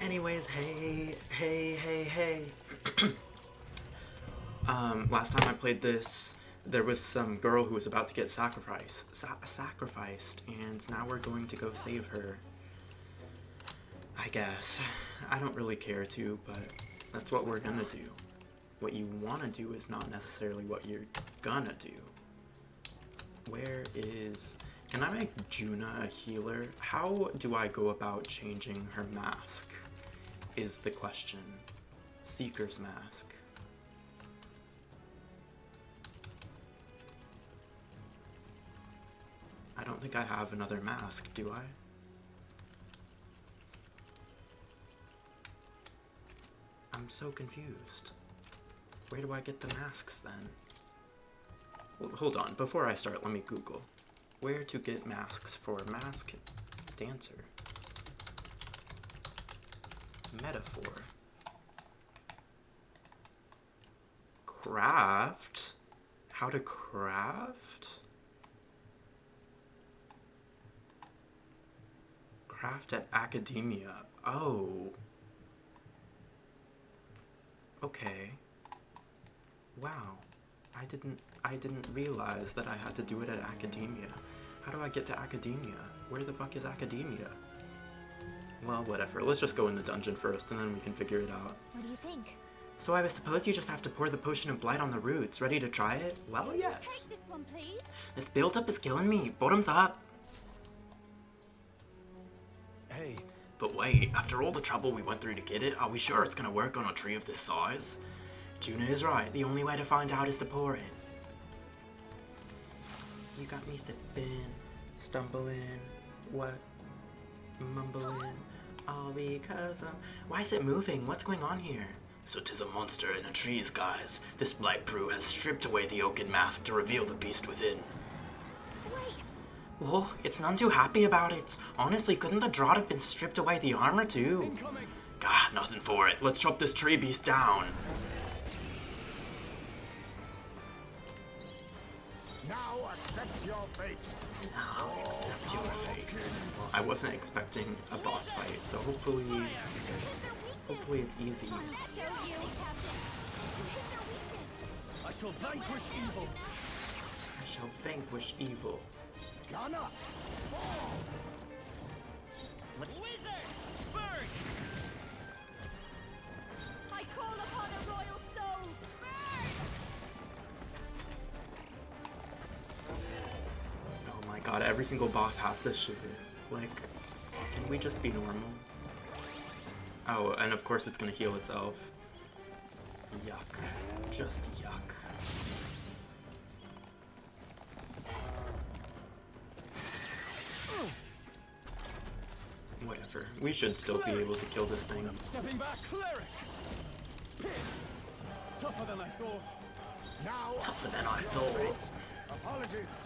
Anyways, hey. Last time I played this, there was some girl who was about to get sacrificed, and now we're going to go save her. I guess. I don't really care to, but that's what we're gonna do. What you wanna do is not necessarily what you're gonna do. Where is... Can I make Juna a healer? How do I go about changing her mask? Is the question. Seeker's mask. I don't think I have another mask, do I? I'm so confused. Where do I get the masks then? Well, hold on, before I start, let me Google. Where to get masks for mask dancer? Metaphor. Craft? How to craft? Craft at academia. Oh. Okay. Wow. I didn't realize that I had to do it at academia. How do I get to academia? Where the fuck is academia? Well, whatever. Let's just go in the dungeon first and then we can figure it out. What do you think? So I suppose you just have to pour the potion of blight on the roots. Ready to try it? Well, yes. Take this one, please. This build-up is killing me. Bottoms up. Hey. But wait, after all the trouble we went through to get it, are we sure it's gonna work on a tree of this size? Juna is right. The only way to find out is to pour it. You got me slipping, stumbling, what? Mumbling, all because I'm... Why is it moving? What's going on here? So 'tis a monster in a tree's guise. This blight brew has stripped away the oaken mask to reveal the beast within. Wait. Whoa, it's none too happy about it. Honestly, couldn't the drought have been stripped away the armor too? Incoming. Gah, nothing for it. Let's chop this tree beast down. Now accept your fate. Now accept your fate. Well, I wasn't expecting a boss fight, so hopefully it's easy. I'll show you, Captain. You hit their weakness. I shall vanquish evil. I shall vanquish evil. Gun up. Fall. Wizard! Burn! I call upon a royal soul. Burn! Oh my god, every single boss has this shit. Like, can we just be normal? Oh, and of course it's gonna heal itself. Yuck. Just yuck. Whatever. We should still be able to kill this thing. Stepping back, cleric. Tougher than I thought. Now. Tougher than I thought. Apologies.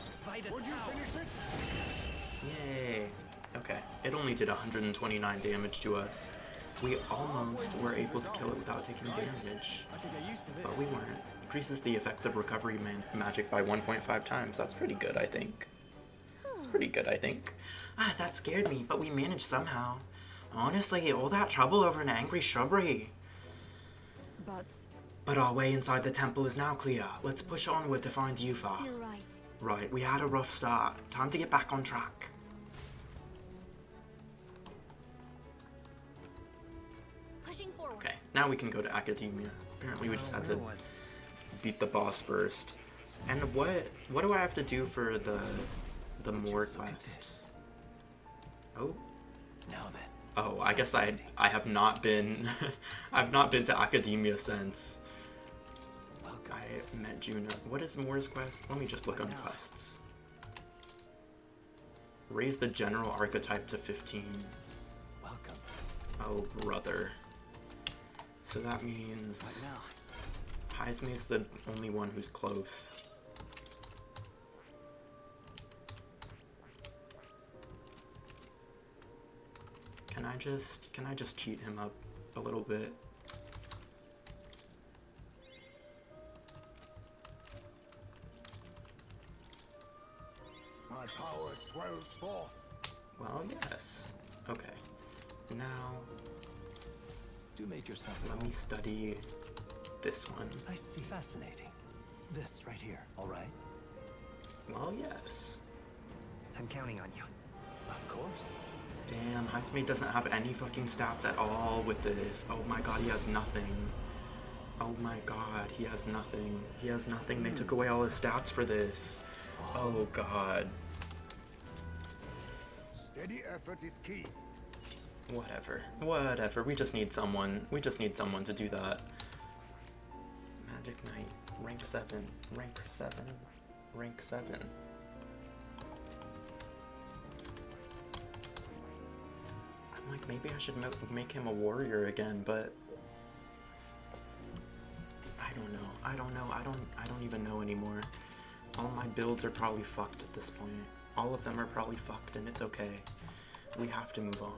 Would you finish it? Yay. Okay. It only did 129 damage to us. We almost were able to kill it without taking damage. I think I used to this. But we weren't. Increases the effects of recovery magic by 1.5 times. That's pretty good, I think. It's pretty good, I think. Ah, that scared me, but we managed somehow. Honestly, all that trouble over an angry shrubbery. But our way inside the temple is now clear. Let's push onward to find Yufa. You're right. Right, we had a rough start. Time to get back on track. Pushing forward. Okay, now we can go to academia. Apparently we just had to beat the boss first. And what do I have to do for the more quests? Oh. Now then. Oh, I guess I have not been I've not been to academia since I met Juna. What is Moore's quest? Let me just look on quests. Raise the general archetype to 15. Welcome. Oh brother. So that means Now. Heisme's the only one who's close. Can I just cheat him up a little bit? My power swells forth. Well, yes. Okay. Now, Do make yourself at Let me home. study this one. I see. Fascinating. This right here, all right? Well, yes. I'm counting on you. Of course. Damn, Heismate doesn't have any fucking stats at all with this. Oh my god, he has nothing. Oh my god, he has nothing. He has nothing. They took away all his stats for this. Oh god. Steady effort is key. Whatever. Whatever. We just need someone. We just need someone to do that. Magic Knight. Rank 7. Rank 7. Rank 7. I'm like, maybe I should make him a warrior again, but I don't know. I don't know. I don't even know anymore. All my builds are probably fucked at this point. All of them are probably fucked, and it's okay. We have to move on.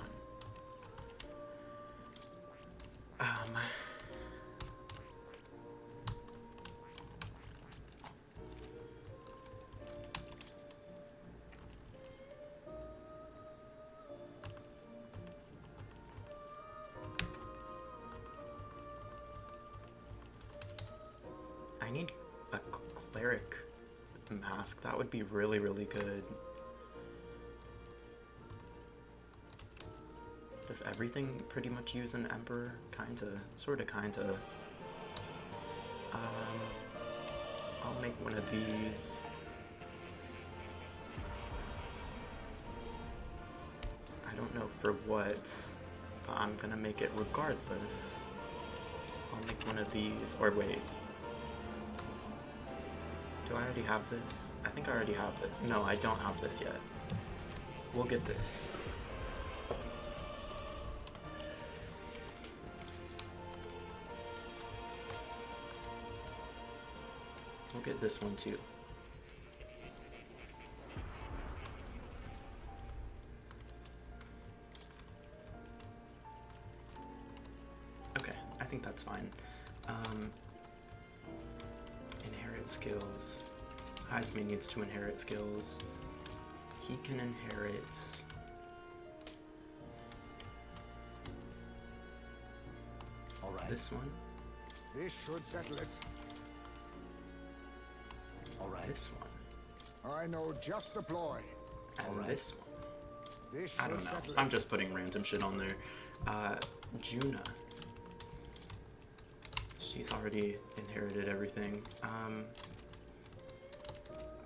I need a cleric mask. That would be really, really good. Does everything pretty much use an emperor? Kinda. Sorta, kinda. I'll make one of these. I don't know for what, but I'm gonna make it regardless. I'll make one of these. Or wait. Do I already have this? I think I already have this. No, I don't have this yet. We'll get this. We'll get this one too. Okay, I think that's fine. Inherit skills. Heisman needs to inherit skills. He can inherit... All right. this one. This should settle it. All right. This one. I know just the ploy. And Alright. this one. This I should don't know. settle I'm it. just putting random shit on there. Juna. She's already inherited everything.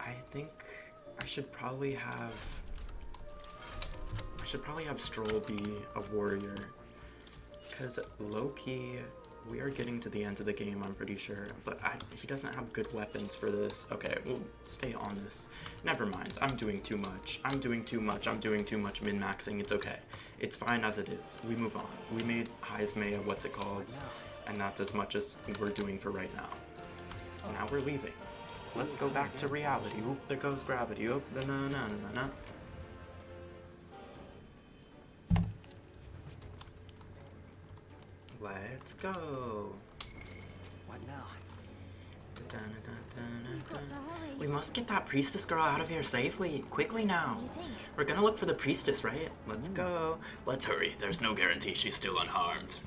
I think I should probably have Stroll be a warrior. Because low-key, we are getting to the end of the game, I'm pretty sure. But he doesn't have good weapons for this. Okay, we'll stay on this. Never mind, I'm doing too much. I'm doing too much min-maxing. It's okay. It's fine as it is. We move on. We made Heismea what's it called, and that's as much as we're doing for right now. Now we're leaving. Let's go back to reality. Oop, there goes gravity. Oop, na-na-na-na-na. Let's go. What now? We've got to hurry. We must get that priestess girl out of here safely. Quickly now. What do you think? We're gonna look for the priestess, right? Let's go. Let's hurry. There's no guarantee she's still unharmed.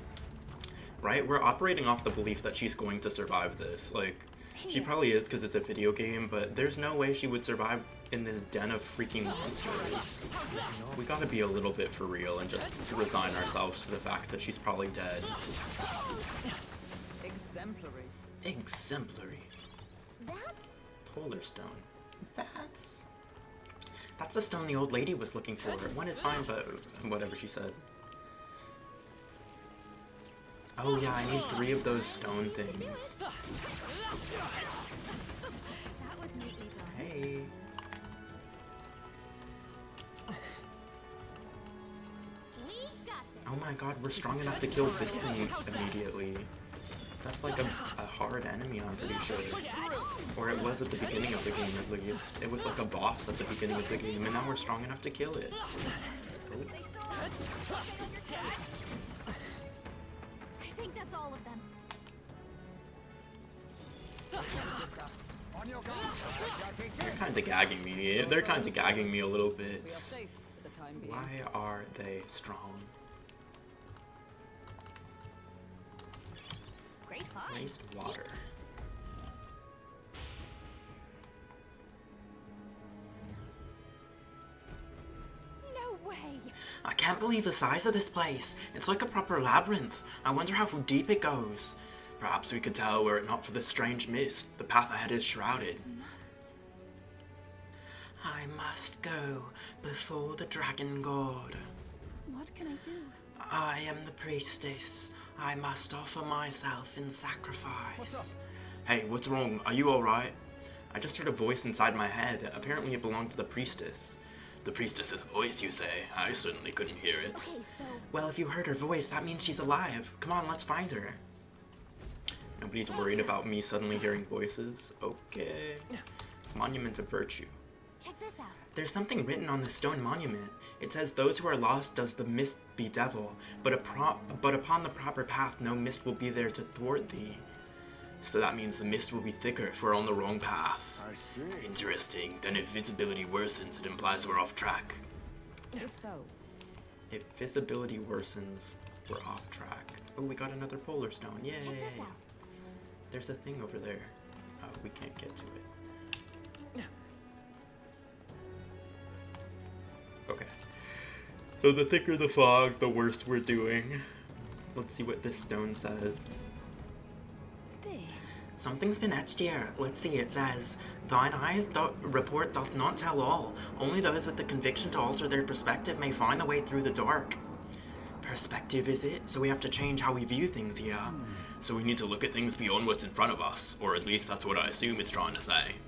Right? We're operating off the belief that she's going to survive this. Like, she probably is because it's a video game, but there's no way she would survive in this den of freaking monsters. We gotta be a little bit for real and just resign ourselves to the fact that she's probably dead. Exemplary. Exemplary. That's Polar stone. That's the stone the old lady was looking for. One is fine, but whatever she said. Oh yeah, I need 3 of those stone things. that was neatly done. Hey. We got this. Oh my god, we're strong enough to kill this thing immediately. That's like a hard enemy, I'm pretty sure. Or it was at the beginning of the game at least. It was like a boss at the beginning of the game, and now we're strong enough to kill it. They saw us. Stay on your toes. I think that's all of them. On your guard. They're kinda gagging me. They're kinda gagging me a little We are bit. safe for the time being. Why are they strong? fine. Waste water. No way. I can't believe the size of this place. It's like a proper labyrinth. I wonder how deep it goes. Perhaps we could tell were it not for this strange mist. The path ahead is shrouded. I must go before the dragon god. What can I do? I am the priestess. I must offer myself in sacrifice. Hey, what's wrong? Are you alright? I just heard a voice inside my head. Apparently it belonged to the priestess. The priestess's voice, you say? I certainly couldn't hear it. Okay, so Well, if you heard her voice, that means she's alive. Come on, let's find her. Nobody's worried about me suddenly hearing voices. Okay. Monument of Virtue. check this out. There's something written on the stone monument. It says, "Those who are lost does the mist bedevil, but upon the proper path no mist will be there to thwart thee." So that means the mist will be thicker if we're on the wrong path. I see. Interesting. Then if visibility worsens, it implies we're off track. If so, If visibility worsens, we're off track. Oh, we got another polar stone. Yay! check this out. There's a thing over there. We can't get to it. Okay. So the thicker the fog, the worse we're doing. Let's see what this stone says. This. Something's been etched here. Let's see, it says, "Thine eyes report doth not tell all. Only those with the conviction to alter their perspective may find the way through the dark." Perspective, is it? So we have to change how we view things here. So we need to look at things beyond what's in front of us. Or at least that's what I assume it's trying to say.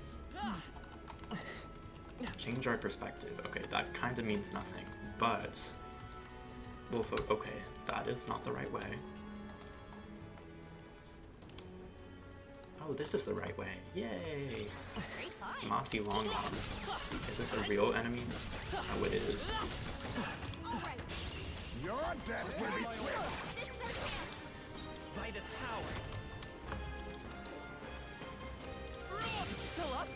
Change our perspective. Okay, that kind of means nothing. But, well, okay, that is not the right way. Oh, this is the right way. Yay! Great find. Mossy Longarm. Is this a real enemy? Oh, it is. Alright. Your death will be swift. This is our chance. Vitus power. Still up?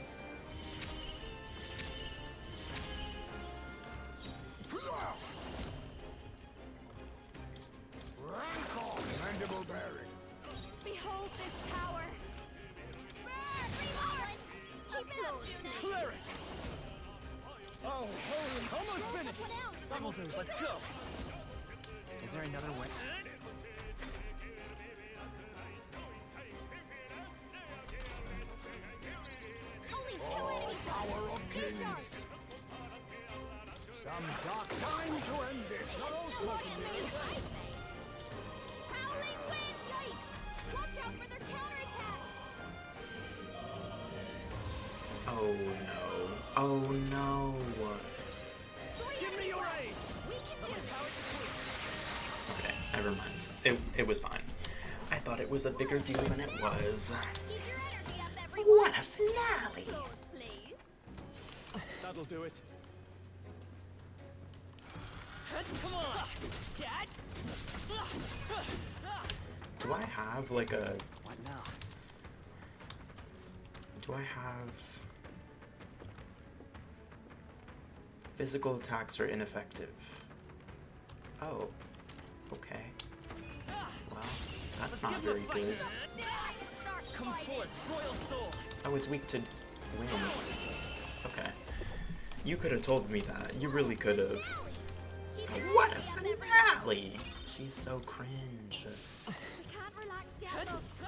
Rancor, mandible bearing. Behold this power. Reload. Keep it up, Juna. Cleric! Oh, holy, almost Roll finished! this one out. That'll do, let's go! Is there another way? Only two enemies left. Power of Stay sharp. kings. Some dark time to end this. Watch me, I say. Howling wind, yikes! Watch out for their counterattack. Oh no. Oh no. Give me your aid! We can do this. Okay, never mind. It was fine. I thought it was a bigger deal than it was. Keep your energy up, everyone. What a finale! Pose, please. That'll do it. Come on! Cat! Do I have like a... What now? Do I have... Physical attacks are ineffective. Oh. Okay. Well, that's not very good. Come forth, royal soul! Oh, it's weak to wind. Okay. You could have told me that. You really could have. What a finale! She's so cringe. We can't relax yet, folks. Stay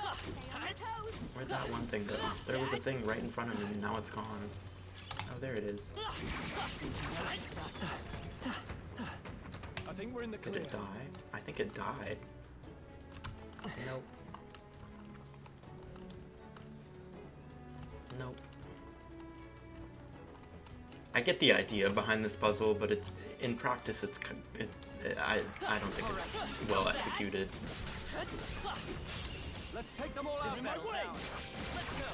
on your toes. Where'd that one thing go? There was a thing right in front of me and now it's gone. Oh, there it is. I think we're in the Did clear. it die? I think it died. Nope. Nope. I get the idea behind this puzzle, but it's in practice. I don't think it's well executed. Let's take them all out. My way. Let's go.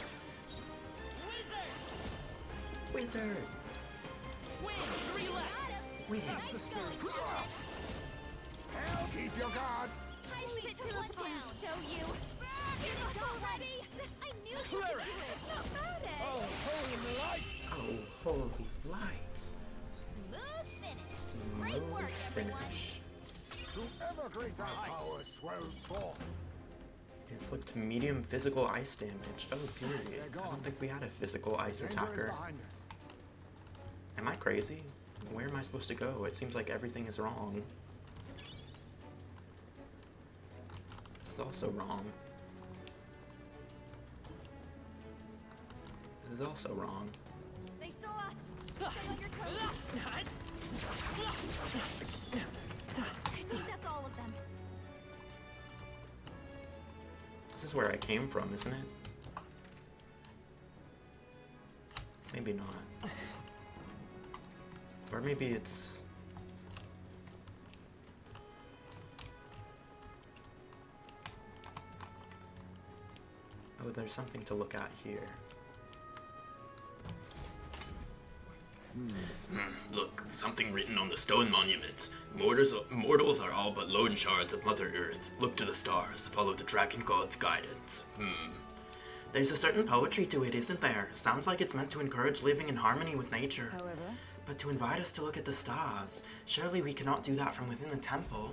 Wizard! Win. 3 left. Wings! Nice going, Janet. Hell, keep your guard. I leave it to the police show you. Get it already. I knew you could do Cleric. it. Not bad, eh? Oh, holy light. Oh, holy light! Smooth finish. Smooth Great work, everyone. finish. To ever greater power swells forth. Inflict medium physical ice damage. Oh, period. I don't think we had a physical ice Danger is attacker. behind us. Am I crazy? Where am I supposed to go? It seems like everything is wrong. This is also wrong. This is also wrong. They saw us. Stay on your toes. I think that's all of them. This is where I came from, isn't it? Maybe not. Or maybe it's... Oh, there's something to look at here. Look, something written on the stone monuments. Mortals are all but lone shards of Mother Earth. Look to the stars, follow the dragon god's guidance. There's a certain poetry to it, isn't there? Sounds like it's meant to encourage living in harmony with nature. However, But to invite us to look at the stars, surely we cannot do that from within the temple.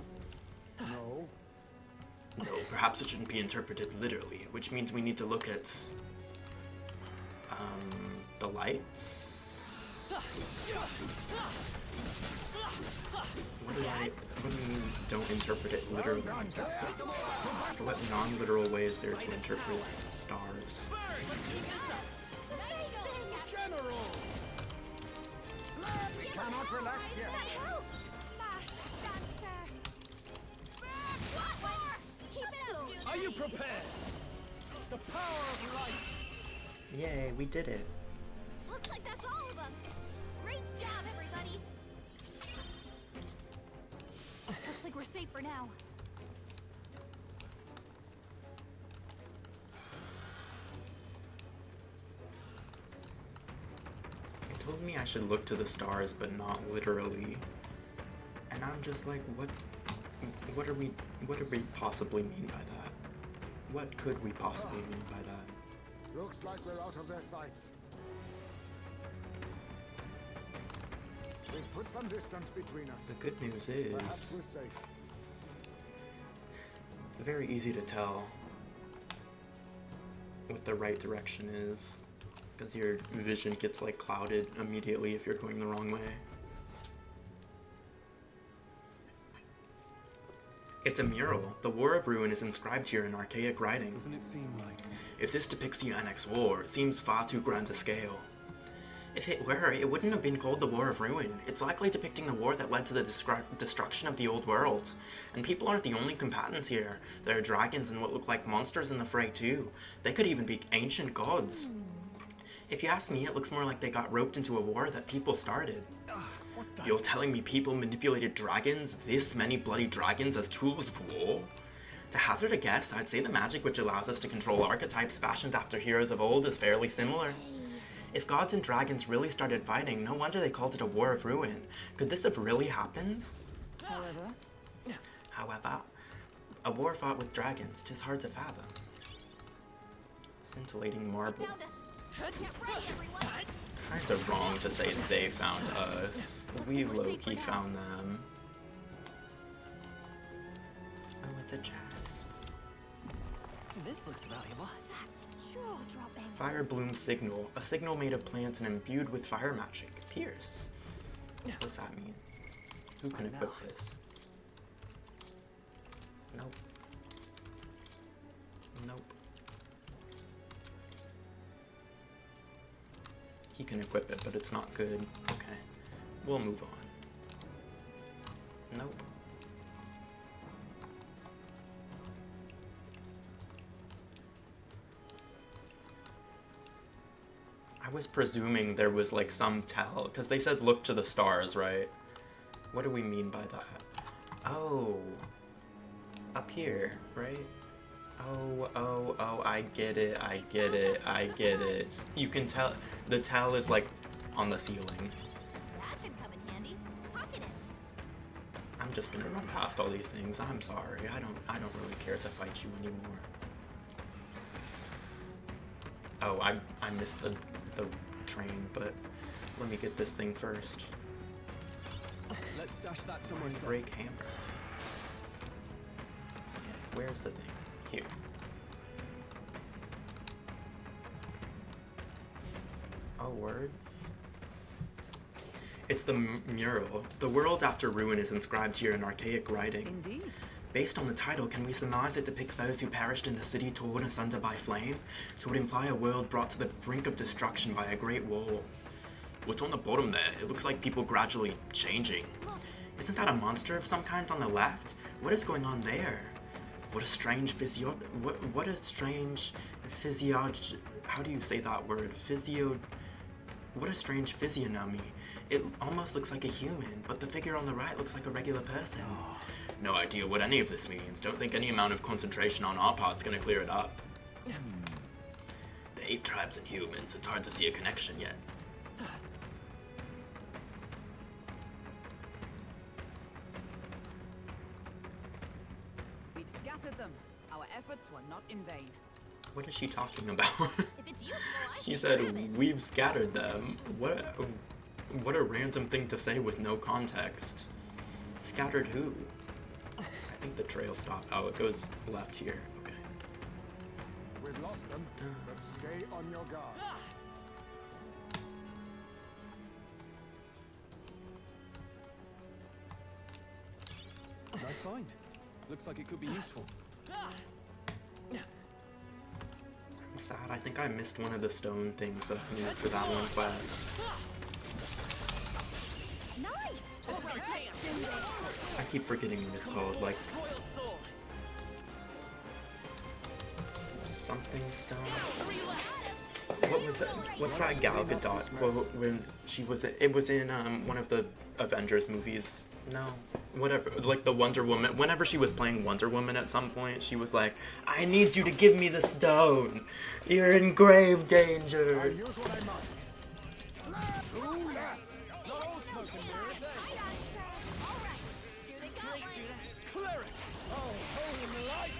No. No, perhaps it shouldn't be interpreted literally, which means we need to look at, the lights? What do you mean don't interpret it literally? What non-literal way is there to interpret stars? General! Lad, we cannot relax yet. That helped. Fast, dancer. What more? Keep it up, dude. Are you prepared? The power of light. Yay, we did it. Looks like that's all of them. Great job, everybody. Looks like we're safe for now. It told me I should look to the stars, but not literally. And I'm just like, what do we possibly mean by that? What could we possibly mean by that? Looks like we're out of their sights. We've put some distance between us. The good news Perhaps is, we're safe. it's very easy to tell what the right direction is, because your vision gets like clouded immediately if you're going the wrong way. It's a mural. The War of Ruin is inscribed here in archaic writing. Doesn't it seem like... If this depicts the Annex War, it seems far too grand a scale. If it were, it wouldn't have been called the War of Ruin. It's likely depicting the war that led to the destruction of the old world. And people aren't the only combatants here. There are dragons and what look like monsters in the fray too. They could even be ancient gods. If you ask me, it looks more like they got roped into a war that people started. You're telling me people manipulated dragons, this many bloody dragons, as tools of war? To hazard a guess, I'd say the magic which allows us to control archetypes fashioned after heroes of old is fairly similar. If gods and dragons really started fighting, no wonder they called it a War of Ruin. Could this have really happened? However, a war fought with dragons, 'tis hard to fathom. Scintillating marble. Found us. Get ready, everyone. Kinda wrong to say they found us. We low-key found them. Oh, it's a chest. This looks valuable. That's jaw-dropping. Fire Bloom Signal. A signal made of plants and imbued with fire magic. Pierce. What's that mean? Who can equip this? Nope. Nope. He can equip it, but it's not good. Okay. We'll move on. Nope. I was presuming there was like some tell, because they said look to the stars, right? What do we mean by that? Oh. Up here, right? Oh, I get it. You can tell, the tell is like on the ceiling. That should come in handy. Pocket it. I'm just gonna run past all these things. I'm sorry. I don't really care to fight you anymore. Oh, I missed the train, but let me get this thing first. Let's stash that somewhere safe. Break hammer. Where's the thing? Here. Oh, word. It's the mural. The world after ruin is inscribed here in archaic writing. Indeed. Based on the title, can we surmise it depicts those who perished in the city torn asunder by flame? So it would imply a world brought to the brink of destruction by a great wall. What's on the bottom there? It looks like people gradually changing. Isn't that a monster of some kind on the left? What is going on there? What a strange what a strange how do you say that word? What a strange physiognomy. It almost looks like a human, but the figure on the right looks like a regular person. No idea what any of this means. Don't think any amount of concentration on our part's gonna clear it up. The 8 tribes and humans, it's hard to see a connection yet. We've scattered them. Our efforts were not in vain. What is she talking about? If it's useful, I She can said, grab it. we've scattered them. What a random thing to say with no context. Scattered who? I think the trail stopped. Oh, it goes left here. Okay. We've lost them, but stay on your guard. Nice find. Looks like it could be useful. I'm sad. I think I missed one of the stone things that I needed for that one quest. Nice! I keep forgetting what it's called. Like, something stone. What was it? What's that Gal Gadot quote when she was? It was in one of the Avengers movies. No, whatever. Like the Wonder Woman. Whenever she was playing Wonder Woman at some point, she was like, "I need you to give me the stone. You're in grave I'll danger." use what I must. Two left. Not all smoke and mirrors, eh? I got it, sir. All right. Here they go. Great, Judas. Clear it. Oh, holy light.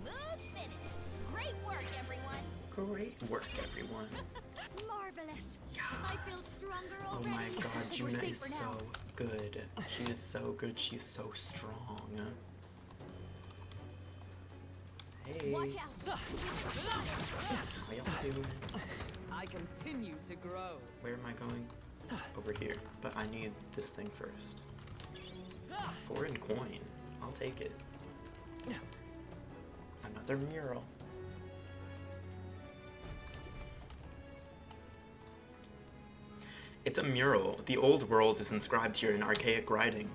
Smooth finish. Great work, everyone. Great work, everyone. Marvelous. I feel stronger Oh already. my God, We're Juna safe is for now. so good. She is so good. She's so strong. Hey, Watch out. how y'all doing? I continue to grow. Where am I going? Over here. But I need this thing first. Foreign coin. I'll take it. Another mural. It's a mural. The old world is inscribed here in archaic writing.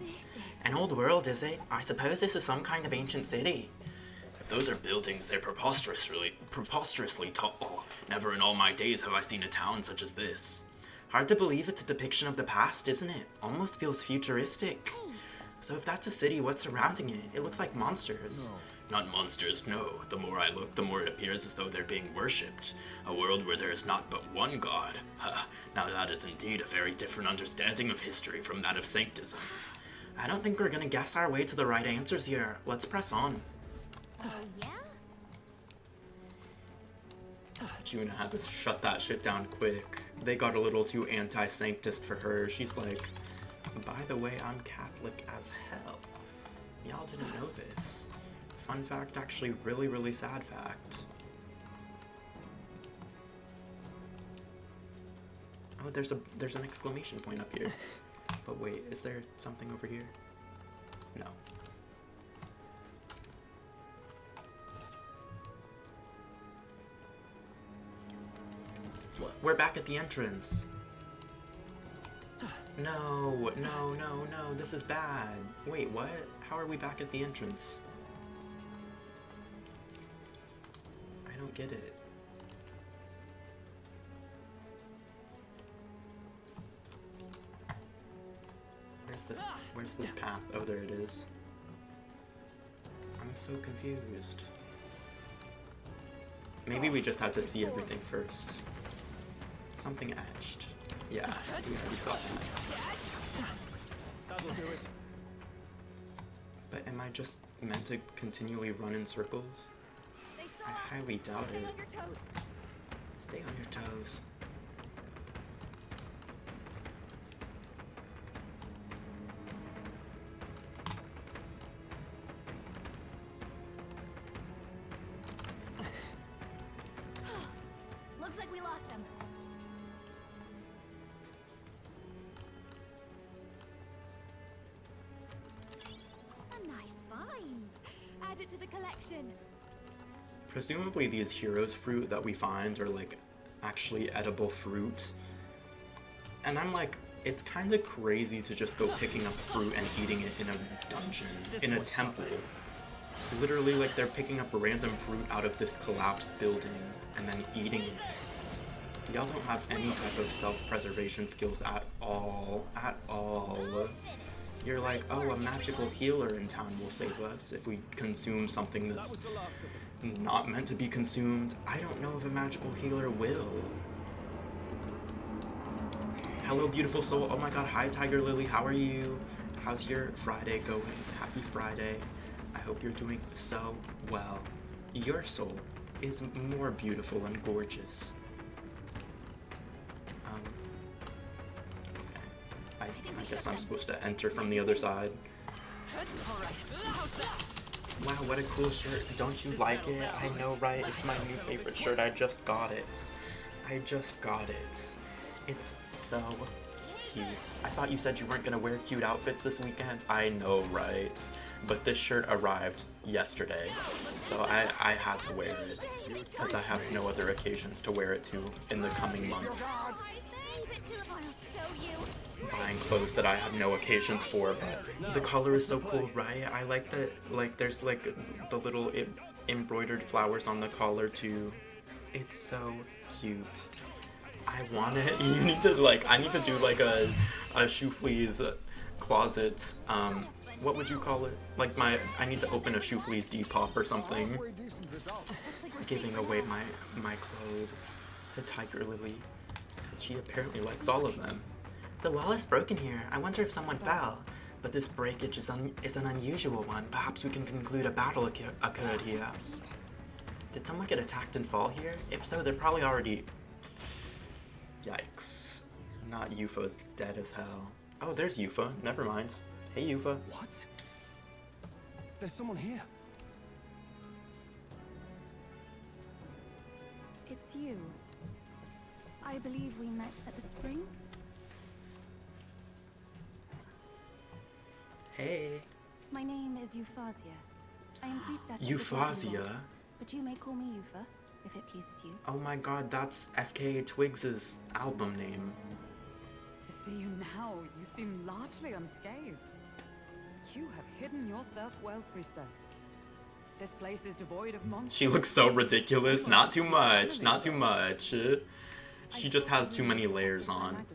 An old world, is it? I suppose this is some kind of ancient city. If those are buildings, they're preposterously tall. Never in all my days have I seen a town such as this. Hard to believe it's a depiction of the past, isn't it? Almost feels futuristic. So if that's a city, what's surrounding it? It looks like monsters. Not monsters, no. The more I look, the more it appears as though they're being worshipped. A world where there is not but one god. Now that is indeed a very different understanding of history from that of sanctism. I don't think we're gonna guess our way to the right answers here. Let's press on. Oh, yeah? Juna had to shut that shit down quick. They got a little too anti-sanctist for her. She's like, by the way, I'm Catholic as hell. Y'all didn't know this. Fun fact, actually really, really sad fact. Oh, there's an exclamation point up here. But wait, is there something over here? No. We're back at the entrance. No, no, no, no, this is bad. Wait, what? How are we back at the entrance? I don't get it. Where's the path? Oh, there it is. I'm so confused. Maybe we just had to see everything first. Something etched. Yeah, we already saw that. That'll do it. But am I just meant to continually run in circles? They saw I us. highly doubt Stay it. on your toes. Stay on your toes. like we lost him. A nice find. Add it to the collection. Presumably these heroes fruit that we find are like actually edible fruit. And I'm like, it's kind of crazy to just go picking up fruit and eating it in a dungeon, in a temple. Literally, like, they're picking up random fruit out of this collapsed building and then eating it. Y'all don't have any type of self-preservation skills at all. At all. You're like, oh, a magical healer in town will save us if we consume something that's not meant to be consumed. I don't know if a magical healer will. Hello, beautiful soul. Oh my god, hi, Tiger Lily. How are you? How's your Friday going? Happy Friday. I hope you're doing so well. Your soul is more beautiful and gorgeous. Okay. I guess I'm supposed to enter from the other side. Wow, what a cool shirt. Don't you like it? I know, right? It's my new favorite shirt. I just got it. I just got it. It's so cute. I thought you said you weren't gonna wear cute outfits this weekend. I know, right? But this shirt arrived yesterday, so I had to wear it because I have no other occasions to wear it to in the coming months. Buying clothes that I have no occasions for, but the color is so cool, right? I like that, like, there's like the little embroidered flowers on the collar too. It's so cute. I want it. You need to, like, I need to do like a Shooflee's closet, what would you call it? Like I need to open a Shooflee's Depop or something. Giving away my clothes to Tiger Lily, because she apparently likes all of them. The wall is broken here. I wonder if someone fell. But this breakage is an unusual one. Perhaps we can conclude a battle occurred here. Did someone get attacked and fall here? If so, they're probably already... Yikes. Not Yufa's dead as hell. Oh, there's Yufa. Never mind. Hey, Yufa. What? There's someone here. It's you. I believe we met at the spring. Hey. My name is Euphausia. I am priestess of the Golden Euphausia? Wand, but you may call me Yufa, if it pleases you. Oh my god, that's FKA Twigs' album name. To see you now, you seem largely unscathed. You have hidden yourself well, priestess. This place is devoid of monsters. She looks so ridiculous. Not too much. Not too much. She just has too many layers on.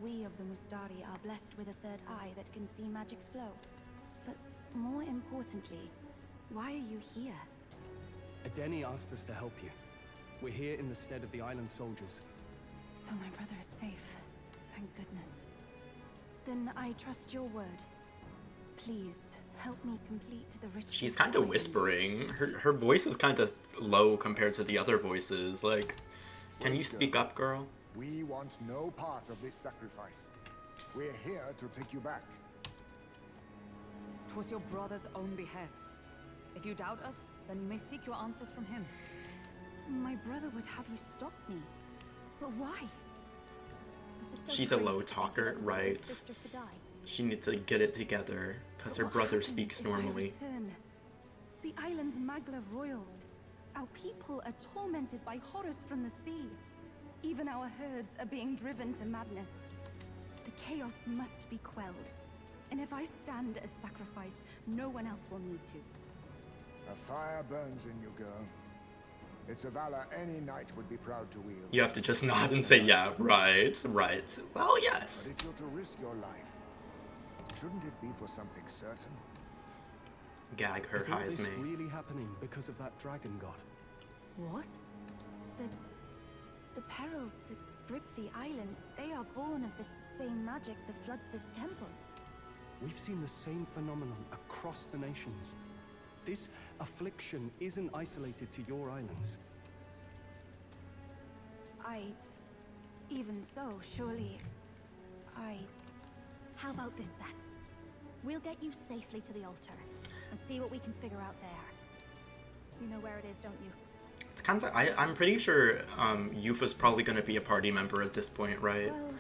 We of the Mustari are blessed with a third eye that can see magic's flow. But more importantly, why are you here? Adeni asked us to help you. We're here in the stead of the island soldiers. So my brother is safe. Thank goodness. Then I trust your word. Please, help me complete the ritual. She's kind of whispering. Her voice is kind of low compared to the other voices. Like, can you speak up, girl? We want no part of this sacrifice. We're here to take you back. 'Twas your brother's own behest. If you doubt us, then you may seek your answers from him. My brother would have you stop me. But why? She's a low talker, right? She needs to get it together, because her brother speaks normally. The island's Maglev royals. Our people are tormented by horrors from the sea. Even our herds are being driven to madness. The chaos must be quelled. And if I stand as sacrifice, no one else will need to. A fire burns in you, girl. It's a valor any knight would be proud to wield. You have to just nod and say, yeah, right, right. Well, yes. But if you're to risk your life, shouldn't it be for something certain? Gag her high as Is all me. this really happening because of that dragon god? What? The perils that grip the island, they are born of the same magic that floods this temple. We've seen the same phenomenon across the nations. This affliction isn't isolated to your islands. Even so, surely... How about this then? We'll get you safely to the altar and see what we can figure out there. You know where it is, don't you? It's I'm pretty sure Yufa's probably gonna be a party member at this point, right? Well,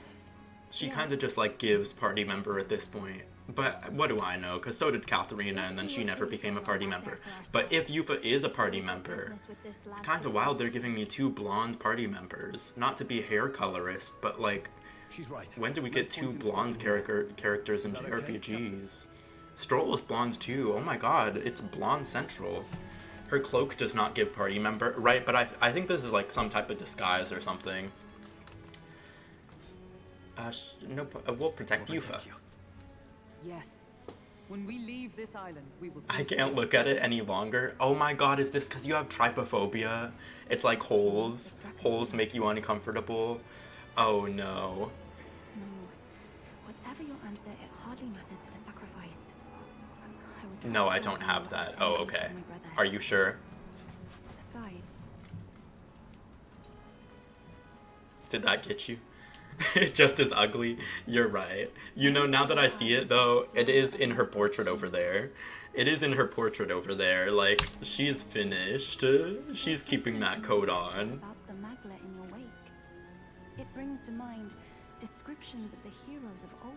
She yes. kind of just like gives party member at this point. But what do I know? Because so did Katharina, and then she never became a party member. But if Yufa is a party member, it's kind of wild they're giving me 2 blonde party members. Not to be a hair colorist, but like, She's right. when did we No get 2 point in blonde stopping her. characters in Is that okay, JRPGs? Stroll is blonde too. Oh my god, it's blonde central. Her cloak does not give party member, right? But I think this is like some type of disguise or something. No, we'll protect Yufa. Yes. When we leave this island, we will. I can't look at it any longer. Oh my god, is this because you have trypophobia? It's like holes. Holes make you uncomfortable. Oh no. No. Whatever your answer, it hardly matters for the sacrifice. I will trust No, I God don't you have will that. defend Oh, me okay. from my brother. Are you sure? Besides, Did that get you? Just as ugly. You're right. You know, now that I see it though, it is in her portrait over there. It is in her portrait over there. Like, she's finished. She's keeping that coat on. about the Magla in your wake. It brings to mind descriptions of the heroes of old.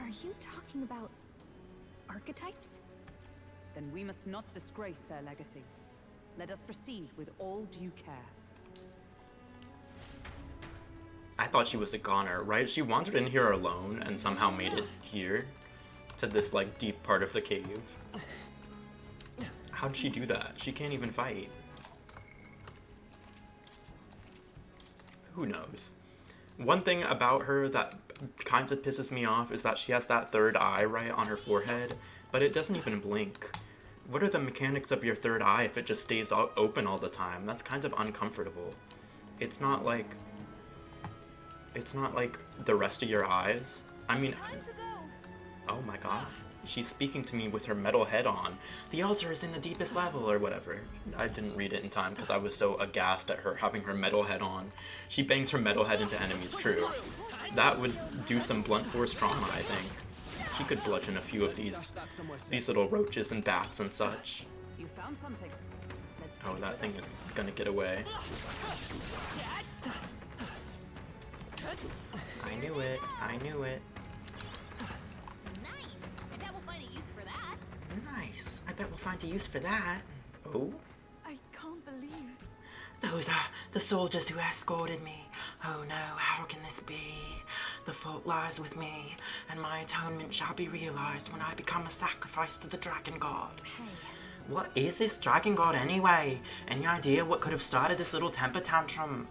Are you talking about archetypes? Then we must not disgrace their legacy. Let us proceed with all due care. I thought she was a goner, right? She wandered in here alone and somehow made it here to this like deep part of the cave. How'd she do that? She can't even fight. Who knows? One thing about her that kind of pisses me off is that she has that third eye right on her forehead, but it doesn't even blink. What are the mechanics of your third eye if it just stays open all the time? That's kind of uncomfortable. It's not like the rest of your eyes. I mean, Time to go. oh my god. She's speaking to me with her metal head on. The altar is in the deepest level, or whatever. I didn't read it in time because I was so aghast at her having her metal head on. She bangs her metal head into enemies, true. That would do some blunt force trauma, I think. She could bludgeon a few of these little roaches and bats and such. You found something. Let's Oh, take that it thing with is us. gonna get away. I knew it. I knew it. Nice. I bet we'll find a use for that. Nice. I bet we'll find a use for that. Oh? I can't believe. Those are the soldiers who escorted me. Oh no, how can this be? The fault lies with me, and my atonement shall be realized when I become a sacrifice to the dragon god. What is this dragon god anyway? Any idea what could have started this little temper tantrum?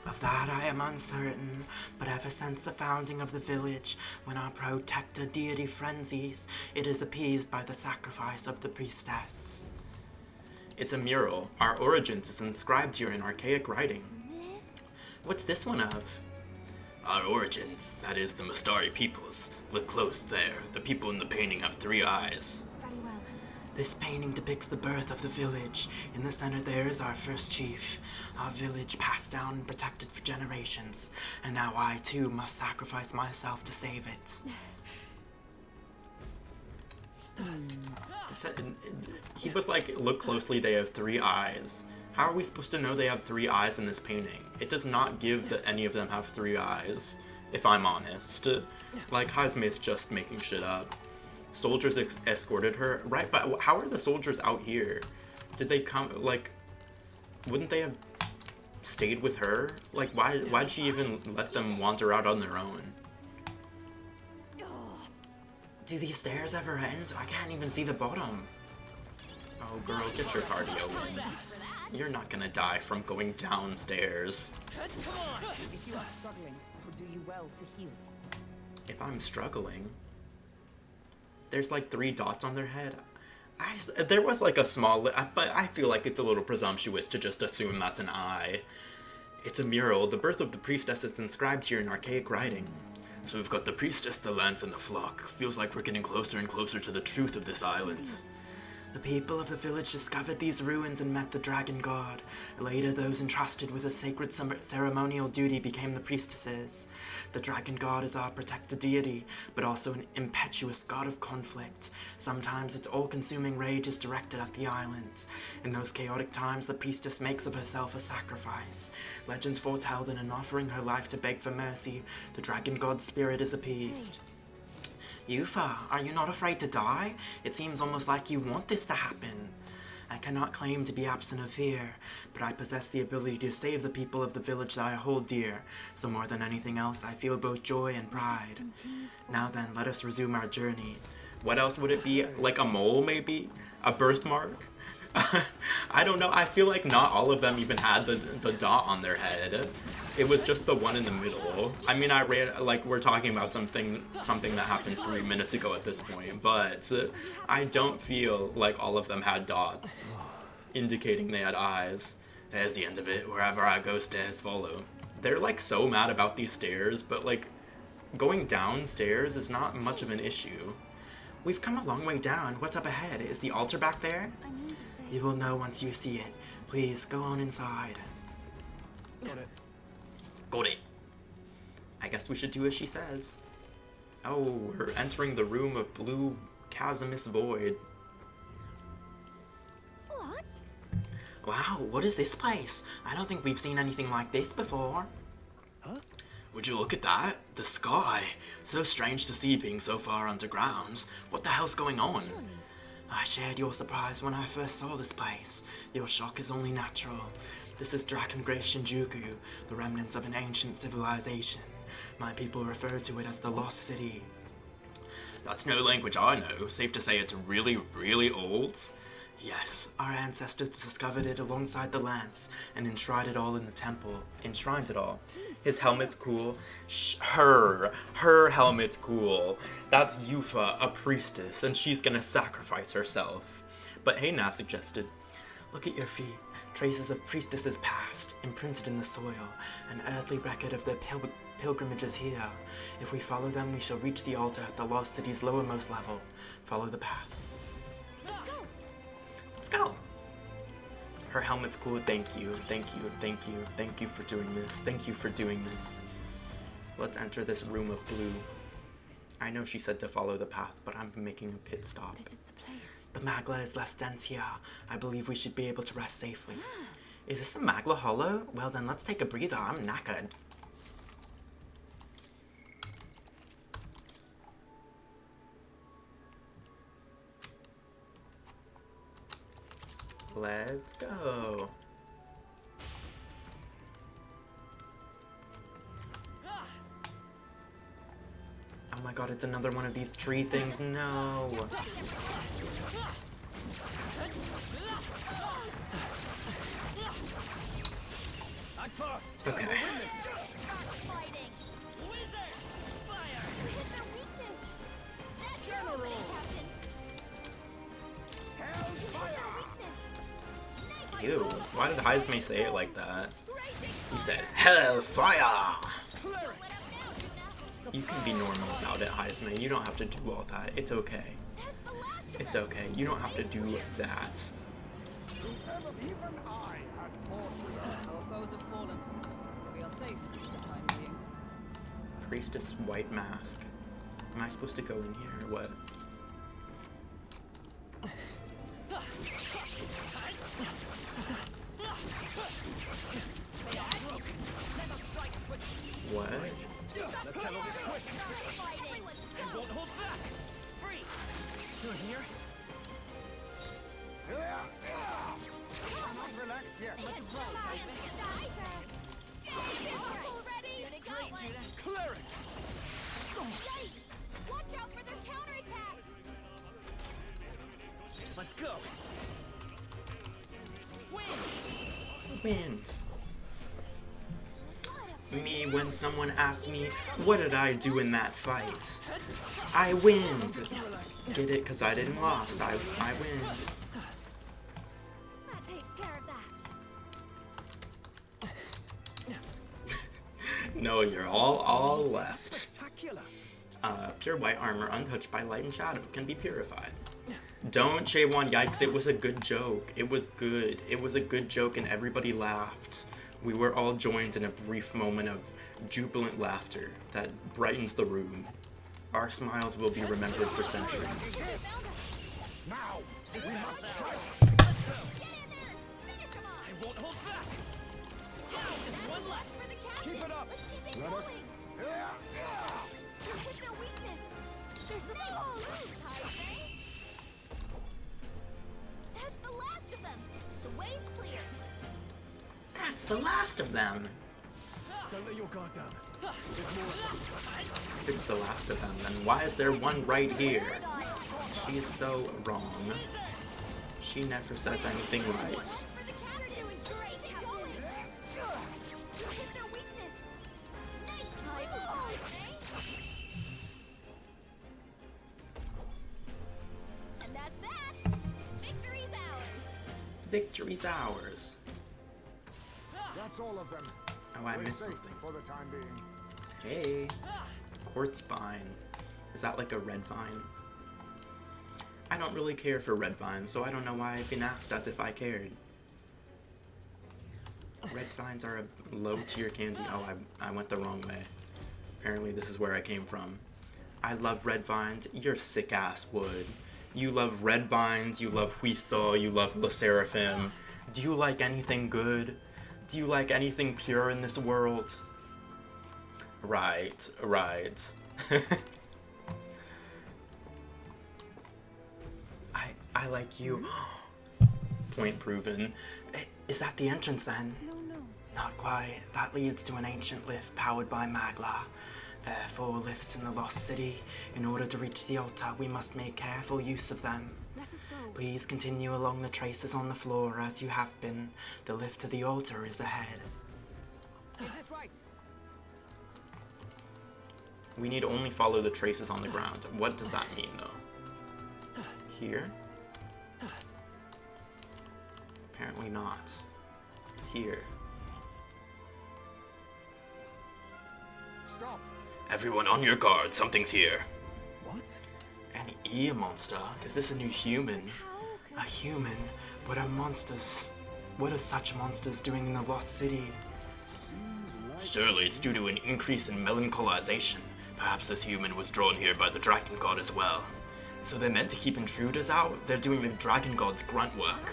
Of that I am uncertain, but ever since the founding of the village, when our protector deity frenzies, it is appeased by the sacrifice of the priestess. It's a mural. Our origins is inscribed here in archaic writing. What's this one of? Our origins, that is the Mastari peoples. Look close there. The people in the painting have 3 eyes. Very well. This painting depicts the birth of the village. In the center there is our first chief. Our village passed down and protected for generations. And now I too must sacrifice myself to save it. He was like, look closely, they have 3 eyes. How are we supposed to know they have 3 eyes in this painting? It does not give that any of them have 3 eyes, if I'm honest. Like, Hazme's just making shit up. Soldiers escorted her, right? But how are the soldiers out here? Did they come, like, wouldn't they have stayed with her? Like, why'd she even let them wander out on their own? Do these stairs ever end? I can't even see the bottom. Oh, girl, get your cardio in. You're not gonna die from going downstairs. If you are struggling, it will do you well to heal. If I'm struggling... There's like 3 dots on their head. There was like a small... But I feel like it's a little presumptuous to just assume that's an eye. It's a mural. The birth of the priestess is inscribed here in archaic writing. So we've got the priestess, the lance, and the flock. Feels like we're getting closer and closer to the truth of this island. The people of the village discovered these ruins and met the dragon god. Later, those entrusted with a sacred ceremonial duty became the priestesses. The dragon god is our protector deity, but also an impetuous god of conflict. Sometimes its all-consuming rage is directed at the island. In those chaotic times, the priestess makes of herself a sacrifice. Legends foretell that in offering her life to beg for mercy, the dragon god's spirit is appeased. Yufa, are you not afraid to die? It seems almost like you want this to happen. I cannot claim to be absent of fear, but I possess the ability to save the people of the village that I hold dear, so more than anything else, I feel both joy and pride. Now then, let us resume our journey. What else would it be? Like a mole, maybe? A birthmark? I don't know, I feel like not all of them even had the dot on their head. It was just the one in the middle. I mean, I read, like, we're talking about something that happened 3 minutes ago at this point, but I don't feel like all of them had dots, indicating they had eyes. There's the end of it. Wherever I go, stairs follow. They're, like, so mad about these stairs, but, like, going downstairs is not much of an issue. We've come a long way down. What's up ahead? Is the altar back there? You will know once you see it. Please, go on inside. Got it. Got it. I guess we should do as she says. Oh, we're entering the room of blue chasmous void. What? Wow, what is this place? I don't think we've seen anything like this before. Huh? Would you look at that? The sky. So strange to see being so far underground. What the hell's going on? I shared your surprise when I first saw this place. Your shock is only natural. This is Drakengray Shinjuku, the remnants of an ancient civilization. My people refer to it as the Lost City. That's no language I know. Safe to say it's really, really old? Yes, our ancestors discovered it alongside the lance and enshrined it all in the temple. Enshrined it all. His helmet's cool. Her helmet's cool. That's Yufa, a priestess, and she's gonna sacrifice herself. But Hayna suggested, look at your feet. Traces of priestesses past, imprinted in the soil, an earthly record of their pilgrimages here. If we follow them, we shall reach the altar at the Lost City's lowermost level. Follow the path. Let's go. Her helmet's cool. Thank you, thank you, thank you, thank you for doing this. Thank you for doing this. Let's enter this room of blue. I know she said to follow the path, but I'm making a pit stop. This is the place. The Magla is less dense here. I believe we should be able to rest safely. Is this a Magla hollow? Well then, let's take a breather. I'm knackered. Let's go. Oh my god, it's another one of these tree things. No. Okay. Fighting. Wizard! Fire! Hit their weakness. That's your role, Captain. Hell's Hit fire! their weakness. Ew. Why did Heisme say it like that? He said, Hellfire! You can be normal about it, Heisme. You don't have to do all that. It's okay. It's okay. You don't have to do that. Even I had more to learn. Our foes have fallen. We are safe for the time being. Priestess white mask. Am I supposed to go in here or what? What? Let's settle this quick. You won't hold back. Free. Through here. Cannot relax yet. Cleric. Watch out for their counterattack! Let's go. Wind. Me when someone asks me, what did I do in that fight? I winned. Get it? Because I didn't lose. I win. That takes care of that. No, you're all left. Spectacular. Pure white armor, untouched by light and shadow, can be purified. Don't Shay-Wan, yikes, it was a good joke. It was good. It was a good joke and everybody laughed. We were all joined in a brief moment of jubilant laughter that brightens the room. Our smiles will be remembered for centuries. Now, we must strike. I won't hold back. Just one left. For the captain. Keep it up. Let's keep it Let us- going. You hit their weakness. There's a That's the last of them. The way's clear. That's the last of them. Don't let your guard down. If it's the last of them, then why is there one right here? She's so wrong. She never says anything right. For the captain. Doing great. Keep going. You hit their weakness. Nice try, And that's that. Victory's ours. Victory's ours. That's all of them. Oh, I We're missed safe something. for the time being. Hey. Quartz vine. Is that like a red vine? I don't really care for red vines, so I don't know why I've been asked as if I cared. Red vines are a low-tier candy. Oh, I went the wrong way. Apparently this is where I came from. I love red vines. You're sick-ass wood. You love red vines, you love Huiso, you love Le Seraphim. Do you like anything good? Do you like anything pure in this world? Right, right. I like you. Point proven. Is that the entrance then? No, no. Not quite. That leads to an ancient lift powered by Magla. There are 4 lifts in the Lost City. In order to reach the altar, we must make careful use of them. Let us go. Please continue along the traces on the floor as you have been. The lift to the altar is ahead. Is this right? We need only follow the traces on the ground. What does that mean, though? Here? Apparently not. Here. Stop. Everyone on your guard, something's here. What? An ear monster? Is this a new human? How A human? What are monsters? What are such monsters doing in the Lost City? Surely it's due to an increase in melancholization. Perhaps this human was drawn here by the Dragon God as well. So they're meant to keep intruders out? They're doing the Dragon God's grunt work.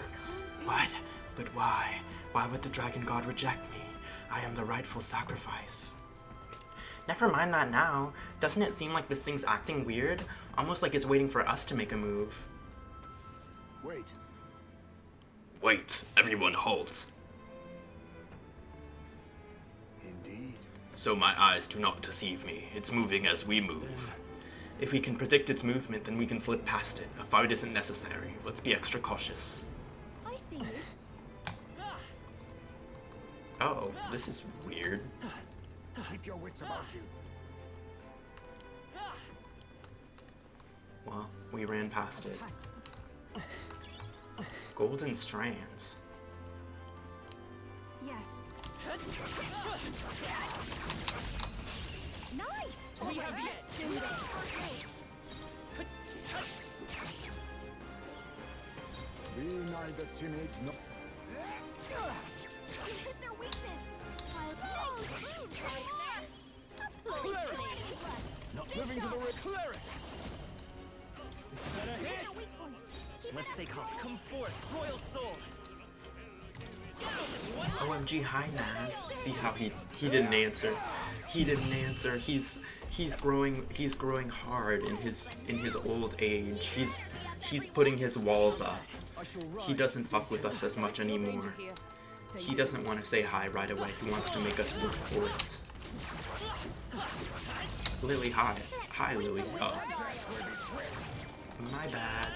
What? But why? Why would the Dragon God reject me? I am the rightful sacrifice. Never mind that now. Doesn't it seem like this thing's acting weird? Almost like it's waiting for us to make a move. Wait. Wait, everyone halt. Indeed. So my eyes do not deceive me. It's moving as we move. If we can predict its movement, then we can slip past it. A fight isn't necessary. Let's be extra cautious. I see you. Oh, this is weird. Keep your wits about you. Well, we ran past it. Golden strands. Yes. Nice. We have the edge. Do this. Be neither timid nor... You hit their weakness. Not moving to the right. Clear it. Is that a hit? Let's take off. Come forth, Royal Sword. OMG, hi Naz. See how he didn't answer. He didn't answer. He's growing hard in his old age. He's putting his walls up. He doesn't fuck with us as much anymore. He doesn't want to say hi right away. He wants to make us work for it. Lily, hi. Hi, Lily. Oh. My bad.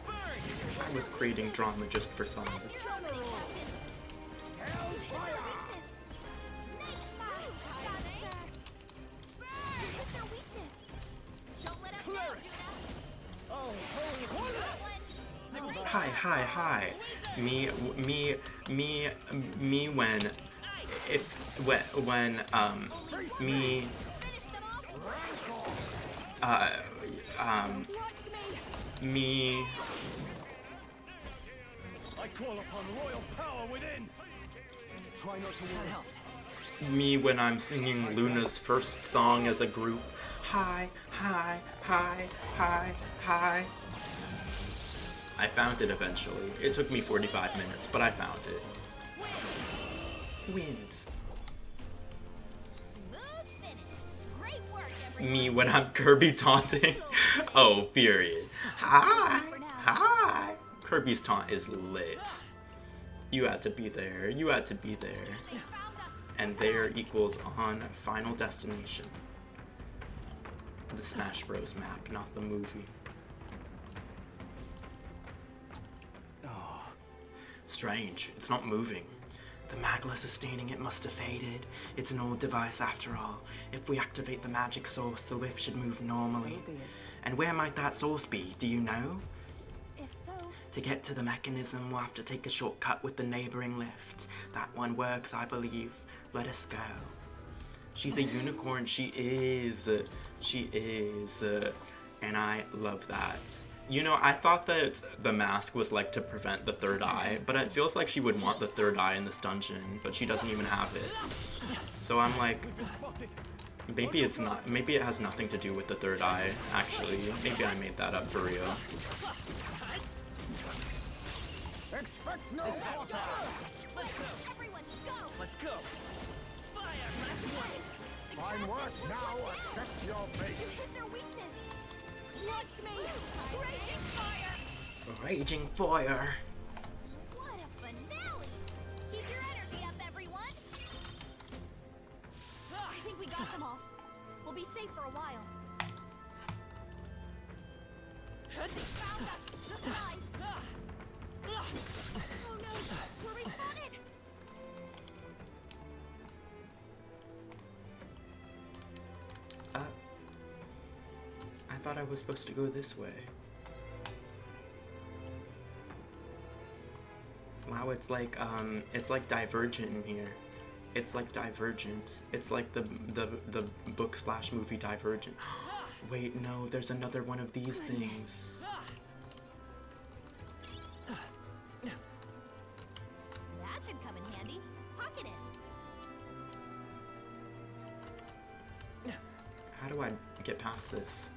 I was creating drama just for fun. Hi. Me Me. I call upon royal power within. Try not to worry. Me when I'm singing Luna's first song as a group. Hi, hi, hi, hi, hi. I found it eventually. It took me 45 minutes, but I found it. Wind. Smooth finish. Great work, everyone. Me when I'm Kirby taunting. Oh, period. Hi, hi. Kirby's taunt is lit. You had to be there. You had to be there. They found us. And there equals on Final Destination. The Smash Bros. Map, not the movie. Strange, it's not moving. The magla sustaining it must have faded. It's an old device after all. If we activate the magic source, the lift should move normally. And where might that source be, do you know? If so, To get to the mechanism, we'll have to take a shortcut with the neighboring lift. That one works, I believe. Let us go. She's a unicorn, she is. She is. And I love that. You know, I thought that the mask was like to prevent the third eye, but it feels like she would want the third eye in this dungeon, but she doesn't even have it. So I'm like, maybe it's not, maybe it has nothing to do with the third eye, actually. Maybe I made that up for real. Expect no quarter. Everyone, go. Let's go. Fine work. Now accept your fate. Hit their weakness. Watch me. Raging fire. Raging fire. What a finale. Keep your energy up, everyone. I think we got them all. We'll be safe for a while. They found us. Surprise. Oh no, we're respawted. I thought I was supposed to go this way. Wow, it's like Divergent in here. It's like Divergent. It's like the book / movie Divergent. Wait, no, there's another one of these things. That should come in handy. Pocket it. How do I get past this?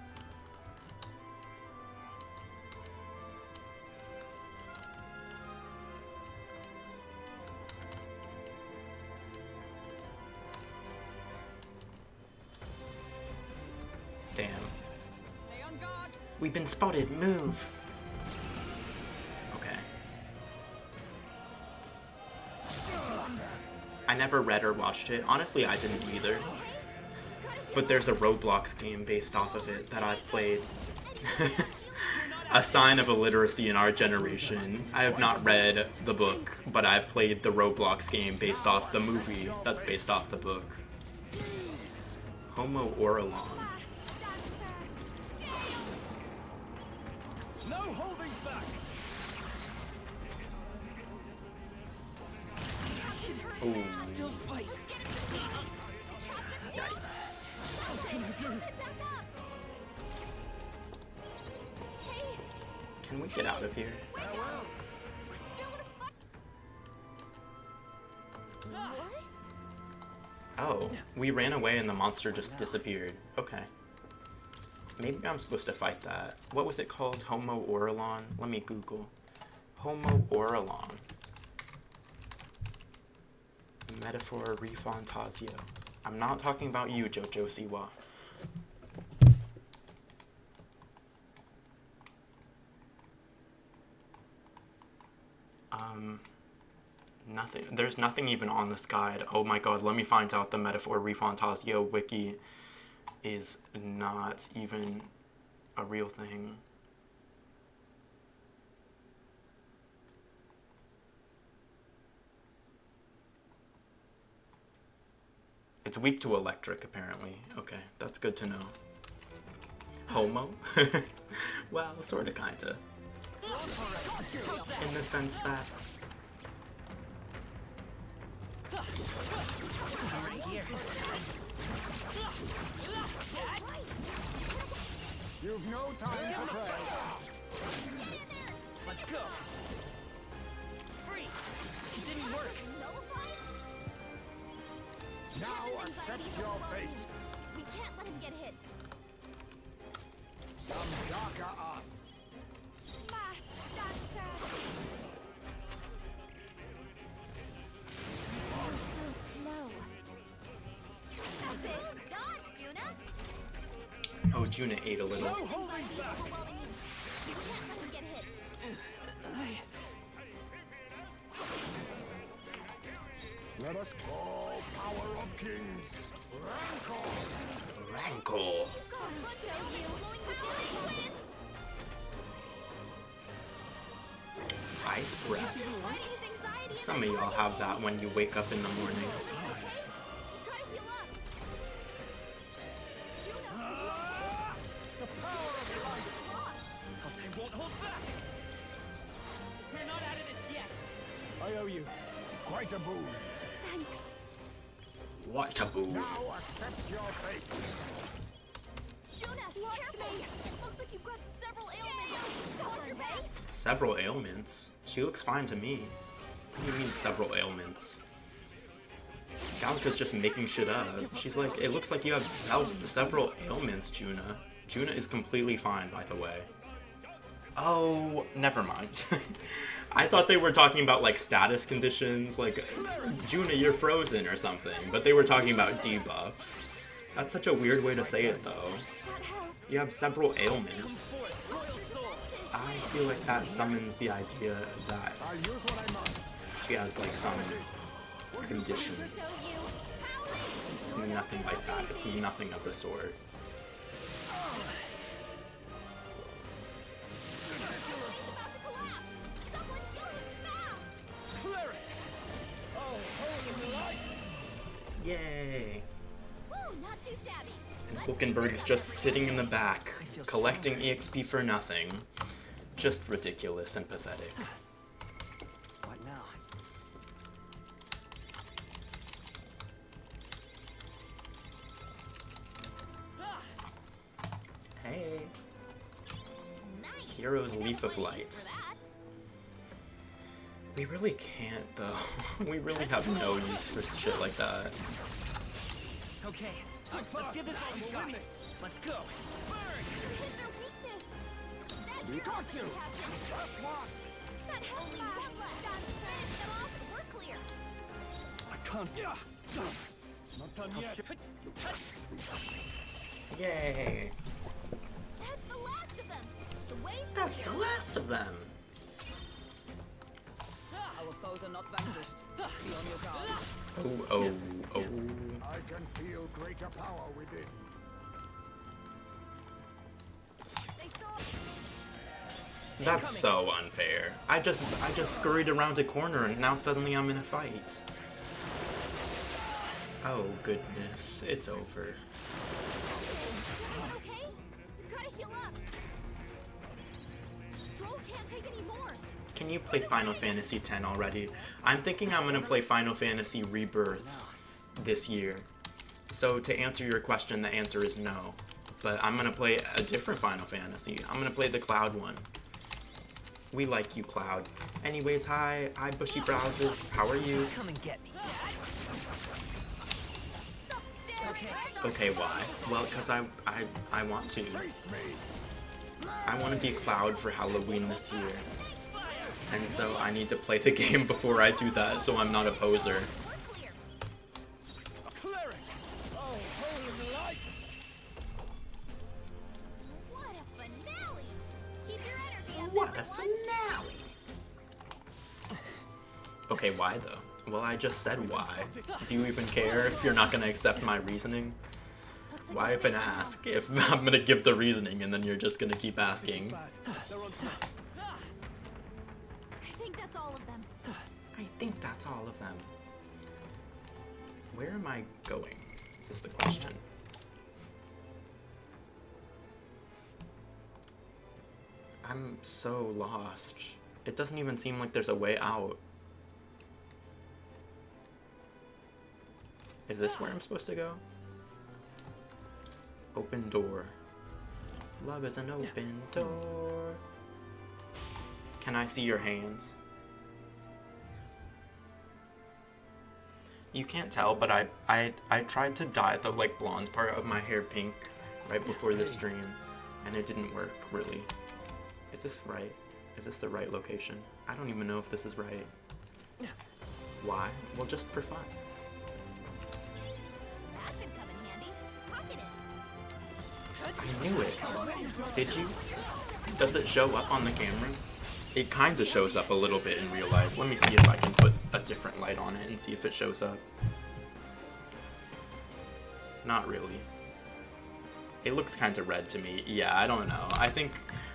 Damn. Stay on guard. We've been spotted. Move. Okay. I never read or watched it. Honestly, I didn't either. But there's a Roblox game based off of it that I've played. A sign of illiteracy in our generation. I have not read the book, but I've played the Roblox game based off the movie that's based off the book. Homo Oralon. No holding back. Ooh. Still fight. Yikes. Can we get out of here? Oh, we ran away and the monster just disappeared. Okay. Maybe I'm supposed to fight that. What was it called? Homo Oralon? Let me Google. Homo Oralon. Metaphor Refantazio. I'm not talking about you, Jojo Siwa. Nothing. There's nothing even on this guide. Oh my god, let me find out the Metaphor Refantazio wiki is not even a real thing. It's weak to electric, apparently. Okay, that's good to know. Homo? Well, sorta, kinda. In the sense that... You've no time for praise. go. Free. It didn't work. Nullified? Now Captain's accept anxieties your overwhelming fate. him. We can't let him get hit. Some darker arts. Mask, dancer. You're so slow. That's it. Dodge, Juna. Oh, Juna ate a little. Captain's anxieties overwhelming him. We can't let him get hit. Let us call power of kings. Rancor. Rankle. God, Bunto, you. Blowing the wind. Ice breath. Fighting his anxiety in Some of the y'all have that when you wake up in the morning. Okay? Try to heal up. The power of light. They won't hold back. We're not out of this yet. I owe you. Quite a boon. Thanks. What taboo? Now accept your fate. Juna, careful. It looks like you've got several ailments. Watch your back. Several ailments? She looks fine to me. What do you mean several ailments? Gallica's just making shit up. She's like, it looks like you have several ailments, Juna. Juna is completely fine, by the way. Oh, never mind. I thought they were talking about, like, status conditions, like, Juna, you're frozen or something, but they were talking about debuffs. That's such a weird way to say it, though. You have several ailments. I feel like that summons the idea that I use what I must. she has, like, some condition. Show you. It's nothing like that. It's nothing of the sort. Someone heal him fast. Cleric. Oh, holy light. Yay! Woo, not too shabby. And Hulkenberg is just sitting in the back, collecting EXP for nothing. Just ridiculous and pathetic. What now? Hey. Nice. Hero's Leaf of Definitely Light. used for that. We really can't, though. We really have no use for shit like that. Okay, let's give this all we got. Let's go. Hit their weakness. That's We your got opening, you. Captain. Last one. That helps. Only one left. Finish them off and we're clear. I can't. Not done yet. Yay! That's the last of them. The wave's That's the last of them. Our foes are not vanquished. Be on your guard. Oh, oh, oh. I can feel greater power within. They saw. That's so unfair. I just scurried around a corner and now suddenly I'm in a fight. Oh goodness, it's over. Okay? Try to heal up. Stroll can't take any more. Can you play Final Fantasy X already? I'm thinking I'm gonna play Final Fantasy Rebirth this year. So to answer your question, the answer is no. But I'm gonna play a different Final Fantasy. I'm gonna play the Cloud one. We like you, Cloud. Anyways, hi Bushy Browses. How are you? Come and get me. Stop staring. Okay, why? Well, because I want to. Face me. I want to be Cloud for Halloween this year. And so I need to play the game before I do that, so I'm not a poser. We're clear. Cleric. Oh, holy light. What a finale. Keep your energy up, What a everyone. finale! Okay, why though? Well, I just said why. Do you even care if you're not gonna accept my reasoning? Looks like Why we're even safe now. ask if I'm gonna give the reasoning and then you're just gonna keep asking? They're on top. I think that's all of them. I think that's all of them. Where am I going, is the question. I'm so lost. It doesn't even seem like there's a way out. Is this where I'm supposed to go? Open door. Love is an open door. Can I see your hands? You can't tell, but I tried to dye the like blonde part of my hair pink right before this stream, and it didn't work really. Is this right? Is this the right location? I don't even know if this is right. Why? Well, just for fun. That should come in handy. Pocket it. I knew it. Did you? Does it show up on the camera? It kind of shows up a little bit in real life. Let me see if I can put a different light on it and see if it shows up. Not really. It looks kind of red to me. Yeah, I don't know. I think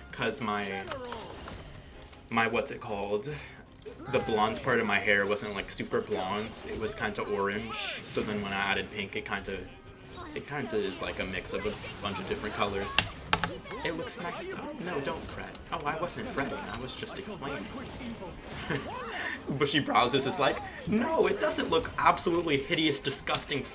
because my what's it called? The blonde part of my hair wasn't like super blonde. It was kind of orange. So then when I added pink, it kind of is like a mix of a bunch of different colors. It looks nice though. No, don't fret. Oh, I wasn't fretting. I was just explaining. Bushy Browsers is like, no, it doesn't look absolutely hideous, disgusting,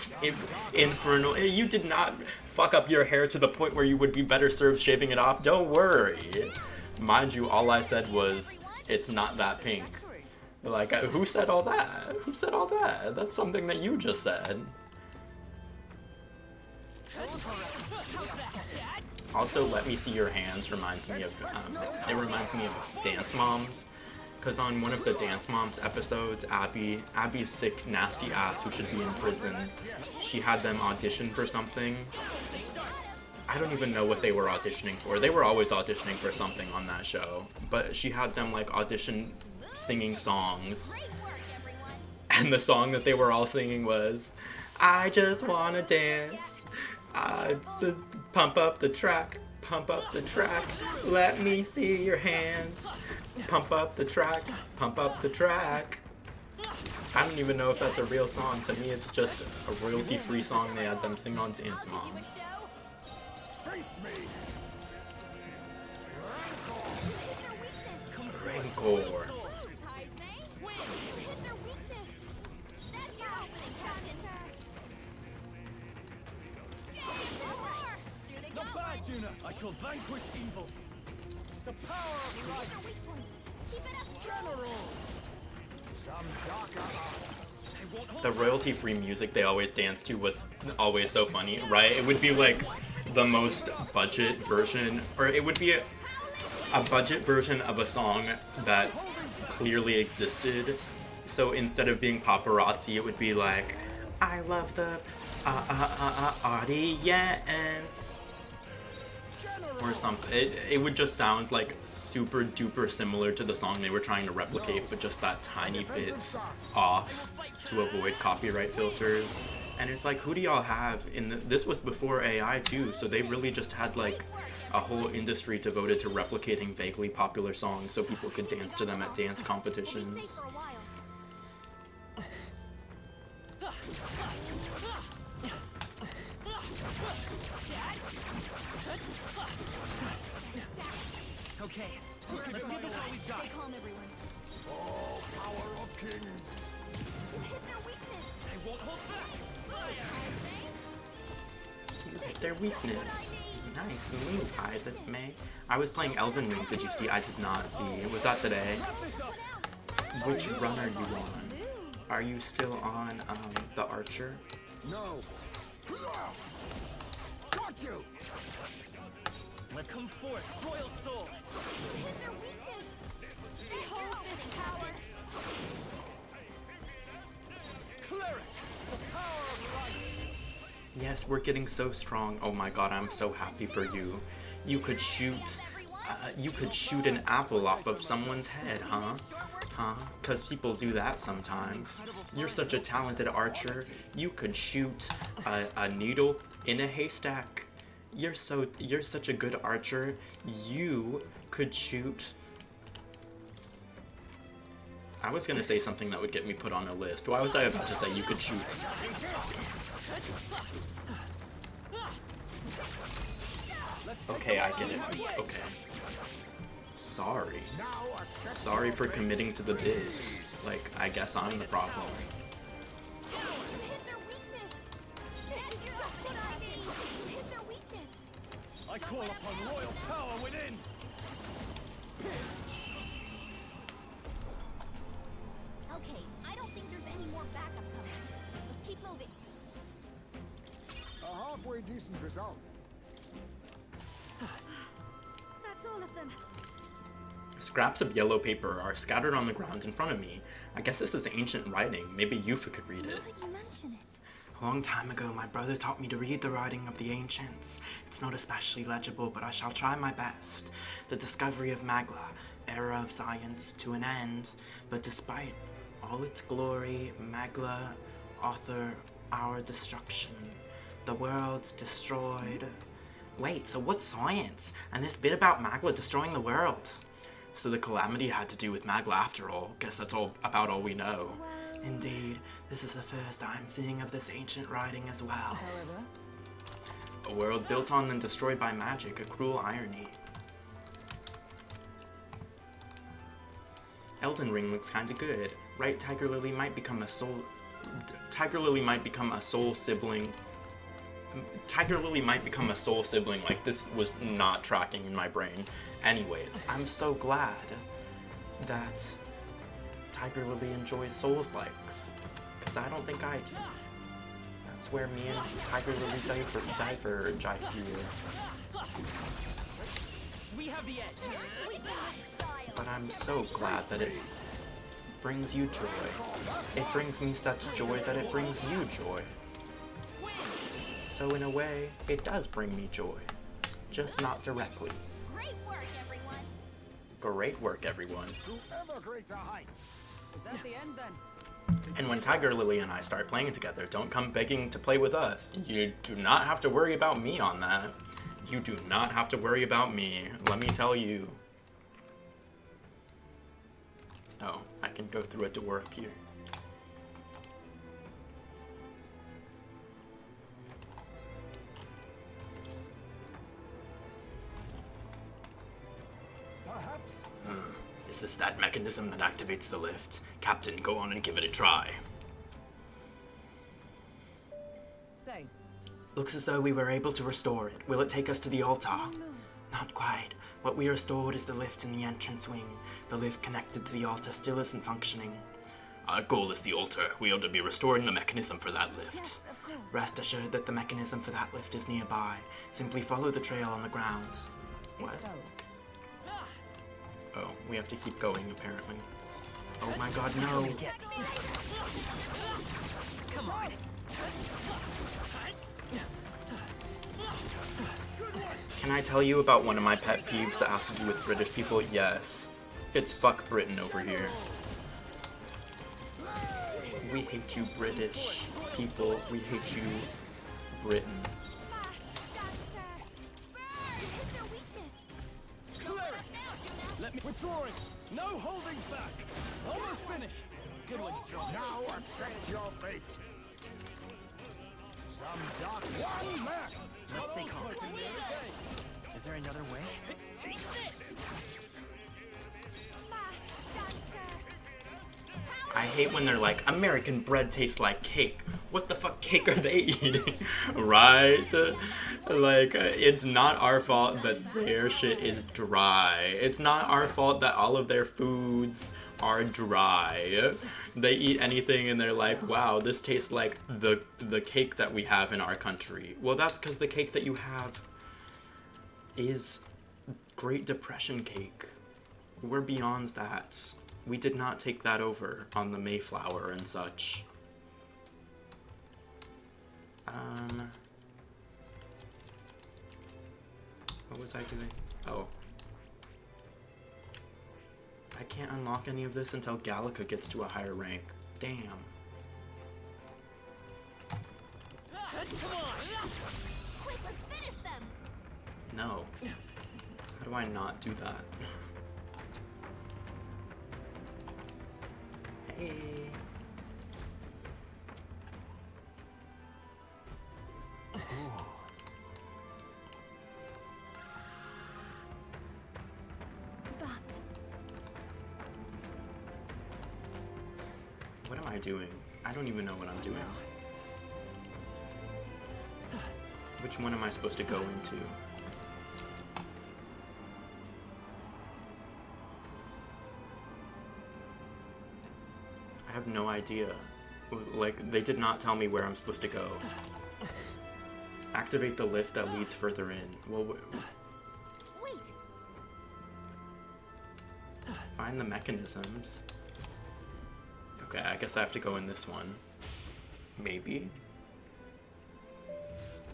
infernal. You did not fuck up your hair to the point where you would be better served shaving it off. Don't worry. Mind you, all I said was, it's not that pink. Like, who said all that? Who said all that? That's something that you just said. Also, Let Me See Your Hands reminds me of, it reminds me of Dance Moms. Because on one of the Dance Moms episodes, Abby's sick, nasty ass who should be in prison, she had them audition for something. I don't even know what they were auditioning for. They were always auditioning for something on that show. But she had them, like, audition singing songs. And the song that they were all singing was, I just wanna dance. Pump up the track, pump up the track, let me see your hands. Pump up the track, pump up the track. I don't even know if that's a real song. To me, it's just a royalty-free song they had them sing on Dance Moms. Rancor. Juna, I shall vanquish evil. The power of light. Keep it up, General. Some darker arts. The royalty-free music they always dance to was always so funny, right? It would be like the most budget version, or it would be a budget version of a song that clearly existed. So instead of being paparazzi, it would be like, I love the audience. Or something. It would just sound like super duper similar to the song they were trying to replicate, but just that tiny bit off to avoid copyright filters. And it's like, who do y'all have in the... This was before AI too, so they really just had like a whole industry devoted to replicating vaguely popular songs so people could dance to them at dance competitions. Okay, let's give this all we've got. Stay calm, everyone. Oh, power of kings. You hit their weakness. I won't hold back. You hit their weakness. Nice move, Isaac May. I was playing Elden Ring. Did you see? I did not see. Was that today? Which run are you on? Are you still on the Archer? No. Got you. Let come forth, royal soul. You hit their weakness. Behold this power. Cleric, the power of light. Yes, we're getting so strong. Oh my god, I'm so happy for you. You could shoot an apple off of someone's head, huh? Huh? Because people do that sometimes. You're such a talented archer. You could shoot a needle in a haystack. You're such a good archer. You could shoot... I was gonna say something that would get me put on a list. Why was I about to say you could shoot? Yes. Okay, I get it. Okay. Sorry. Sorry for committing to the bid. Like, I guess I'm the problem. You hit their weakness. This is just what I need. You hit their weakness. I call upon royal power within. keep moving. A halfway decent result. That's all of them. Scraps of yellow paper are scattered on the ground in front of me. I guess this is ancient writing. Maybe Yufa could read it. Now that you mention it. A long time ago, my brother taught me to read the writing of the ancients. It's not especially legible, but I shall try my best. The discovery of Magla, era of science, to an end. But despite all its glory, Magla, author our destruction. The world's destroyed. Wait, so what's science? And this bit about Magla destroying the world? So the calamity had to do with Magla after all. Guess that's about all we know. Indeed, this is the first I'm seeing of this ancient writing as well. However, A world built on and destroyed by magic, a cruel irony. Elden Ring looks kinda good. Right, Tiger Lily might become a soul sibling. Tiger Lily might become a soul sibling. Like, this was not tracking in my brain. Anyways, I'm so glad that Tiger Lily enjoys Souls-likes, because I don't think I do. That's where me and Tiger Lily diverge, I fear. We have the edge. But I'm so glad that it brings you joy. It brings me such joy that it brings you joy. So in a way, it does bring me joy. Just not directly. Great work, everyone. Great work, everyone. To ever greater heights. is that the end then? And when Tiger Lily and I start playing together, don't come begging to play with us. You do not have to worry about me on that. You do not have to worry about me, let me tell you. Oh, I can go through a door up here. Perhaps. Is this that mechanism that activates the lift? Captain, go on and give it a try. Say, Looks as though we were able to restore it. Will it take us to the altar? Not quite. What we restored is the lift in the entrance wing. The lift connected to the altar still isn't functioning. Our goal is the altar. We ought to be restoring the mechanism for that lift. Yes, of course. Rest assured that the mechanism for that lift is nearby. Simply follow the trail on the ground. What? if so, Oh, we have to keep going, apparently. Oh my god, no! Come on. Can I tell you about one of my pet peeves that has to do with British people? Yes. It's fuck Britain over here. We hate you, British people. We hate you, Britain. Let me withdrawing. No holding back. Almost finished. Good one, Strong. Now accept your fate. Some dark one left. Let's stay calm. Is there another way? I hate when they're like, American bread tastes like cake. What the fuck cake are they eating? Right? It's not our fault that their shit is dry. It's not our fault that all of their foods are dry. They eat anything and they're like, wow, this tastes like the cake that we have in our country. Well, that's because the cake that you have is Great Depression cake. We're beyond that. We did not take that over on the Mayflower and such. What was I doing? Oh. I can't unlock any of this until Gallica gets to a higher rank. Damn. Quick, let's finish them. No. How do I not do that? Hey. But What am I doing? I don't even know what I'm doing. Which one am I supposed to go into? I have no idea. Like, they did not tell me where I'm supposed to go. Activate the lift that leads further in. Well, Wait. find the mechanisms. Okay, I guess I have to go in this one. Maybe?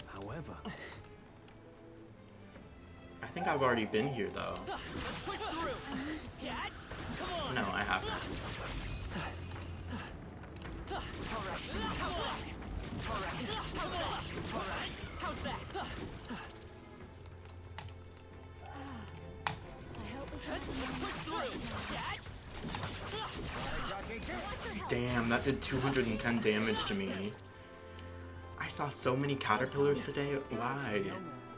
However, I think I've already been here, though. Push through. Dad, come on. No, I haven't. How's that? I hope we can Push through. Dad. Damn, that did 210 damage to me. I saw so many caterpillars today. Why?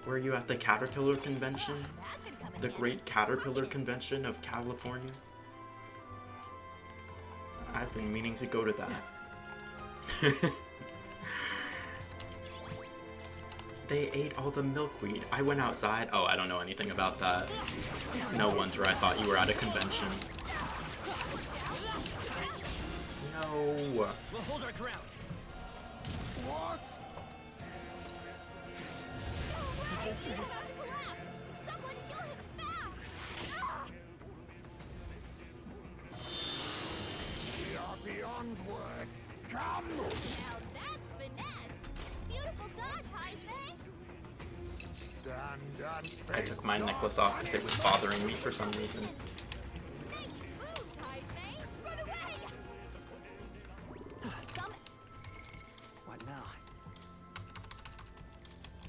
Were you at the caterpillar convention? that should come in The handy. Great Caterpillar Convention of California? I've been meaning to go to that. They ate all the milkweed. I went outside. Oh, I don't know anything about that. No wonder I thought you were at a convention. No. We'll hold our ground. What? He's about to collapse. Someone kill him fast. We are beyond words, scum! Now that's finesse. Beautiful dodge, Heisman. Stand and I face took my your necklace off because it was bothering me for some reason. Nice moves, Heisman. Run away. Some what now?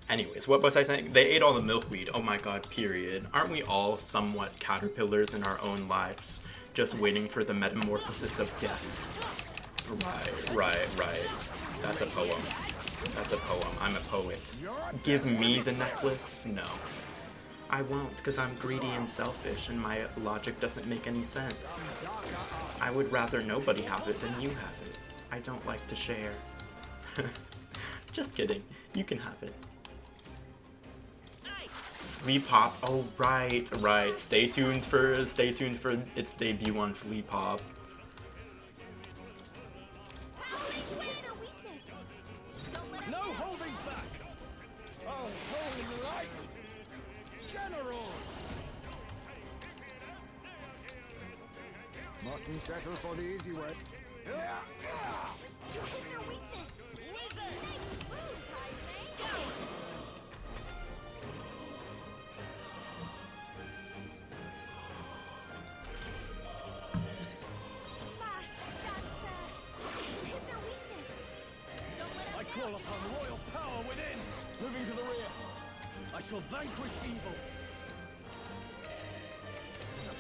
Anyways, what was I saying? They ate all the milkweed. Oh my god, period. Aren't we all somewhat caterpillars in our own lives, just waiting for the metamorphosis of death? Right. That's a poem. That's a poem. I'm a poet. Give me the necklace? No. I won't, because I'm greedy and selfish, and my logic doesn't make any sense. I would rather nobody have it than you have it. I don't like to share. Just kidding. You can have it. Flea Pop. Oh, right. Stay tuned for its debut on Flea Pop. their weakness. Don't let No holding back. Oh, holy light. General. Mustn't settle for the easy way. you hit their weakness. Wizard. Nice moves, Heisman. You hit their weakness. Don't let I them call upon royal power within. Moving to the rear. I shall vanquish evil.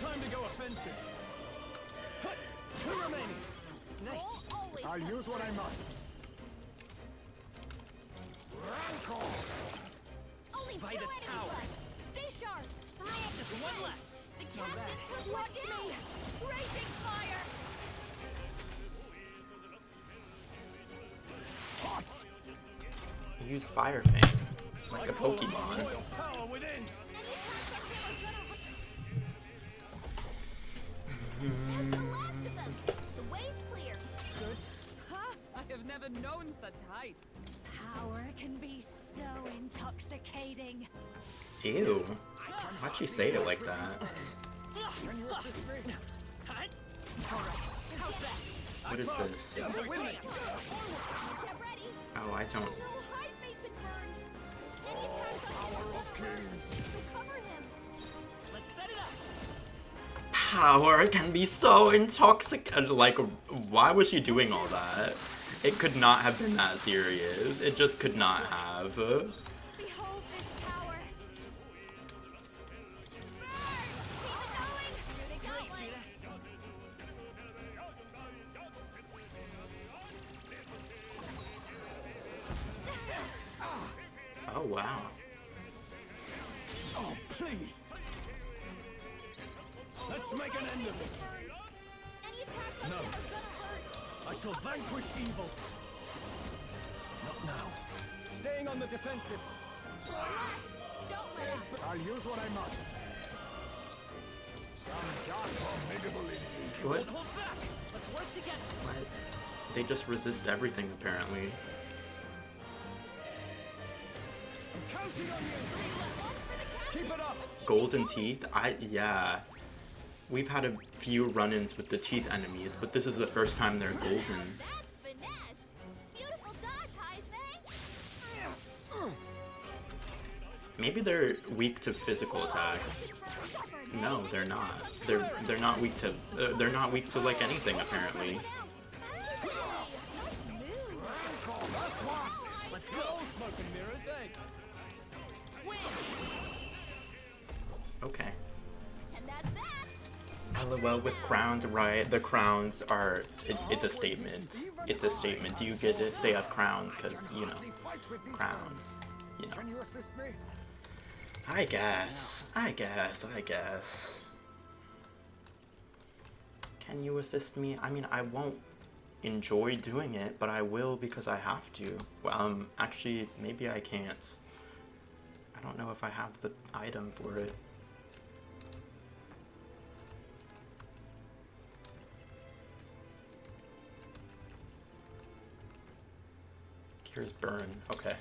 Time to go offensive. Hut. Two remaining. Nice. always I'll use what I must. Rancor! only two Vitus enemies power. left. Stay sharp. Just one left. The captain took one down. Raging fire. Hot! Use Fire Fang, like I a call upon Pokemon. royal power within. That's the last of them. The way's clear. Good. Ha! I have never known such heights. Power can be so intoxicating. Ew. Why'd she say it like that? Can you assist me? Hut. All right. How's that? What is this? Get ready. Oh, I don't. No, Heisman's been burned. Any attacks on him are gonna hurt. So cover him. Let's set it up. Power can be so intoxicating. Like, why was she doing all that? It could not have been that serious. It just could not have. Behold this power. Keep it going. They got one. Oh, wow. Oh, please. Let's make an end of it. Any attacks on No. him are gonna hurt. I shall vanquish evil. Not now. Staying on the defensive. Don't let up. I'll use what I must. Some dark formidable indeed. What? Hold back. Let's work together. What? They just resist everything, apparently. Keep it up. Golden teeth? Yeah. We've had a few run-ins with the teeth enemies, but this is the first time they're golden. That's finesse. Beautiful dodge, Heisman. Maybe they're weak to physical attacks. No, they're not. They're not weak to like anything, apparently. Let's go, smoke and mirrors, eh? Okay. And that's that. LOL with crowns, right? The crowns are... it's a statement. It's a statement. Do you get it? They have crowns because, you know, crowns. You know. Can you assist me? I guess. Can you assist me? I mean, I won't enjoy doing it, but I will because I have to. Well, actually, maybe I can't. I don't know if I have the item for it. Here's burn. Okay.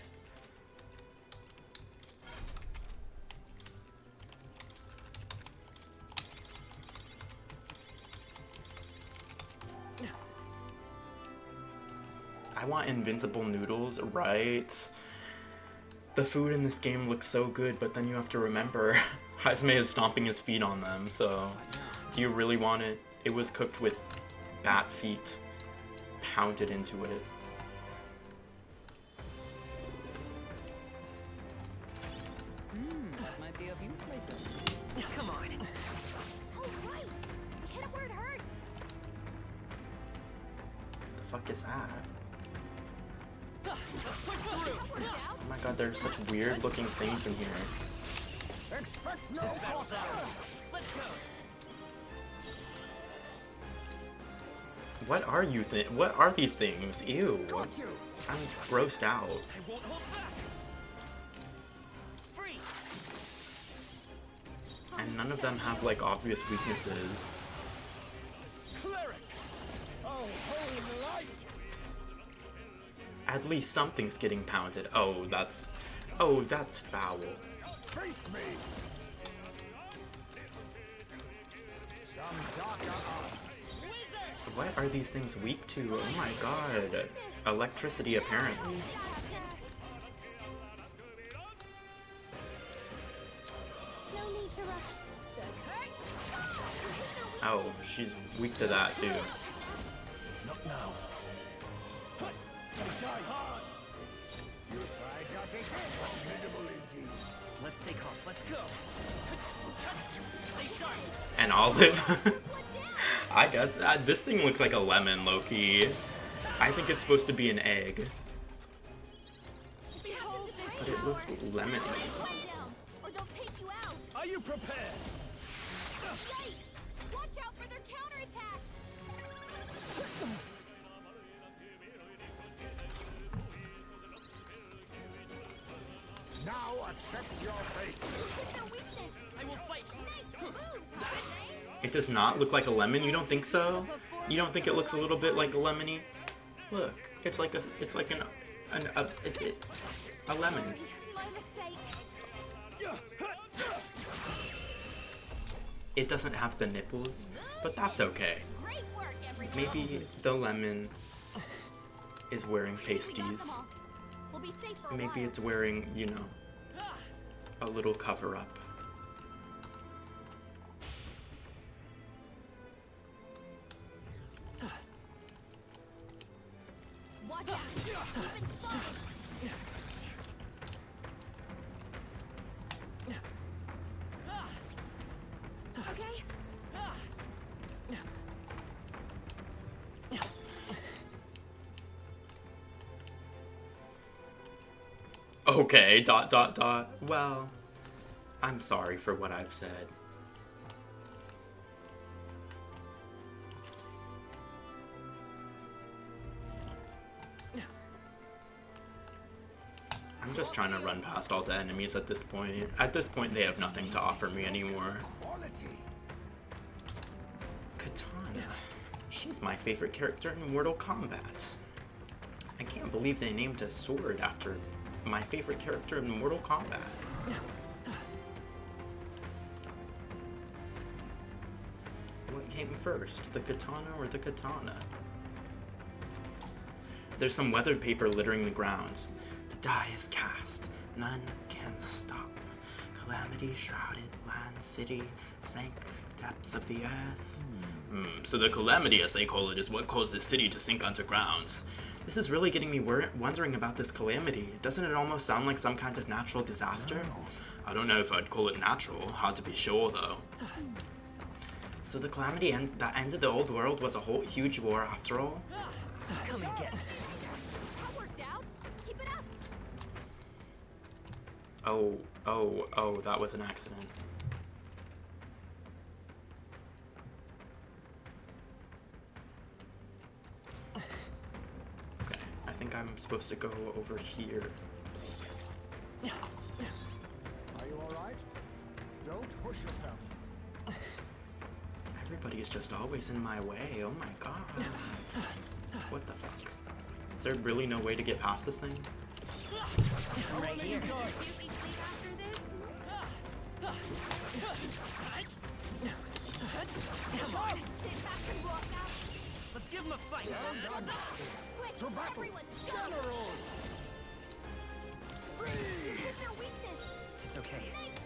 I want invincible noodles, right? The food in this game looks so good, but then you have to remember Heisman is stomping his feet on them, so do you really want it? It was cooked with bat feet pounded into it. Might be of use later. Come on. Oh, right. Hit it where it hurts. The fuck is that? Let's push through. Oh my god, there's such weird looking things in here. Expect no Battle's ours. Let's go. What are what are these things? Ew. Got you. I'm grossed out. I won't hold back. Free. And none of them have like obvious weaknesses. Cleric. Oh, holy light. At least something's getting pounded. Oh, that's foul. Face me. Some darker arts. What are these things weak to? Oh my god. Electricity, apparently. No need to rush. Oh, she's weak to that too. Not now. Die hard. You try dodging? Formidable indeed. Let's take off. Let's go. Stay sharp. An olive? I guess. This thing looks like a lemon, low-key. I think it's supposed to be an egg. Behold this. But it looks lemony. Lie down, or they'll take you out. Are you prepared? Yikes! Watch out for their counterattack. Now accept your fate. What's their weakness? I will fight. Nice moves, Heisman. It does not look like a lemon. You don't think so? You don't think it looks a little bit like a lemony? Look, it's like a lemon. My mistake. It doesn't have the nipples, but that's okay. Great work, everyone. Maybe the lemon is wearing pasties. We'll be safe for a Maybe while. it's wearing, you know, a little cover-up. Watch out. Keep it fun. Okay. Okay, ... Well, I'm sorry for what I've said. I'm just trying to run past all the enemies at this point. At this point, they have nothing to offer me anymore. Quality. Katana. she's my favorite character in Mortal Kombat. I can't believe they named a sword after my favorite character in Mortal Kombat. What came first, the katana or the katana? There's some weathered paper littering the grounds. The die is cast. None can stop. Calamity shrouded land city sank depths of the earth. So the calamity, as they call it, is what caused the city to sink underground. This is really getting me wondering about this calamity. Doesn't it almost sound like some kind of natural disaster? I don't know if I'd call it natural. Hard to be sure, though. So the calamity that ended the old world was a whole huge war after all? Come and get it. That worked out. Keep it up. Oh, that was an accident. Okay, I think I'm supposed to go over here. Are you alright? Don't push yourself. Everybody is just always in my way, oh my god. What the fuck? Is there really no way to get past this thing? Right here. Do we sleep after this? Come on. Sit back and walk out. Let's give him a fight. Quick, To battle. everyone, go! Where's their weakness? It's okay. Thanks.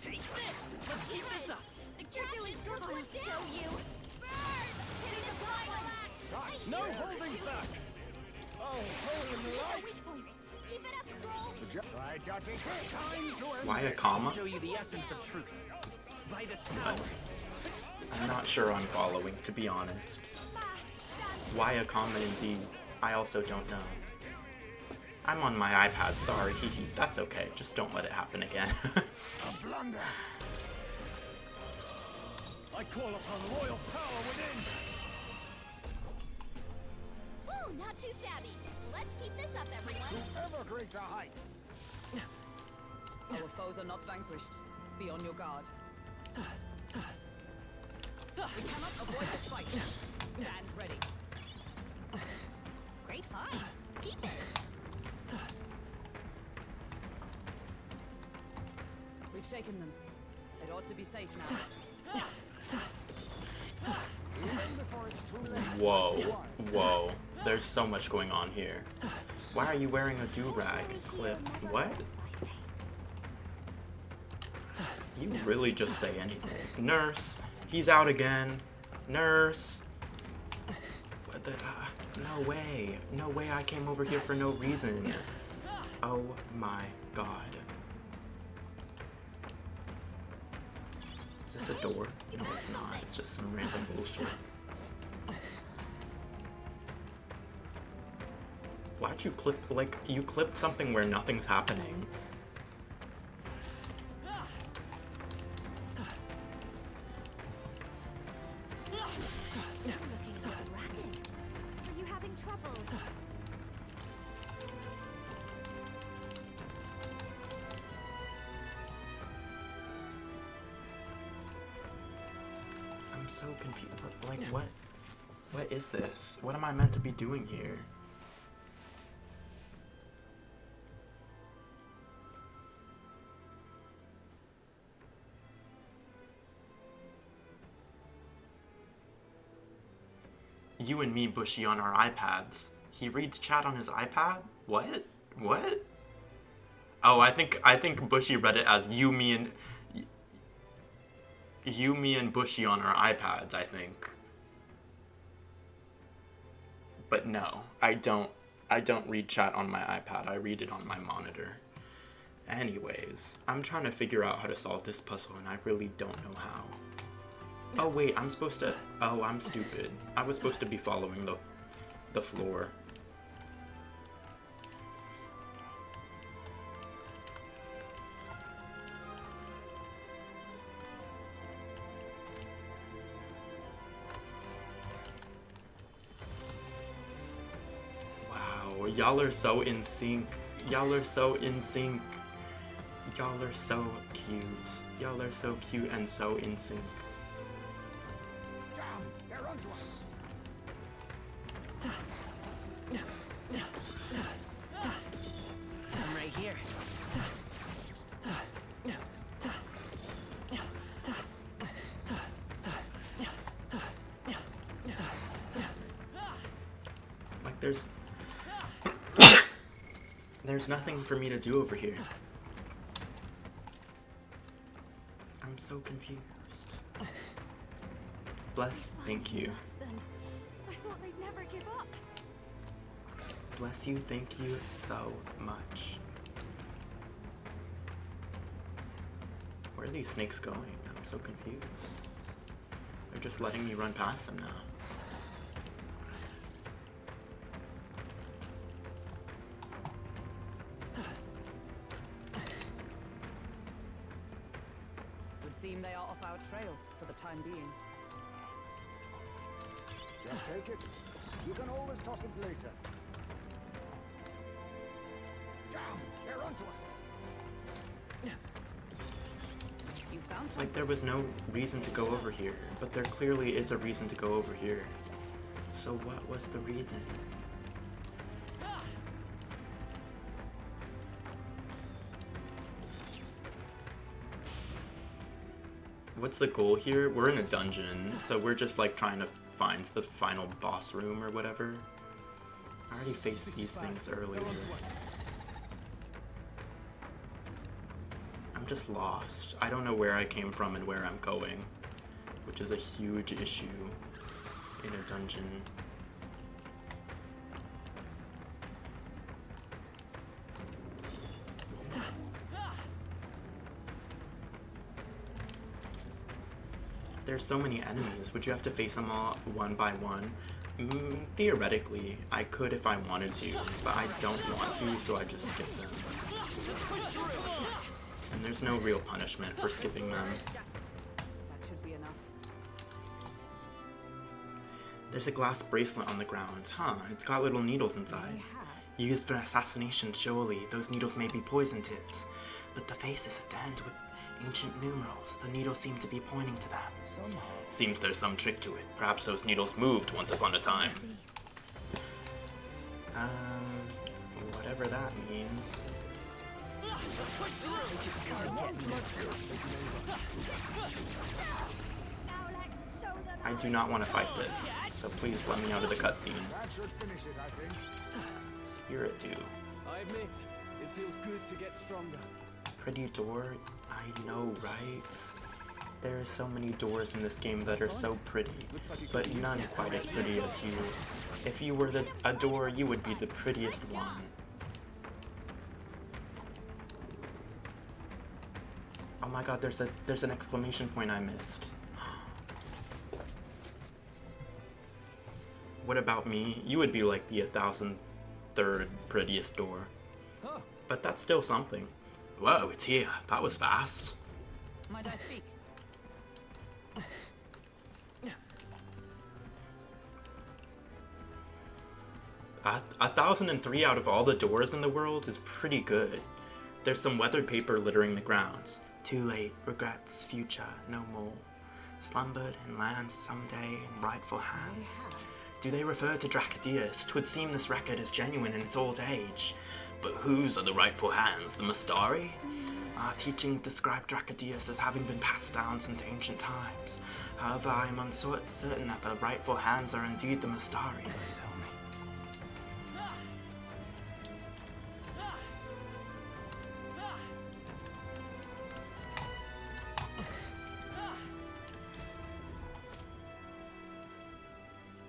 Take this. Let's keep this up. You're doing good. I'll show you. Burn! Hitting the flag. No holding back. Oh, holy light. Weak point. Keep it up, Stroll. Try dodging. Time to end. Why a comma? Show you the essence of truth. By this power. I'm not sure I'm following, to be honest. Why a comma indeed? I also don't know. I'm on my iPad, sorry, hehe. That's okay, just don't let it happen again. A blunder. I call upon royal power within. Woo, not too shabby. Let's keep this up, everyone. Ever greater heights. Our foes are not vanquished. Be on your guard. We cannot avoid this fight. Stand ready. Great fight. Keep it. We've shaken them. It ought to be safe now. Even before it's too late. Whoa. There's so much going on here. Why are you wearing a do-rag, Clip? What? You really just say anything. Nurse! He's out again! Nurse! What the... no way. No way I came over here for no reason. Oh my god. Is this a door? No, it's not. It's just some random bullshit. Why'd you clip, like, you clipped something where nothing's happening? You're looking a little ragged. Are you having trouble? I'm so confused. Like, what? What is this? What am I meant to be doing here? You and me, Bushy, on our iPads. He reads chat on his iPad? What? What? Oh, I think Bushy read it as you, me, and Bushy on our iPads, I think. But no, I don't read chat on my iPad. I read it on my monitor. Anyways, I'm trying to figure out how to solve this puzzle and I really don't know how. Oh wait, I'm supposed to... Oh, I'm stupid. I was supposed to be following the floor. Wow, y'all are so in sync. Y'all are so in sync. Y'all are so cute. Y'all are so cute and so in sync. Damn, they're onto us. I'm right here. Like there's nothing for me to do over here. I'm so confused. Bless, thank you. Less than. I thought they'd never give up. Bless you, thank you so much. Where are these snakes going? I'm so confused. They're just letting me run past them now. Would seem they are off our trail for the time being. Just take it. You can always toss it later. Damn, they're onto us. You found It's like there was no reason to go over here, but there clearly is a reason to go over here. So what was the reason? What's the goal here? We're in a dungeon, so we're just like trying to find the final boss room or whatever. I already faced these things earlier. I'm just lost. I don't know where I came from and where I'm going, which is a huge issue in a dungeon. There's so many enemies. Would you have to face them all one by one? Theoretically, I could if I wanted to, but I don't want to, so I just skip them. And there's no real punishment for skipping them. That should be enough. There's a glass bracelet on the ground. Huh, it's got little needles inside. Used for assassination, surely. Those needles may be poison tipped. But the face is adorned with ancient numerals. The needles seem to be pointing to them. Somehow. Seems there's some trick to it. Perhaps those needles moved once upon a time. Whatever that means. I do not want to fight this, so please let me out of the cutscene. That should finish it, I think. Spirit do. I admit, it feels good to get stronger. Pretty door? I know, right? There are so many doors in this game that are so pretty, but none quite as pretty as you. If you were a door, you would be the prettiest one. Oh my god, there's an exclamation point I missed. What about me? You would be like the 1,003rd prettiest door. But that's still something. Whoa, it's here. That was fast. Might I speak? 1,003 out of all the doors in the world is pretty good. There's some weathered paper littering the grounds. Too late, regrets, future, no more. Slumbered in lands someday in rightful hands. Do they refer to Dracadius? 'Twould seem this record is genuine in its old age. But whose are the rightful hands? The Mastari? Our teachings describe Dracadius as having been passed down since ancient times. However, I am uncertain that the rightful hands are indeed the Mastaris. Tell me.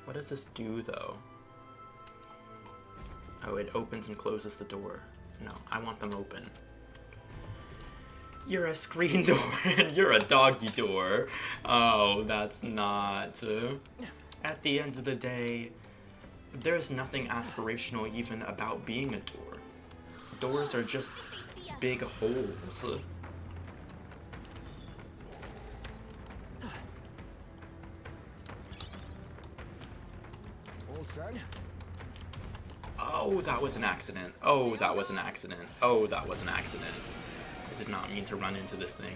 What does this do, though? Oh, it opens and closes the door. No, I want them open. You're a screen door and you're a doggy door. Oh, that's not. At the end of the day, there's nothing aspirational even about being a door. Doors are just big holes. All set? Oh, that was an accident. Oh, that was an accident. Oh, that was an accident. I did not mean to run into this thing.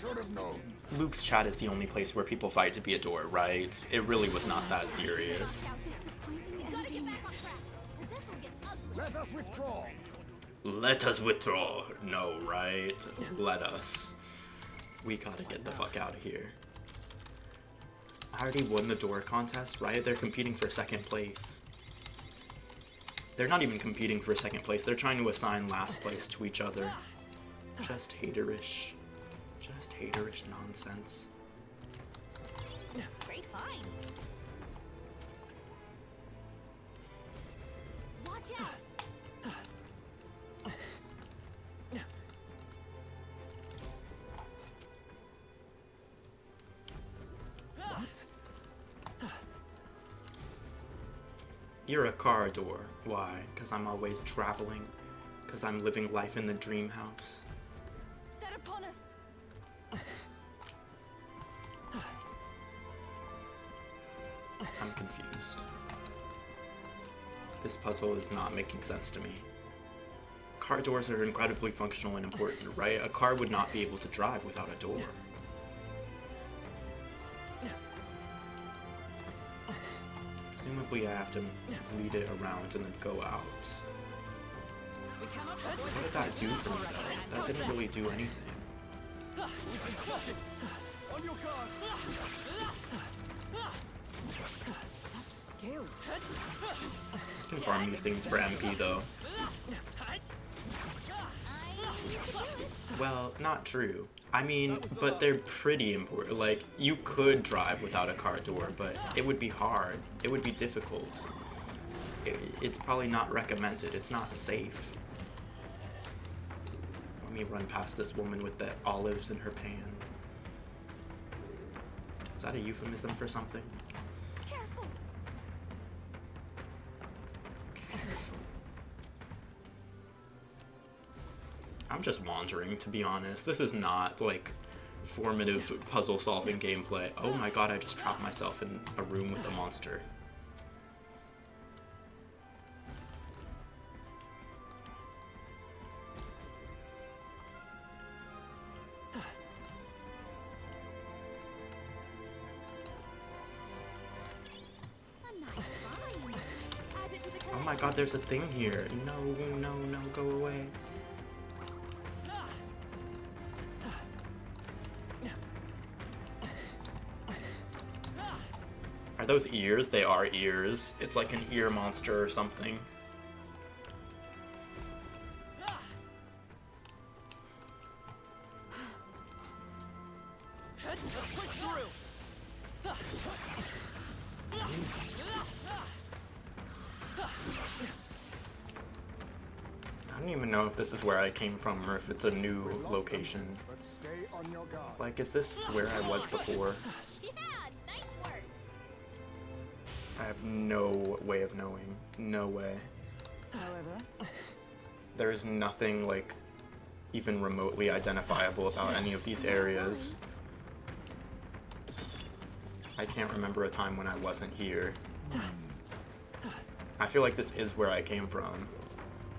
should have known. Luke's chat is the only place where people fight to be a door, right? It really was not that serious. Gotta get back on track, or this will get ugly. Let us withdraw. Let us withdraw. No, right? Let us. We gotta get the fuck out of here. I already won the door contest, right? They're competing for second place. They're not even competing for second place. They're trying to assign last place to each other. Just haterish. Just haterish nonsense. Great find. Watch out. You're a car door. Why? Because I'm always traveling. Because I'm living life in the dream house. They're upon us. I'm confused. This puzzle is not making sense to me. Car doors are incredibly functional and important, right? A car would not be able to drive without a door. Presumably I have to lead it around and then go out. What did that do for me though? That didn't really do anything. On your guard. Skill. You can farm these things for MP though. Well, not true. I mean, but they're pretty important. Like, you could drive without a car door, but it would be hard. It would be difficult. It's probably not recommended. It's not safe. Let me run past this woman with the olives in her pan. Is that a euphemism for something? Careful. Careful. I'm just wandering, to be honest. This is not, like, formative puzzle-solving gameplay. Oh my god, I just trapped myself in a room with a monster. A nice find. Add it to the Oh my god, there's a thing here. No, no, no, go away. Are those ears? They are ears. It's like an ear monster or something. I don't even know if this is where I came from or if it's a new location. But stay on your guard. Like, is this where I was before? Yeah, nice work. I have no way of knowing. No way. However, There is nothing, like, even remotely identifiable about any of these areas. I can't remember a time when I wasn't here. I feel like this is where I came from.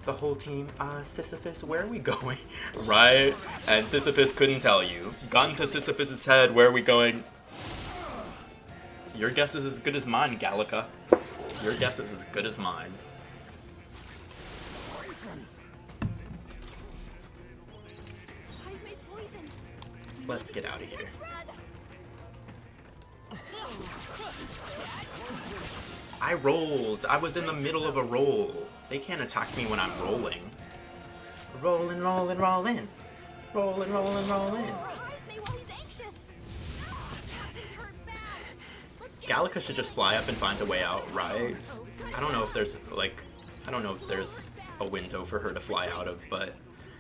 The whole team, Sisyphus, where are we going? Right? And Sisyphus couldn't tell you. Gun to Sisyphus's head, where are we going? Your guess is as good as mine, Gallica. Your guess is as good as mine. Heiseme's poisoned. Let's get out of here. I rolled. I was in the middle of a roll. They can't attack me when I'm rolling. Rolling, rolling, rolling. Rolling, rolling, rolling. Heisme while he's anxious. He's hurt bad. Let's get Gallica should just fly up and find a way out, right? I don't know if there's, like, I don't know if there's a window for her to fly out of, but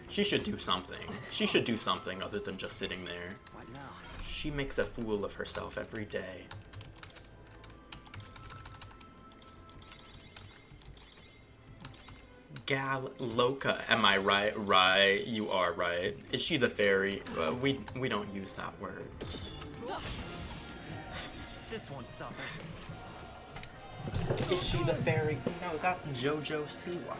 she should do something. She should do something other than just sitting there. She makes a fool of herself every day. Loca, am I right? Right, you are right. Is she the fairy? We don't use that word. This won't stop us. Is she the fairy? No, that's Jojo Siwa.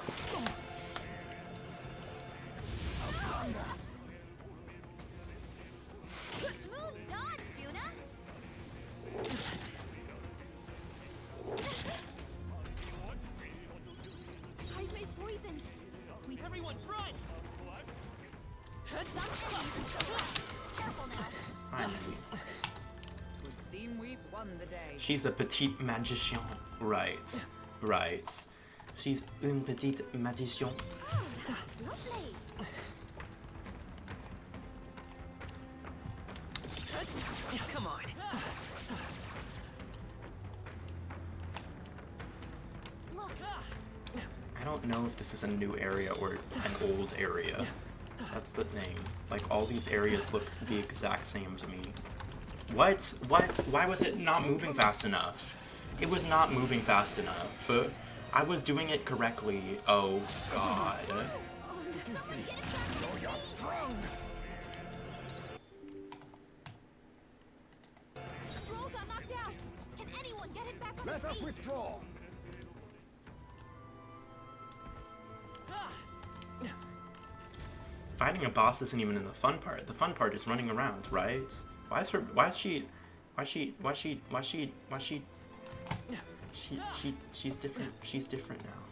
She's a petite magician. Right. Right. She's une petite magician. Oh, that's lovely. Come on. Look, I don't know if this is a new area or an old area. That's the thing. Like, all these areas look the exact same to me. What? What? Why was it not moving fast enough? It was not moving fast enough. I was doing it correctly. Oh, God. Stroll got knocked out. Can anyone get him back on Let his us feet? withdraw. Fighting a boss isn't even in the fun part. The fun part is running around, right? She's different. She's different now.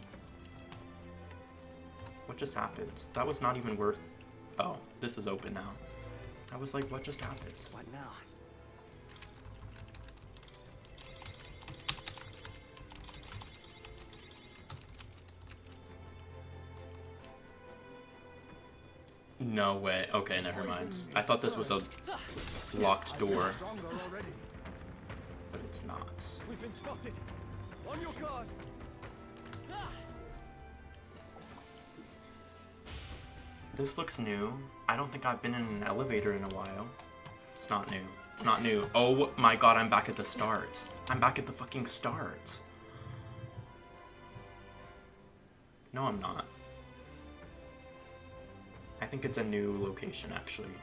What just happened? That was not even worth. Oh, this is open now. I was like, what just happened? What now? No way. Okay, never mind. I thought this was a locked door, Stronger already. but it's not. We've been spotted. On your guard. This looks new. I don't think I've been in an elevator in a while. It's not new. It's not new. Oh my god, I'm back at the start. I'm back at the fucking start. No, I'm not. I think it's a new location, actually.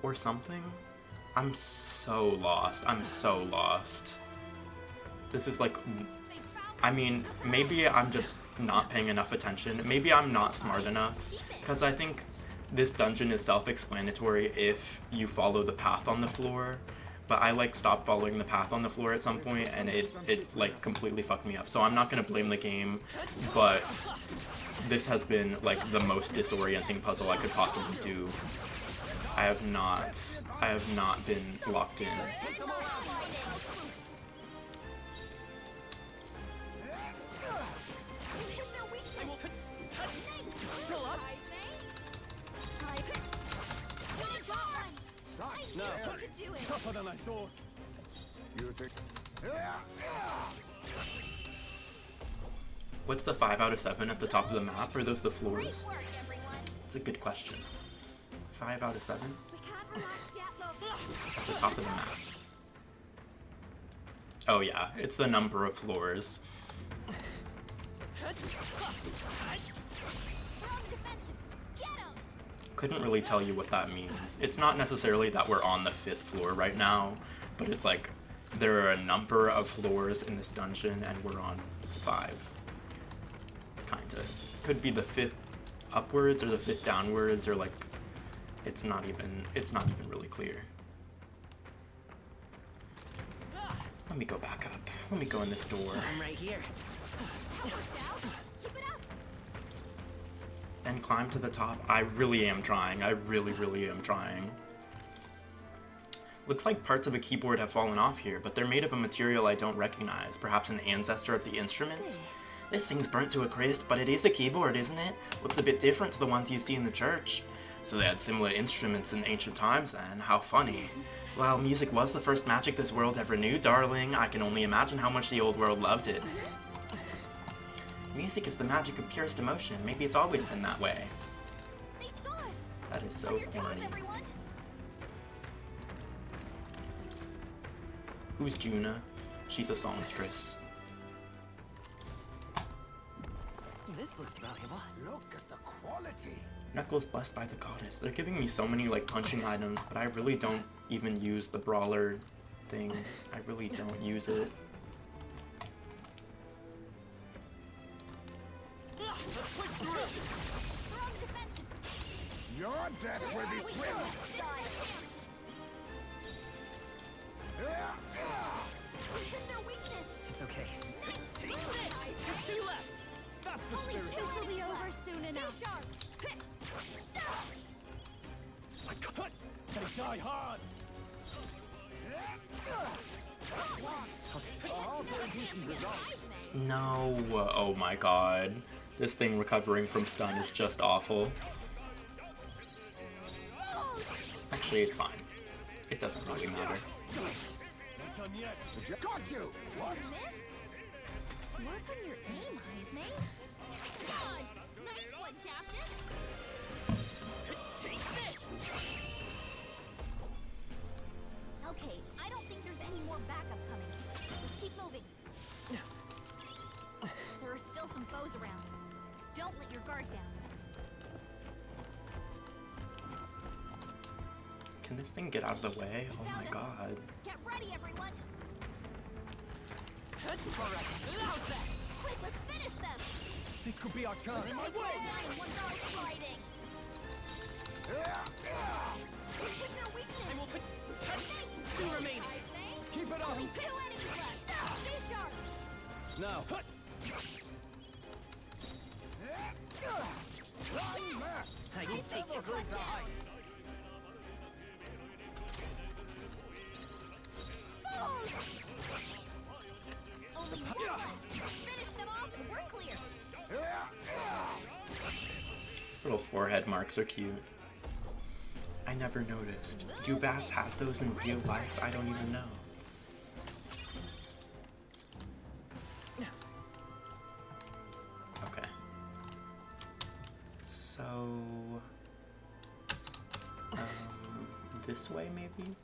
Or something? I'm so lost. I'm so lost. This is like... I mean, maybe I'm just not paying enough attention. Maybe I'm not smart enough. Because I think this dungeon is self-explanatory if you follow the path on the floor. But I like stopped following the path on the floor at some point and it like completely fucked me up. So I'm not gonna blame the game, but this has been like the most disorienting puzzle I could possibly do. I have not been locked in. No. Tougher than I thought. You think? What's the 5 out of 7 at the top of the map? Are those the floors? It's a good question. 5 out of 7? At the top of the map. Oh yeah, it's the number of floors. Couldn't really tell you what that means. It's not necessarily that we're on the 5th floor right now, but it's like there are a number of floors in this dungeon and we're on 5. Kinda. Could be the 5th upwards or the 5th downwards, or like it's not even really clear. Let me go back up. Let me go in this door. I'm right here. And climb to the top. I really am trying. I really, really am trying. Looks like parts of a keyboard have fallen off here, but they're made of a material I don't recognize. Perhaps an ancestor of the instrument? This thing's burnt to a crisp, but it is a keyboard, isn't it? Looks a bit different to the ones you see in the church. So they had similar instruments in ancient times then. How funny. Well, music was the first magic this world ever knew, darling. I can only imagine how much the old world loved it. Music is the magic of purest emotion. Maybe it's always been that way. They saw us. That is so On your toes, corny. everyone. Who's Juna? She's a songstress. This looks valuable. Look at the quality. Knuckles blessed by the goddess. They're giving me so many like punching items, but I really don't even use the brawler thing. I really don't use it. Your death will be swift. It's okay. Just 2 left. That's the spirit. This will be over soon enough. No. Oh my god. This thing recovering from stun is just awful. Actually, it's fine. It doesn't really matter. Got you! What? Work on your aim, Heisman. Dodge! Nice one, Captain! Take this! Okay, I don't think there's any more backup coming. Let's keep moving. There are still some foes around. Don't let your guard down. Can this thing get out of the way? Oh my god. Get ready, everyone! Quick, let's finish them! This could be our chance. This is one's already fighting! Push with their weakness! Two remaining. Keep it up. Only 2 enemies left! Stay sharp! Now. I can take this. Only 1 left! Finish them off and we're clear! These little forehead marks are cute. I never noticed. Do bats have those in real life? I don't even know. Okay. So... this way, maybe?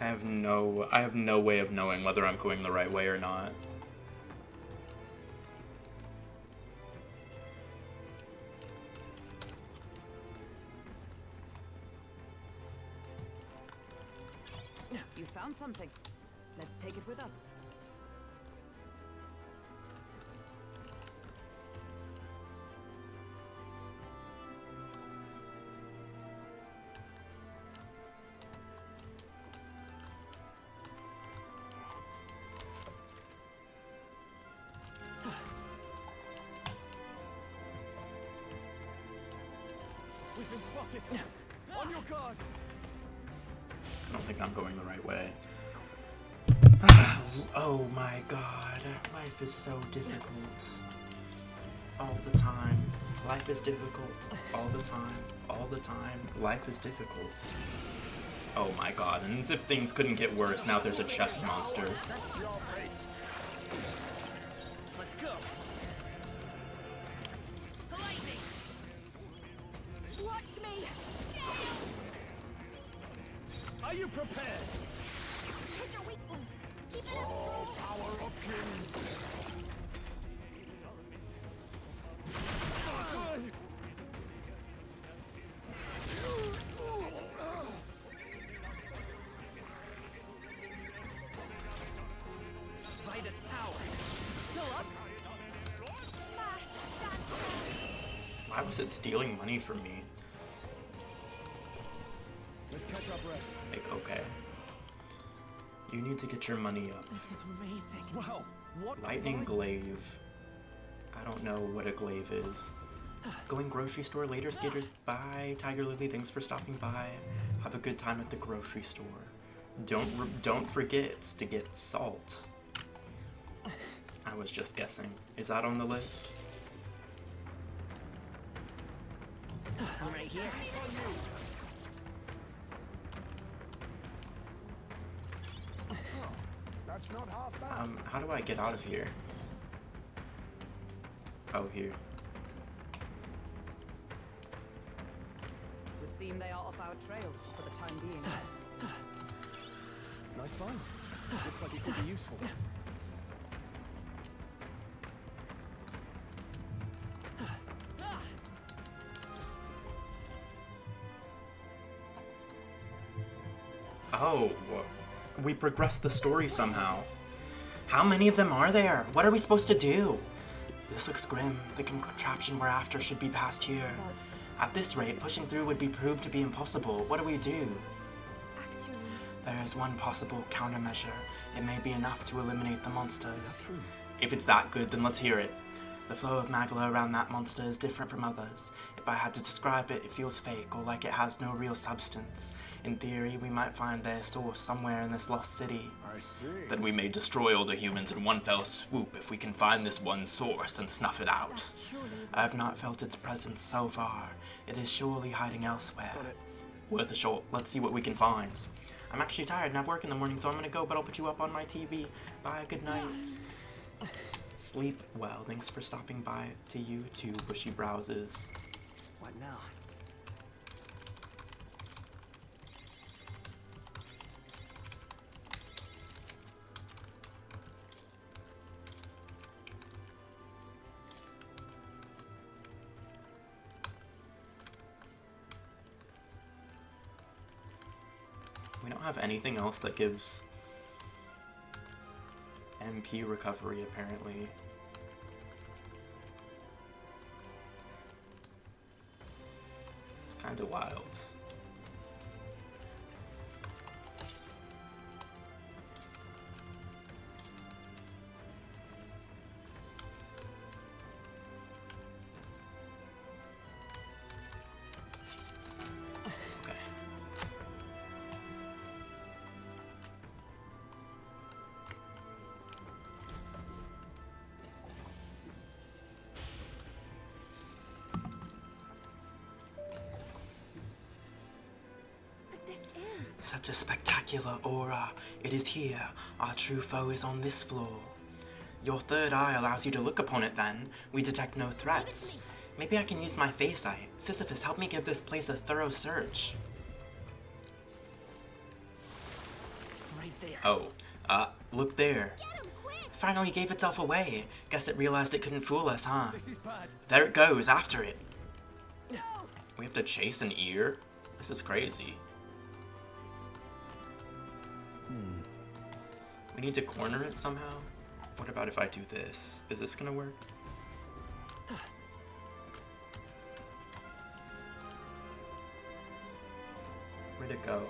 I have no way of knowing whether I'm going the right way or not. You found something. Let's take it with us. We've been spotted. On your guard. I don't think I'm going the right way. Oh my god. Life is so difficult. All the time. Life is difficult. All the time. All the time. Life is difficult. Oh my god. And as if things couldn't get worse, now there's a chest monster. Let's go. Lightning. Watch me! Are you prepared? Hit your weak point! Keep it under control! Power of kings! Good. Midas power. Still up? Why was it stealing money from me? Let's catch up, Red. Like, okay. You need to get your money up. This is amazing. Wow, what Lightning fight? glaive. I don't know what a glaive is. Going grocery store later, skaters. Bye, Tiger Lily. Thanks for stopping by. Have a good time at the grocery store. Don't forget to get salt. I was just guessing. Is that on the list? I'm right here. That's not half bad. How do I get out of here? Oh, here. Would seem they are off our trail for the time being. Nice find. Looks like it could be useful. Oh, we progressed the story somehow. How many of them are there? What are we supposed to do? This looks grim. The contraption we're after should be past here. At this rate, pushing through would be proved to be impossible. What do we do? Actually, There is one possible countermeasure. It may be enough to eliminate the monsters. True. If it's that good, then let's hear it. The flow of magla around that monster is different from others. If I had to describe it, it feels fake or like it has no real substance. In theory, we might find their source somewhere in this lost city. I see. Then we may destroy all the humans in one fell swoop if we can find this one source and snuff it out. I have not felt its presence so far. It is surely hiding elsewhere. Worth a shot. Let's see what we can find. I'm actually tired and I have work in the morning, so I'm gonna go, but I'll put you up on my TV. Bye, good night. Sleep well. Thanks for stopping by to you too, bushy browses. What now? We don't have anything else that gives MP recovery, apparently. It's kind of wild. Okay. But this is... Such a spectacular aura. It is here. Our true foe is on this floor. Your third eye allows you to look upon it then. We detect no threats. Maybe I can use my face eye. Sisyphus, help me give this place a thorough search. Right there. Oh, look there. Get him, quick! Finally gave itself away. Guess it realized it couldn't fool us, huh? This is bad. There it goes, after it. No! We have to chase an ear? This is crazy. We need to corner it somehow? What about if I do this? Is this gonna work? Where'd it go?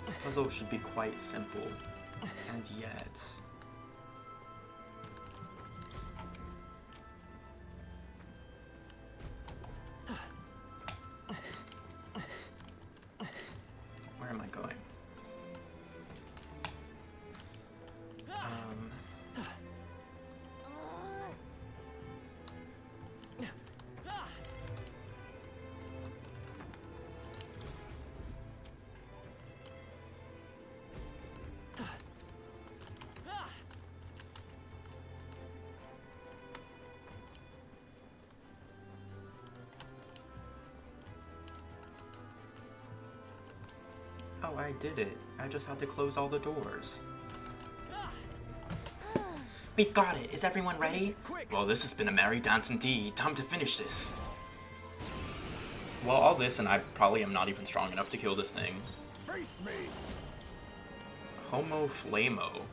This puzzle should be quite simple, and yet... Where am I going? Oh, I did it. I just had to close all the doors. We've got it. Is everyone ready? Well, this has been a merry dance indeed. Time to finish this. Well, all this, and I probably am not even strong enough to kill this thing. Face me! Homo Flamo.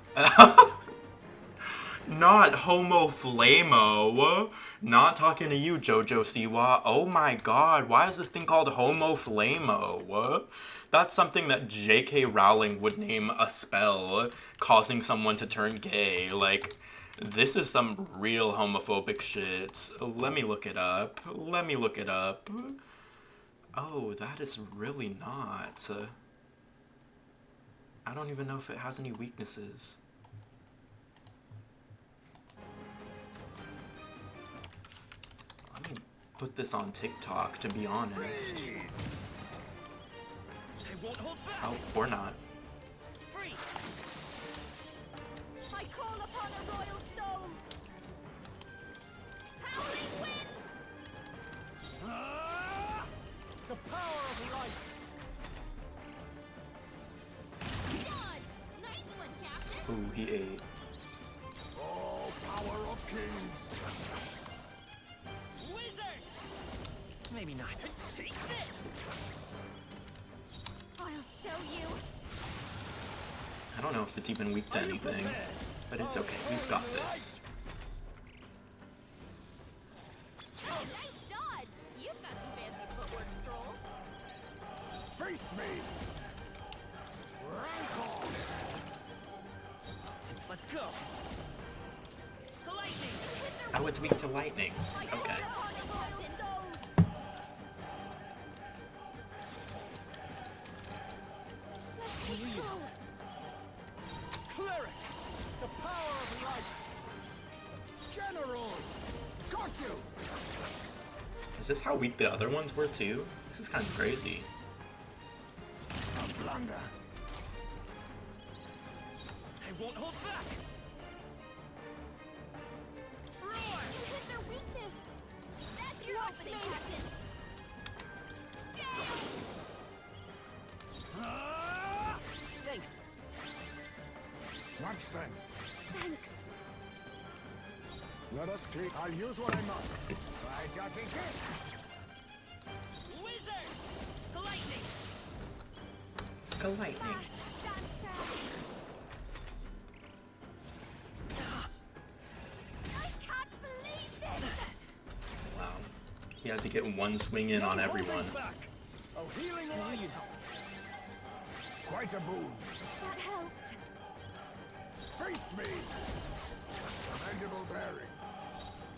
Not Homo Flamo. Not talking to you, Jojo Siwa. Oh my god, why is this thing called Homo Flamo? That's something that J.K. Rowling would name a spell, causing someone to turn gay. Like, this is some real homophobic shit. Let me look it up. Let me look it up. Oh, that is really not. I don't even know if it has any weaknesses. Let me put this on TikTok, to be honest. They won't hold back. Oh, or not. Free. I call upon a royal soul! Howling wind! Ah! The power of light. Dodge! Nice one, Captain! Ooh, he ate. Oh, power of kings! Wizard. Maybe not. Take this. I'll show you! if it's even weak to anything. But it's okay, we've got this. Nice dodge! You've got some fancy footwork, Stroll. Face me! Rancor! Let's go. The lightning. Oh, it's weak to lightning. Okay. Cleric. The power of light. General! Got you! Is this how weak the other ones were too? This is kind of crazy. A blunder. I won't hold back. Roar. You hit their weakness. That's your opening, Captain. Ah! Thanks. Much thanks. Thanks. Let us keep. I'll use what I must. Try dodging this. Wizard. The lightning. Go lightning. I can't believe this! Wow. He had to get one swing in on everyone. Back. Oh, healing light. Quite a boon. That helped. Face me! Commendable bearing.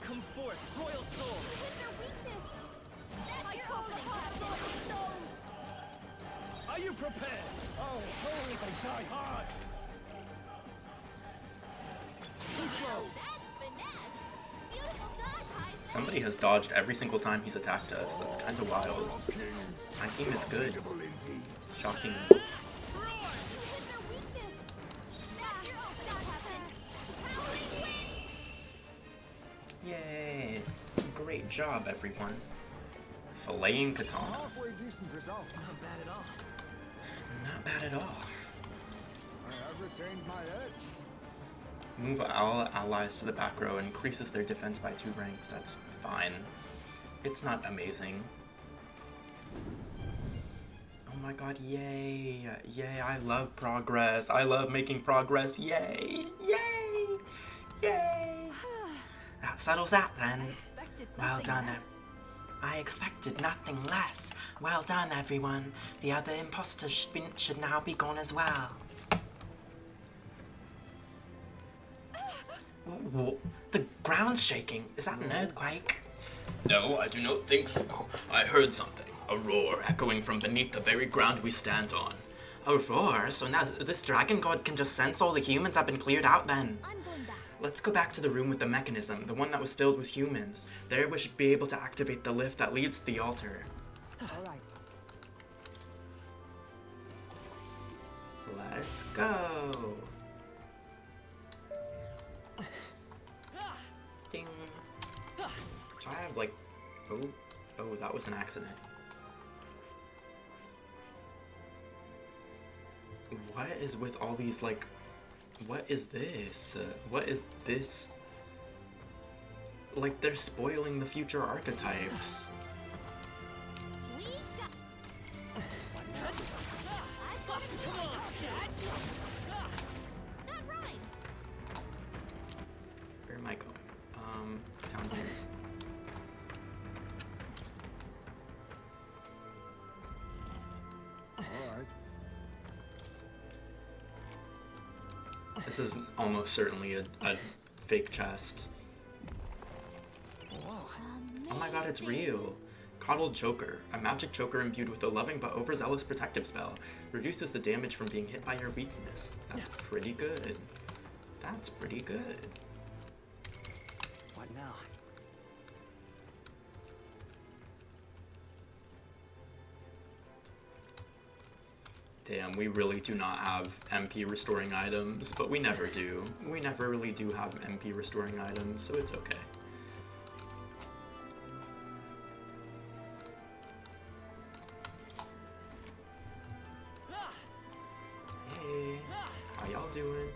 Come forth, royal soul. You hit their weakness. That's your opening, Captain. Are you prepared? Oh, holy they die hard. Too slow. That's finesse. Beautiful dodge, High. Somebody has dodged every single time he's attacked us. That's kind of wild. Kings. My team is good. Commendable indeed. Shockingly. You hit their weakness. That's your opening, Captain. Howling wind. Yay! Great job, everyone. Filleting katana. Halfway decent result. Not bad at all. Not bad at all. I have retained my edge. Move all allies to the back row increases their defense by 2 ranks. That's fine. It's not amazing. Oh my god, yay! Yay, I love progress. I love making progress. Yay! Yay! Yay! That settles that then. Well done, I expected nothing less. Well done, everyone. The other imposters should now be gone as well. The ground's shaking. Is that an earthquake? No, I do not think so. I heard something. A roar echoing from beneath the very ground we stand on. A roar? So now this dragon god can just sense all the humans have been cleared out then. I'm going back. Let's go back to the room with the mechanism, the one that was filled with humans. There we should be able to activate the lift that leads to the altar. All right. Let's go. Ding. I have like, oh, that was an accident. What is with all these like, what is this? What is this? Like they're spoiling the future archetypes. We got. I've got Come on, Dad. that rhymes. Where am I going? Down here. All right. This is almost certainly a fake chest. Oh my god, it's real! Coddled Choker. A magic choker imbued with a loving but overzealous protective spell. Reduces the damage from being hit by your weakness. That's pretty good. That's pretty good. What now? Damn, we really do not have MP restoring items, but we never do. We never really do have MP restoring items, so it's okay. Hey, how y'all doing?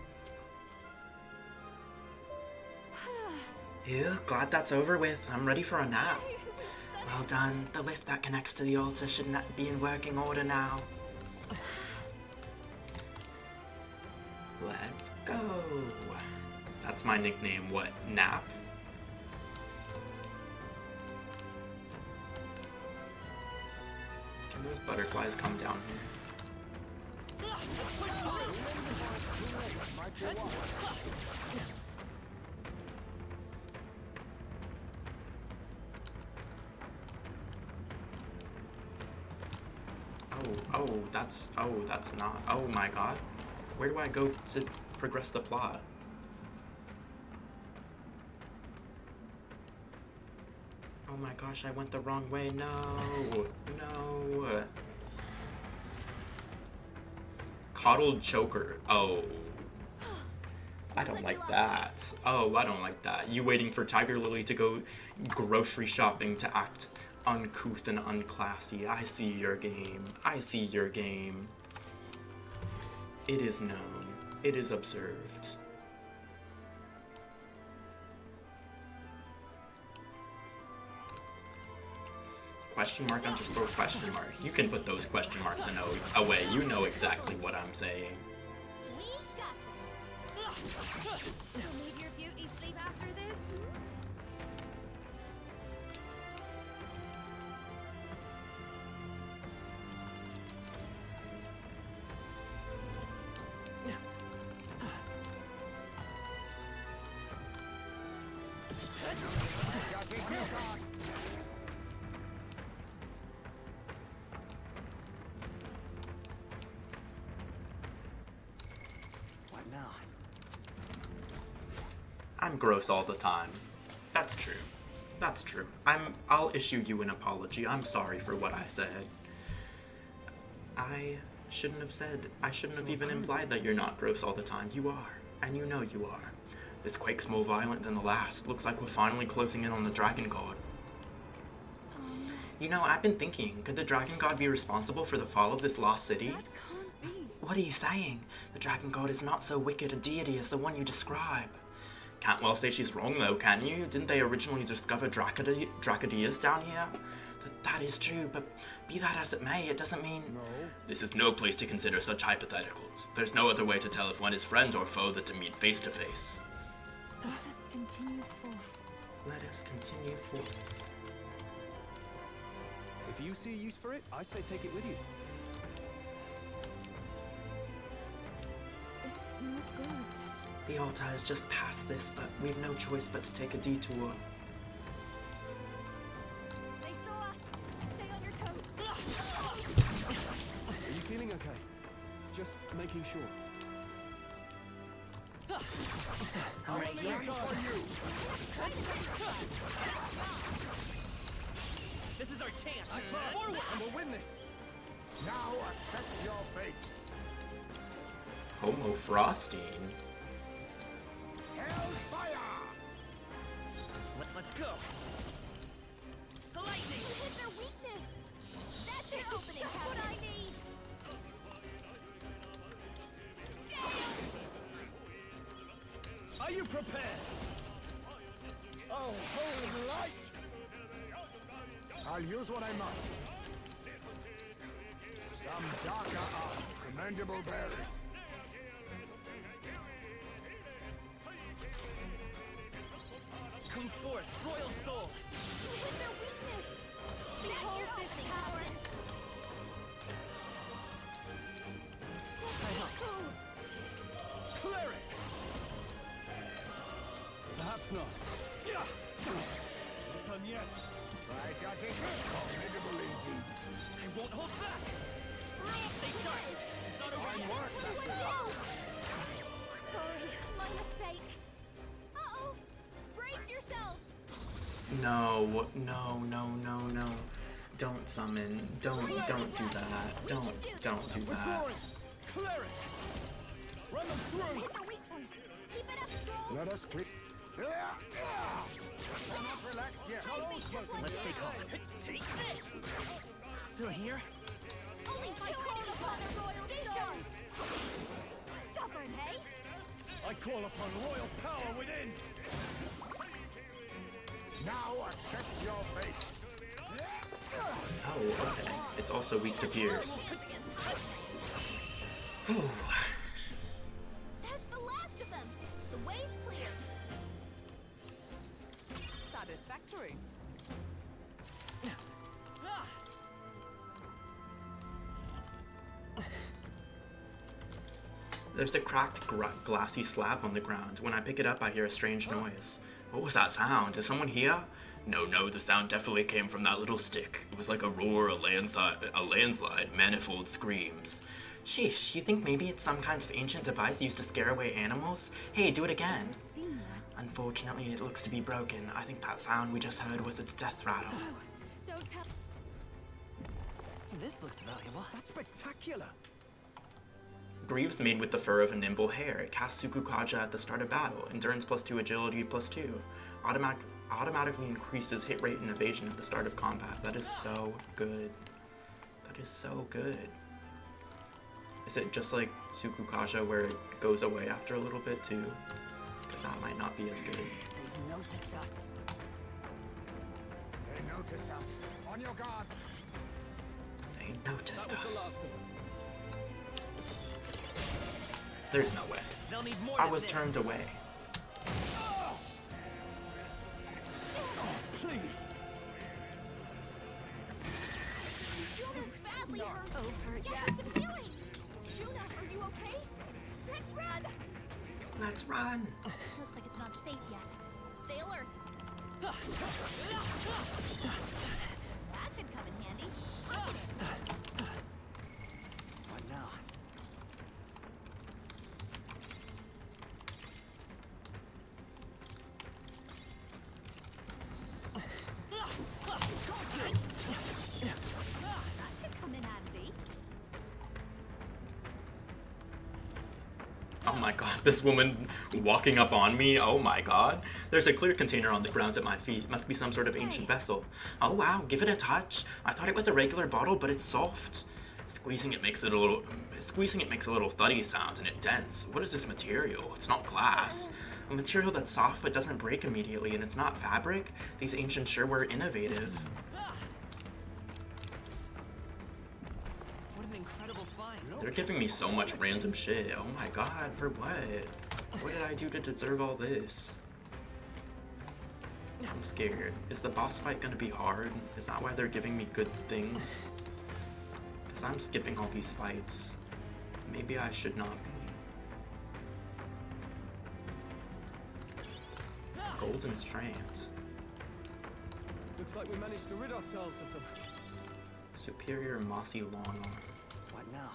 Ew, glad that's over with. I'm ready for a nap. Well done. The lift that connects to the altar should be in working order now. go. That's my nickname. What? Nap? Can those butterflies come down here? That's not. Oh my god. Where do I go to progress the plot? Oh my gosh, I went the wrong way. No. No. Coddled choker. Oh. I don't like that. Oh, I don't like that. You waiting for Tiger Lily to go grocery shopping to act uncouth and unclassy. I see your game. I see your game. It is known. It is observed. Question mark underscore question mark. You can put those question marks away. You know exactly what I'm saying. We got this. You'll need your beauty sleep after this. What now? I'm gross all the time. That's true. That's true. I'll issue you an apology. I'm sorry for what I said. I shouldn't have even implied that you're not gross all the time. You are. And you know you are. This quake's more violent than the last. Looks like we're finally closing in on the Dragon God. You know, I've been thinking, could the Dragon God be responsible for the fall of this lost city? That can't be. What are you saying? The Dragon God is not so wicked a deity as the one you describe. Can't well say she's wrong though, can you? Didn't they originally discover Dracodias down here? That is true, but be that as it may, it doesn't mean... No. This is no place to consider such hypotheticals. There's no other way to tell if one is friend or foe than to meet face to face. Let us continue forth. Let us continue forth. If you see a use for it, I say take it with you. This is not good. The altar is just past this, but we've no choice but to take a detour. They saw us. Stay on your toes. Are you feeling okay? Just making sure. I'm ready for you. This is our chance. Forward, and we'll win this. Now accept your fate. Homo Frosting. Hellfire! Let's go. The lightning. You hit their weakness. That's your opening, just what I need. Are you prepared? Oh, holy light! I'll use what I must. Some darker arts, commendable bearing. Come forth, royal soul. You hit their weakness. Behold this power. Cleric. Perhaps not. Not done yet. Try dodging. Formidable indeed. I won't hold back. Stay sharp. It's not over Fine yet. work, Master. Sorry, my mistake. Uh-oh. Brace yourselves. No. Don't summon. Don't do that. Don't do that. Withdrawing. Cleric. Run them through. Hit their weak point. Keep it up, Stroll. Let us click. Cannot relax yet. Let's stay calm. Take this. Still here? Only by calling upon the royal station. Stubborn, hey? I call upon royal power within. Now accept your fate. Oh, okay. It's also weak to Pierce. Whew. That's the last of factory. There's a cracked glassy slab on the ground. When I pick it up, I hear a strange noise. What was that sound? Is someone here? No, the sound definitely came from that little stick. It was like a roar, a landslide, manifold screams. Sheesh, you think maybe it's some kind of ancient device used to scare away animals? Hey, do it again. Unfortunately, it looks to be broken. I think that sound we just heard was its death rattle. Don't tell. This looks valuable. That's spectacular. Greaves made with the fur of a nimble hare. It casts Sukukaja at the start of battle. Endurance +2, agility +2. Automatically increases hit rate and evasion at the start of combat. That is so good. That is so good. Is it just like Sukukaja where it goes away after a little bit too? Because that might not be as good. They've noticed us. They noticed us. On your guard. They noticed That was the us. last of them. There's no way. They'll need more I than was this. turned away. Please. Juno's badly hurt. Get her some healing. Juno, are you okay? Let's run. Let's run. Looks like it's not safe yet. Stay alert. That should come in handy. Look at it. What now? That should come in handy. Oh my god, this woman walking up on me. Oh my god. There's a clear container on the ground at my feet. Must be some sort of ancient vessel. Oh wow, give it a touch. I thought it was a regular bottle, but it's soft. Squeezing it makes a little thuddy sound and it dents. What is this material? It's not glass. A material that's soft but doesn't break immediately, and it's not fabric? These ancients sure were innovative. What an incredible find. They're giving me so much random shit. Oh my god, for what? What did I do to deserve all this? I'm scared. Is the boss fight gonna be hard? Is that why they're giving me good things? Because I'm skipping all these fights. Maybe I should not be. Golden Strand. Looks like we managed to rid ourselves of them. Superior mossy long arm. What now?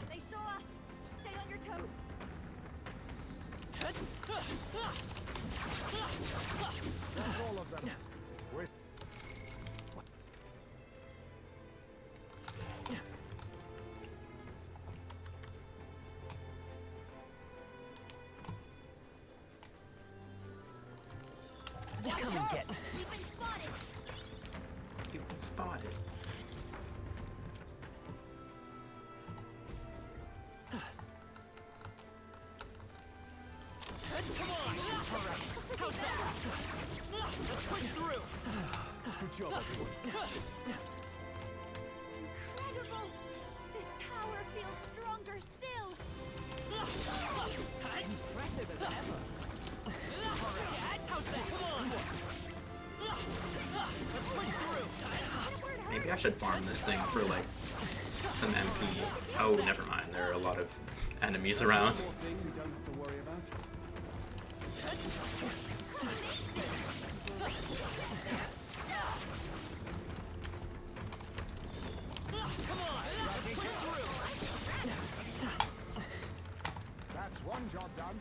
They saw us. Stay on your toes. That's all of them. We're Come and get. We've been spotted. You've been spotted. Good job, everyone. Incredible. This power feels stronger still. Impressive as ever. How's that? Come on. Let's push through. Maybe I should farm this thing for like some MP. Oh, never mind. There are a lot of enemies around. One more thing we don't have to worry about. that's one job done.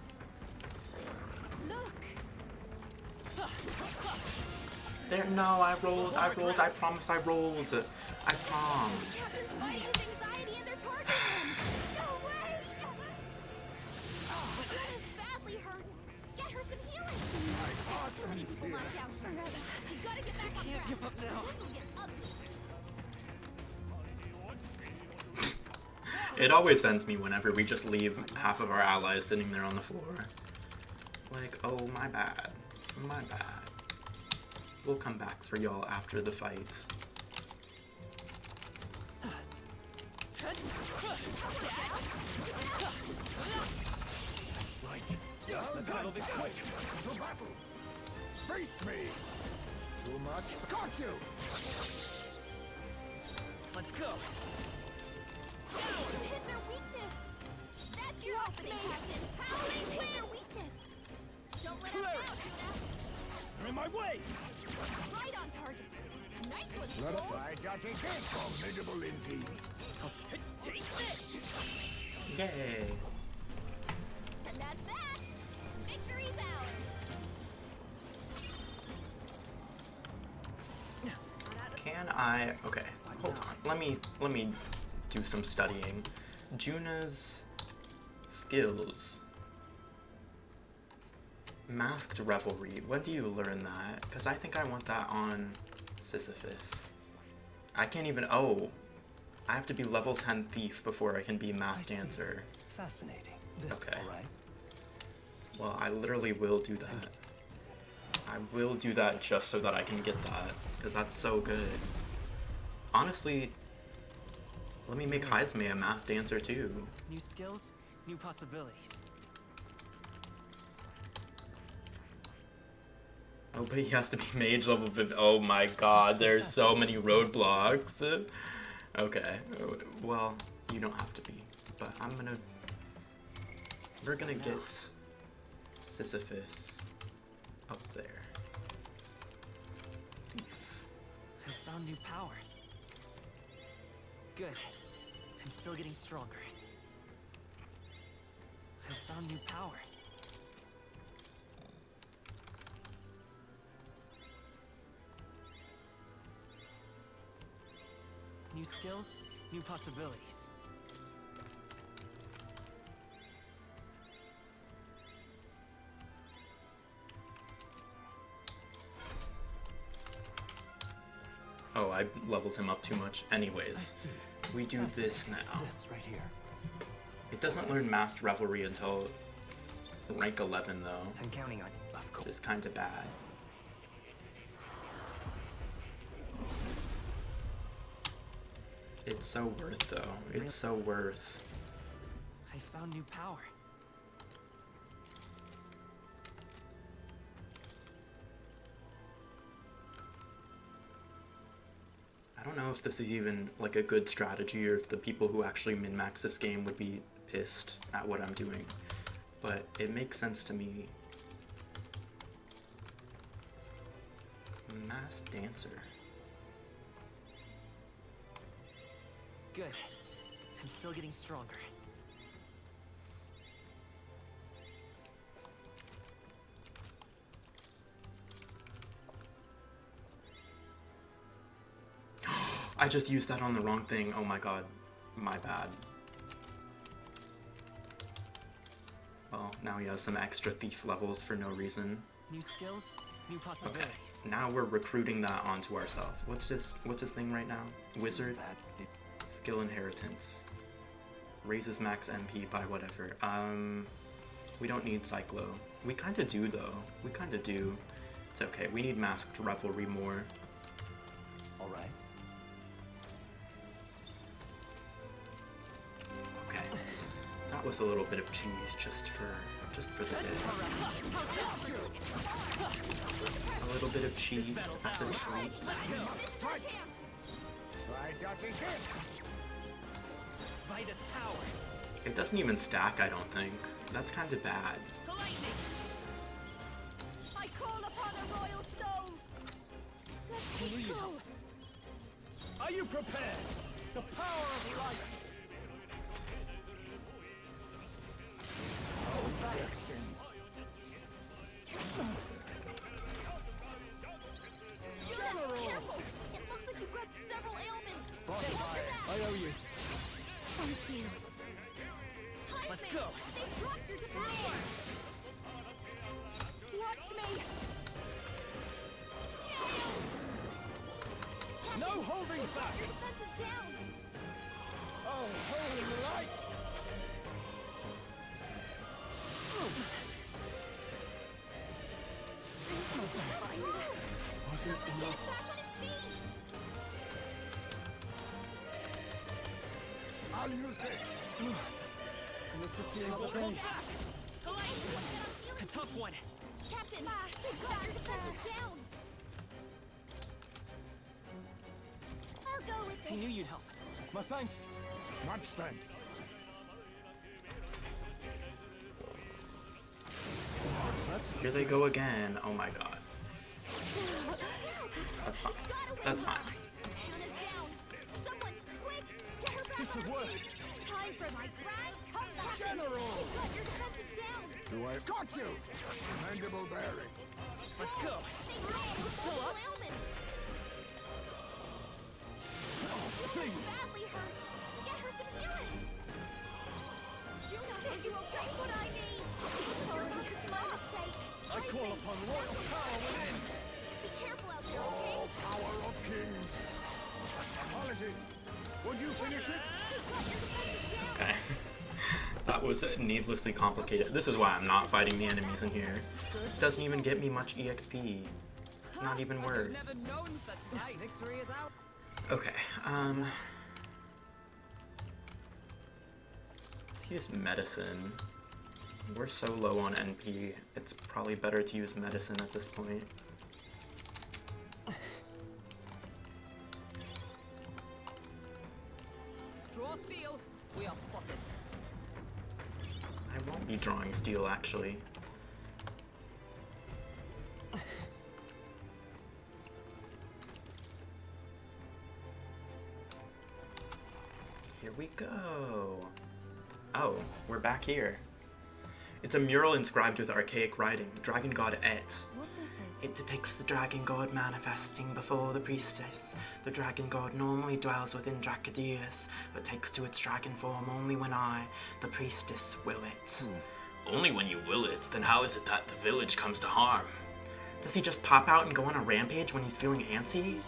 Look. There, no, I rolled, I promise I rolled. I prom. Captain's fighting his anxiety and they're targeting him. No way. Juno's badly hurt. Get her some healing. Somebody pull knocked out here. You gotta get back on track. Give up now. This will get ugly. It always sends me whenever we just leave half of our allies sitting there on the floor. Like, oh, my bad. My bad. We'll come back for y'all after the fight. Right. Let's settle this quick. To battle! Face me! Too much? Got you! Let's go. Hit their weakness! That's your opening, Captain! How do you hit their weakness? Don't let us Clear it. down, Tuna! You're in my way. Right on target! Nice one, Let Soul! try dodging this! Formidable indeed! Take this. Yay! And that's that! Victory's ours! Can I? Okay, hold on. Let me do some studying. Juna's skills. Masked Revelry. When do you learn that? Because I think I want that on Sisyphus. I can't even. Oh, I have to be level 10 thief before I can be masked I see. dancer. Fascinating. This, Okay. all right? Well, I literally will do that. I will do that just so that I can get that, because that's so good. Honestly, let me make Heisme a masked dancer too. New skills, new possibilities. Oh, but he has to be mage level 50. Oh my god, there's so many roadblocks. Okay, well, you don't have to be, but we're gonna get Sisyphus up there. I found new power. Good. I'm still getting stronger. I found new power. New skills, new possibilities. Oh, I leveled him up too much. Anyways, see. we do this now. This right here. It doesn't learn Masked Revelry until rank 11 though, I'm counting on you. Of which course. is kind of bad. It's so worth though. It's so worth. I found new power. I don't know if this is even like a good strategy or if the people who actually min-max this game would be pissed at what I'm doing, but it makes sense to me. Masked dancer. Good. I'm still getting stronger. I just used that on the wrong thing. Oh my god. My bad. Well, now he has some extra thief levels for no reason. New skills, new possibilities. Okay. Now we're recruiting that onto ourselves. What's his thing right now? Wizard? Skill inheritance. Raises max MP by whatever. We don't need Cyclo. We kinda do though. We kinda do. It's okay. We need Masked Revelry more. All right. Okay. That was a little bit of cheese just for the day. A little bit of cheese as a treat. Strike! Try dodging this! Vitus power. It doesn't even stack, I don't think. That's kind of bad. I call upon a royal soul! Let's go! Are you prepared? The power of light. General! Careful! It looks like you've got several ailments! I owe you. Thank you. Let's go. They've dropped your power! Watch me! No holding back. Your defense is down! Oh, holy light. Wasn't Get enough. back on his feet! I'll use this. Live to see another day. A tough one. Captain, got your defenses down. I'll go with I this. knew you'd help. My thanks. Much thanks. Here they go again. Oh my god. That's fine. That's fine. Juna's down. Someone, quick, get her back This should on work. me. Time for my grand comeback. General! You've got your defenses down. Do I got you? Mandible bearing. Let's go. Multiple ailments. Juna's badly hurt. Get her some healing. Juna, this is just what I need. Sorry, my mistake. I call upon royal power within. Be careful out there, okay? Oh, power of kings. Apologies. Would you finish it? Okay. That was needlessly complicated. This is why I'm not fighting the enemies in here. It doesn't even get me much EXP. It's not even worth. Never known such high victory is out. Okay, let's use medicine. We're so low on NP, it's probably better to use medicine at this point. Draw steel. We are spotted. I won't be drawing steel, actually. Here we go. Oh, we're back here. It's a mural inscribed with archaic writing, Dragon God Et. What this is? It depicts the dragon god manifesting before the priestess. The dragon god normally dwells within Dracodius, but takes to its dragon form only when I, the priestess, will it. Only when you will it? Then how is it that the village comes to harm? Does he just pop out and go on a rampage when he's feeling antsy?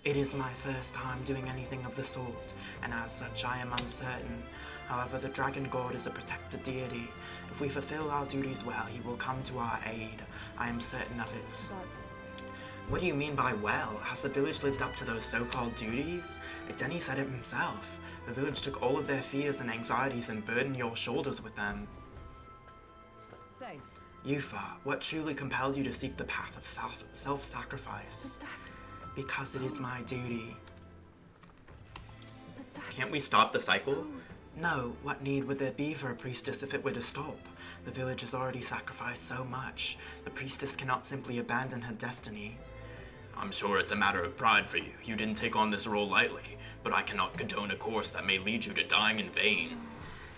It is my first time doing anything of the sort, and as such I am uncertain. However, the dragon god is a protected deity. If we fulfill our duties well, he will come to our aid. I am certain of it. What do you mean by well? Has the village lived up to those so-called duties? Denny said it himself. The village took all of their fears and anxieties and burdened your shoulders with them. Say, Yufa, what truly compels you to seek the path of self-sacrifice? Because it is my duty. Can't we stop the cycle? No, what need would there be for a priestess if it were to stop? The village has already sacrificed so much. The priestess cannot simply abandon her destiny. I'm sure it's a matter of pride for you. You didn't take on this role lightly, but I cannot condone a course that may lead you to dying in vain.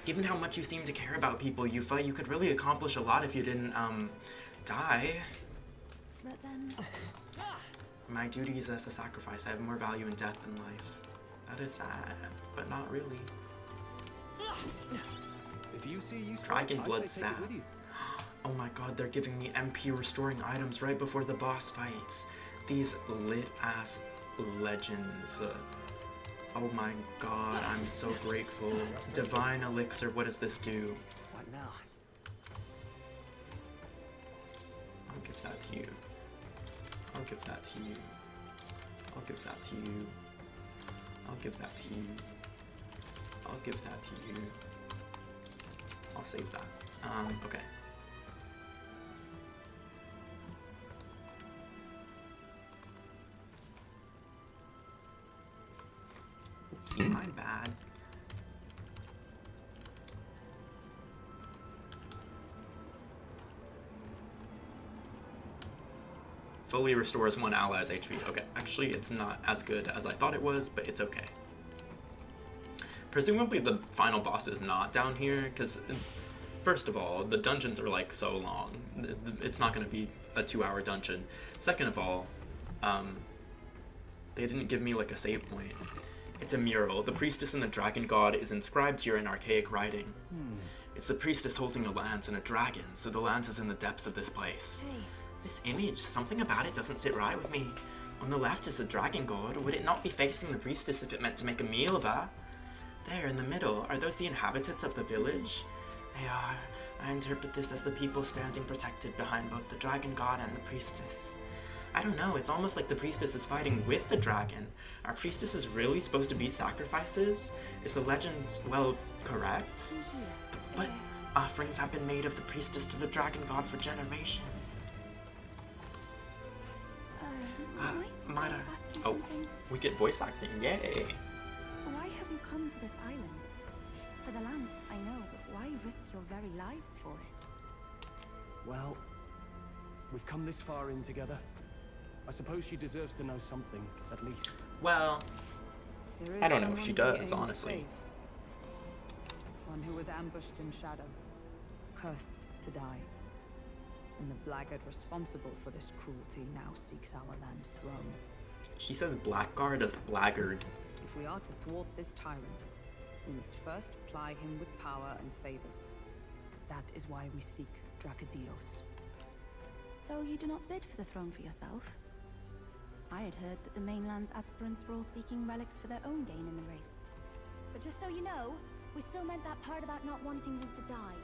Given how much you seem to care about people, Yufa, you could really accomplish a lot if you didn't, die. But then... My duty is as a sacrifice. I have more value in death than life. That is sad, but not really. If you see use Dragon I say blood take it sap. with you. Oh my god, they're giving me MP restoring items right before the boss fights. These lit-ass legends. Oh my god, I'm so grateful. Divine Elixir, what does this do? What now? I'll give that to you. I'll give that to you. I'll give that to you. I'll give that to you. I'll give that to you. I'll save that. Okay. Oopsie, my bad. Fully restores one ally's HP. Okay, actually it's not as good as I thought it was, but it's okay. Presumably the final boss is not down here, because first of all, the dungeons are like so long. It's not going to be a 2-hour dungeon. Second of all, they didn't give me like a save point. It's a mural. The priestess and the dragon god is inscribed here in archaic writing. It's the priestess holding a lance and a dragon, so the lance is in the depths of this place. Hey. This image, something about it doesn't sit right with me. On the left is the dragon god. Would it not be facing the priestess if it meant to make a meal of her? There, in the middle, are those the inhabitants of the village? They are. I interpret this as the people standing protected behind both the dragon god and the priestess. I don't know, it's almost like the priestess is fighting with the dragon. Are priestesses really supposed to be sacrifices? Is the legend, well, correct? But offerings have been made of the priestess to the dragon god for generations. Might I Mada. ask you Oh, something? we get voice acting, yay! Why have you come to this island? For the lance, I know, but why risk your very lives for it? Well, we've come this far in together. I suppose she deserves to know something, at least. Well, There is I don't know if she someone we does, aim to honestly. save. One who was ambushed in shadow, cursed to die. And the blackguard responsible for this cruelty now seeks our land's throne. She says blackguard as blackguard. If we are to thwart this tyrant, we must first ply him with power and favors. That is why we seek Dracodios. So you do not bid for the throne for yourself? I had heard that the mainland's aspirants were all seeking relics for their own gain in the race. But just so you know, we still meant that part about not wanting you to die.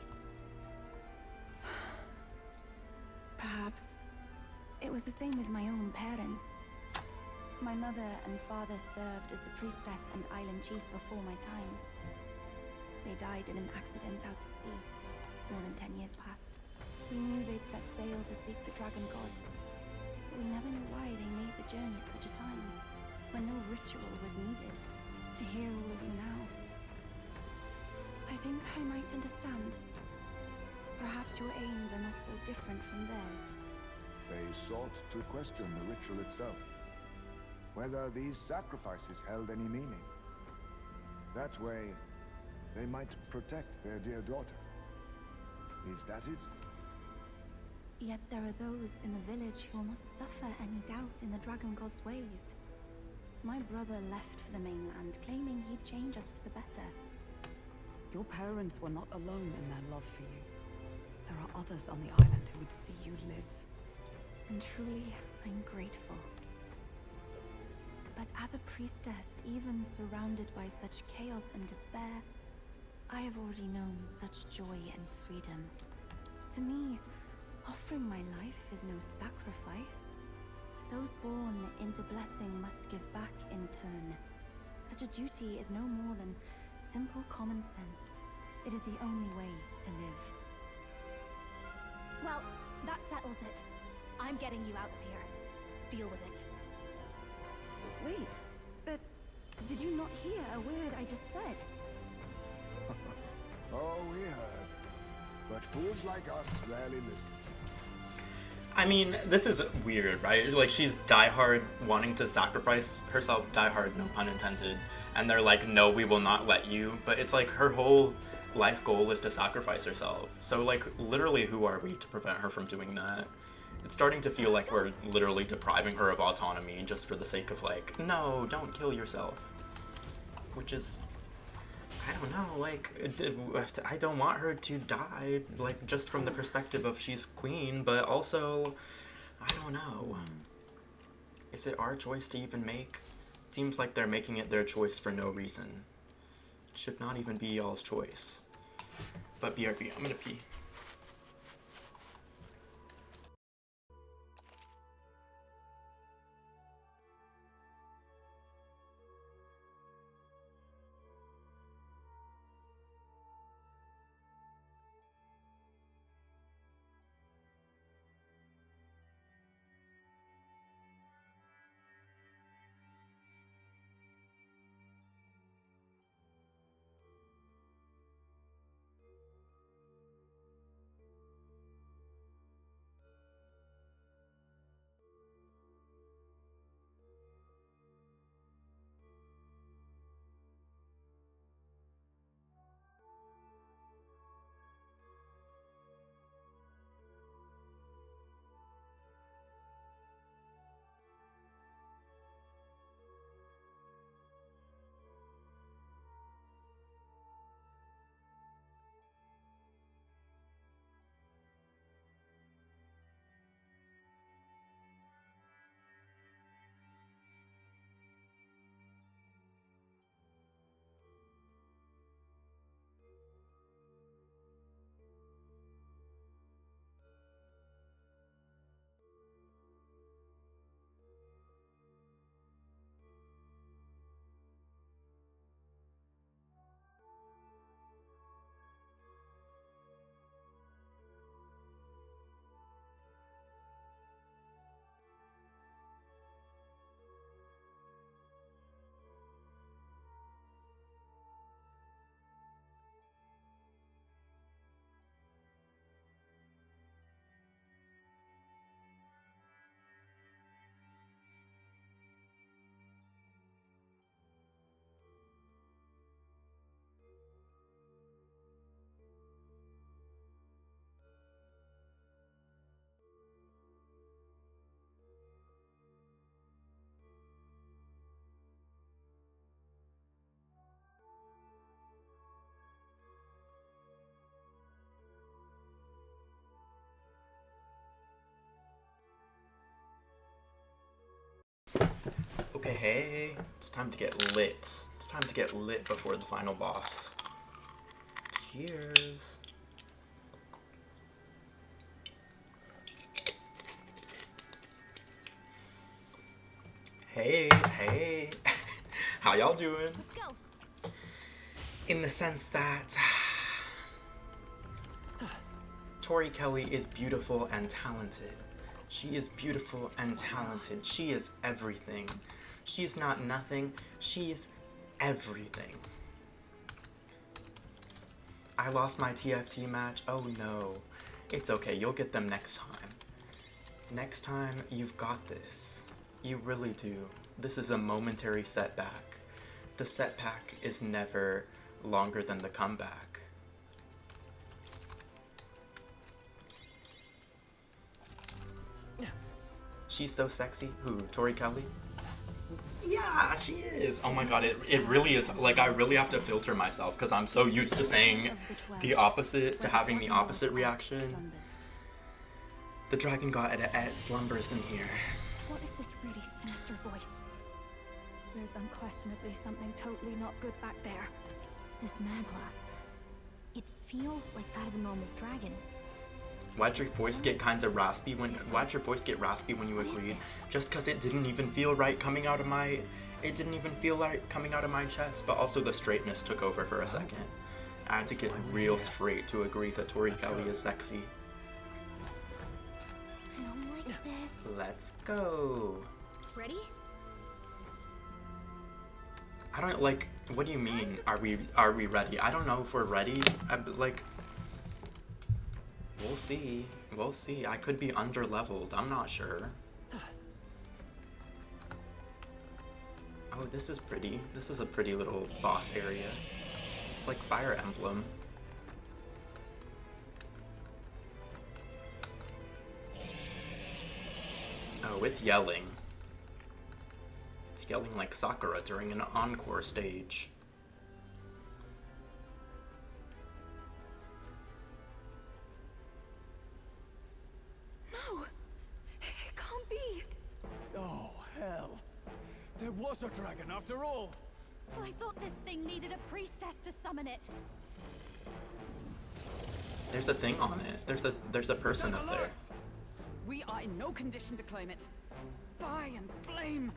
Perhaps. It was the same with my own parents. My mother and father served as the priestess and island chief before my time. They died in an accident out to sea, more than 10 years past. We knew they'd set sail to seek the dragon god, but we never knew why they made the journey at such a time, when no ritual was needed. To hear all of you now, I think I might understand. Perhaps your aims are not so different from theirs. They sought to question the ritual itself, whether these sacrifices held any meaning. That way, they might protect their dear daughter. Is that it? Yet there are those in the village who will not suffer any doubt in the dragon god's ways. My brother left for the mainland, claiming he'd change us for the better. Your parents were not alone in their love for you. There are others on the island who would see you live. And truly, I'm grateful. But as a priestess, even surrounded by such chaos and despair, I have already known such joy and freedom. To me, offering my life is no sacrifice. Those born into blessing must give back in turn. Such a duty is no more than simple common sense. It is the only way to live. Well, that settles it. I'm getting you out of here. Deal with it. Wait, but did you not hear a word I just said? Oh, we heard. But fools like us rarely listen. I mean, this is weird, right? Like, she's diehard wanting to sacrifice herself, diehard, no pun intended, and they're like, no, we will not let you. But it's like her whole life goal is to sacrifice herself. So, like, literally, who are we to prevent her from doing that? It's starting to feel like we're literally depriving her of autonomy just for the sake of, like, no, don't kill yourself. Which is, I don't know, like, I don't want her to die, like, just from the perspective of she's queen, but also, I don't know. Is it our choice to even make? It seems like they're making it their choice for no reason. It should not even be y'all's choice. But BRB, I'm gonna pee. Hey, hey, it's time to get lit. It's time to get lit before the final boss. Cheers. Hey, hey. How y'all doing? Let's go. In the sense that Tori Kelly is beautiful and talented. She is beautiful and talented. She is everything. She's not nothing. She's everything. I lost my TFT match. Oh no. It's okay. You'll get them next time. Next time, you've got this. You really do. This is a momentary setback. The setback is never longer than the comeback. She's so sexy. Who? Tori Kelly? Yeah, she is. Oh my god, it really is. Like, I really have to filter myself because I'm so used to saying the opposite, to having the opposite reaction. The dragon god Ed slumbers in here. What is this really sinister voice? There's unquestionably something totally not good back there. This magla. It feels like that of a normal dragon. Why'd your voice get kind of raspy when you agreed? Just because it didn't even feel right coming out of my... It didn't even feel right coming out of my chest, but also the straightness took over for a second. I had to get real straight to agree that Tori Kelly is sexy. I don't like this. Let's go. Ready? I don't like... What do you mean, are we ready? I don't know if we're ready. Like... We'll see. We'll see. I could be under-leveled. I'm not sure. Oh, this is pretty. This is a pretty little boss area. It's like Fire Emblem. Oh, it's yelling. It's yelling like Sakura during an encore stage. No! It can't be! Oh, hell. There was a dragon after all. I thought this thing needed a priestess to summon it. There's a thing on it. There's a person up there. We are in no condition to claim it. Fire and flame.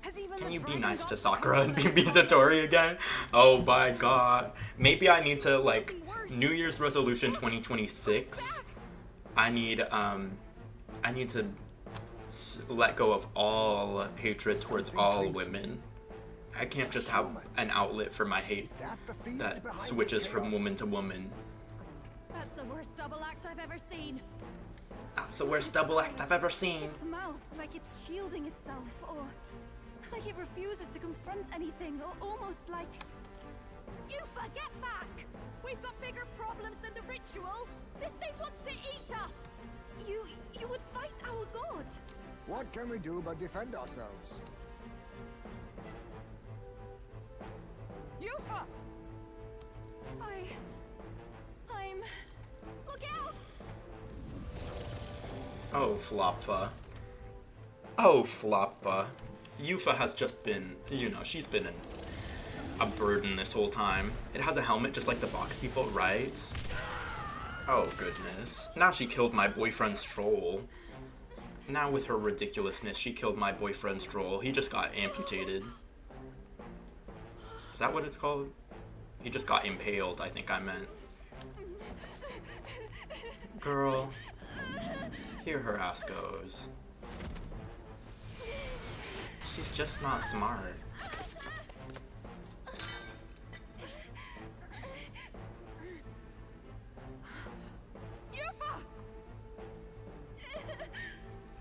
Has even Can the you be dragon nice god to Sakura and be mean to Tori again? Oh my god. Maybe I need to, like, New Year's resolution 2026. I need to let go of all hatred towards all women. I can't just have an outlet for my hate that switches from woman to woman. That's the worst double act I've ever seen. That's the worst double act I've ever seen. Its mouth, like it's shielding itself, or like it refuses to confront anything, or almost like... Yufa, get back! We've got bigger problems than the ritual. This thing wants to eat us. You would fight our god! What can we do but defend ourselves? Yufa! I'm... Look out! Oh, Flopfa. Oh, Flopfa. Yufa has just been, you know, she's been a burden this whole time. It has a helmet just like the box people, right? Oh, goodness. Now she killed my boyfriend's troll. Now with her ridiculousness, she killed my boyfriend's troll. He just got amputated. Is that what it's called? He just got impaled, I think I meant. Girl, here her ass goes. She's just not smart. Yufa!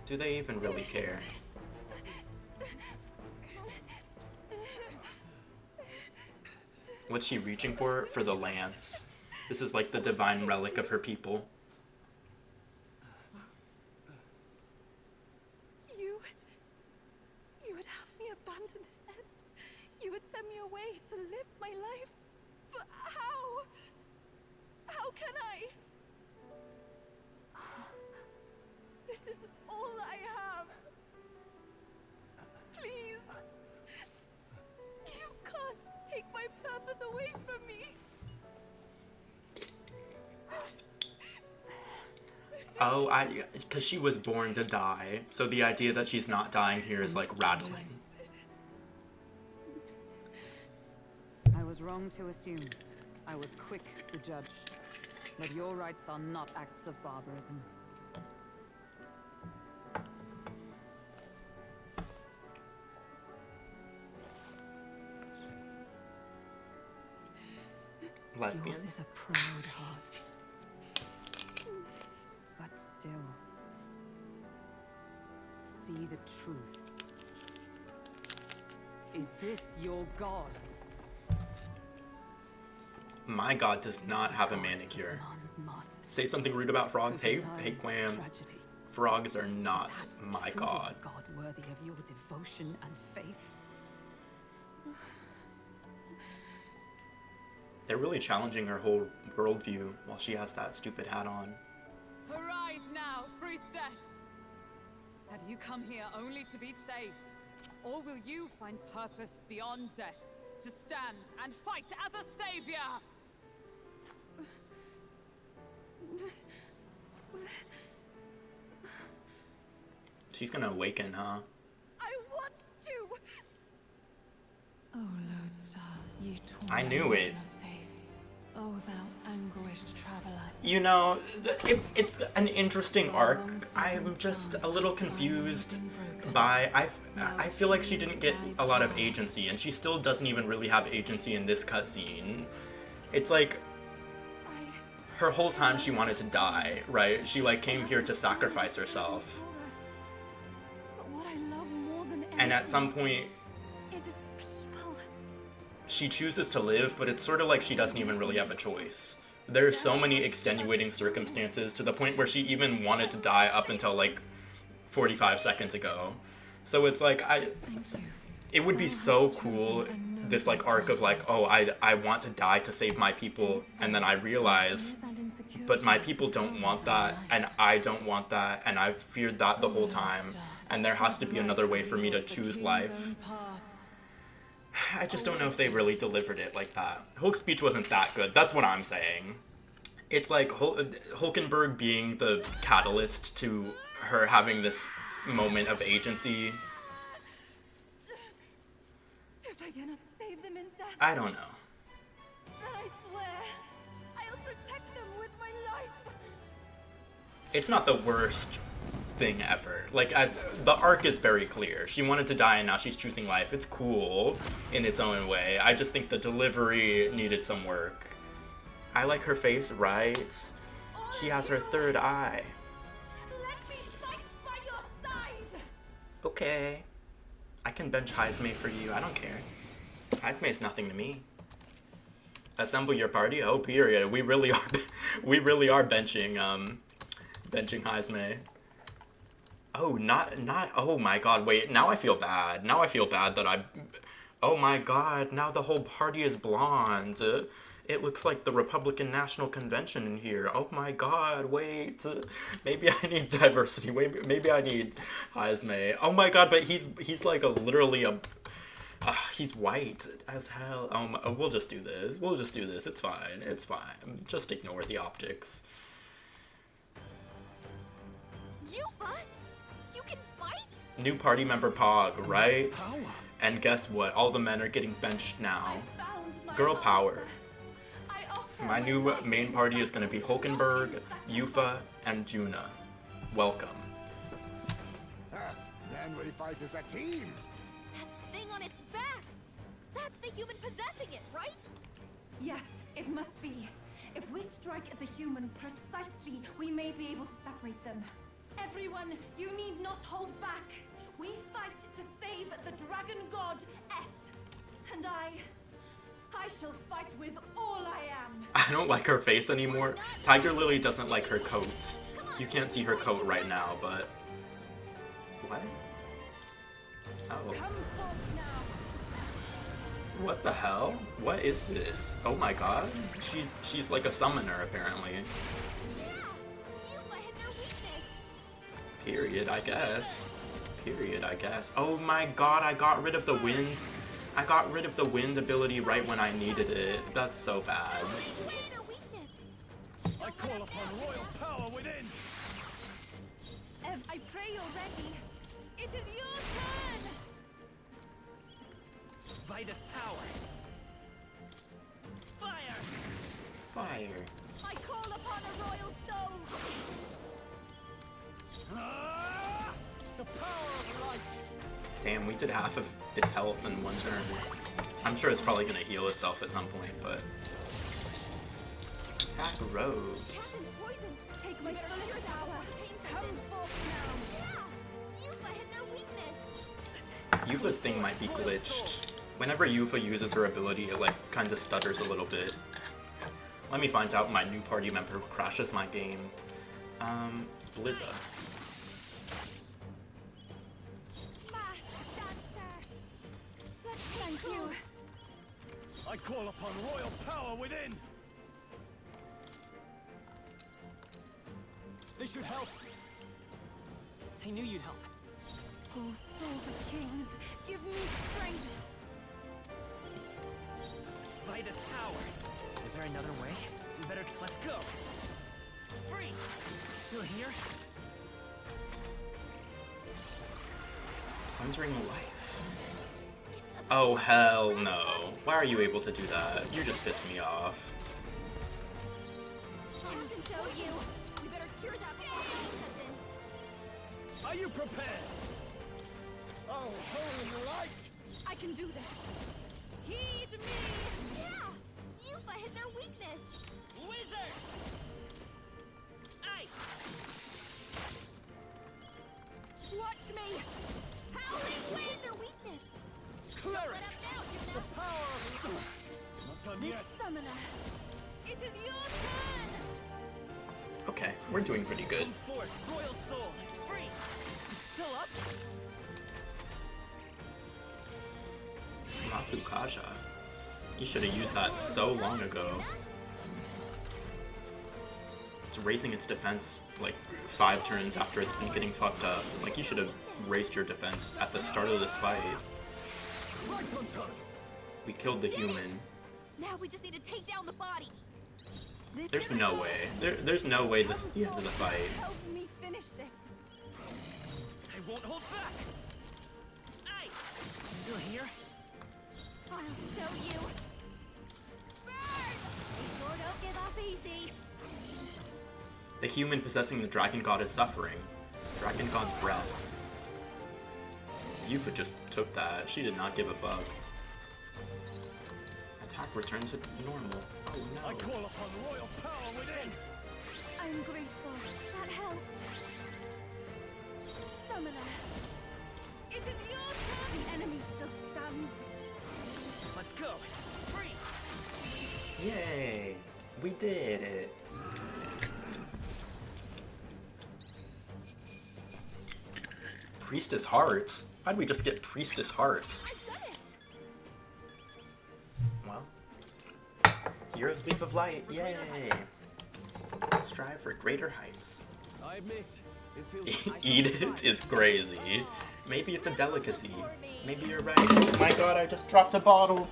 Do they even really care? What's she reaching for? For the lance. This is like the divine relic of her people. You would have me abandon this end. You would send me away to live my life. But how? How can I? This is all I have. Please, Oh, because she was born to die. So the idea that she's not dying here is like rattling. I was wrong to assume. I was quick to judge. But your rights are not acts of barbarism. Lesbians? Yours is a proud heart. But still, see the truth. Is this your god? My god does not have a manicure. Say something rude about frogs. Hey, Quam. Frogs are not my god. God worthy of your devotion and faith. They're really challenging her whole worldview while she has that stupid hat on. Arise now, priestess! Have you come here only to be saved? Or will you find purpose beyond death, to stand and fight as a savior? She's gonna awaken, huh? I want to! Oh, Lodestar, you I knew it. Oh, thou anguished traveler. You know, it's an interesting arc. I'm just a little confused by... I feel like she didn't get a lot of agency, and she still doesn't even really have agency in this cutscene. It's like... her whole time she wanted to die, right? She, like, came here to sacrifice herself. But what I love more than And at some point... is its people. she chooses to live, but it's sort of like she doesn't even really have a choice. There are so many extenuating circumstances to the point where she even wanted to die up until like 45 seconds ago. So it's like, it would be so cool, this like arc of like, oh, I want to die to save my people, and then I realize, but my people don't want that, and I don't want that, and I've feared that the whole time, and there has to be another way for me to choose life. I just don't know if they really delivered it like that. Hulk's speech wasn't that good. That's what I'm saying. It's like Hulkenberg being the catalyst to her having this moment of agency. If I cannot save them in death, I don't know. then I swear I'll protect them with my life. It's not the worst thing ever. Like, the arc is very clear. She wanted to die and now she's choosing life. It's cool in its own way. I just think the delivery needed some work. I like her face, right? She has her third eye. Let me fight by your side. Okay. I can bench Heisme for you. I don't care. Heisme is nothing to me. Assemble your party? Oh, period. We really are benching Heisme. Oh, not, oh my god, wait, now I feel bad. Now I feel bad that oh my god, now the whole party is blonde. It looks like the Republican National Convention in here. Oh my god, wait. Maybe I need diversity. Maybe I need Heisme. Oh my god, but he's like literally he's white as hell. We'll just do this. We'll just do this. It's fine. It's fine. Just ignore the optics. You what? You can fight? New party member Pog, right? And guess what? All the men are getting benched now. Girl power. My new main party is going to be Hulkenberg, Yufa, and Juna. Welcome. Then we fight as a team. That thing on its back! That's the human possessing it, right? Yes, it must be. If we strike at the human precisely, we may be able to separate them. Everyone, you need not hold back. We fight to save the dragon god, Et. And I shall fight with all I am. I don't like her face anymore. Tiger Lily doesn't like her coat. You can't see her coat right now, but... What? Oh. What the hell? What is this? Oh my god. She's like a summoner, apparently. Period, I guess. Period, I guess. Oh my god, I got rid of the wind. I got rid of the wind ability right when I needed it. That's so bad. I call upon royal power within. I pray you're ready. It is your turn! By this power. Fire! Fire. I call upon a royal soul! The power of light! Damn, we did half of its health in one turn. I'm sure it's probably gonna heal itself at some point, but... Attack Rose. Captain's poisoned! Take my fullest power! Come forth now! Yufa hit their weakness. Yufa's thing might be glitched. Whenever Yufa uses her ability, it like kinda stutters a little bit. Let me find out my new party member crashes my game. Blizza. Thank you. I call upon royal power within! This should help. I knew you'd help. Oh, souls of kings, give me strength! By this power. Is there another way? We better... Let's go! Free! Still here? Conjuring life. Oh, hell no. Why are you able to do that? You just pissed me off. I can show you. We better cure that before it sets in. Are you prepared? Oh, holy light! I can do this! Heed me! Yeah! Yufa hit their weakness. Wizard! Ice! Watch me! Howling wind their weakness. Cleric! Let up now, The Yufa. power of... Not done This yet. summoner! It is your turn! Okay, we're doing pretty good. Come forth, royal soul! Free! You still up? Mapu Kaja. You should have used that so long ago. It's raising its defense like 5 turns after it's been getting fucked up. Like, you should have raised your defense at the start of this fight. Right on time! We killed the human. Now we just need to take down the body. There's no way. There's no way this is the end of the fight. Help me finish this! I won't hold back! Ice! Still here? I'll show you. Burn! We sure don't give up easy. The human possessing the dragon god is suffering. Dragon god's breath. Yufa just took that. She did not give a fuck. Attack return to normal. Oh I no. call upon royal power within! I'm grateful. That helped. Summoner! It is your turn! The enemy still stands. Let's go! Free! Yay! We did it. Priestess Heart? Why'd we just get Priestess Heart? I've done it! Well, Hero's Leaf of Light, yay! Strive for greater heights. I admit, it feels Eat it is crazy. Maybe it's a delicacy. Maybe you're right. Oh my god, I just dropped a bottle.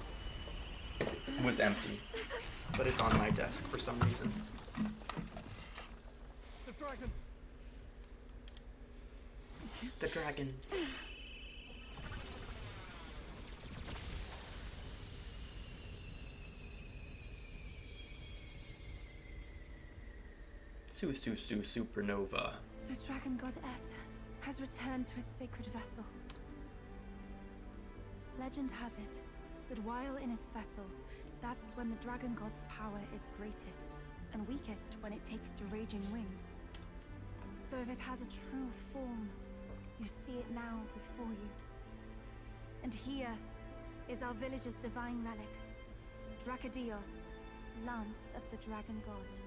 It was empty, but it's on my desk for some reason. The dragon! The dragon. Supernova. The dragon god Et has returned to its sacred vessel. Legend has it that while in its vessel, that's when the dragon god's power is greatest and weakest when it takes to raging wind. So if it has a true form, you see it now before you. And here is our village's divine relic, Dracadios, Lance of the Dragon God.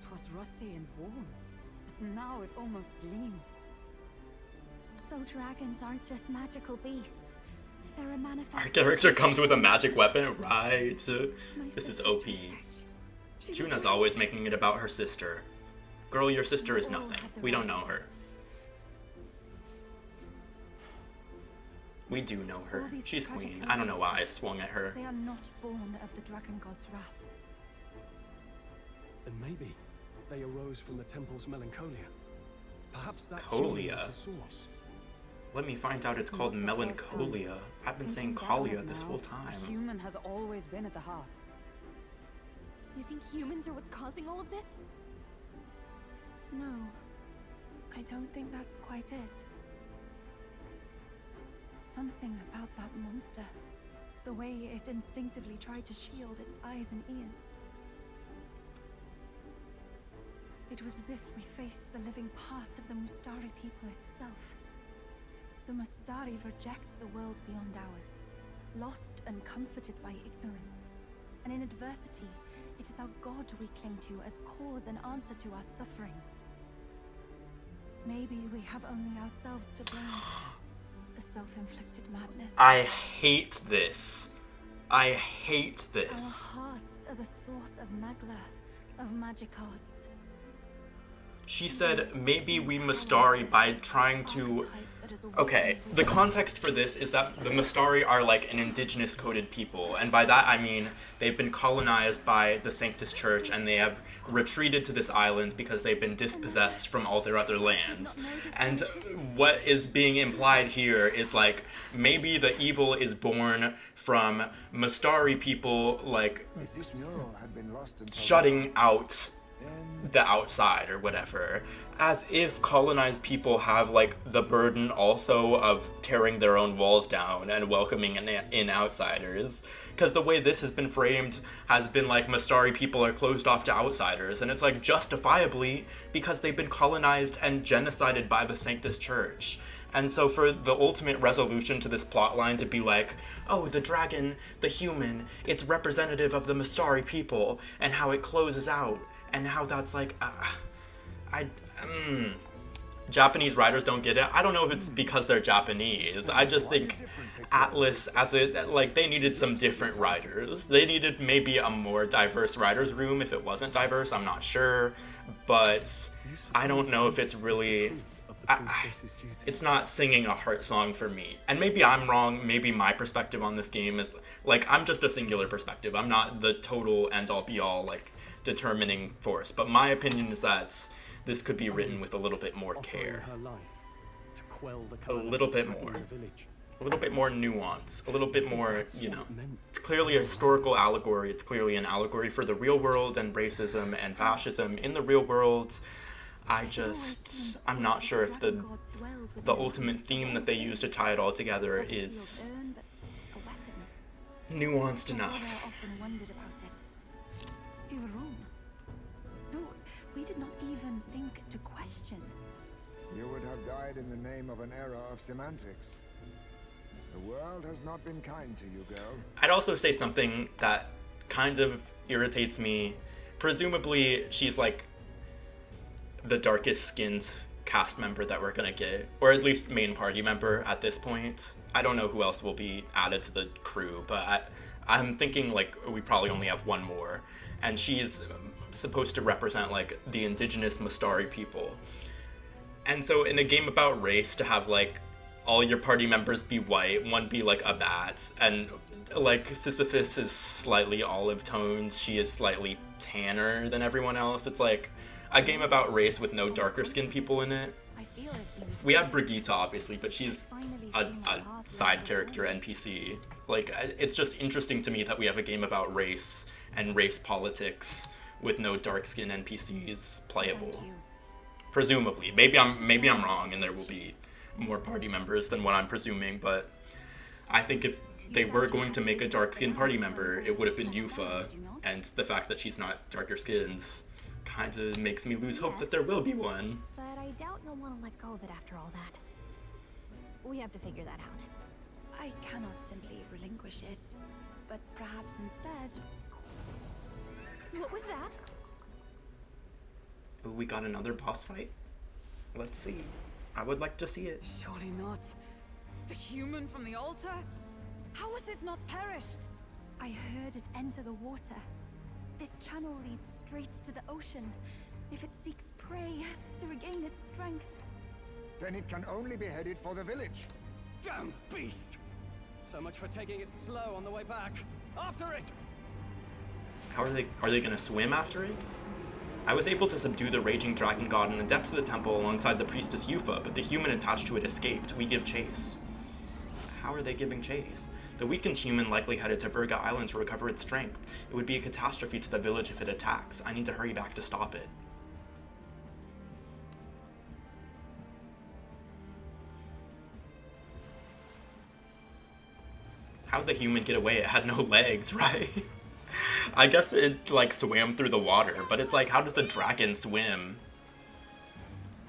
'Twas rusty and worn, but now it almost gleams. So dragons aren't just magical beasts. They're a manifestation. Our character comes with a magic weapon, right? My This is sister's OP. research. She was Juna's right. always making it about her sister. Girl, your sister is You all nothing. had the We don't right know her. words. We do know her. All these She's tragic queen. I don't know why I events, swung at her. They are not born of the dragon god's wrath. And maybe they arose from the temple's melancholia. Perhaps that Colia. human is the source. Let me find out it's called melancholia. I've been saying Kalia this whole time. A human has always been at the heart. You think humans are what's causing all of this? No, I don't think that's quite it. Something about that monster. The way it instinctively tried to shield its eyes and ears. It was as if we faced the living past of the Mustari people itself. The Mustari reject the world beyond ours, lost and comforted by ignorance. And in adversity, it is our God we cling to as cause and answer to our suffering. Maybe we have only ourselves to blame. A self-inflicted madness. I hate this. I hate this. Our hearts are the source of Magla, of magic arts. She said maybe we Mustari by trying to... Okay, the context for this is that the Mustari are like an indigenous coded people, and by that I mean they've been colonized by the Sanctus Church and they have retreated to this island because they've been dispossessed from all their other lands. And what is being implied here is like maybe the evil is born from Mustari people like If this mural had been lost and shutting out then the outside or whatever, as if colonized people have like the burden also of tearing their own walls down and welcoming in outsiders, because the way this has been framed has been like Mustari people are closed off to outsiders, and it's like justifiably because they've been colonized and genocided by the Sanctus Church. And so for the ultimate resolution to this plotline to be like, oh, the dragon, the human, it's representative of the Mustari people, and how it closes out, and how that's like, Japanese writers don't get it. I don't know if it's because they're Japanese. I just think Atlas, they needed some different writers. They needed maybe a more diverse writer's room. If it wasn't diverse, I'm not sure. But I don't know if it's really... it's not singing a heart song for me. And maybe I'm wrong. Maybe my perspective on this game is, like, I'm just a singular perspective. I'm not the total end-all be-all, like, determining force. But my opinion is that this could be written with a little bit more care. A little bit more. A little bit more nuance. A little bit more, you know. It's clearly a historical allegory. It's clearly an allegory for the real world and racism and fascism in the real world. I'm not sure if the ultimate theme that they use to tie it all together is nuanced enough. You were wrong. No, we did not even think to question. you would have died in the name of an era of semantics. The world has not been kind to you, girl. I'd also say something that kind of irritates me. Presumably, she's like the darkest skinned cast member that we're gonna get, or at least main party member at this point. I don't know who else will be added to the crew, but I'm thinking like we probably only have one more, and she's supposed to represent like the indigenous Mustari people. And so in a game about race, to have like all your party members be white, one be like a bat, and like Sisyphus is slightly olive toned, she is slightly tanner than everyone else. It's like a game about race with no darker skinned people in it. We have Brigitte, obviously, but she's a side character NPC. Like, it's just interesting to me that we have a game about race and race politics with no dark-skinned NPCs playable. Presumably. Maybe I'm wrong and there will be more party members than what I'm presuming, but I think if they were going to make a dark-skinned party member, it would have been Yufa, and the fact that she's not darker-skinned kind of makes me lose hope that there will be one. But I doubt you'll want to let go of it after all that. We have to figure that out. I cannot simply relinquish it, but perhaps instead... What was that? Ooh, we got another boss fight? Let's see. I would like to see it. Surely not. The human from the altar? How has it not perished? I heard it enter the water. This channel leads straight to the ocean. If it seeks prey to regain its strength. Then it can only be headed for the village. Damned beast! So much for taking it slow on the way back. After it! How are they gonna swim after it? I was able to subdue the raging dragon god in the depths of the temple alongside the priestess Yufa, but the human attached to it escaped. We give chase. How are they giving chase? The weakened human likely headed to Virga Island to recover its strength. It would be a catastrophe to the village if it attacks. I need to hurry back to stop it. How'd the human get away? It had no legs, right? I guess it, like, swam through the water, but it's like, how does a dragon swim?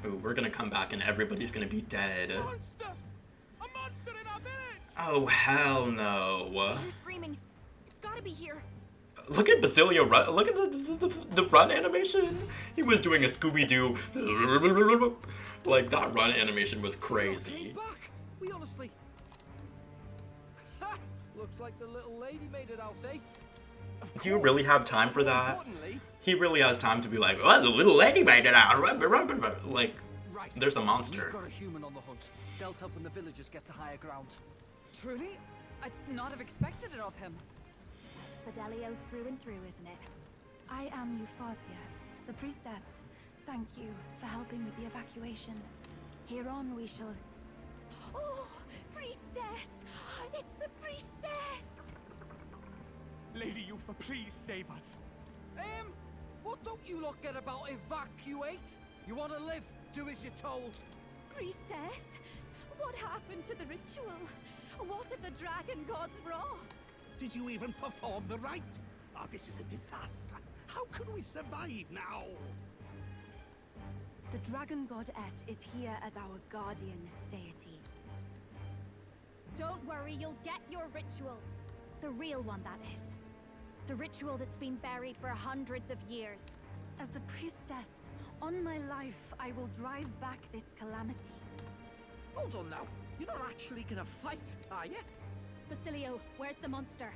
Ooh, we're gonna come back and everybody's gonna be dead. Monster! A monster in our village! Oh, hell no. You're screaming. It's gotta be here. Look at Basilio run. Look at the run animation. He was doing a Scooby-Doo. Like, that run animation was crazy. Back. We honestly... Ha! Looks like the little lady made it out, eh? Do you really have time for that? He really has time to be like, oh, the little lady made it out. Like, Right. there's a monster. We've got a human on the hunt. They'll help when the villagers get to higher ground. Truly? I'd not have expected it of him. It's Fidelio through and through, isn't it? I am Euphausia, the priestess. Thank you for helping with the evacuation. Here on we shall... Oh, priestess! It's the priestess! Lady Yufa, please save us. What don't you lot get about evacuate? You want to live? Do as you're told. Priestess, what happened to the ritual? What of the dragon god's wrath? Did you even perform the rite? Oh, this is a disaster. How can we survive now? The dragon god Et is here as our guardian deity. Don't worry, you'll get your ritual. The real one, that is. The ritual that's been buried for hundreds of years. As the priestess, on my life, I will drive back this calamity. Hold on now. You're not actually gonna fight, are you? Basilio, where's the monster?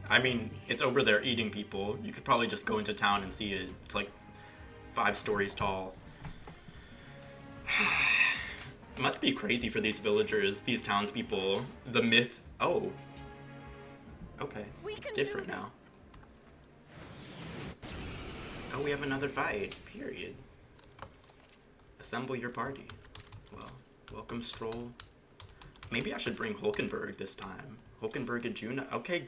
I mean, it's over there eating people. You could probably just go into town and see it. It's like 5 stories tall. It must be crazy for these villagers, these townspeople. The myth... Oh. Okay. It's different now. Oh, we have another fight. Period. Assemble your party. Well, welcome, Stroll. Maybe I should bring Hulkenberg this time. Hulkenberg and Juna. Okay.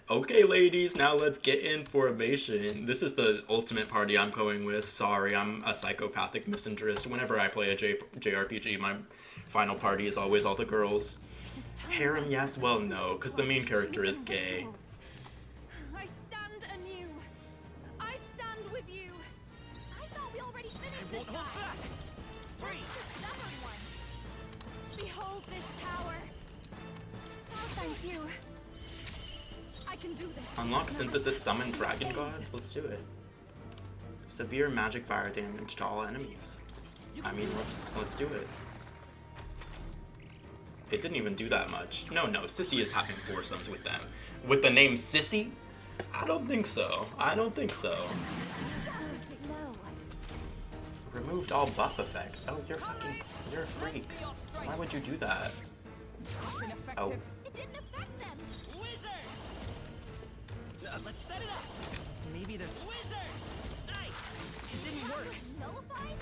Okay, ladies, now let's get in formation. This is the ultimate party I'm going with. Sorry, I'm a psychopathic misandrist. Whenever I play a JRPG, my final party is always all the girls. Harem, yes? Well, no, because the main character is gay. I stand anew. I stand with you. I thought we already finished this guy. Free. Stubborn one. Behold this power. Oh, thank you. I can do this. Unlock Synthesis Summon Dragon God? Let's do it. Severe magic fire damage to all enemies. I mean, let's do it. It didn't even do that much. No, Sissy is having foursomes with them. With the name Sissy? I don't think so. I don't think so. Removed all buff effects. Oh, you're a freak. Why would you do that? Oh. It didn't affect them. Let's set it up. Maybe the wizard. Nice. It didn't work. Nullified?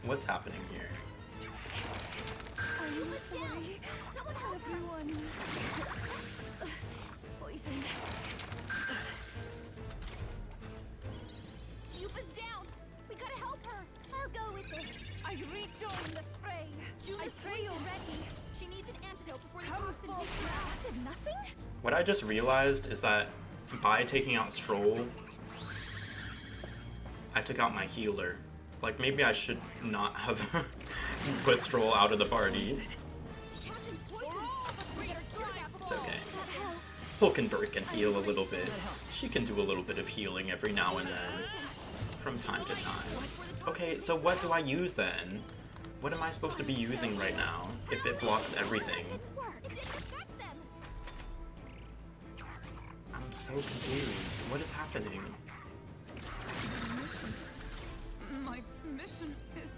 What's happening here? I'm sorry. Someone help Everyone. Poison. Yupa's down. We gotta help her. I'll go with this. I rejoin the fray. I pray you're ready. She needs an antidote before the Come toxin forth takes her now. out. That did nothing? What I just realized is that by taking out Stroll, I took out my healer. Like, maybe I should not have put Stroll out of the party. It's okay. Hulkenberg can heal a little bit. She can do a little bit of healing every now and then. From time to time. Okay, so what do I use then? What am I supposed to be using right now if it blocks everything? I'm so confused. What is happening? My mission is...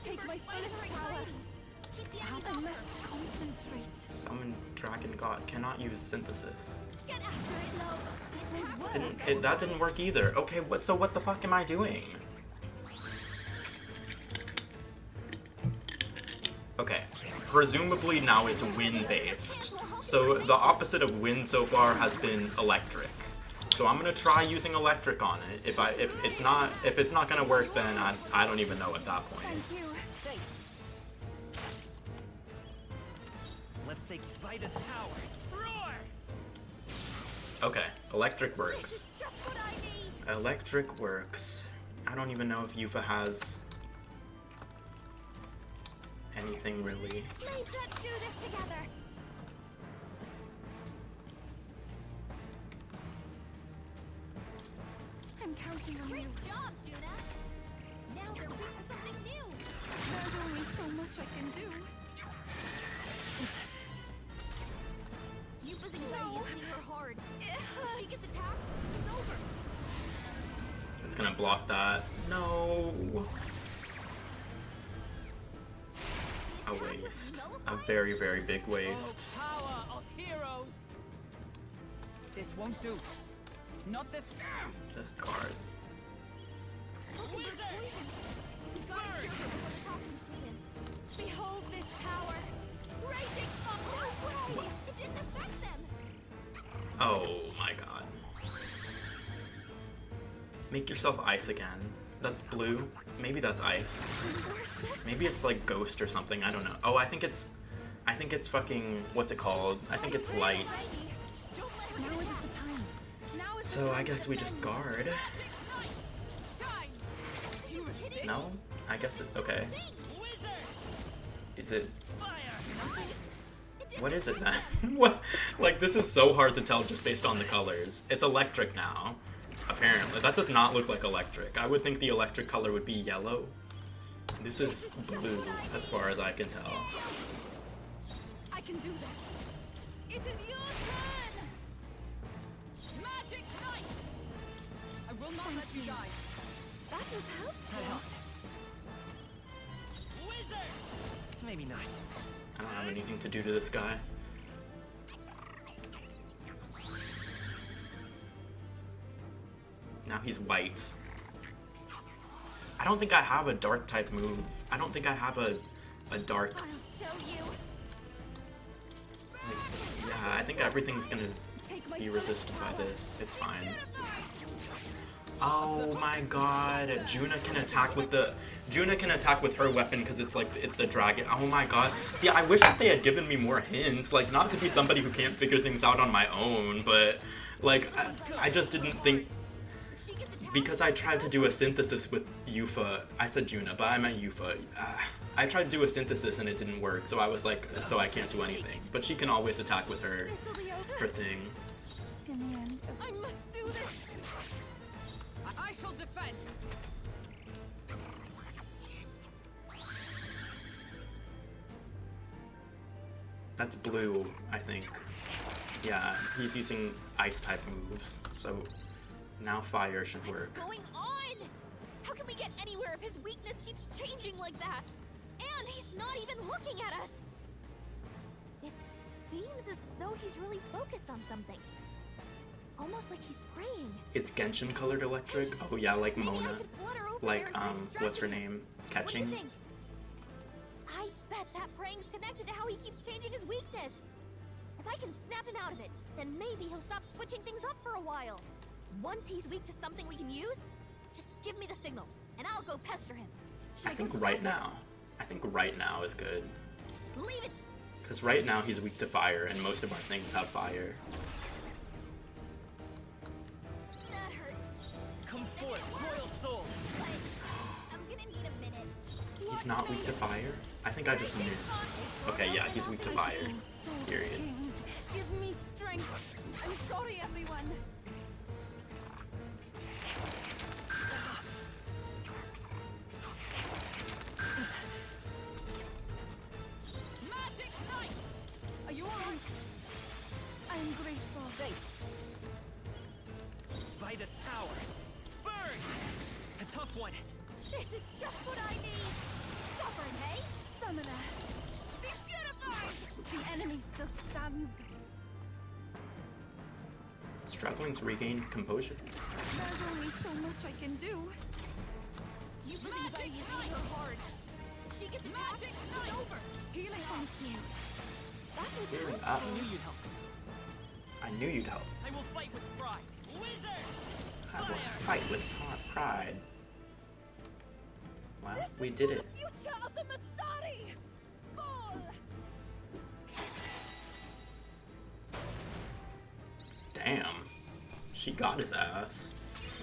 Take my fullest power. keep the Perhaps I must concentrate. Summon Dragon God. Cannot use synthesis. Get after it, Lo. This won't work. That didn't work either. Okay, so what the fuck am I doing? Okay, presumably now it's wind-based. So the opposite of wind so far has been electric. So I'm gonna try using electric on it. If it's not gonna work, then I don't even know at that point. Thank you. Let's take Vitus power. Roar! Okay, electric works. Just what I need. Electric works. I don't even know if Yufa has anything really. Let's do this together. I'm counting on you. Great job, Juna. Now they're weak to something new. There's only so much I can do. Yufa's anxiety is hitting her hard. If she gets attacked, it's over. It's gonna block that. No. A waste. A very, very big waste. Power of heroes. This won't do. Not this. Just guard. Behold this power. Raging from no way. It didn't affect them. Oh my god. Make yourself ice again. That's blue. Maybe that's ice. Maybe it's like ghost or something. I don't know. Oh, I think it's fucking, what's it called? I think it's light. Now isn't the time. Now is the So time I for guess the we just test. guard. No? I guess it, okay. Is it, what is it then? What? Like, this is so hard to tell just based on the colors. It's electric now, apparently. That does not look like electric. I would think the electric color would be yellow. This is blue, as far as I can tell. I can do this. It is your turn. Magic Knight. I will not let you die. That was helpful. Wizard! Maybe not. I don't have anything to do to this guy. Now he's white. I don't think I have a dark type move. I don't think I have a dark. I'll show you. Yeah, I think everything's gonna be resisted by this. It's fine. Oh my god, Juna can attack with her weapon because it's the dragon. Oh my god. See, I wish that they had given me more hints. Like, not to be somebody who can't figure things out on my own, but like I just didn't think, because I tried to do a synthesis with Yufa. I said Juna, but I meant Yufa. I tried to do a synthesis and it didn't work, so I was like, so I can't do anything. But she can always attack with her thing. In the end, I must do this. I shall defend. That's blue, I think. Yeah, he's using ice type moves, so now fire should work. What's going on? How can we get anywhere if his weakness keeps changing like that? And he's not even looking at us. It seems as though he's really focused on something. Almost like he's praying. It's Genshin colored electric? Oh yeah, like Maybe I Mona. could flutter over Like, there and distract what's her him. name? What do Catching? you think? I bet that praying's connected to how he keeps changing his weakness. If I can snap him out of it, then maybe he'll stop switching things up for a while. Once he's weak to something we can use, just give me the signal, and I'll go pester him. Should I go think start right it? now. I think right now is good. Leave it. Because right now he's weak to fire, and most of our things have fire. That hurt. Come forth, royal soul! But I'm gonna need a minute. He's not weak to fire? I think I just missed. Okay, yeah, he's weak to fire. Period. kings, give me strength. I'm sorry, everyone. Magic Knight. Are you alright? I'm grateful. Vitus power! Burn! A tough one! This is just what I need. Stubborn, hey? Summoner, bones. Struggling to regain composure. There's only so much I can do. You anxiety is hitting her hard. She gets attacked, it's over. Healing. Thank you. That was Healing helpful. us. I knew you'd help. I will fight with pride. Wizard! I will fight with pride. Wow, we did it. The future of the Mastari! Fall! Damn. She got his ass.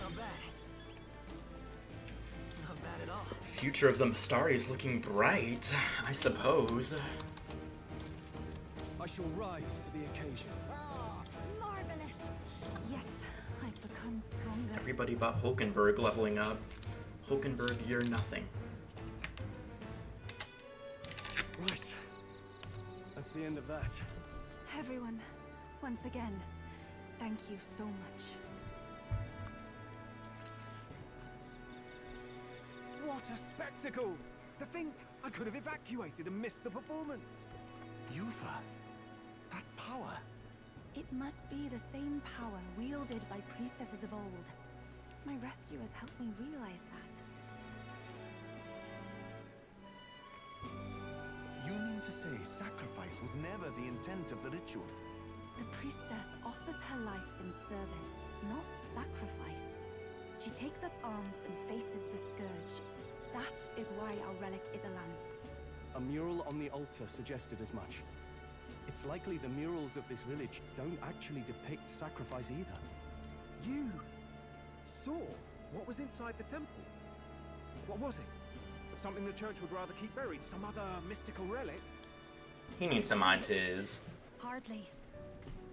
Not bad. Not bad at all. Future of the Mastari is looking bright, I suppose. I shall rise to the occasion. Oh, marvelous. Yes, I've become stronger. Everybody but Hulkenberg leveling up. Hulkenberg, you're nothing. Right. That's the end of that. Everyone, once again, thank you so much. What a spectacle! To think I could have evacuated and missed the performance. Yufa, that power. It must be the same power wielded by priestesses of old. My rescuers helped me realize that. You mean to say sacrifice was never the intent of the ritual? The priestess offers her life in service, not sacrifice. She takes up arms and faces the scourge. That is why our relic is a lance. A mural on the altar suggested as much. It's likely the murals of this village don't actually depict sacrifice either. You saw what was inside the temple? What was it? Something the church would rather keep buried? Some other mystical relic? He needs to mind his. Hardly.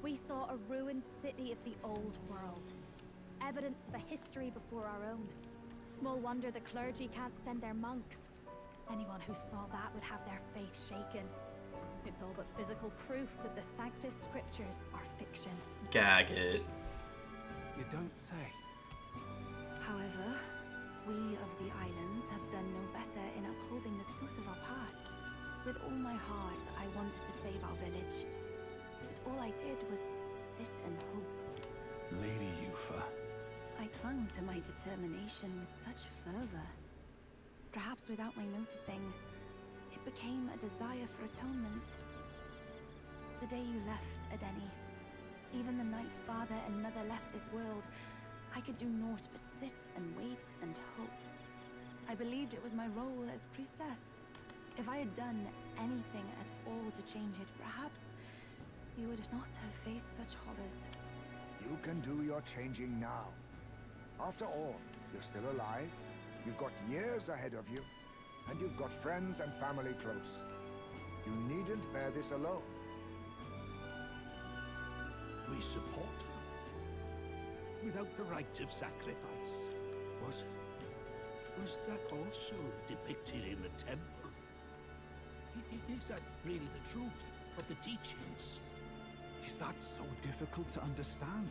We saw a ruined city of the old world. Evidence of a history before our own. Small wonder the clergy can't send their monks. Anyone who saw that would have their faith shaken. It's all but physical proof that the Sanctus Scriptures are fiction. Gag it. You don't say. However, we of the islands have done no better in upholding the truth of our past. With all my heart, I wanted to save our village. But all I did was sit and hope. Lady Yufa. I clung to my determination with such fervor. Perhaps without my noticing, it became a desire for atonement. The day you left, Adeni, even the night father and mother left this world, I could do naught but sit and wait and hope. I believed it was my role as priestess. If I had done anything at all to change it, perhaps you would not have faced such horrors. You can do your changing now. After all, you're still alive, you've got years ahead of you, and you've got friends and family close. You needn't bear this alone. We support her. Without the rite of sacrifice. Was that also depicted in the temple? Is that really the truth of the teachings? Is that so difficult to understand?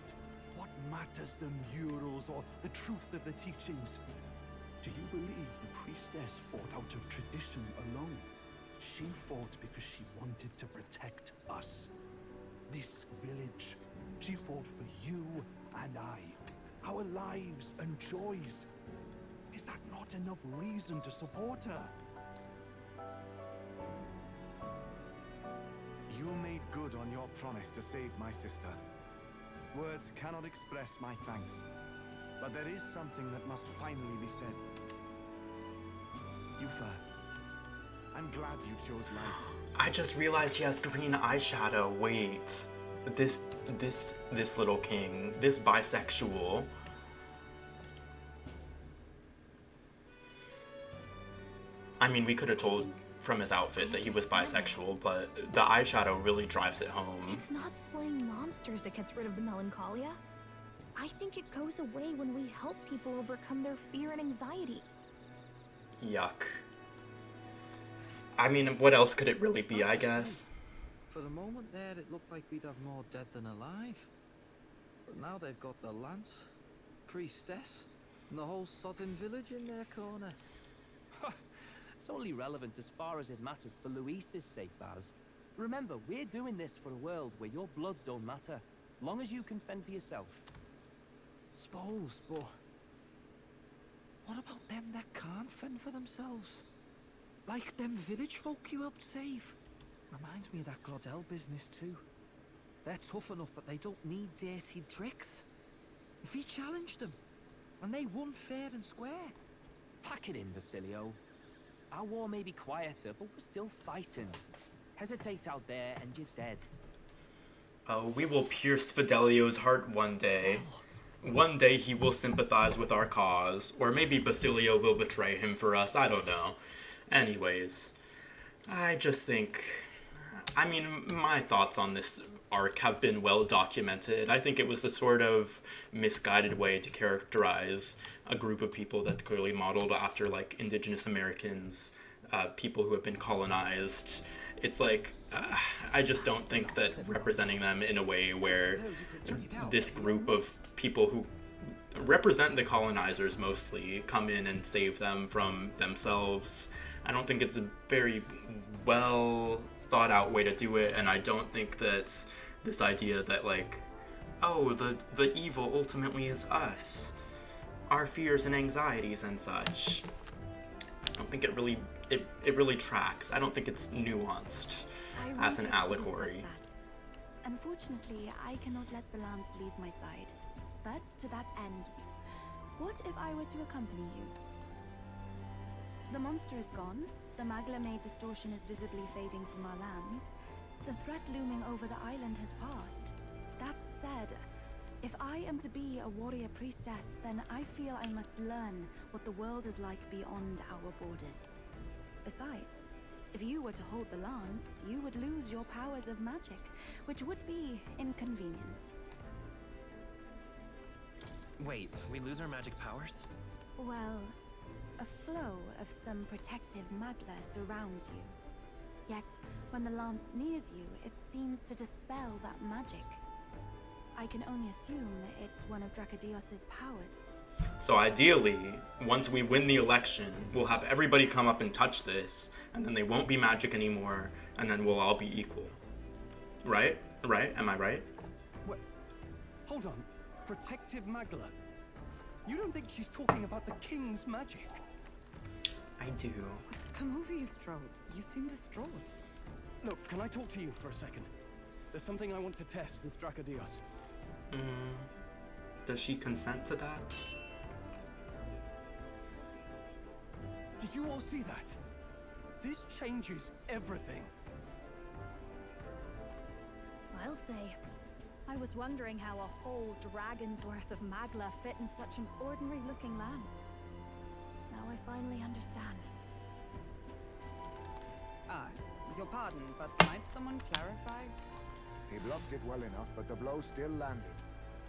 What matters the murals or the truth of the teachings? Do you believe the priestess fought out of tradition alone? She fought because she wanted to protect us. This village. She fought for you and I. Our lives and joys. Is that not enough reason to support her? You made good on your promise to save my sister. Words cannot express my thanks. But there is something that must finally be said. Yufa, I'm glad you chose life. I just realized he has green eyeshadow. Wait. This little king, this bisexual. I mean, we could have told from his outfit that he was bisexual, but the eyeshadow really drives it home. It's not slaying monsters that gets rid of the melancholia. I think it goes away when we help people overcome their fear and anxiety. Yuck. I mean, what else could it really be, I guess? For the moment there, it looked like we'd have more dead than alive. But now they've got the lance, priestess, and the whole sodden village in their corner. It's only relevant as far as it matters for Luis's sake, Baz. Remember, we're doing this for a world where your blood don't matter, long as you can fend for yourself. Suppose, but what about them that can't fend for themselves? Like them village folk you helped save. Reminds me of that Glodell business too. They're tough enough that they don't need dirty tricks. If he challenged them, and they won fair and square. Pack it in, Basilio. Our war may be quieter, but we're still fighting. Hesitate out there and you're dead. Oh, we will pierce Fidelio's heart one day. One day he will sympathize with our cause. Or maybe Basilio will betray him for us, I don't know. Anyways, I just think... I mean, my thoughts on this arc have been well documented. I think it was a sort of misguided way to characterize a group of people that's clearly modeled after, like, indigenous Americans, people who have been colonized. It's like, I just don't think that representing them in a way where this group of people who represent the colonizers mostly come in and save them from themselves. I don't think it's a very well thought out way to do it, and I don't think that this idea that, like, oh, the evil ultimately is us, our fears and anxieties and such. I don't think it really tracks. I don't think it's nuanced as an allegory. Unfortunately, I cannot let the lance leave my side. But to that end, what if I were to accompany you? The monster is gone. The Magla-made distortion is visibly fading from our lands. The threat looming over the island has passed. That said, if I am to be a warrior priestess, then I feel I must learn what the world is like beyond our borders. Besides, if you were to hold the lance, you would lose your powers of magic, which would be inconvenient. Wait, we lose our magic powers? Well, a flow of some protective magla surrounds you. Yet, when the lance nears you, it seems to dispel that magic. I can only assume it's one of Dracodios's powers. So ideally, once we win the election, we'll have everybody come up and touch this, and then they won't be magic anymore, and then we'll all be equal. Right? Right? Am I right? What? Hold on. Protective Magla? You don't think she's talking about the king's magic? I do. What's come over you, Strode? You seem distraught. Look, can I talk to you for a second? There's something I want to test with Dracodios. Does she consent to that? Did you all see that? This changes everything. I'll say. I was wondering how a whole dragon's worth of magla fit in such an ordinary-looking lance. Now I finally understand. Your pardon, but might someone clarify? He blocked it well enough, but the blow still landed.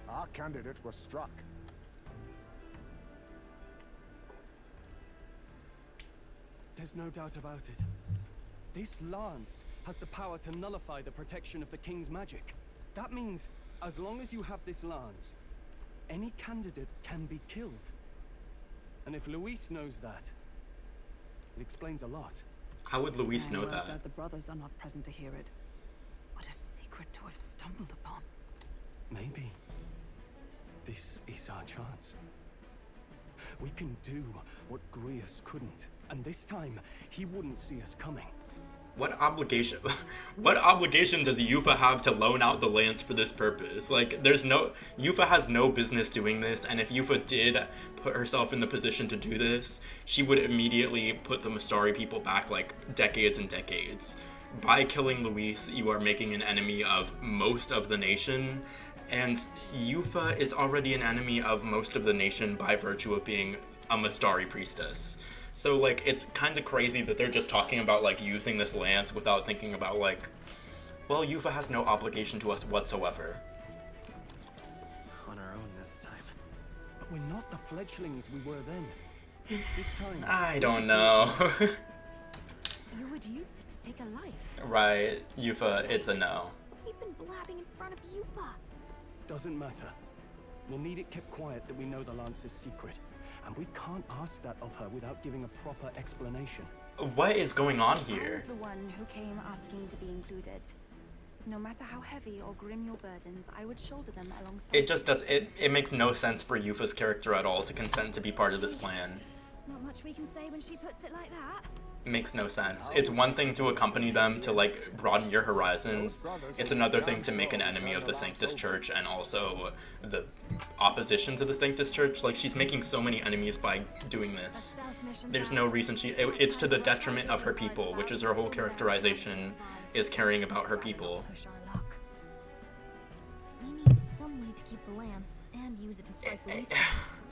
Our candidate was struck. There's no doubt about it. This lance has the power to nullify the protection of the king's magic. That means, as long as you have this lance, any candidate can be killed. And if Luis knows that, it explains a lot. How would Luis know Well, that? glad the brothers are not present to hear it. What a secret to have stumbled upon. Maybe this is our chance. We can do what Grius couldn't, and this time he wouldn't see us coming. What obligation does Yufa have to loan out the lance for this purpose? Like, Yufa has no business doing this, and if Yufa did put herself in the position to do this, she would immediately put the Mistari people back, like, decades and decades. By killing Luis, you are making an enemy of most of the nation, and Yufa is already an enemy of most of the nation by virtue of being a Mistari priestess. So, like, it's kind of crazy that they're just talking about, like, using this lance without thinking about, like, well, Yufa has no obligation to us whatsoever. On our own this time. But we're not the fledglings we were then. This time... I don't know. You would use it to take a life. Right, Yufa, it's a no. We've been blabbing in front of Yufa. Doesn't matter. We'll need it kept quiet that we know the lance is secret. And we can't ask that of her without giving a proper explanation. what is going on I was here? the one who came asking to be included. No matter how heavy or grim your burdens, I would shoulder them alongside. It just does, it makes no sense for Yufa's character at all to consent to be part of this plan. Not much we can say when she puts it like that. It makes no sense. It's one thing to accompany them to, like, broaden your horizons. It's another thing to make an enemy of the Sanctus Church and also the opposition to the Sanctus Church. Like, she's making so many enemies by doing this. There's no reason it's to the detriment of her people, which is her whole characterization, is caring about her people. Push our luck. We need some way to keep the lance and use it to strike the least.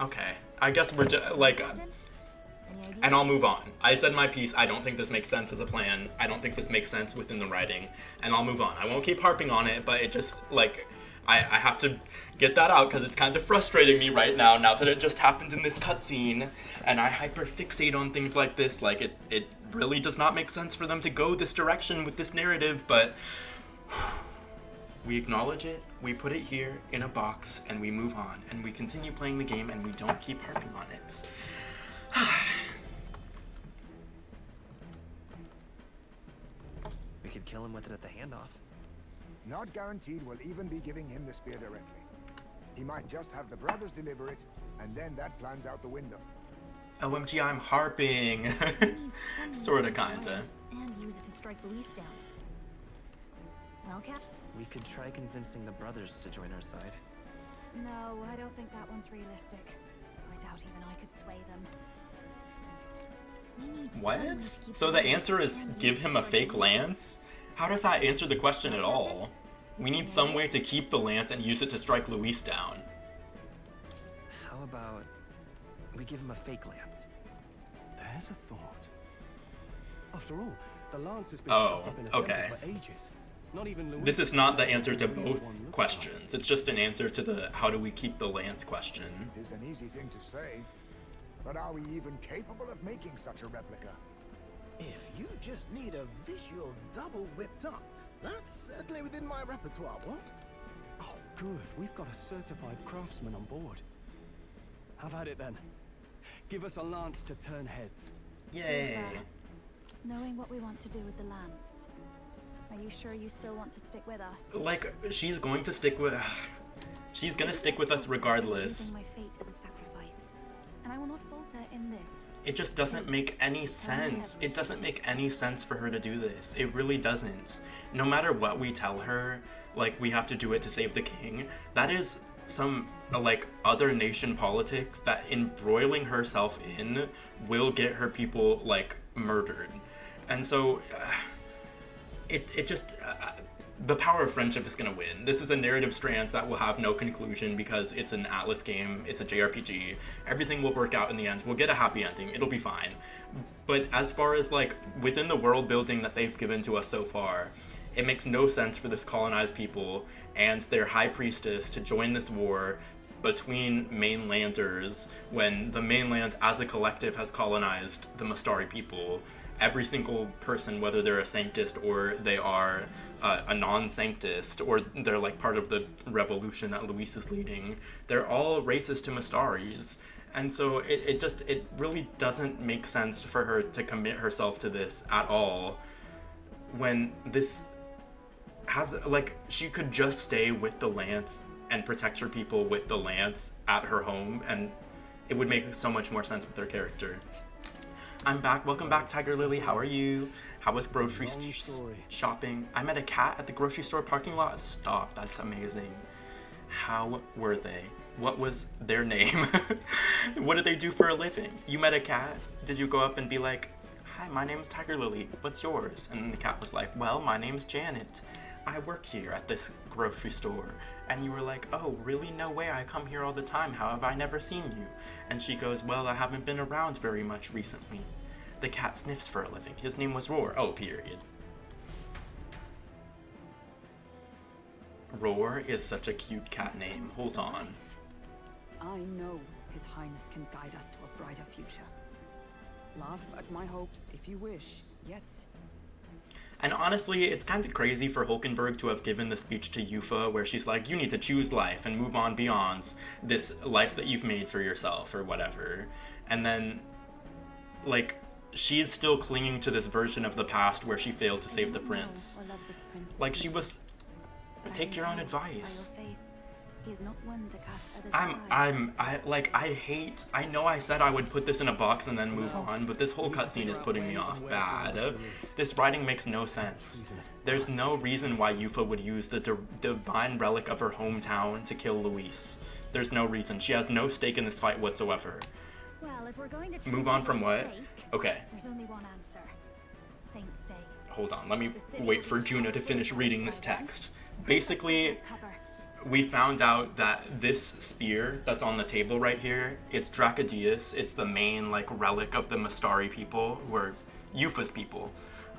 Okay, I guess we're just, like, and I'll move on. I said my piece. I don't think this makes sense as a plan. I don't think this makes sense within the writing, and I'll move on. I won't keep harping on it, but it just, like, I have to get that out because it's kind of frustrating me right now that it just happened in this cutscene, and I hyperfixate on things like this. Like, it really does not make sense for them to go this direction with this narrative, but we acknowledge it, we put it here in a box, and we move on, and we continue playing the game, and we don't keep harping on it. We could kill him with it at the handoff. Not guaranteed we'll even be giving him the spear directly. He might just have the brothers deliver it, and then that plan's out the window. OMG, I'm harping. Sorta, kinda. And use it to strike the least down. Well, Cap? We could try convincing the brothers to join our side. No, I don't think that one's realistic. I doubt even I could sway them. We need someone What? to keep So the answer is give him a fake lance? How does that answer the question at all? We need some way to keep the lance and use it to strike Luis down. How about we give him a fake lance? There's a thought. After all, the lance has been Oh, shut up in a okay. temple for ages. Not even Louis This is not the answer to knows what both one looks questions. It's just an answer to the how do we keep the lance question. It's an easy thing to say, but are we even capable of making such a replica? If you just need a visual double whipped up, that's certainly within my repertoire, what? Oh, good. We've got a certified craftsman on board. Have at it then. Give us a lance to turn heads. Yay. Knowing what we want to do with the lance. Are you sure you still want to stick with us? Like, she's going to stick with... She's gonna stick with us regardless. Choosing my fate as a sacrifice, and I will not falter in this. It just doesn't make any sense. It doesn't make any sense for her to do this. It really doesn't. No matter what we tell her, like, we have to do it to save the king, that is some, like, other nation politics that embroiling herself in will get her people, like, murdered. And so, it just... the power of friendship is going to win. This is a narrative strands that will have no conclusion because it's an Atlas game, it's a JRPG. Everything will work out in the end. We'll get a happy ending. It'll be fine. But as far as, like, within the world building that they've given to us so far, it makes no sense for this colonized people and their high priestess to join this war between mainlanders when the mainland as a collective has colonized the Mastari people. Every single person, whether they're a Sanctist or they are a non-Sanctist or they're like part of the revolution that Luis is leading, they're all racist to Mastaris. And so it really doesn't make sense for her to commit herself to this at all when this has, like, she could just stay with the lance and protect her people with the lance at her home, and it would make so much more sense with her character. I'm back. Welcome back, Tiger Lily. How are you? How was grocery shopping? I met a cat at the grocery store parking lot. Stop. That's amazing. How were they? What was their name? What did they do for a living? You met a cat? Did you go up and be like, hi, my name's Tiger Lily. What's yours? And the cat was like, well, my name's Janet. I work here at this grocery store. And you were like, oh, really? No way. I come here all the time. How have I never seen you? And she goes, well, I haven't been around very much recently. The cat sniffs for a living. His name was Roar. Oh, period. Roar is such a cute cat name. Hold on. I know His Highness can guide us to a brighter future. Laugh at my hopes if you wish, yet... And honestly, it's kind of crazy for Hulkenberg to have given the speech to Yufa where she's like, you need to choose life and move on beyond this life that you've made for yourself or whatever. And then, like, she's still clinging to this version of the past where she failed to save the prince. Or love this prince. Like she was. But I Take your own am told by your advice. faith, he is not one to cast others aside. I know I said I would put this in a box and then move on, but this whole cutscene is putting me off bad. This writing makes no sense. There's no reason why Yuffie would use the divine relic of her hometown to kill Luis. There's no reason. She has no stake in this fight whatsoever. Well, if we're going to Move on from what? Okay, there's only one answer. Saint's Day. hold on. Let me wait for Juno to finish reading this text. Basically, we found out that this spear that's on the table right here, it's Dracodius. It's the main like relic of the Mystari people, who are Yuffie's people.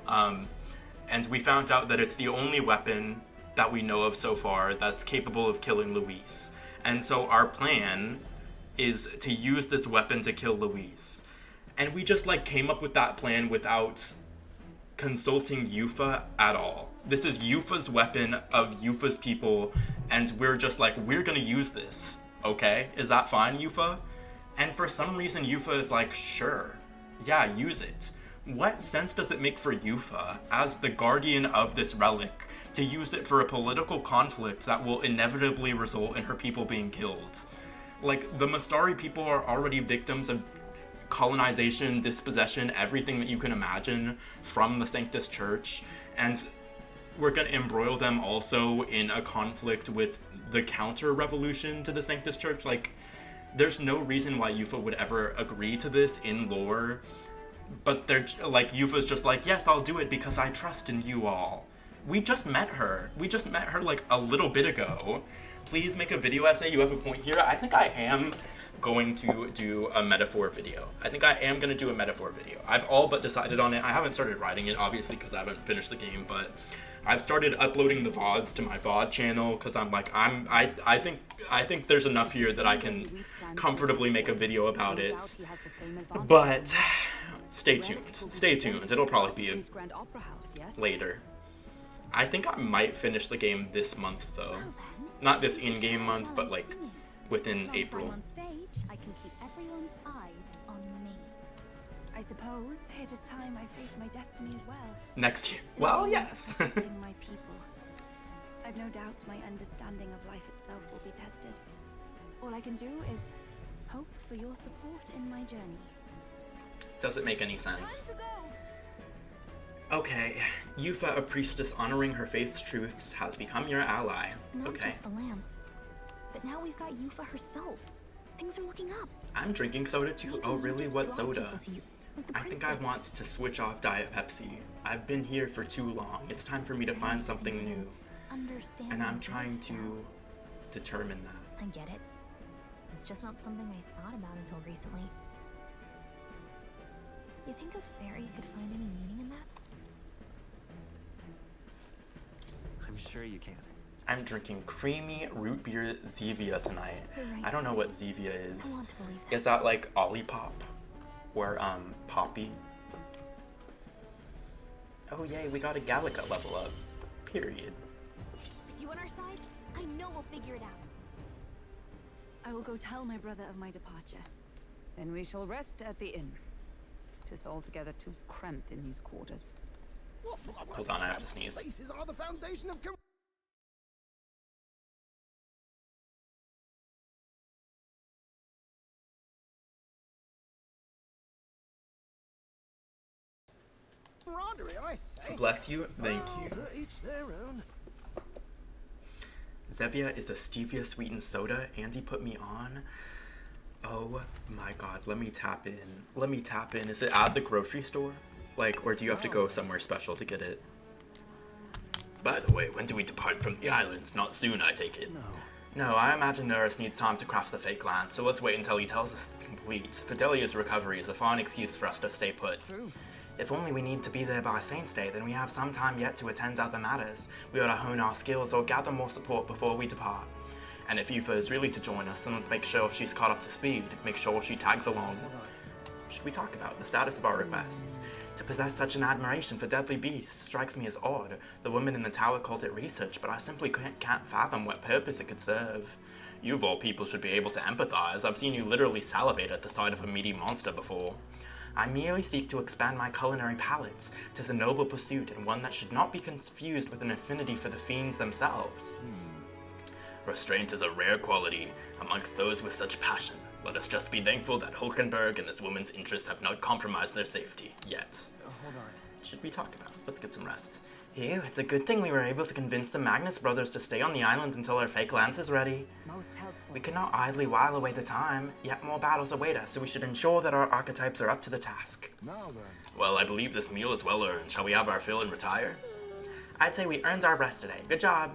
And we found out that it's the only weapon that we know of so far that's capable of killing Luis. And so our plan is to use this weapon to kill Luis. And we just like came up with that plan without consulting Yuffie at all. This is Yuffie's weapon of Yuffie's people, and we're just like, we're gonna use this, okay? Is that fine, Yuffie? And for some reason, Yuffie is like, sure, yeah, use it. What sense does it make for Yuffie, as the guardian of this relic, to use it for a political conflict that will inevitably result in her people being killed? Like, the Mystari people are already victims of colonization, dispossession, everything that you can imagine from the Sanctus Church, and we're gonna embroil them also in a conflict with the counter-revolution to the Sanctus Church. Like, there's no reason why Yuffie would ever agree to this in lore, but they're, like, Yuffie's just like, yes, I'll do it because I trust in you all. We just met her. We just met her, like, a little bit ago. Please make a video essay. You have a point here. I think I am going to do a Metaphor video. I think I am going to do a Metaphor video. I've all but decided on it. I haven't started writing it, obviously, because I haven't finished the game, but I've started uploading the VODs to my VOD channel, because I'm like, I think there's enough here that I can comfortably make a video about it. But stay tuned. Stay tuned. It'll probably be later. I think I might finish the game this month, though. Not this in-game month, but like within April. I can keep everyone's eyes on me. I suppose it is time I face my destiny as well. Next year. Well, yes. Protecting my people. I've no doubt my understanding of life itself will be tested. All I can do is hope for your support in my journey. Doesn't make any sense. Time to go. Okay, Yuffie, a priestess honoring her faith's truths, has become your ally. Not Okay. just the lance, but now we've got Yuffie herself. Things are looking up. I'm drinking soda too. Maybe Oh, you really? just What draw soda? people to you, like the I prince think I did. want to switch off Diet Pepsi. I've been here for too long. It's time for me to find something new. Understand And I'm the trying grief, to though. determine that. I get it. It's just not something I thought about until recently. You think a fairy could find any meaning in that? I'm sure you can. I'm drinking creamy root beer Zevia tonight. You're right. I don't know what Zevia I is. want to believe that. Is that like Olipop? Or, Poppy? Oh yay, we got a Gallica level up. Period. With you on our side, I know we'll figure it out. I will go tell my brother of my departure. Then we shall rest at the inn. 'Tis altogether too cramped in these quarters. Hold on, I have to sneeze. Spaces are the foundation of camaraderie, I say. Bless you, thank you. To each their own. Zevia is a stevia sweetened soda Andy put me on. Oh my god, let me tap in. Let me tap in. Is it at the grocery store? Like, or do you have to go somewhere special to get it? By the way, when do we depart from the islands? Not soon, I take it. No, I imagine Nerys needs time to craft the fake land, so let's wait until he tells us it's complete. Fidelia's recovery is a fine excuse for us to stay put. True. If only we need to be there by Saint's Day, then we have some time yet to attend to other matters. We ought to hone our skills or gather more support before we depart. And if Yuffie is really to join us, then let's make sure she's caught up to speed. Make sure she tags along. Should we talk about the status of our requests? To possess such an admiration for deadly beasts strikes me as odd. The woman in the tower called it research, but I simply can't fathom what purpose it could serve. You of all people should be able to empathize. I've seen you literally salivate at the sight of a meaty monster before. I merely seek to expand my culinary palate. 'Tis a noble pursuit, and one that should not be confused with an affinity for the fiends themselves. Restraint is a rare quality amongst those with such passion. Let us just be thankful that Hulkenberg and this woman's interests have not compromised their safety, yet. Hold on. Should we talk about it? Let's get some rest. Ew, it's a good thing we were able to convince the Magnus brothers to stay on the island until our fake lance is ready. Most helpful. We cannot idly while away the time, yet more battles await us, so we should ensure that our archetypes are up to the task. Now then, Well, I believe this meal is well earned. Shall we have our fill and retire? I'd say we earned our rest today. Good job.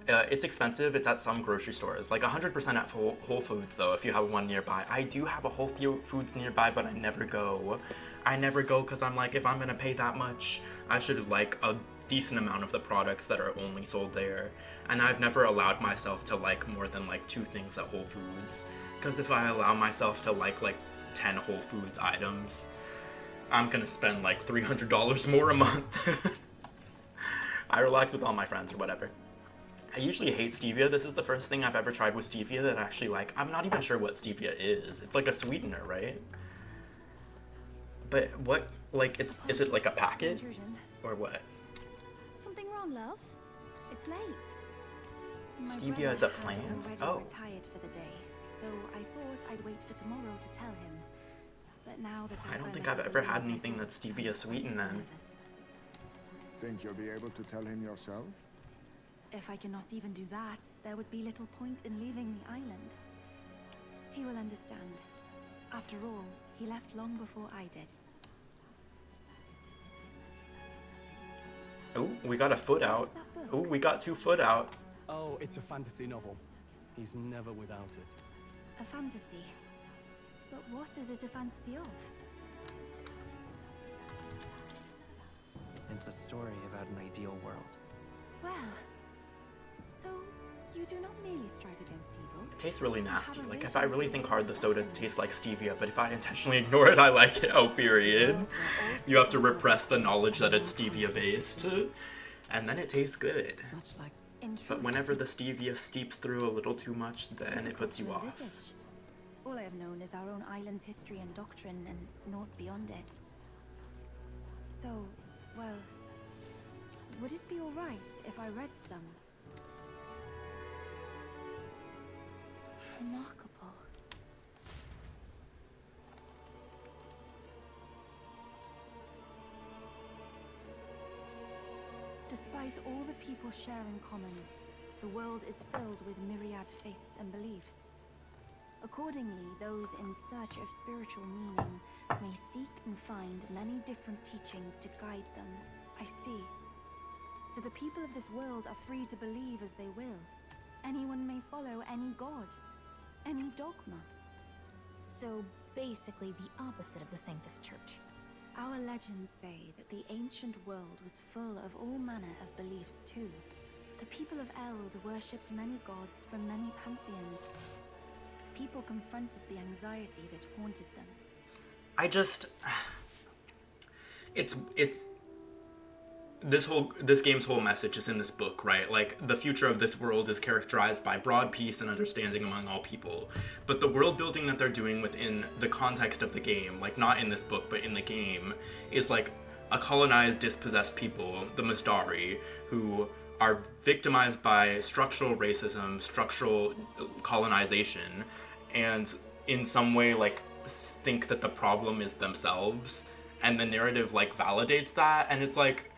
It's expensive. It's at some grocery stores. Like 100% at Whole Foods, though, if you have one nearby. I do have a Whole Foods nearby, but I never go. I never go because I'm like, if I'm going to pay that much, I should like a decent amount of the products that are only sold there. And I've never allowed myself to like more than like 2 things at Whole Foods. Because if I allow myself to like 10 Whole Foods items, I'm going to spend like $300 more a month. I relax with all my friends or whatever. I usually hate stevia. This is the first thing I've ever tried with stevia that actually like, I'm not even sure what stevia is. It's like a sweetener, right? But what, like, is it like a packet? Or what? Something wrong, love? It's late. Stevia is a plant? Oh. Retired for the day, so I thought I'd wait for tomorrow to tell him. But now that I don't think I've ever had anything that's stevia sweetened then. think you'll be able to tell him yourself? If I cannot even do that, there would be little point in leaving the island. He will understand. After all, he left long before I did. Oh, we got a foot out. Oh, we got 2 foot out. Oh, it's a fantasy novel. He's never without it. A fantasy? But what is it a fantasy of? It's a story about an ideal world. Well, so you do not merely strive against evil. It tastes really nasty. Like, if I really think hard, the soda tastes like stevia, but if I intentionally ignore it, I like it. Oh, period. You have to repress the knowledge that it's stevia-based, and then it tastes good. But whenever the stevia steeps through a little too much, then it puts you off. All I have known is our own island's history and doctrine, and naught beyond it. So, well, would it be alright if I read some? Remarkable. Despite all the people share in common, the world is filled with myriad faiths and beliefs. Accordingly, those in search of spiritual meaning may seek and find many different teachings to guide them. I see. So the people of this world are free to believe as they will. Anyone may follow any god, any dogma. So basically the opposite of the Sanctus Church. Our legends say that the ancient world was full of all manner of beliefs too. The people of Eld worshipped many gods from many pantheons. People confronted the anxiety that haunted them. This game's whole message is in this book, right? Like, the future of this world is characterized by broad peace and understanding among all people. But the world building that they're doing within the context of the game, like not in this book, but in the game, is like a colonized, dispossessed people, the Mistari, who are victimized by structural racism, structural colonization, and in some way, like, think that the problem is themselves. And the narrative, like, validates that. And it's like,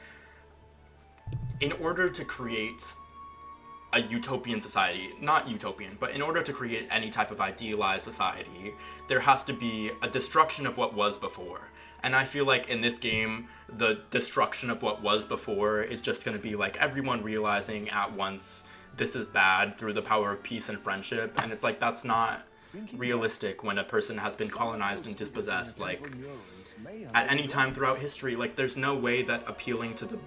in order to create a utopian society, not utopian, but in order to create any type of idealized society, there has to be a destruction of what was before. And I feel like in this game, the destruction of what was before is just going to be like everyone realizing at once this is bad through the power of peace and friendship. And it's like, that's not realistic when a person has been colonized and dispossessed. Like, at any time throughout history, like, there's no way that appealing to the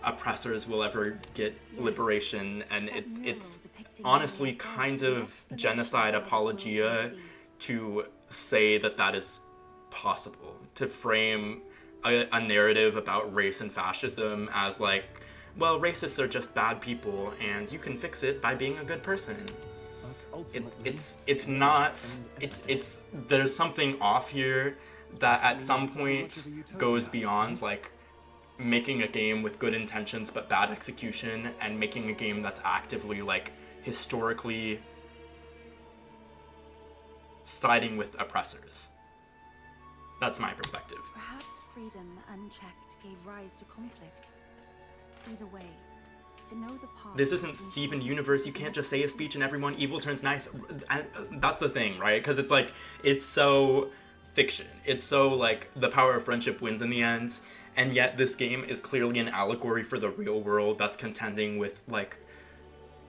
oppressors will ever get liberation, and it's honestly kind of genocide apologia to say that that is possible, to frame a narrative about race and fascism as like, well, racists are just bad people and you can fix it by being a good person. It's not, there's something off here that at some point goes beyond like making a game with good intentions but bad execution, and making a game that's actively like historically siding with oppressors. That's my perspective. Perhaps freedom unchecked gave rise to conflict. Either way, to know the path. This isn't Steven Universe. You can't just say a speech and everyone evil turns nice. And that's the thing, right? Because it's like, it's so fiction. It's so like the power of friendship wins in the end. And yet this game is clearly an allegory for the real world that's contending with like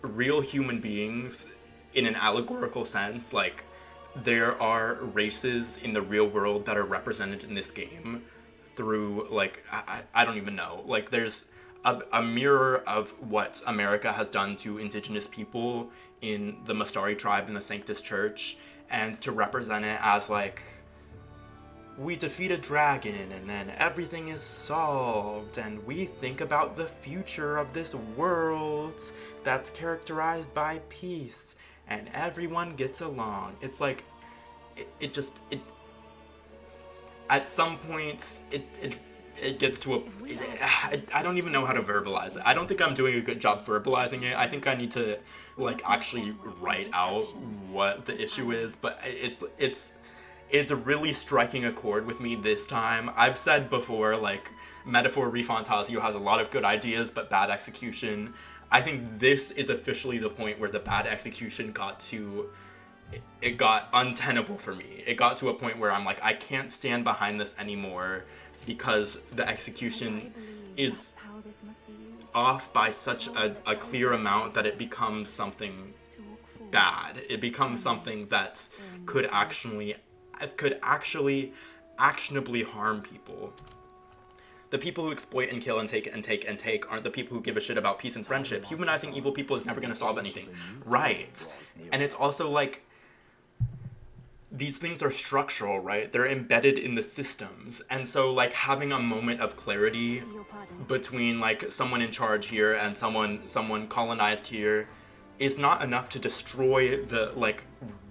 real human beings in an allegorical sense. Like, there are races in the real world that are represented in this game through, like, I don't even know. Like, there's a mirror of what America has done to indigenous people in the Mastari tribe in the Sanctus Church, and to represent it as, like, we defeat a dragon and then everything is solved, and we think about the future of this world that's characterized by peace and everyone gets along. It's like, it at some point, it gets to a, I don't even know how to verbalize it. I don't think I'm doing a good job verbalizing it. I think I need to, like, actually write out what the issue is, but it's really striking a chord with me this time. I've said before, like, Metaphor Refantazio has a lot of good ideas, but bad execution. I think this is officially the point where the bad execution it got untenable for me. It got to a point where I'm like, I can't stand behind this anymore, because the execution is off by such a clear amount that it becomes something bad. It becomes something that could actually actionably harm people. The people who exploit and kill and take aren't the people who give a shit about peace and friendship. Humanizing evil people is never going to solve anything. Right. And it's also like, these things are structural, right? They're embedded in the systems. And so, like, having a moment of clarity between, like, someone in charge here and someone colonized here is not enough to destroy the, like,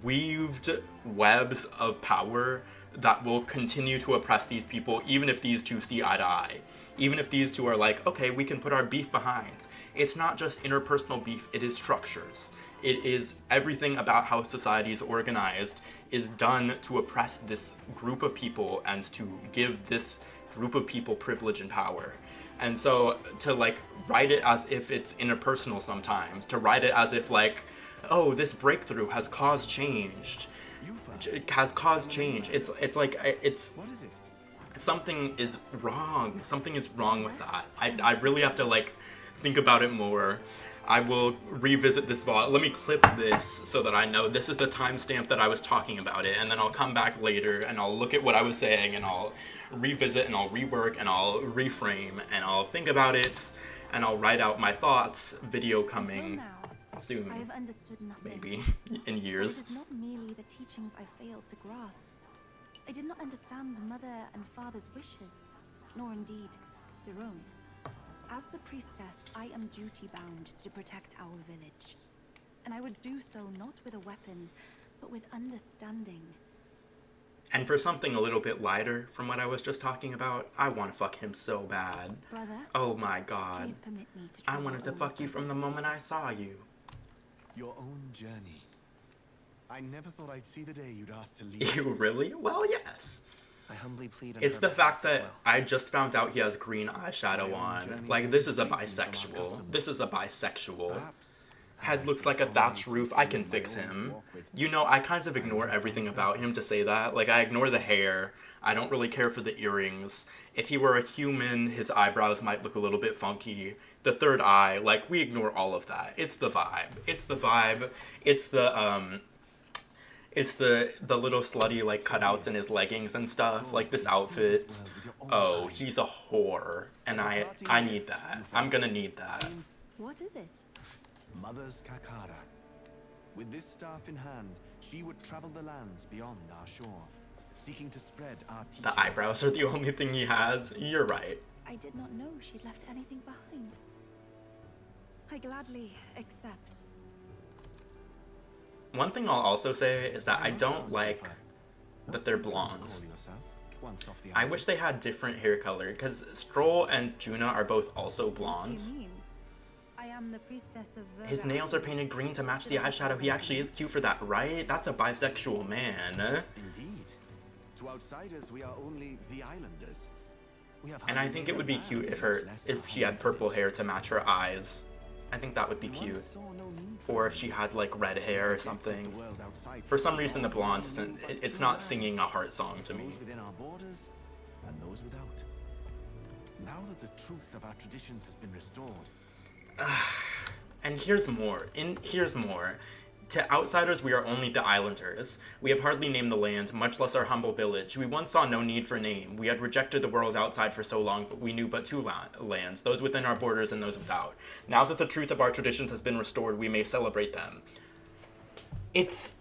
weaved webs of power that will continue to oppress these people, even if these two see eye to eye. Even if these two are like, okay, we can put our beef behind. It's not just interpersonal beef, it is structures. It is everything about how society is organized is done to oppress this group of people and to give this group of people privilege and power. And so to, like, write it as if it's interpersonal sometimes, to write it as if, like, oh, this breakthrough has caused change. It has caused change. It's like, it's... Something is wrong. Something is wrong with that. I really have to, like, think about it more. I will revisit this VOD. Let me clip this so that I know this is the timestamp that I was talking about it, and then I'll come back later and I'll look at what I was saying and I'll revisit and I'll rework and I'll reframe and I'll think about it and I'll write out my thoughts. Video coming soon. I have understood nothing. Maybe in years. It is not merely the teachings I failed to grasp. I did not understand the mother and father's wishes, nor indeed your own. As the priestess, I am duty-bound to protect our village. And I would do so not with a weapon, but with understanding. And for something a little bit lighter from what I was just talking about, I want to fuck him so bad. Brother, oh my god. Please permit me to I wanted to fuck you from the moment I saw you. Your own journey. I never thought I'd see the day you'd ask to leave. You really? Well, yes. I humbly plead. It's the fact that I just found out he has green eyeshadow on. Like, this is a bisexual. This is a bisexual. Head looks like a thatched roof. I can fix him. You know, I kind of ignore everything about him to say that. Like, I ignore the hair. I don't really care for the earrings. If he were a human, his eyebrows might look a little bit funky. The third eye, like, we ignore all of that. It's the vibe. It's the vibe. It's the, it's the little slutty, like, cutouts in his leggings and stuff. Like, this outfit. Oh, he's a whore. And I need that. I'm gonna need that. What is it? Mother's Kakara. With this staff in hand, she would travel the lands beyond our shore, seeking to spread our teachings. The eyebrows are the only thing he has. You're right. I did not know she'd left anything behind. I gladly accept. One thing I'll also say is that I don't like that they're blonde. once off the I island. wish they had different hair color, because Stroll and Juna are both also blonde. What do you mean? I am the priestess of Verda. His nails are painted green to match the eyeshadow. He actually is cute for that, right? That's a bisexual man. Indeed. To outsiders, we are only the islanders. We have And I think it would be cute if she had purple hair to match her eyes. I think that would be cute. Or if she had like red hair or something. For some reason the blonde isn't, it's not singing a heart song to me. Those within our borders and those without. Now that the truth of our traditions has been restored. And here's more. To outsiders, we are only the islanders. We have hardly named the land, much less our humble village. We once saw no need for name. We had rejected the world outside for so long, but we knew but two lands, those within our borders and those without. Now that the truth of our traditions has been restored, we may celebrate them. It's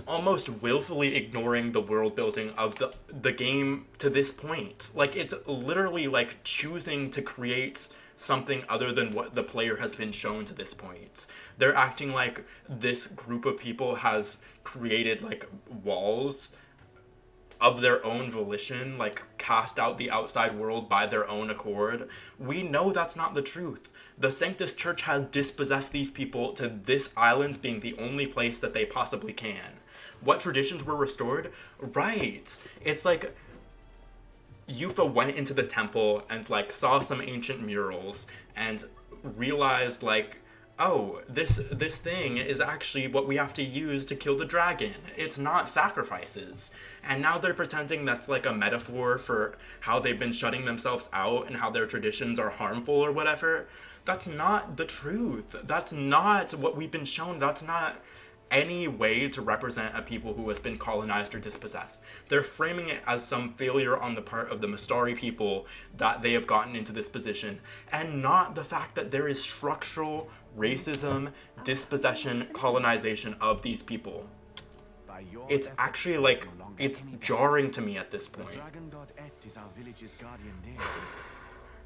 almost willfully ignoring the world building of the game to this point. Like, it's literally like choosing to create something other than what the player has been shown to this point. They're acting like this group of people has created like walls of their own volition, like cast out the outside world by their own accord. We know that's not the truth. The Sanctus Church has dispossessed these people to this island being the only place that they possibly can. What traditions were restored? Right. It's like Yufa went into the temple and like saw some ancient murals and realized like, oh, this thing is actually what we have to use to kill the dragon. It's not sacrifices. And now they're pretending that's like a metaphor for how they've been shutting themselves out and how their traditions are harmful or whatever. That's not the truth. That's not what we've been shown. That's not any way to represent a people who has been colonized or dispossessed. They're framing it as some failure on the part of the Mistari people that they have gotten into this position, and not the fact that there is structural racism, dispossession, colonization of these people. It's actually like, it's jarring to me at this point. The dragon god Et is our village's guardian deity.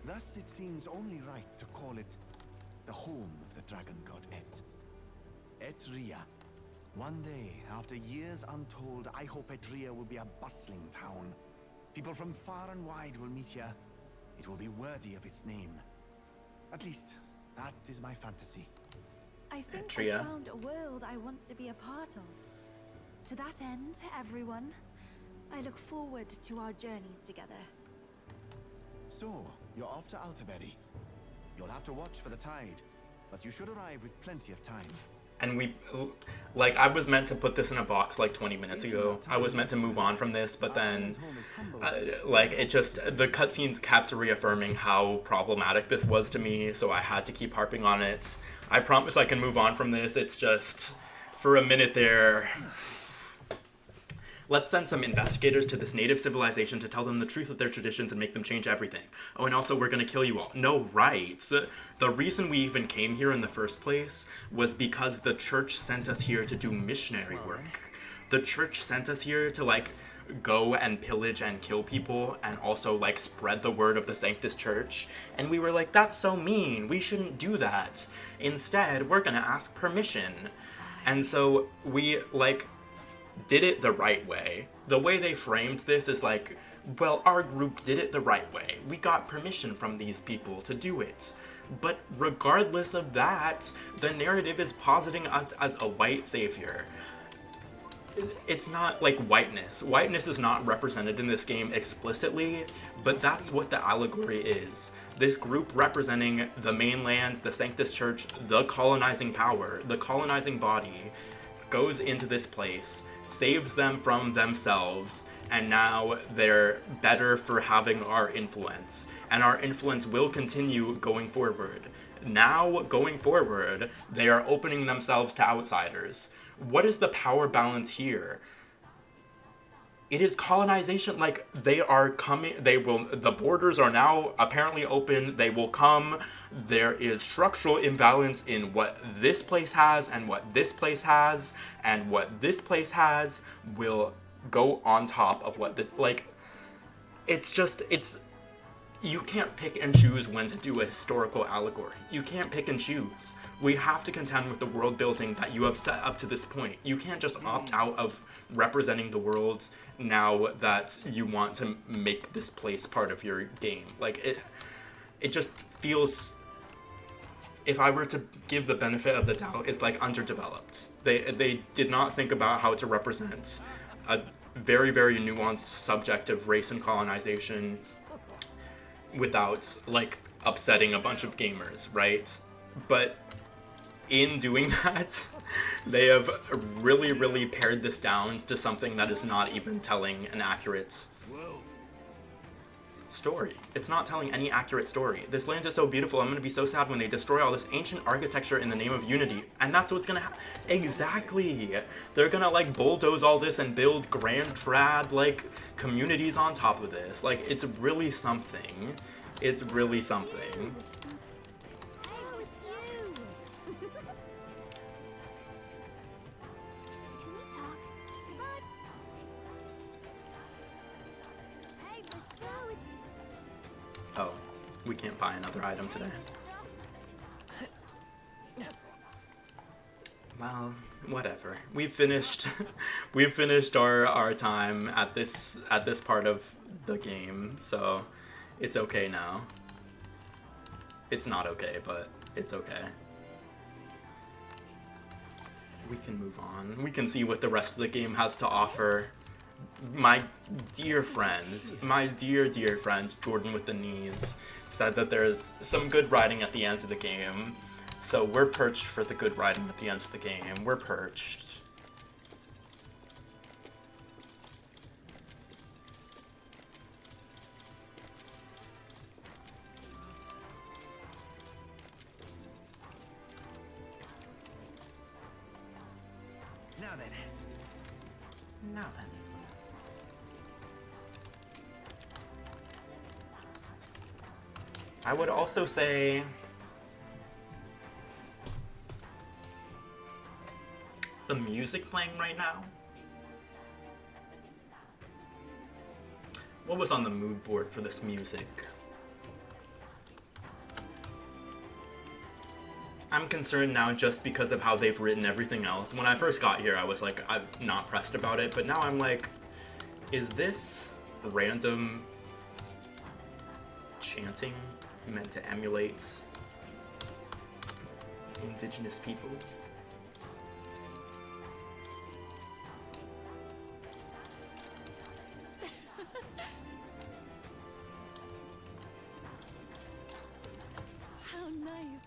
Thus it seems only right to call it the home of the dragon god Et. Etria. One day, after years untold, I hope Etria will be a bustling town. People from far and wide will meet here. It will be worthy of its name. At least, that is my fantasy. I think Etria. I found a world I want to be a part of. To that end, everyone, I look forward to our journeys together. So, you're off to Altaberry. You'll have to watch for the tide, but you should arrive with plenty of time. And I was meant to put this in a box like 20 minutes ago. I was meant to move on from this, but then, the cutscenes kept reaffirming how problematic this was to me, so I had to keep harping on it. I promise I can move on from this, it's just, for a minute there. Let's send some investigators to this native civilization to tell them the truth of their traditions and make them change everything. Oh, and also we're gonna kill you all. No, right. The reason we even came here in the first place was because the church sent us here to do missionary work. The church sent us here to, like, go and pillage and kill people and also, like, spread the word of the Sanctus Church. And we were like, that's so mean. We shouldn't do that. Instead, we're gonna ask permission. And so we, like, did it the right way. The way they framed this is like, well, our group did it the right way. We got permission from these people to do it. But regardless of that, the narrative is positing us as a white savior. It's not like whiteness. Whiteness is not represented in this game explicitly, but that's what the allegory is. This group representing the mainlands, the Sanctus Church, the colonizing power, the colonizing body, goes into this place, saves them from themselves, and now they're better for having our influence. And our influence will continue going forward. Now, going forward, they are opening themselves to outsiders. What is the power balance here? It is colonization. Like, they are coming, the borders are now apparently open, they will come. There is structural imbalance in what this place has and what this place has, and what this place has will go on top of what this, like, it's just, you can't pick and choose when to do a historical allegory. You can't pick and choose. We have to contend with the world building that you have set up to this point. You can't just opt out of representing the world now that you want to make this place part of your game. Like, it just feels, if I were to give the benefit of the doubt, it's like underdeveloped. They did not think about how to represent a very, very nuanced subject of race and colonization without, like, upsetting a bunch of gamers, right? But in doing that, they have really, really pared this down to something that is not even telling an accurate story. It's not telling any accurate story. This land is so beautiful. I'm gonna be so sad when they destroy all this ancient architecture in the name of unity. And that's what's gonna happen. Exactly. They're gonna, like, bulldoze all this and build grand trad, like, communities on top of this. Like, it's really something. It's really something. Oh, it's you! Can we talk? Come on! Hey, Bristow, it's... Oh, we can't buy another item today. Well, whatever. We've finished we've finished our time at this part of the game, so it's okay now. It's not okay, but it's okay. We can move on. We can see what the rest of the game has to offer. My dear friends, dear friends, Jordan with the knees, said that there's some good writing at the end of the game. So we're perched for the good writing at the end of the game. We're perched. Now then. Now then. I would also say the music playing right now. What was on the mood board for this music? I'm concerned now just because of how they've written everything else. When I first got here, I was like, I'm not pressed about it, but now I'm like, is this random chanting meant to emulate indigenous people? How nice.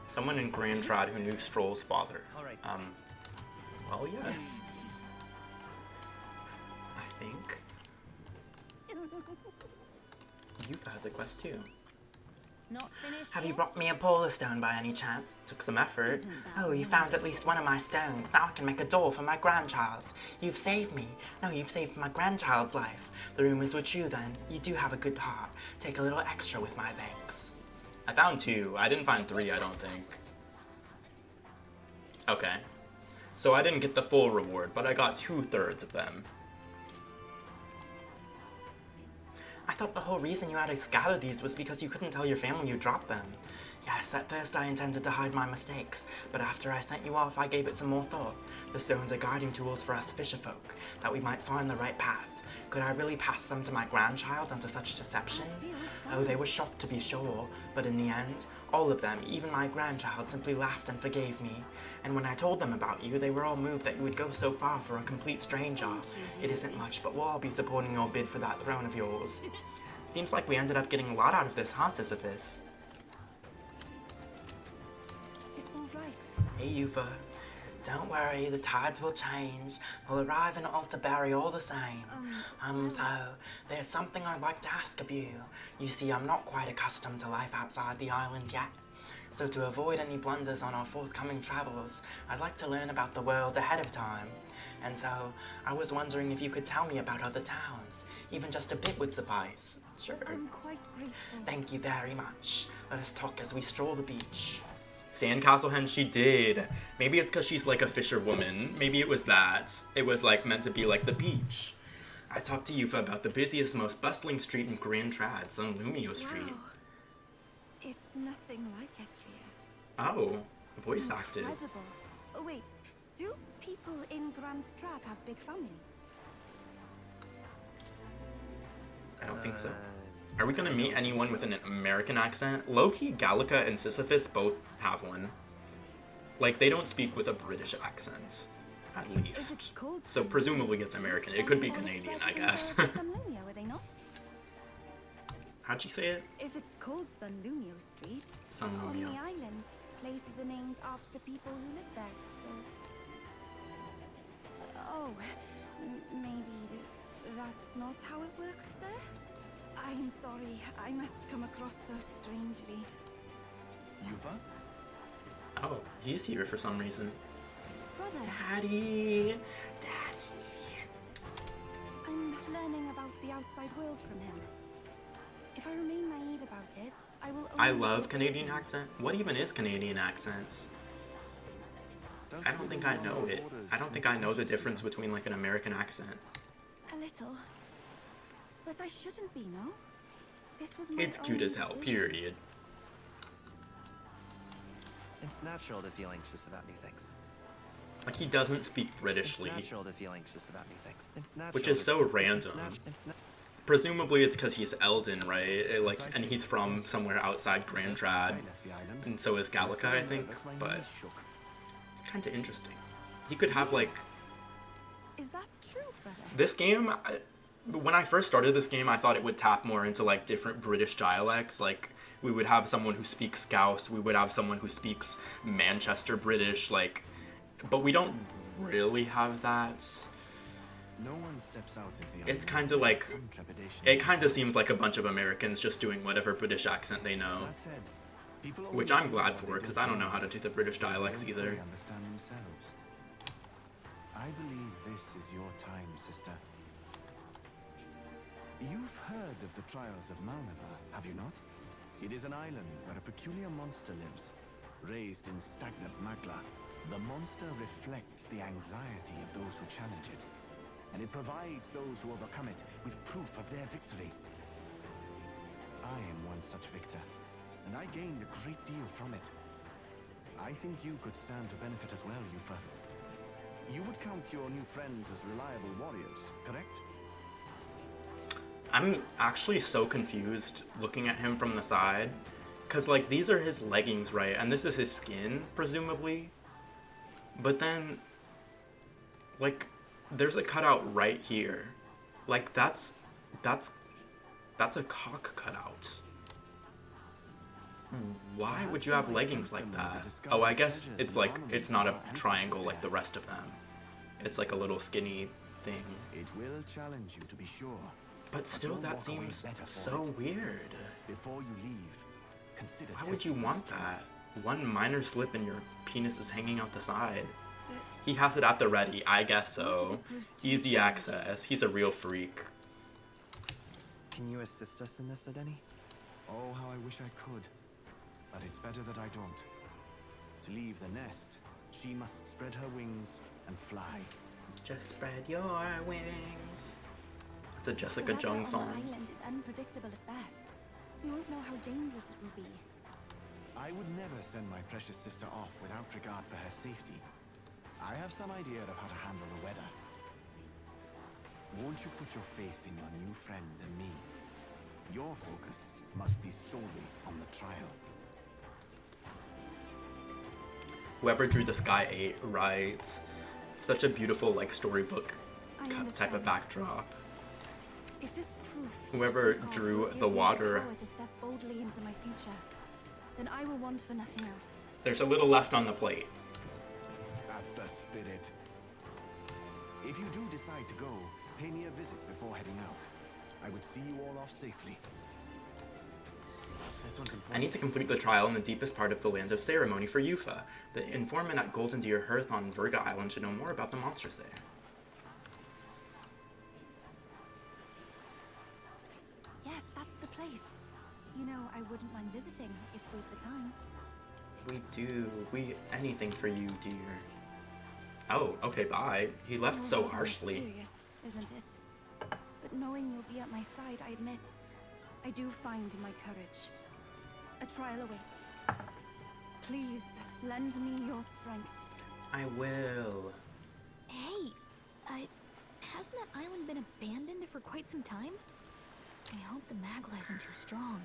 Someone in Grand Trad who knew Stroll's father. All right. Well, yes. I think you've had a quest too. Not finished Have you yet? brought me a polar stone by any chance? Took some effort. Oh, you found at least one of my stones. Now I can make a door for my grandchild. You've saved me. No, you've saved my grandchild's life. The rumors were true then. You do have a good heart. Take a little extra with my thanks. I found 2. I didn't find 3, I don't think. Okay. So I didn't get the full reward, but I got 2/3 of them. I thought the whole reason you had us gather these was because you couldn't tell your family you dropped them. Yes, at first I intended to hide my mistakes, but after I sent you off, I gave it some more thought. The stones are guiding tools for us fisherfolk, that we might find the right path. Could I really pass them to my grandchild under such deception? Oh, they were shocked to be sure, but in the end, all of them, even my grandchild, simply laughed and forgave me. And when I told them about you, they were all moved that you would go so far for a complete stranger. It isn't much, but we'll all be supporting your bid for that throne of yours. Seems like we ended up getting a lot out of this, huh, Sisyphus? It's all right. Hey, Yufa. Don't worry, the tides will change. We'll arrive in Alta Barry all the same. So, there's something I'd like to ask of you. You see, I'm not quite accustomed to life outside the island yet. So to avoid any blunders on our forthcoming travels, I'd like to learn about the world ahead of time. And so, I was wondering if you could tell me about other towns. Even just a bit would suffice. Sure. I'm quite grateful. Thank you very much. Let us talk as we stroll the beach. Sandcastle Hen, she did. Maybe it's because she's like a fisherwoman. Maybe it was that. It was like meant to be like the beach. I talked to Yufa about the busiest, most bustling street in Grand Trad, Sunlumio Street. Wow. It's nothing like Etria. Oh, voice acted. Incredible. Oh, wait, do people in Grand Trad have big families? I don't think so. Are we gonna meet anyone with an American accent? Loki, Gallica, and Sisyphus both have one. Like, they don't speak with a British accent, at least. So presumably it's American. It could be Canadian, I guess. Sunlumio, are they not? How'd she say it? If it's called Sunlumio Street, Sunlumio. on the island, places are named after the people who live there, so... Oh, maybe that's not how it works there? I'm sorry, I must come across so strangely. Yufa? Oh, he's here for some reason. Brother. Daddy! I'm learning about the outside world from him. If I remain naive about it, I will I love Canadian accent. What even is Canadian accent? I don't think I know it. I don't think I know the difference between like an American accent. A little. But I shouldn't be, no? This was my It's cute own as hell, decision. period. It's natural to feel anxious about new things. Like, he doesn't speak Britishly. It's natural to feel anxious about new things. It's natural. Which is so random. Presumably it's because he's Elden, right? And he's from somewhere outside Grand Trad. And so is Gallica, I think. But it's kind of interesting. He could have, like... Is that true, brother? This game... When I first started this game, I thought it would tap more into, like, different British dialects. Like, we would have someone who speaks Scouse, we would have someone who speaks Manchester British, like... But we don't really have that. No one steps out into the It's kind of like... It kind of seems like a bunch of Americans just doing whatever British accent they know. Which I'm glad for, because I don't know how to do the British dialects either. I believe this is your time, sister. You've heard of the trials of Malnevar, have you not? It is an island where a peculiar monster lives, raised in stagnant magla. The monster reflects the anxiety of those who challenge it, and it provides those who overcome it with proof of their victory. I am one such victor, and I gained a great deal from it. I think you could stand to benefit as well, Yufa. You would count your new friends as reliable warriors, correct? I'm actually so confused looking at him from the side. Because, like, these are his leggings, right? And this is his skin, presumably. But then, like, there's a cutout right here. Like, that's a cock cutout. Why would you have leggings like that? Oh, I guess it's like, it's not a triangle like the rest of them. It's like a little skinny thing. It will challenge you, to be sure. But still, that seems so weird. Before you leave, consider Why would you want that? One minor slip and your penis is hanging out the side. He has it at the ready, I guess so. Easy access. He's a real freak. Can you assist us in this, Adeni? Oh, how I wish I could. But it's better that I don't. To leave the nest, she must spread her wings and fly. Just spread your wings. That's a Jessica Jung song. The island is unpredictable at best. We won't know how dangerous it will be. I would never send my precious sister off without regard for her safety. I have some idea of how to handle the weather. Won't you put your faith in your new friend and me? Your focus must be solely on the trial. Whoever drew the Sky 8 writes such a beautiful, like, storybook type of backdrop. If this proof Whoever drew the water. to step boldly into my future, then I will want for nothing else. There's a little left on the plate. That's the spirit. If you do decide to go, pay me a visit before heading out. I would see you all off safely. As I need to complete the trial in the deepest part of the land of ceremony for Yufa. The informant at Golden Deer Hearth on Virga Island should know more about the monsters there. Yes, that's the place. You know, I wouldn't mind visiting if we've the time. We do. Anything for you, dear. Oh, okay, bye. He left so harshly. Serious, isn't it? But knowing you'll be at my side, I admit, I do find my courage. A trial awaits. Please, lend me your strength. I will. Hey, hasn't that island been abandoned for quite some time? I hope the Magla isn't too strong.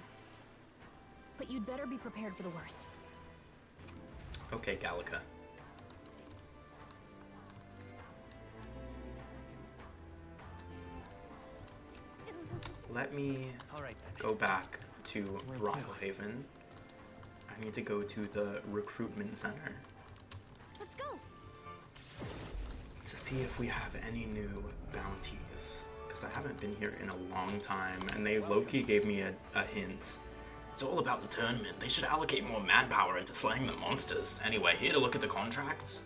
But you'd better be prepared for the worst. Okay, Gallica. Let me go back to Rockhaven. I need to go to the recruitment center. Let's go. To see if we have any new bounties. Because I haven't been here in a long time, and they low-key gave me a hint. It's all about the tournament. They should allocate more manpower into slaying the monsters. Anyway, here to look at the contracts.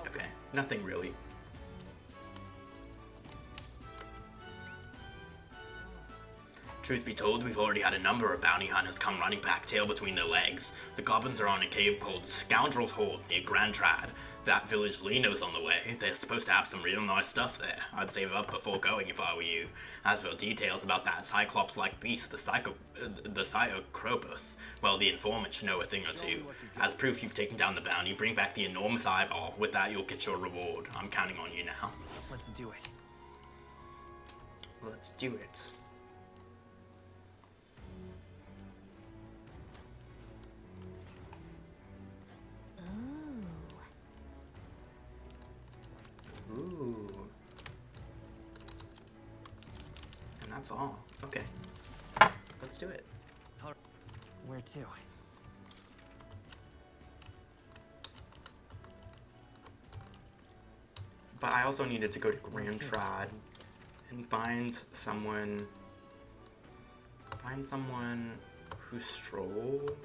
Okay, nothing really. Truth be told, we've already had a number of bounty hunters come running back, tail between their legs. The goblins are on a cave called Scoundrel's Hold near Grand Trad. That village Lino's on the way. They're supposed to have some real nice stuff there. I'd save up before going if I were you. As for details about that Cyclops-like beast, the Cyclopus, well, the informant should know a thing or two. As proof you've taken down the bounty, bring back the enormous eyeball. With that, you'll get your reward. I'm counting on you now. Let's do it. Let's do it. Ooh. And that's all. Okay. Let's do it. Where to? But I also needed to go to Grand Trad and find someone who's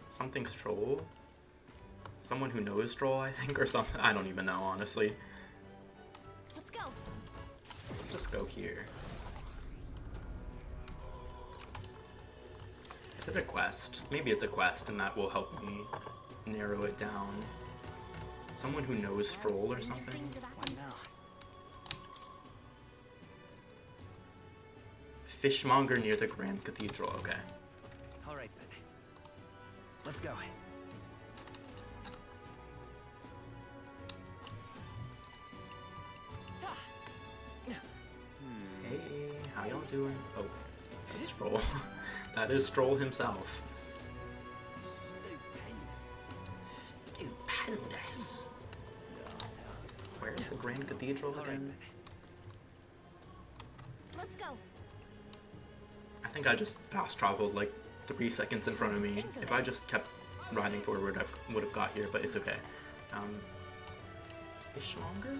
something Stroll? Someone who knows Stroll, I think, or something. I don't even know, honestly. Let's go. Let's just go here. Is it a quest? Maybe it's a quest, and that will help me narrow it down. Someone who knows Stroll or something? What now? Fishmonger near the Grand Cathedral, okay. Alright then. Let's go. Hey, how y'all doing? Oh, that's Stroll. That is Stroll himself. Stupendous. Where is the Grand Cathedral again? Let's go. I think I just fast traveled like 3 seconds in front of me. If I just kept riding forward, I would have got here, but it's okay. Fishmonger?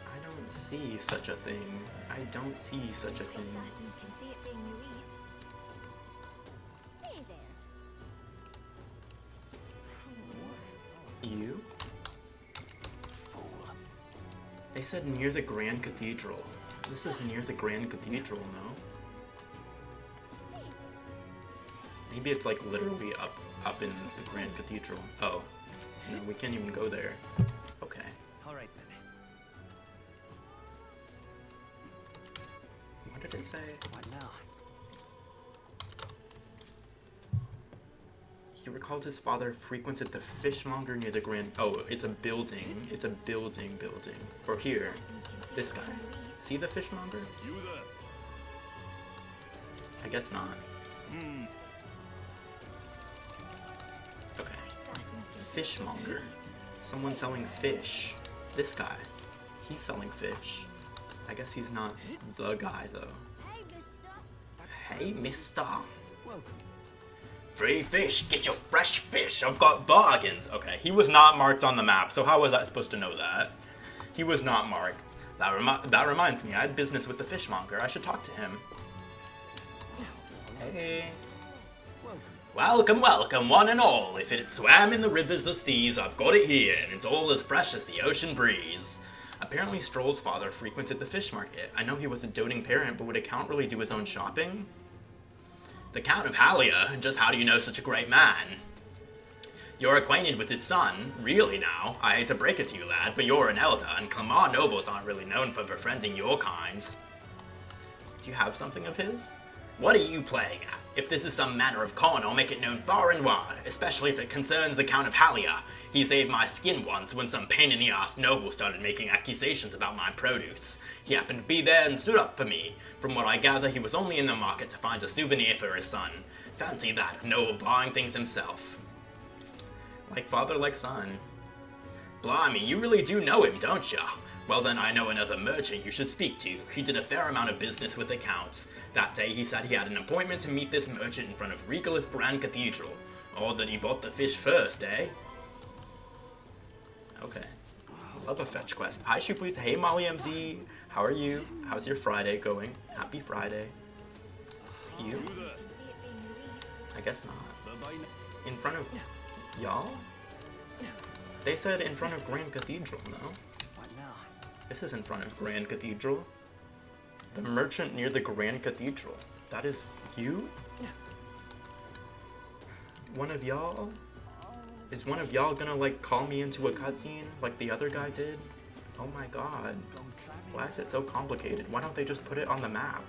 I don't see such a thing. I don't see such a thing. You can see it being released. Stay there. You? Fool. They said near the Grand Cathedral. This is near the Grand Cathedral, no? Maybe it's like literally up in the Grand Cathedral. Oh. No, we can't even go there. Okay. Alright then. What did it say? What now? He recalled his father frequented the fishmonger near the Grand... Oh, it's a building. It's a building. Or here. This guy. See the fishmonger? You there? I guess not. Okay. Fishmonger. Someone selling fish. This guy. He's selling fish. I guess he's not the guy, though. Hey, mister. Welcome. Free fish. Get your fresh fish. I've got bargains. Okay, he was not marked on the map, so how was I supposed to know that? He was not marked. That reminds me, I had business with the fishmonger. I should talk to him. Hey. Welcome, welcome, one and all. If it swam in the rivers or seas, I've got it here, and it's all as fresh as the ocean breeze. Apparently Stroll's father frequented the fish market. I know he was a doting parent, but would a count really do his own shopping? The Count of Halia? Just how do you know such a great man? You're acquainted with his son? Really now? I hate to break it to you, lad, but you're an elder, and Clamar nobles aren't really known for befriending your kind. Do you have something of his? What are you playing at? If this is some matter of con, I'll make it known far and wide, especially if it concerns the Count of Halia. He saved my skin once when some pain-in-the-ass noble started making accusations about my produce. He happened to be there and stood up for me. From what I gather, he was only in the market to find a souvenir for his son. Fancy that, noble buying things himself. Like father, like son. Blimey, you really do know him, don't ya? Well then, I know another merchant you should speak to. He did a fair amount of business with the Count. That day he said he had an appointment to meet this merchant in front of Regalith Grand Cathedral. Odd that he bought the fish first, eh? Okay. Love a fetch quest. Hi Shuflees, hey Molly MZ. How are you? How's your Friday going? Happy Friday. You? I guess not. In front of y'all? They said in front of Grand Cathedral, no? This is in front of Grand Cathedral. The merchant near the Grand Cathedral. That is you? One of y'all? Is one of y'all gonna like call me into a cutscene like the other guy did? Oh my god. Why is it so complicated? Why don't they just put it on the map?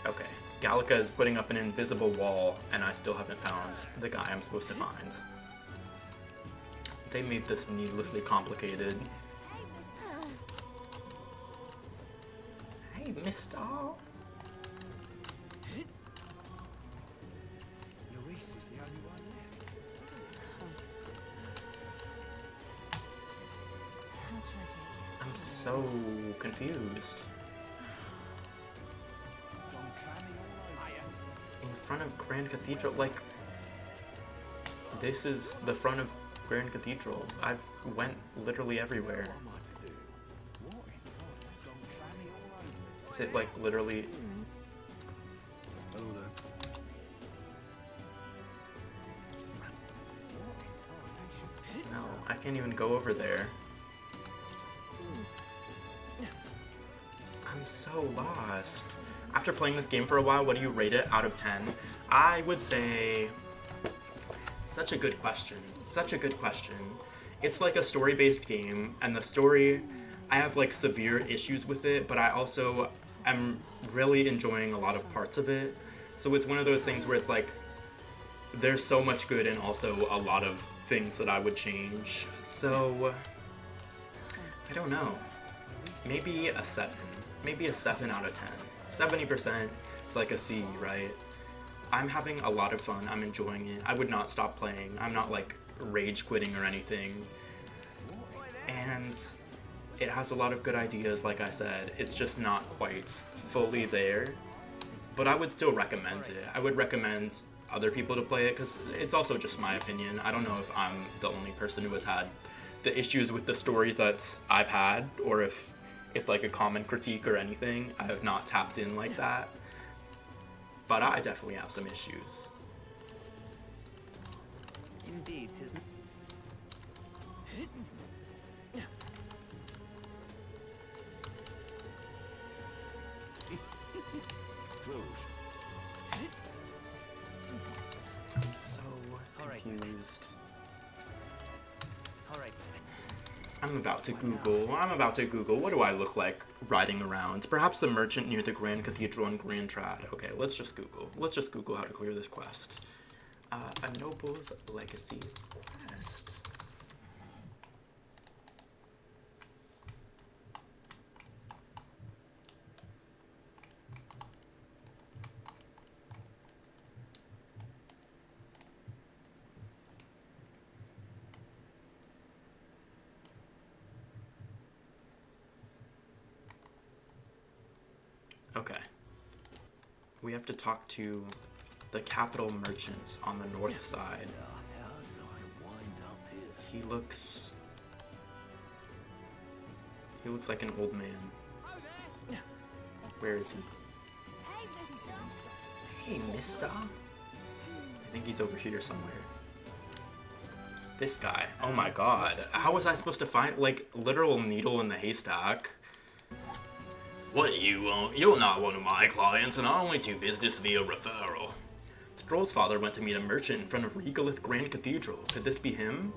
Okay. Gallica is putting up an invisible wall, and I still haven't found the guy I'm supposed to find. They made this needlessly complicated. Hey, mister. I'm so confused. In front of Grand Cathedral, like, this is the front of Grand Cathedral. I've went literally everywhere. Is it like literally? No, I can't even go over there. I'm so lost. After playing this game for a while, what do you rate it out of 10? I would say... Such a good question. Such a good question. It's like a story-based game, and the story, I have like severe issues with it, but I also am really enjoying a lot of parts of it. So it's one of those things where it's like, there's so much good and also a lot of things that I would change. So, I don't know. Maybe a 7. Maybe a 7 out of 10. 70% is like a C, right? I'm having a lot of fun. I'm enjoying it. I would not stop playing. I'm not like rage quitting or anything. And it has a lot of good ideas, like I said. It's just not quite fully there. But I would still recommend it. I would recommend other people to play it because it's also just my opinion. I don't know if I'm the only person who has had the issues with the story that I've had, or if it's like a common critique or anything. I have not tapped in like that. But I definitely have some issues. Indeed, 'tis I'm so confused. Alright. I'm about to Google. What do I look like riding around? Perhaps the merchant near the Grand Cathedral in Grand Trad. Okay, let's just Google. Let's just Google how to clear this quest. A Noble's Legacy quest. Okay. We have to talk to the capital merchants on the north side. He looks like an old man. Where is he? Hey, mister. I think he's over here somewhere. This guy. Oh my god. How was I supposed to find, like, literal needle in the haystack? What do you want? You're not one of my clients, and I only do business via referral. Stroll's father went to meet a merchant in front of Regolith Grand Cathedral. Could this be him?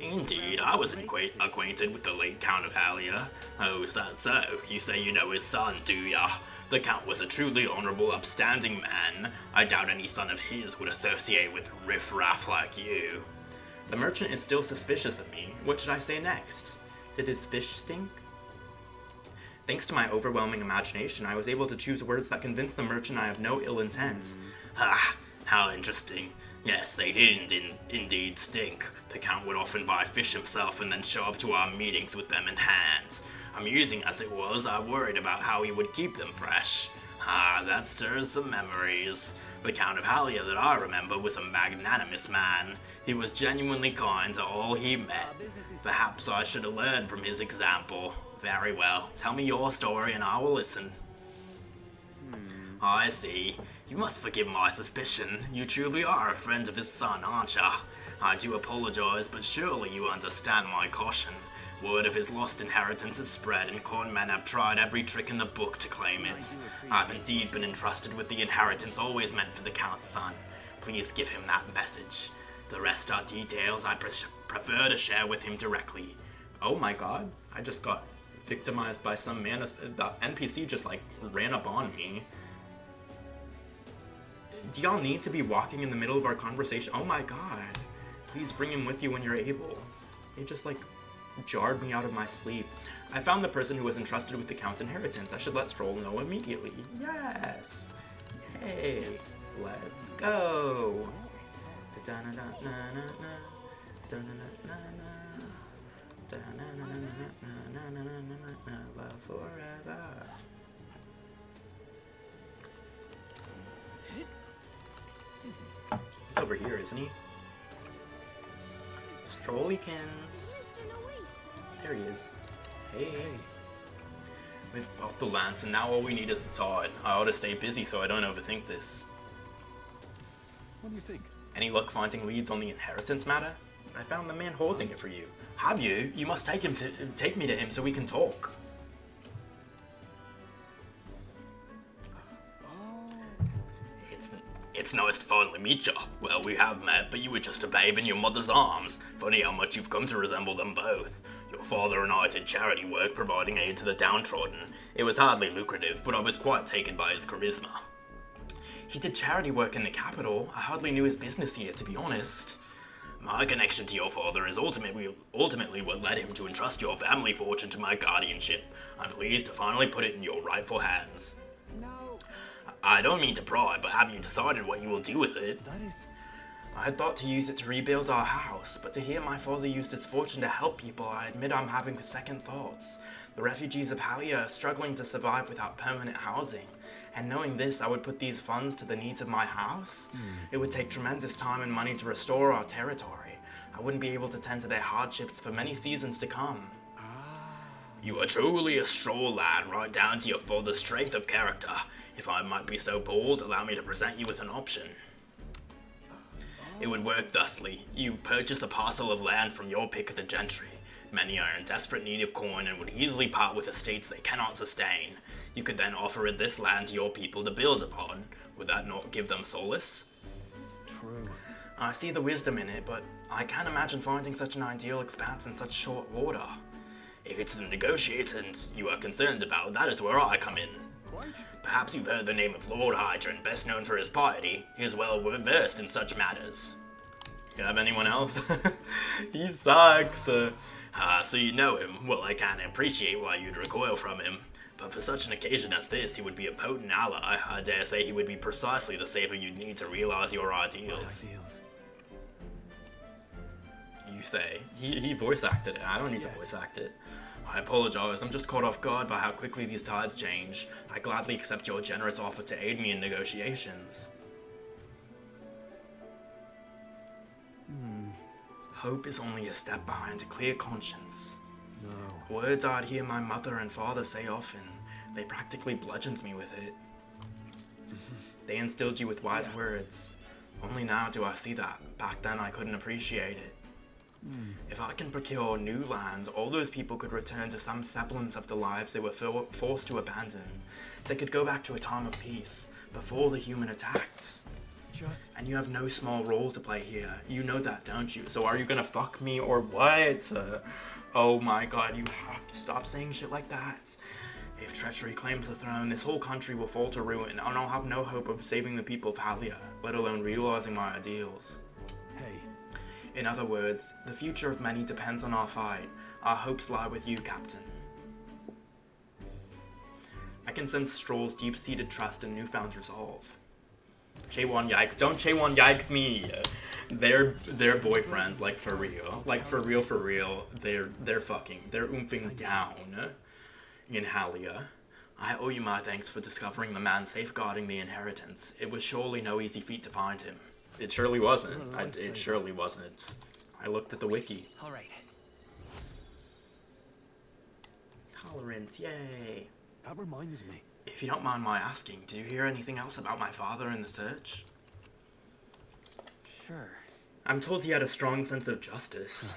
Indeed, I was acquainted with the late Count of Halia. Oh, is that so? You say you know his son, do ya? The Count was a truly honorable, upstanding man. I doubt any son of his would associate with riffraff like you. The merchant is still suspicious of me. What should I say next? Did his fish stink? Thanks to my overwhelming imagination, I was able to choose words that convinced the merchant I have no ill intent. Ah, how interesting. Yes, they did indeed stink. The Count would often buy fish himself and then show up to our meetings with them in hand. Amusing as it was, I worried about how he would keep them fresh. Ah, that stirs some memories. The Count of Halia that I remember was a magnanimous man. He was genuinely kind to all he met. Perhaps I should have learned from his example. Very well. Tell me your story and I will listen. I see. You must forgive my suspicion. You truly are a friend of his son, aren't ya? I do apologize, but surely you understand my caution. Word of his lost inheritance has spread, and con men have tried every trick in the book to claim it. I've indeed been entrusted with the inheritance always meant for the Count's son. Please give him that message. The rest are details I prefer to share with him directly. Oh my god, I just got victimized by some man. The NPC just, like, ran up on me. Do y'all need to be walking in the middle of our conversation? Oh my god. Please bring him with you when you're able. It just, like, jarred me out of my sleep. I found the person who was entrusted with the Count's inheritance. I should let Stroll know immediately. Yes. Yay. Let's go. Love forever. He's over here, isn't he? Strollykins. There he is. Hey. We've got the lance, and now all we need is the tide. I ought to stay busy so I don't overthink this. What do you think? Any luck finding leads on the inheritance matter? I found the man holding it for you. Have you? You must take me to him so we can talk. It's nice to finally meet ya. Well, we have met, but you were just a babe in your mother's arms. Funny how much you've come to resemble them both. Your father and I did charity work providing aid to the downtrodden. It was hardly lucrative, but I was quite taken by his charisma. He did charity work in the capital. I hardly knew his business here, to be honest. My connection to your father is ultimately what led him to entrust your family fortune to my guardianship. I'm pleased to finally put it in your rightful hands. I don't mean to pry, but have you decided what you will do with it? I had thought to use it to rebuild our house, but to hear my father used his fortune to help people, I admit I'm having second thoughts. The refugees of Halia are struggling to survive without permanent housing, and knowing this, I would put these funds to the needs of my house. It would take tremendous time and money to restore our territory. I wouldn't be able to tend to their hardships for many seasons to come. You are truly a Stroll lad, right down to your father's strength of character. If I might be so bold, allow me to present you with an option. It would work thusly. You purchase a parcel of land from your pick of the gentry. Many are in desperate need of coin and would easily part with estates they cannot sustain. You could then offer this land to your people to build upon. Would that not give them solace? True. I see the wisdom in it, but I can't imagine finding such an ideal expanse in such short order. If it's the negotiations you are concerned about, that is where I come in. Perhaps you've heard the name of Lord Hydrant, best known for his piety. He is well versed in such matters. You have anyone else? He sucks. So you know him. Well, I can appreciate why you'd recoil from him. But for such an occasion as this, he would be a potent ally. I dare say he would be precisely the savior you'd need to realize your ideals. You say. He voice acted it. I don't need to voice act it. I apologize, I'm just caught off guard by how quickly these tides change. I gladly accept your generous offer to aid me in negotiations. Hope is only a step behind a clear conscience. No. Words I'd hear my mother and father say often. They practically bludgeoned me with it. They instilled you with wise words. Only now do I see that. Back then I couldn't appreciate it. If I can procure new lands, all those people could return to some semblance of the lives they were forced to abandon. They could go back to a time of peace, before the human attacked. And you have no small role to play here. You know that, don't you? So are you gonna fuck me or what? Oh my god, you have to stop saying shit like that. If treachery claims the throne, this whole country will fall to ruin, and I'll have no hope of saving the people of Halia, let alone realizing my ideals. Hey. In other words, the future of many depends on our fight. Our hopes lie with you, Captain. I can sense Stroll's deep-seated trust and newfound resolve. J1 yikes. Don't J1 yikes me. They're boyfriends, like for real. Like for real. They're fucking. They're oomphing down in Halia. I owe you my thanks for discovering the man safeguarding the inheritance. It was surely no easy feat to find him. It surely wasn't. It surely wasn't. I looked at the wiki. Alright. Tolerance, yay. That reminds me. If you don't mind my asking, did you hear anything else about my father in the search? Sure. I'm told he had a strong sense of justice.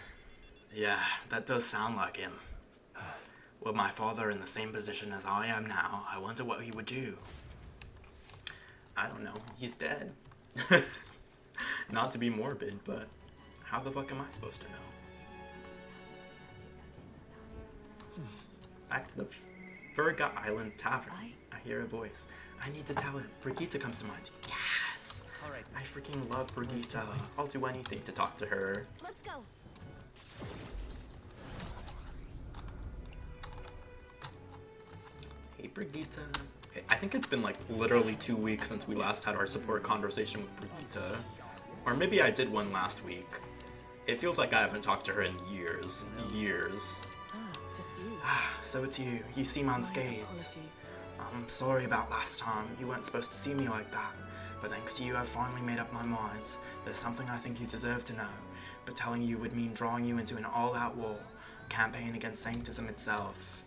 Yeah, that does sound like him. Were my father in the same position as I am now, I wonder what he would do. I don't know. He's dead. Not to be morbid, but how the fuck am I supposed to know? Back to the Virga Island Tavern. I hear a voice. I need to tell him. Brigitte comes to mind. Yes! Alright. I freaking love Brigitte. I'll do anything to talk to her. Let's go. Hey, Brigitte. I think it's been like literally 2 weeks since we last had our support conversation with Brigitte. Or maybe I did one last week. It feels like I haven't talked to her in years. Years. Just you. So it's you. You seem unscathed. I'm sorry about last time. You weren't supposed to see me like that. But thanks to you, I've finally made up my mind. There's something I think you deserve to know. But telling you would mean drawing you into an all-out war. Campaign against sanctism itself.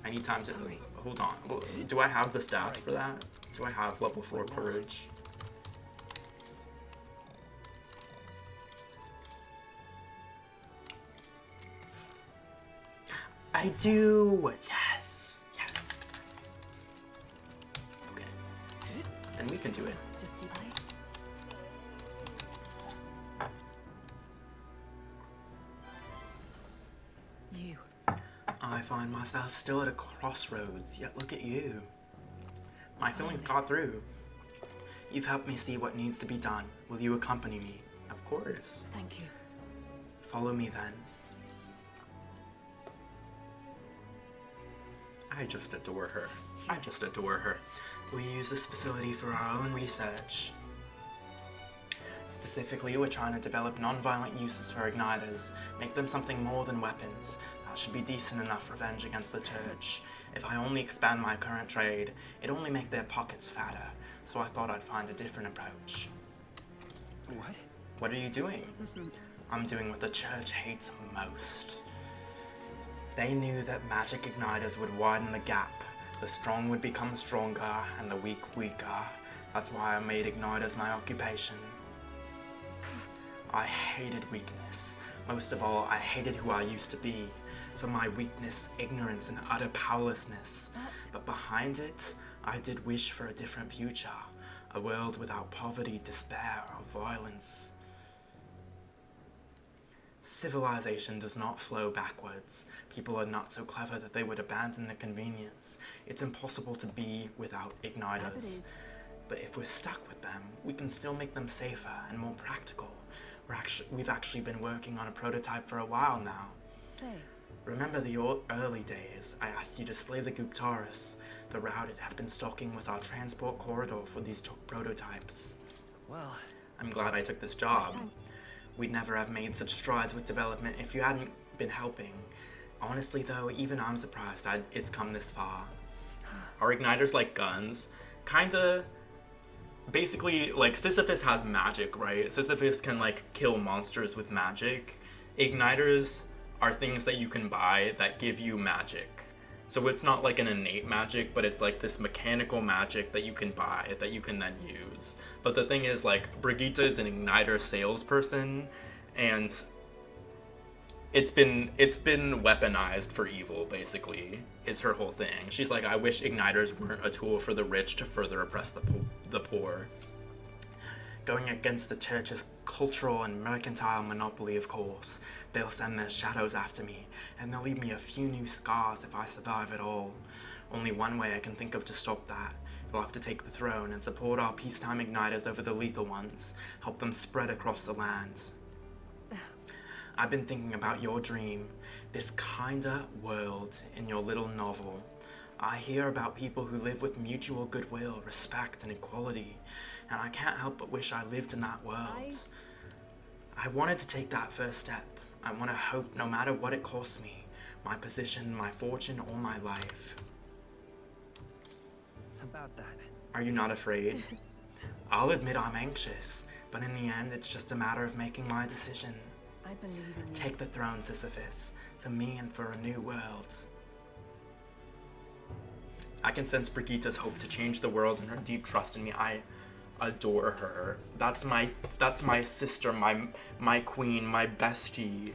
I need time to... Hold on. Do I have the stats for that? Do I have level 4 courage? I do! Yes! Yes! Yes. Okay. Then we can do it. Just you. You. I find myself still at a crossroads, yet look at you. My feelings got through. You've helped me see what needs to be done. Will you accompany me? Of course. Thank you. Follow me then. I just adore her. I just adore her. We use this facility for our own research. Specifically, we're trying to develop non-violent uses for igniters, make them something more than weapons. That should be decent enough revenge against the Church. If I only expand my current trade, it'd only make their pockets fatter, so I thought I'd find a different approach. What? What are you doing? I'm doing what the Church hates most. They knew that magic igniters would widen the gap. The strong would become stronger, and the weak weaker. That's why I made igniters my occupation. I hated weakness. Most of all, I hated who I used to be. For my weakness, ignorance, and utter powerlessness. But behind it, I did wish for a different future. A world without poverty, despair, or violence. Civilization does not flow backwards. People are not so clever that they would abandon the convenience. It's impossible to be without igniters. But if we're stuck with them, we can still make them safer and more practical. We've actually been working on a prototype for a while now. Remember the early days? I asked you to slay the Guptaris. The route it had been stalking was our transport corridor for these prototypes. Well, I'm glad I took this job. We'd never have made such strides with development if you hadn't been helping. Honestly though, even I'm surprised it's come this far. Are igniters like guns? Kinda basically, like, Sisyphus has magic, right? Sisyphus can, like, kill monsters with magic. Igniters are things that you can buy that give you magic. So it's not like an innate magic, but it's like this mechanical magic that you can buy, that you can then use. But the thing is, like, Brigitte is an igniter salesperson, and it's been weaponized for evil, basically, is her whole thing. She's like, I wish igniters weren't a tool for the rich to further oppress the poor. Going against the church's cultural and mercantile monopoly, of course. They'll send their shadows after me, and they'll leave me a few new scars if I survive at all. Only one way I can think of to stop that. We'll have to take the throne and support our peacetime igniters over the lethal ones, help them spread across the land. I've been thinking about your dream, this kinder world in your little novel. I hear about people who live with mutual goodwill, respect, and equality, and I can't help but wish I lived in that world. I wanted to take that first step. I want to hope no matter what it costs me, my position, my fortune, or my life. About that. Are you not afraid? I'll admit I'm anxious, but in the end, it's just a matter of making my decision. I believe in you. Take the throne, Sisyphus, for me and for a new world. I can sense Brigitte's hope to change the world and her deep trust in me. I adore her. That's my sister, my queen, my bestie.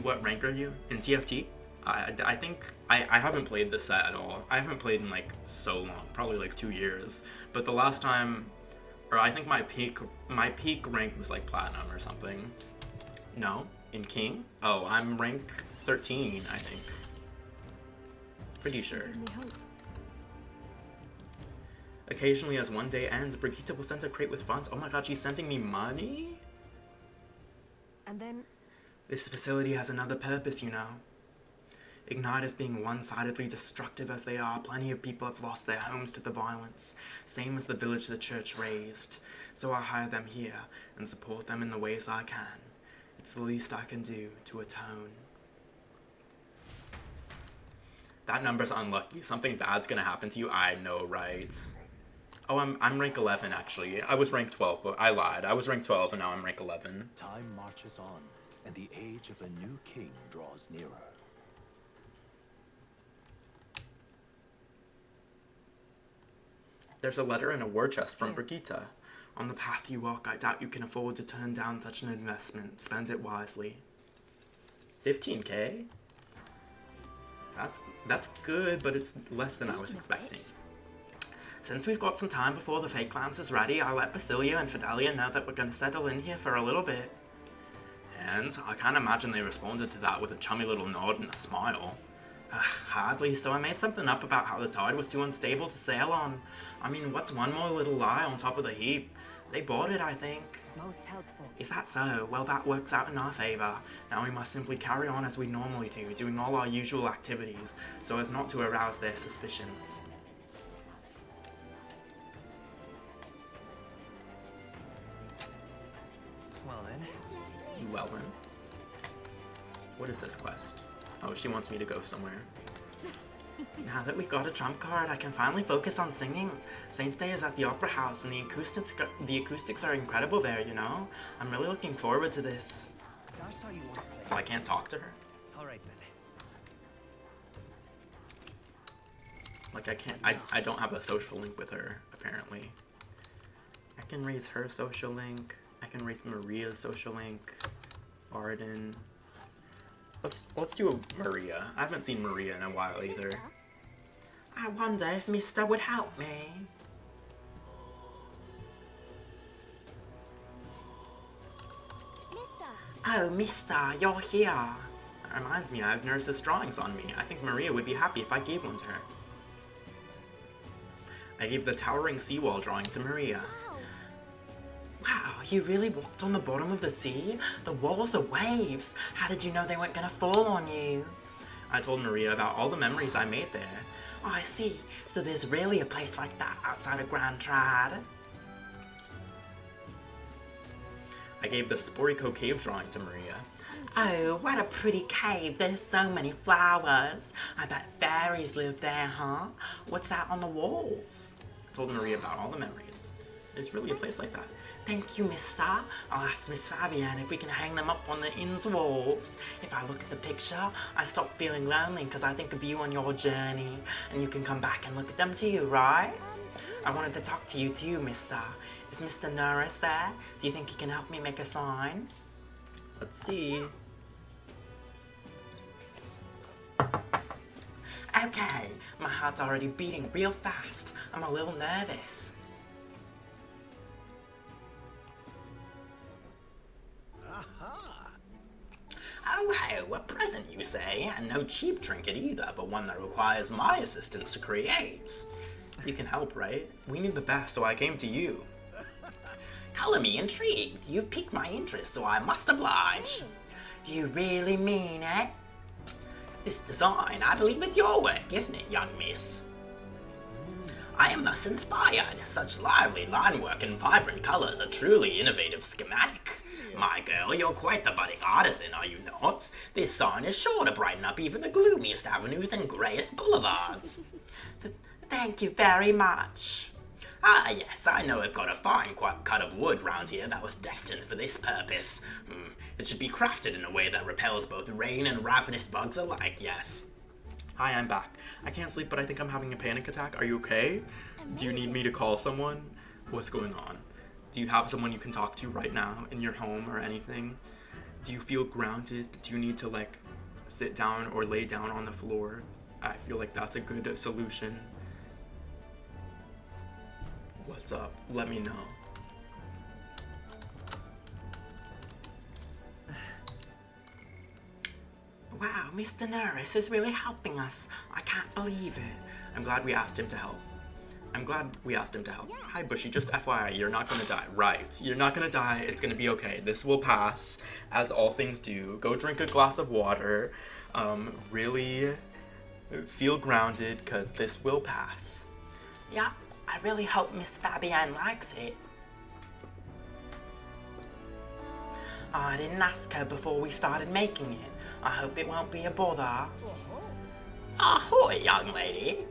What rank are you in TFT? I think I haven't played this set at all. I haven't played in like so long, probably like 2 years. But the last time, or I think my peak rank was like platinum or something. No, in King? Oh, I'm rank 13, I think. Pretty sure. Occasionally, as one day ends, Brigitte will send a crate with funds. Oh my god, she's sending me money? And then... This facility has another purpose, you know. Igniters being one-sidedly destructive as they are, plenty of people have lost their homes to the violence, same as the village the church raised. So I hire them here, and support them in the ways I can. It's the least I can do to atone. That number's unlucky. Something bad's gonna happen to you. I know, right? Oh, I'm rank 11, actually. I was rank 12, but I lied. I was rank 12, and now I'm rank 11. Time marches on, and the age of a new king draws nearer. There's a letter and a war chest from Brigitte. On the path you walk, I doubt you can afford to turn down such an investment. Spend it wisely. 15k? That's good, but it's less than I was expecting. Since we've got some time before the fake lance is ready, I'll let Basilia and Fidelia know that we're going to settle in here for a little bit. And I can't imagine they responded to that with a chummy little nod and a smile. Hardly, so I made something up about how the tide was too unstable to sail on. I mean, what's one more little lie on top of the heap? They bought it, I think. Most helpful. Is that so? Well, that works out in our favor. Now we must simply carry on as we normally do, doing all our usual activities, so as not to arouse their suspicions. Well then. What is this quest? Oh, she wants me to go somewhere. Now that we've got a trump card, I can finally focus on singing. Saints Day is at the Opera House, and the acoustics are incredible there, you know? I'm really looking forward to this. So I can't talk to her? Alright then. Like I don't have a social link with her, apparently. I can raise her social link. I can raise Maria's social link. Arden. Let's do a Maria. I haven't seen Maria in a while either. I wonder if Mister would help me. Mister. Oh, Mister, you're here. That reminds me, I have Nurse's drawings on me. I think Maria would be happy if I gave one to her. I gave the towering seawall drawing to Maria. Wow, you really walked on the bottom of the sea? The walls are waves. How did you know they weren't gonna fall on you? I told Maria about all the memories I made there. Oh, I see. So there's really a place like that outside of Grand Trad? I gave the Sporico cave drawing to Maria. Oh, what a pretty cave. There's so many flowers. I bet fairies live there, huh? What's that on the walls? I told Maria about all the memories. There's really a place like that. Thank you, mister. I'll ask Miss Fabienne if we can hang them up on the inn's walls. If I look at the picture, I stop feeling lonely because I think of you on your journey. And you can come back and look at them too, right? I wanted to talk to you too, mister. Is Mr. Norris there? Do you think he can help me make a sign? Let's see. Okay, my heart's already beating real fast. I'm a little nervous. Oh, a present, you say? And no cheap trinket either, but one that requires my assistance to create. You can help, right? We need the best, so I came to you. Color me intrigued. You've piqued my interest, so I must oblige. You really mean it? This design, I believe it's your work, isn't it, young miss? I am thus inspired. Such lively line work and vibrant colors, a truly innovative schematic. My girl, you're quite the budding artisan, are you not? This sign is sure to brighten up even the gloomiest avenues and greyest boulevards. Thank you very much. Ah, yes, I know I've got a fine cut of wood round here that was destined for this purpose. It should be crafted in a way that repels both rain and ravenous bugs alike, yes. Hi, I'm back. I can't sleep, but I think I'm having a panic attack. Are you okay? Do you need me to call someone? What's going on? Do you have someone you can talk to right now in your home or anything? Do you feel grounded? Do you need to, like, sit down or lay down on the floor? I feel like that's a good solution. What's up? Let me know. Wow, Mr. Norris is really helping us. I can't believe it. I'm glad we asked him to help. Hi, Bushy, just FYI, you're not gonna die. Right, you're not gonna die. It's gonna be okay. This will pass, as all things do. Go drink a glass of water. Really feel grounded, because this will pass. Yeah, I really hope Miss Fabienne likes it. I didn't ask her before we started making it. I hope it won't be a bother. Ahoy, young lady!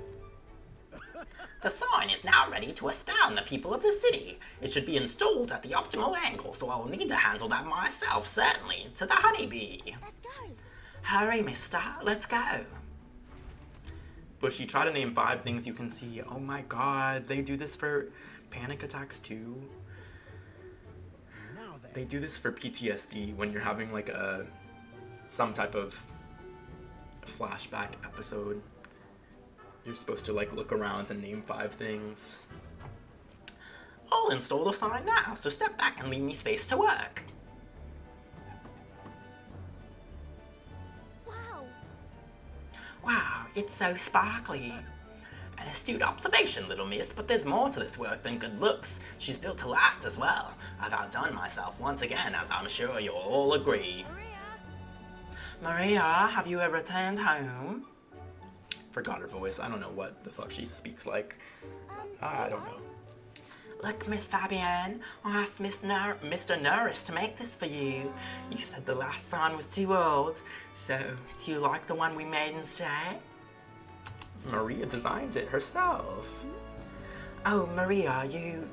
The sign is now ready to astound the people of the city. It should be installed at the optimal angle, so I will need to handle that myself, certainly. To the honeybee. Let's go. Hurry, mister. Let's go. Bushy, try to name 5 things you can see. Oh my god, they do this for panic attacks too. They do this for PTSD when you're having like some type of flashback episode. You're supposed to like look around and name 5 things. I'll install the sign now, so step back and leave me space to work. Wow, it's so sparkly. An astute observation, little miss, but there's more to this work than good looks. She's built to last as well. I've outdone myself once again, as I'm sure you'll all agree. Maria, have you ever returned home? Forgot her voice. I don't know what the fuck she speaks like. I don't know. Look, Miss Fabienne, I asked Mr. Norris to make this for you. You said the last sign was too old, so do you like the one we made instead? Maria designed it herself. Oh, Maria, you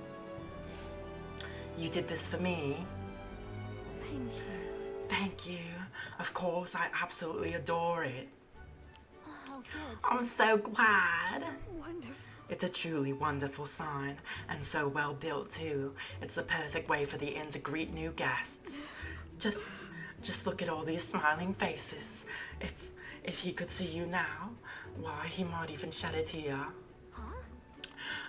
did this for me? Thank you. Thank you. Of course, I absolutely adore it. Oh, good. I'm so glad. Wonderful. It's a truly wonderful sign, and so well built too. It's the perfect way for the inn to greet new guests. Just look at all these smiling faces. If he could see you now, why, he might even shed a tear. Huh?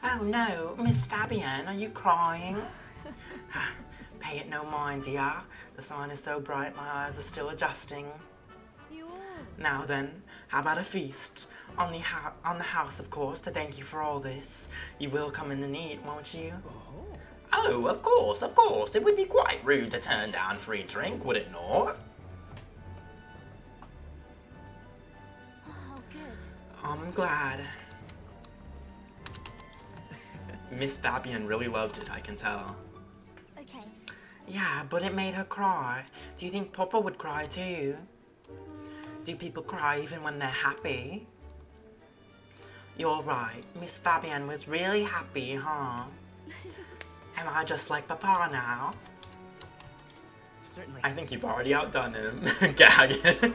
Oh no, Miss Fabienne, are you crying? Pay it no mind, dear. The sign is so bright my eyes are still adjusting. Now then, how about a feast? On the house, of course, to thank you for all this. You will come in and eat, won't you? Oh, of course, of course. It would be quite rude to turn down free drink, would it not? Oh, good. I'm glad. Miss Fabienne really loved it, I can tell. Okay. Yeah, but it made her cry. Do you think Papa would cry too? Do people cry even when they're happy? You're right. Miss Fabienne was really happy, huh? Am I just like Papa now? Certainly. I think you've already outdone him. Gag.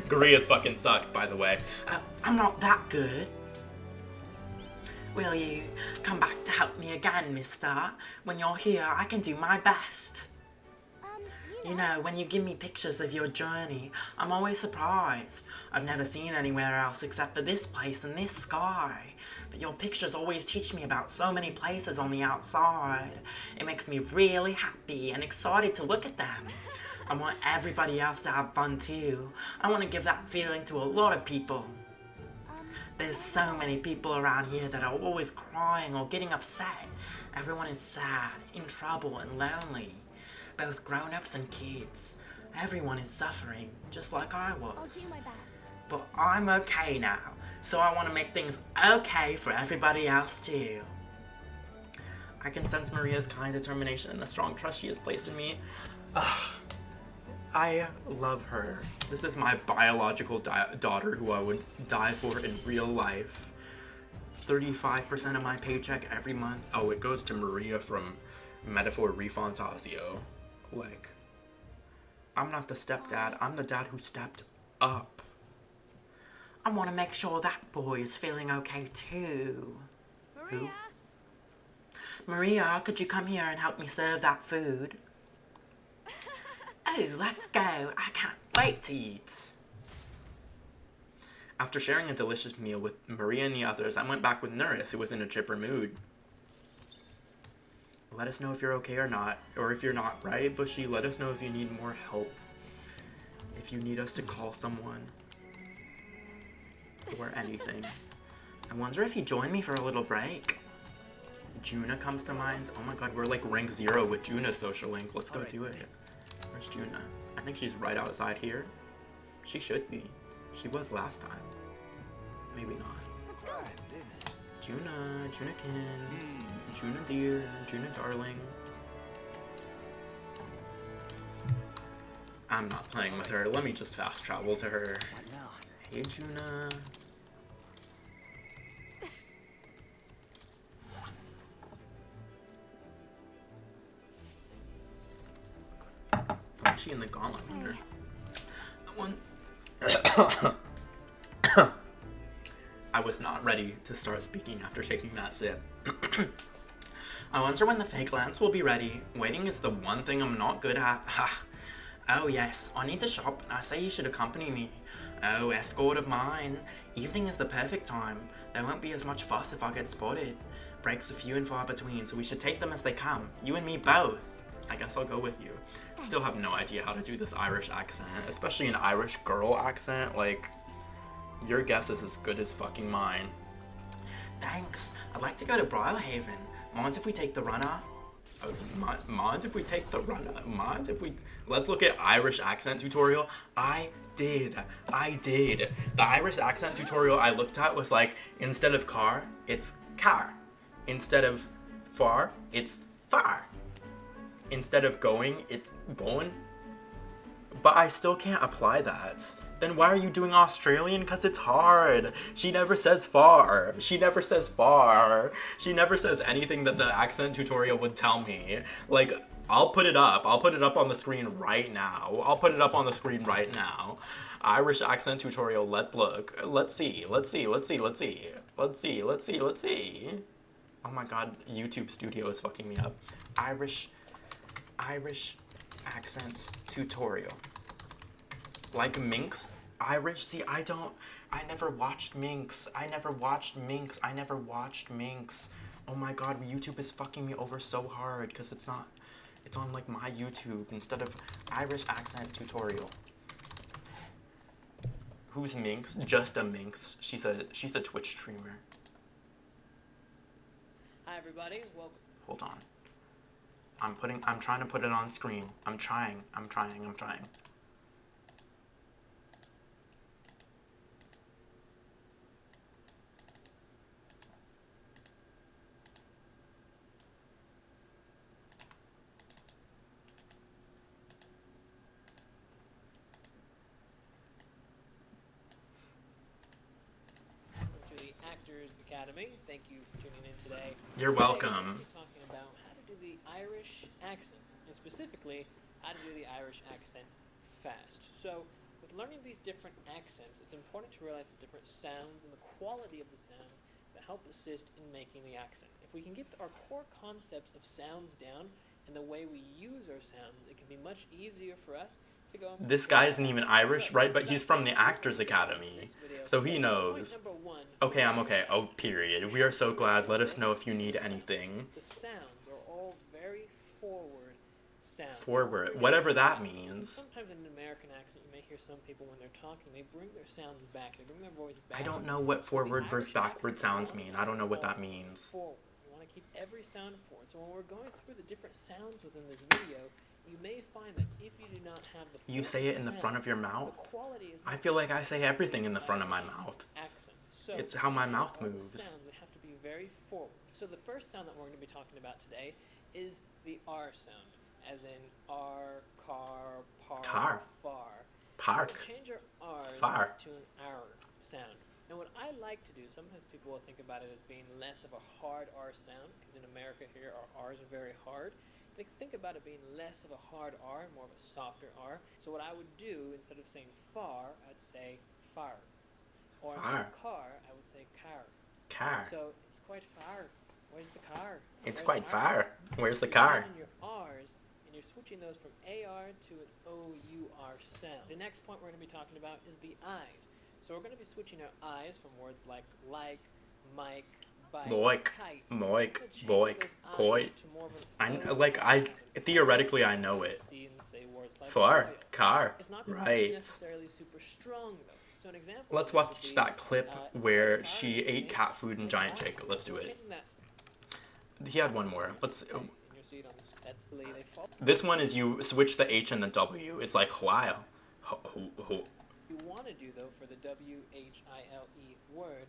Guria's fucking sucked, by the way. I'm not that good. Will you come back to help me again, mister? When you're here, I can do my best. You know, when you give me pictures of your journey, I'm always surprised. I've never seen anywhere else except for this place and this sky. But your pictures always teach me about so many places on the outside. It makes me really happy and excited to look at them. I want everybody else to have fun too. I want to give that feeling to a lot of people. There's so many people around here that are always crying or getting upset. Everyone is sad, in trouble, and lonely. Both grown-ups and kids. Everyone is suffering, just like I was. I'll do my best. But I'm okay now, so I want to make things okay for everybody else too. I can sense Maria's kind determination and the strong trust she has placed in me. Ugh. I love her. This is my biological daughter who I would die for in real life. 35% of my paycheck every month. Oh, it goes to Maria from Metaphor Refantazio. Like, I'm not the stepdad, I'm the dad who stepped up. I want to make sure that boy is feeling okay too. Maria? Who? Maria, could you come here and help me serve that food? Oh, let's go. I can't wait to eat. After sharing a delicious meal with Maria and the others, I went back with Nurse, who was in a chipper mood. Let us know if you're okay or not, or if you're not, right, Bushy? Let us know if you need more help. If you need us to call someone. Or anything. I wonder if you join me for a little break. Juna comes to mind. Oh my god, we're like rank 0 with Juna's social link. Let's go do it. Where's Juna? I think she's right outside here. She should be. She was last time. Maybe not. Let's go. Junakins, Juna dear, Juna darling. I'm not playing with her. Let me just fast travel to her. Hey, Juna. Why is she in the gauntlet winner? The one. I was not ready to start speaking after taking that sip. I wonder when the fake lance will be ready. Waiting is the one thing I'm not good at. Oh yes, I need to shop and I say you should accompany me. Oh, escort of mine. Evening is the perfect time. There won't be as much fuss if I get spotted. Breaks are few and far between, so we should take them as they come. You and me both. I guess I'll go with you. Still have no idea how to do this Irish accent, especially an Irish girl accent. Like, your guess is as good as fucking mine. Thanks. I'd like to go to Briarhaven. Mind if we take the runner? Mind if we take the runner? Mind if we... Let's look at Irish accent tutorial. I did. The Irish accent tutorial I looked at was like, instead of car, it's car. Instead of far, it's far. Instead of going, it's going. But I still can't apply that. Then why are you doing Australian? Because it's hard. She never says far. She never says far. She never says anything that the accent tutorial would tell me. Like, I'll put it up. I'll put it up on the screen right now. I'll put it up on the screen right now. Irish accent tutorial, let's look. Let's see. Oh my god, YouTube Studio is fucking me up. Irish accent tutorial. Like Minx? Irish? See, I never watched Minx. I never watched Minx. Oh my god, YouTube is fucking me over so hard because it's on like my YouTube instead of Irish accent tutorial. Who's Minx? Just a Minx. She's a Twitch streamer. Hi everybody, welcome. Hold on. I'm trying to put it on screen. I'm trying. Welcome to the Actors Academy. Thank you for tuning in today. You're welcome. Today, we're talking about how to do the Irish accent, and specifically how to do the Irish accent fast. So with learning these different accents, it's important to realize the different sounds and the quality of the sounds that help assist in making the accent. If we can get our core concepts of sounds down and the way we use our sounds, it can be much easier for us to go. This guy isn't even Irish, right? But he's from the Actors Academy, so he knows. Okay, I'm okay. Oh, period. We are so glad. Let us know if you need anything. The sounds are all very forward sounds. Forward, whatever that means. Sometimes in an American accent, you may hear some people when they're talking, they bring their sounds back. They bring their voice back. I don't know what forward versus backward sounds mean. I don't know what that means. Forward. You want to keep every sound forward. So when we're going through the different sounds within this video, you may find that if you do not have the you say it in the front of your mouth? I feel like I say everything in the front of my mouth. So it's how my mouth moves. Sounds that have to be very forward. So the first sound that we're going to be talking about today is the R sound, as in R, car, par, far. Park. So change your R's Far. to an R sound. And what I like to do, sometimes people will think about it as being less of a hard R sound, because in America here our R's are very hard. They think about it being less of a hard R, more of a softer R. So what I would do, instead of saying far, I'd say far. Or instead of car, I would say car. Car. So it's quite far. Where's the car? It's quite far. Where's the car? Your R's, and you're switching those from AR to an OUR sound. The next point we're going to be talking about is the I's. So we're going to be switching our I's from words like, mic, Loik, moik, boik, koi. I theoretically I know it. Far, car, right. Let's watch that clip where she ate cat food and giant chicken. Let's do it. He had one more. Let's. This one is you switch the H and the W. It's like while. You want to do though for the W-H-I-L-E word.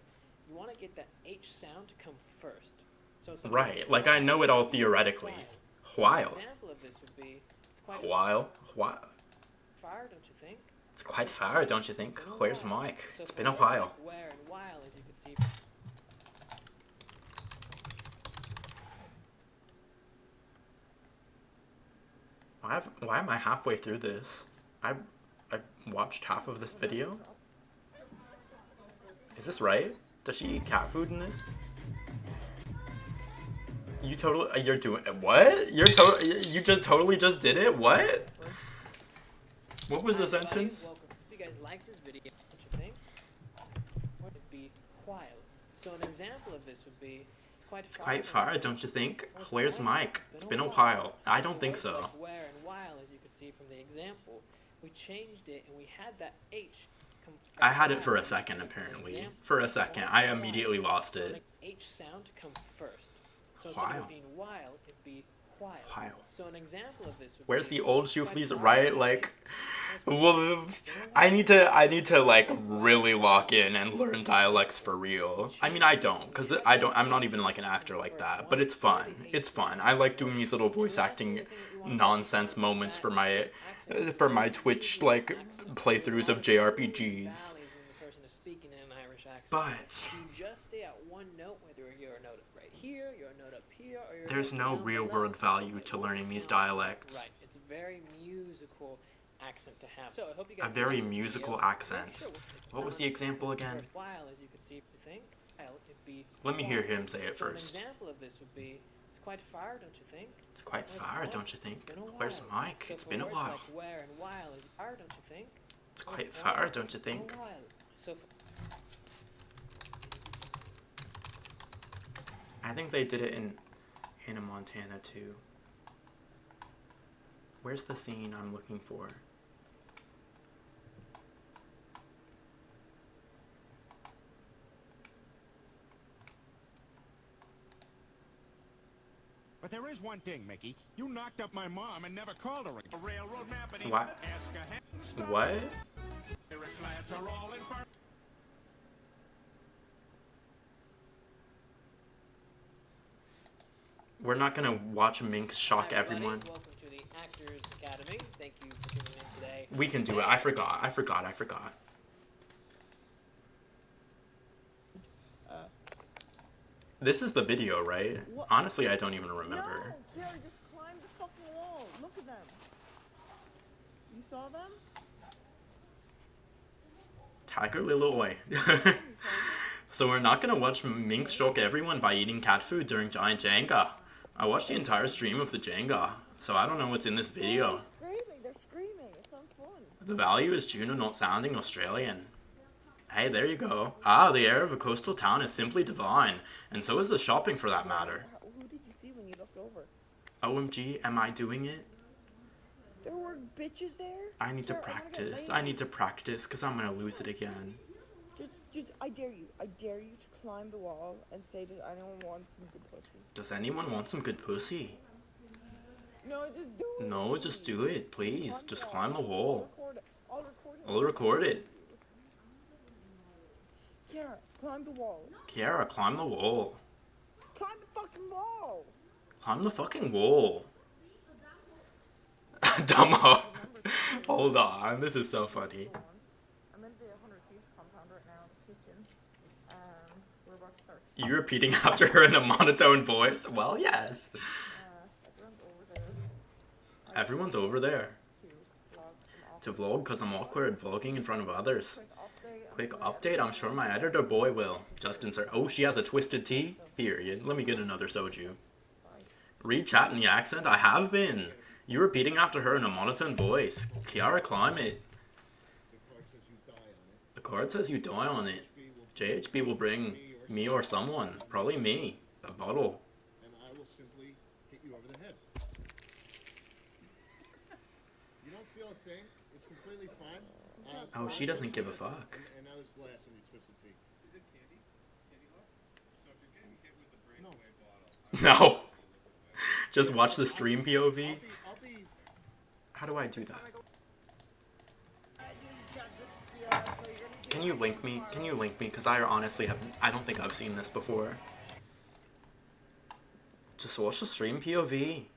You want to get that H sound to come first. So right, like I know it all theoretically. While. An example of this would be, it's quite while. far, don't you think? It's quite far, don't you think? Where's Mike? It's been a while. Where and while, as you can see. Why am I halfway through this? I watched half of this video. Is this right? Does she eat cat food in this? You're doing what? You just totally just did it? What? What was the sentence? Welcome. If you guys like this video, what you think? What would be while? So an example of this would be, it's quite far, don't you think? Where's Mike? It's been a while. I don't think so. Like where and while, as you can see from the example, we changed it and we had that H. I had it for a second, apparently. For a second. I immediately lost it. H sound to come first. So while. instead of being while, it'd be while. So an example of this would Where's be, the old shoeflies, right? Like, well, I need to like really lock in and learn dialects for real. I mean, I don't, cause I'm not even like an actor like that. But it's fun. It's fun. I like doing these little voice acting nonsense moments for my Twitch like playthroughs of JRPGs. But you just stay at one note, whether you're a note right here, you're a note up here, or you're there's no real world value to learning these dialects. Right, it's a very musical accent to have. So I hope you guys a very musical accent. What was the example again? While, as you can see, if you think, it'd be let me hear him say it first. An example of this would be, it's quite far, don't you think? It's quite far, don't you think? Where's Mike? It's been a while. Like where and while is far, don't you think? It's quite far, don't you think? So I think they did it in Hannah Montana too. Where's the scene I'm looking for? But there is one thing, Mickey. You knocked up my mom and never called her a railroad map. What? Ask a what? Irish lads are all in far. We're not gonna watch Minx shock everyone. Welcome to the Actors Academy. Thank you for tuning in today. We can do it. I forgot. This is the video, right? What? Honestly, I don't even remember. No, Kiara, just climb the fucking wall. Look at them. You saw them? Tiger Lilloy. So we're not gonna watch Minx shock everyone by eating cat food during Giant Jenga. I watched the entire stream of the Jenga, so I don't know what's in this video. They're screaming. It sounds fun. The value is Juno not sounding Australian. Hey, there you go. Ah, the air of a coastal town is simply divine, and so is the shopping for that matter. Who did you see when you looked over? OMG, am I doing it? There were bitches there? I need to practice. I need to practice, because I'm gonna lose it again. Just, I dare you to climb the wall and say, does anyone want some good pussy? Does anyone want some good pussy? No, just do it. No, just do it, please. Just climb the wall. I'll record it. Kiara, climb the wall. Kiara, climb the wall. Climb the fucking wall. Climb the fucking wall. Dumbo. Hold on, this is so funny. I'm in the 100 piece compound right now in the kitchen. We're about to start. You repeating after her in a monotone voice? Well, yes. Everyone's over there. To vlog, because I'm awkward vlogging in front of others. Quick update, I'm sure my editor boy will. Just insert. Oh, she has a twisted tea? Here, let me get another soju. Read chat in the accent? I have been. You repeating after her in a monotone voice. Kiara, climb it. The card says you die on it. JHB will bring me or someone. Probably me. The bottle. And I will simply hit you over the head. You don't feel a thing. It's completely fine. Oh, she doesn't give a fuck. And now there's glass in the twisted tea. Is it candy? Candy bar? So if you're getting hit with the breakaway bottle. No. Just watch the stream POV. How do I do that? Can you link me? Can you link me? Because I honestly haven't. I don't think I've seen this before. Just watch the stream POV.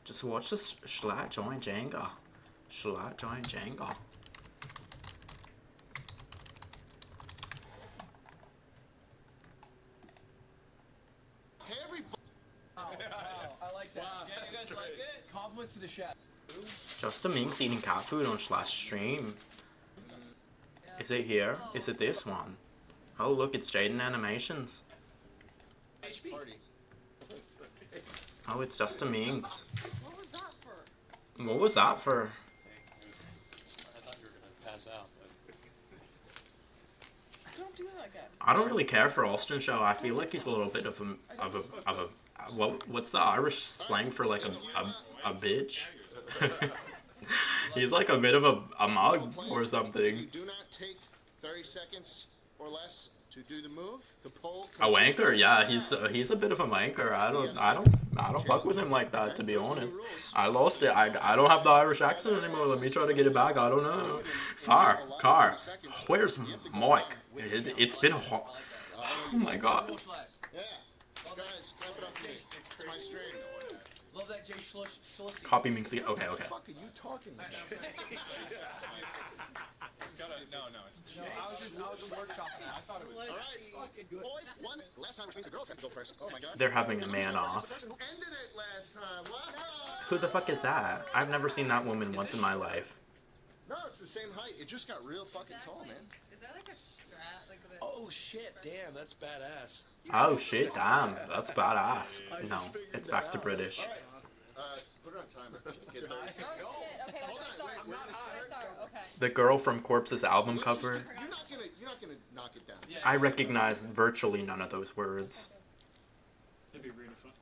Just watch the Schlatt Giant Jenga. Schlatt Giant Jenga. Hey, everybody. I like that. Wow, yeah, you guys like it? Compliments to the chef. Just a Minx eating cat food on Slash stream. Is it here? Is it this one? Oh look, it's Jaden Animations. Oh, it's just a Minx. What was that for? What was that for? I thought you were gonna pass out. Don't do that, guy. I don't really care for Austin Show. I feel like he's a little bit of a what's the Irish slang for like a bitch? He's like a bit of a mug or something. You do not take 30 seconds or less to do the move. To pull. A wanker, yeah. He's a bit of a wanker. I don't fuck with him like that, to be honest. I lost it. I don't have the Irish accent anymore. Let me try to get it back. I don't know. Car. Where's Mike? It's been a hot. Oh my god. Yeah. Guys, clap it up for me. It's my stream. Love that Jay Schluss. Copy Minxie. Okay. What the fuck are you talking about? No, I was just workshopping. I thought it was. Alright, boys, one. Last time, which means the girls have to go first. Oh my god. They're having a man off. Who ended it last time? What? Who the fuck is that? I've never seen that woman once in my life. No, it's the same height. It just got real fucking tall, man. Is that like a strat? Like the... Oh shit, damn, that's badass. Oh shit, damn. That's badass. No, it's back to British. Put it on timer. Get 30 Oh seconds. shit, okay, Hold on, wait, we're gonna start. Okay. The girl from Corpse's album cover. You're not gonna knock it down. I recognize virtually none of those words. That'd be really fun.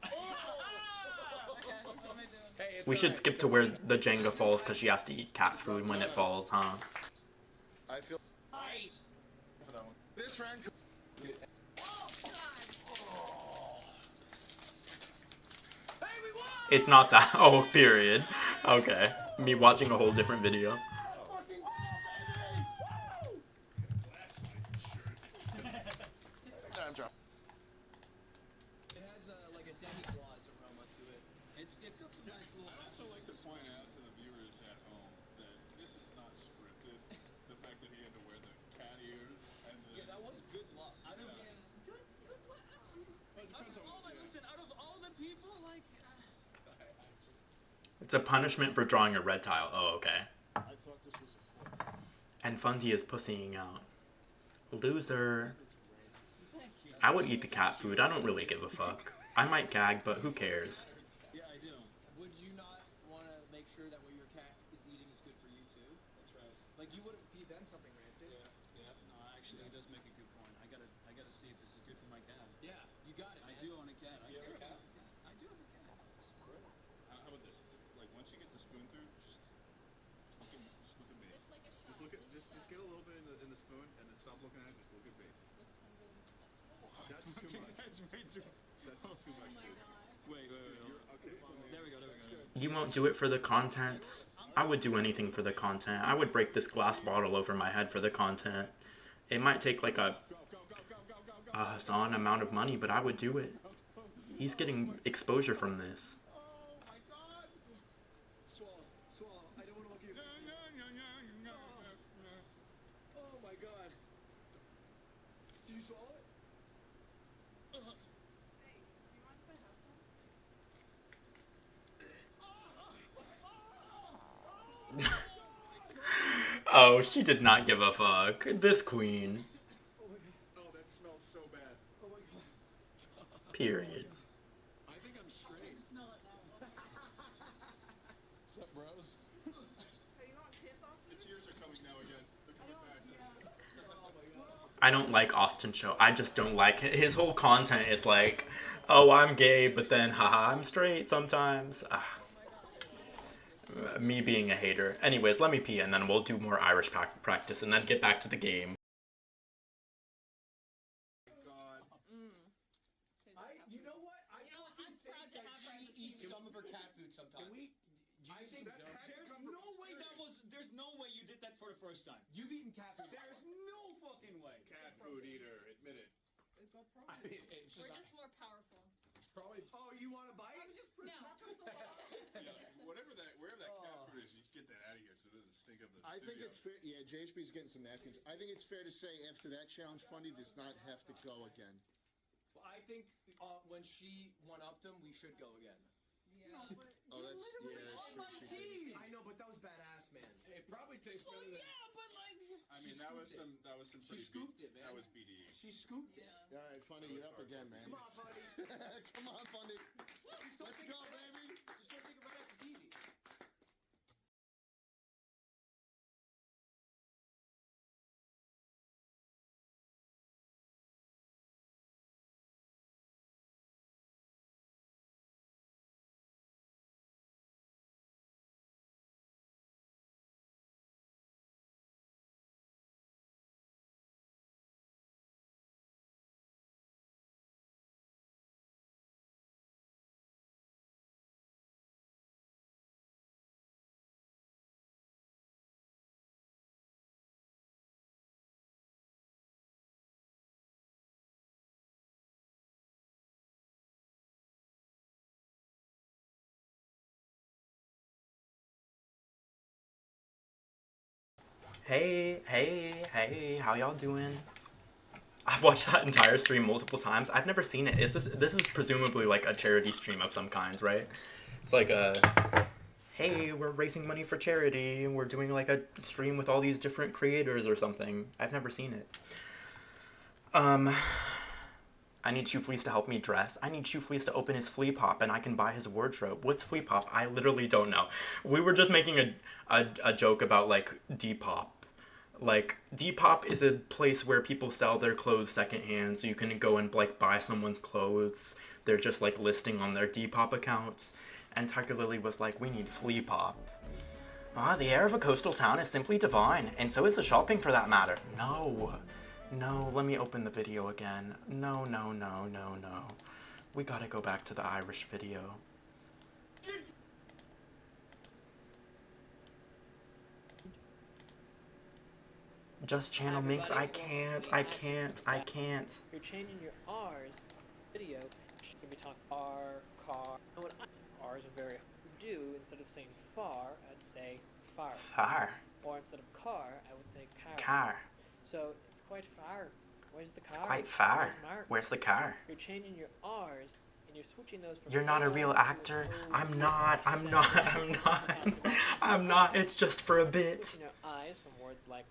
We should skip to where the Jenga falls because she has to eat cat food when it falls, huh? I feel. This round. It's not that. Oh, period. Okay. Me watching a whole different video. It has like a demi-glace aroma to it. It's got some nice little. I'd also like to point out to the viewers at home that this is not scripted. The fact that he had to wear the cat ears and the... Yeah, that was good luck. I don't mean... But It's a punishment for drawing a red tile. Oh, okay. I thought this was a fort. And Fundy is pussying out. Loser. I would eat the cat food. I don't really give a fuck. I might gag, but who cares? Yeah, I do. Would you not want to make sure that what your cat is eating is good for you too? That's right. Like you wouldn't feed them something rancid. Yeah. No, actually, he does make a good point. I gotta see if this is good for my cat. Yeah, you got it. I Man. do own a cat. You have a cat? I do have a cat. How about this? Like once you get the spoon through, just look at me. Just look at me. Just get a little bit in the spoon and then stop looking at it. Just look at me. That's too much. That's way too. That's too much. Wait. Okay. There we go. You won't do it for the content? I would do anything for the content. I would break this glass bottle over my head for the content. It might take like a Hassan amount of money, but I would do it. He's getting exposure from this. Swallow. I don't want to look at you. Oh my god. Did you swallow it? Oh, she did not give a fuck. This queen. Oh, that smells so bad. Oh my god. Period. I think I'm straight. What's up, bros? The tears are coming now again. They're coming back. I don't like Austin Show. I just don't like it. His whole content is like, oh, I'm gay, but then, haha, I'm straight sometimes. Me being a hater. Anyways, let me pee and then we'll do more Irish practice and then get back to the game. You know what? I fucking think that she eats some of her cat food sometimes. I think there's no way you did that for the first time. You've eaten cat food. There's no fucking way. Cat food eater, admit it. I mean, it's We're just just more powerful. probably. Oh, you want to bite? No. Wherever that cat food is, you get that out of here so it doesn't stink up the I think studio. it's fair. Yeah, JHB's getting some napkins. I think it's fair to say after that challenge, Fundy does not have to go again. Well, I think when she one-upped him, we should go again. Yeah. Oh, that's true. She did. I know, but that was badass, man. It probably tastes better than. but like. I mean, that was some pretty. scooped it, man. That was BDE. She scooped it. All right, Fundy, you're up again, man. Come on, Fundy. Come on, Fundy. Let's go, baby. Just don't take a breath. It's easy. Hey, how y'all doing? I've watched that entire stream multiple times. I've never seen it. This is presumably like a charity stream of some kind, right? It's like a, hey, we're raising money for charity, and we're doing like a stream with all these different creators or something. I've never seen it. I need Shoe Fleece to help me dress. I need Shoe Fleece to open his flea pop and I can buy his wardrobe. What's flea pop? I literally don't know. We were just making a joke about like Depop. Like, Depop is a place where people sell their clothes secondhand, so you can go and like buy someone's clothes. They're just like listing on their Depop accounts. And Tiger Lily was like, we need flea pop. Ah, the air of a coastal town is simply divine, and so is the shopping for that matter. No, let me open the video again. No. We gotta go back to the Irish video. Just channel Minx, I can't. You're changing your R's video. Should be talking R, car. And when R's are very hard to do, instead of saying far, I'd say far. Far. Or instead of car, I would say car. Car. So it's quite far. Where's the car? It's quite far. Where's Mark? Where's the car? You're changing your R's and you're switching those from You're not a real actor. I'm not. It's just for a bit. Switching your eyes from words like,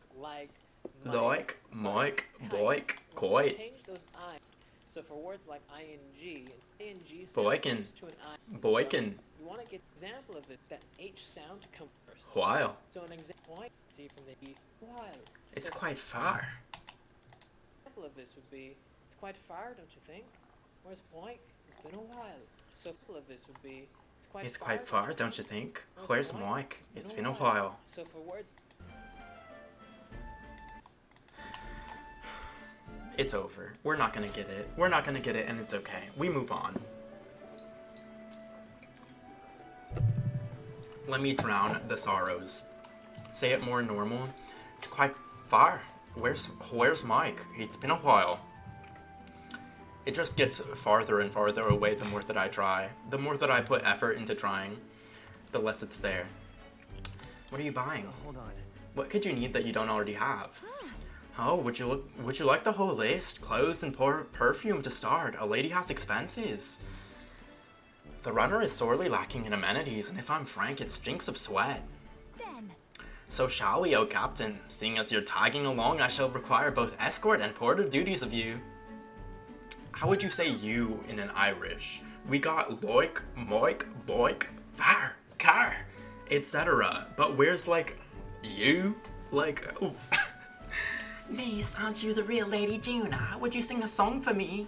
Moik, boik, koi. Change those eyes. So for words like ing Boikin. to an I. Boikin. You want to get an example of it, that H sound to come first. While. So an example, see from the E, while. It's quite far. An example of this would be, it's quite far, don't you think? Where's Boink? It's been a while. So an example of this would be, It's quite far, don't you think? Where's Moik? It's been a while. So for words... It's over. We're not gonna get it. We're not gonna get it, and it's okay. We move on. Let me drown the sorrows. Say it more normal. It's quite far. Where's Mike? It's been a while. It just gets farther and farther away the more that I try. The more that I put effort into trying, the less it's there. What are you buying? Hold on. What could you need that you don't already have? Oh, would you like the whole list? Clothes and perfume to start. A lady has expenses. The runner is sorely lacking in amenities, and if I'm frank, it stinks of sweat. Then. So shall we, O Captain? Seeing as you're tagging along, I shall require both escort and porter duties of you. How would you say you in an Irish? We got loik, moik, boik, var, car, etc. But where's like you? Like, ooh. Niece, aren't you the real Lady Juna? Would you sing a song for me?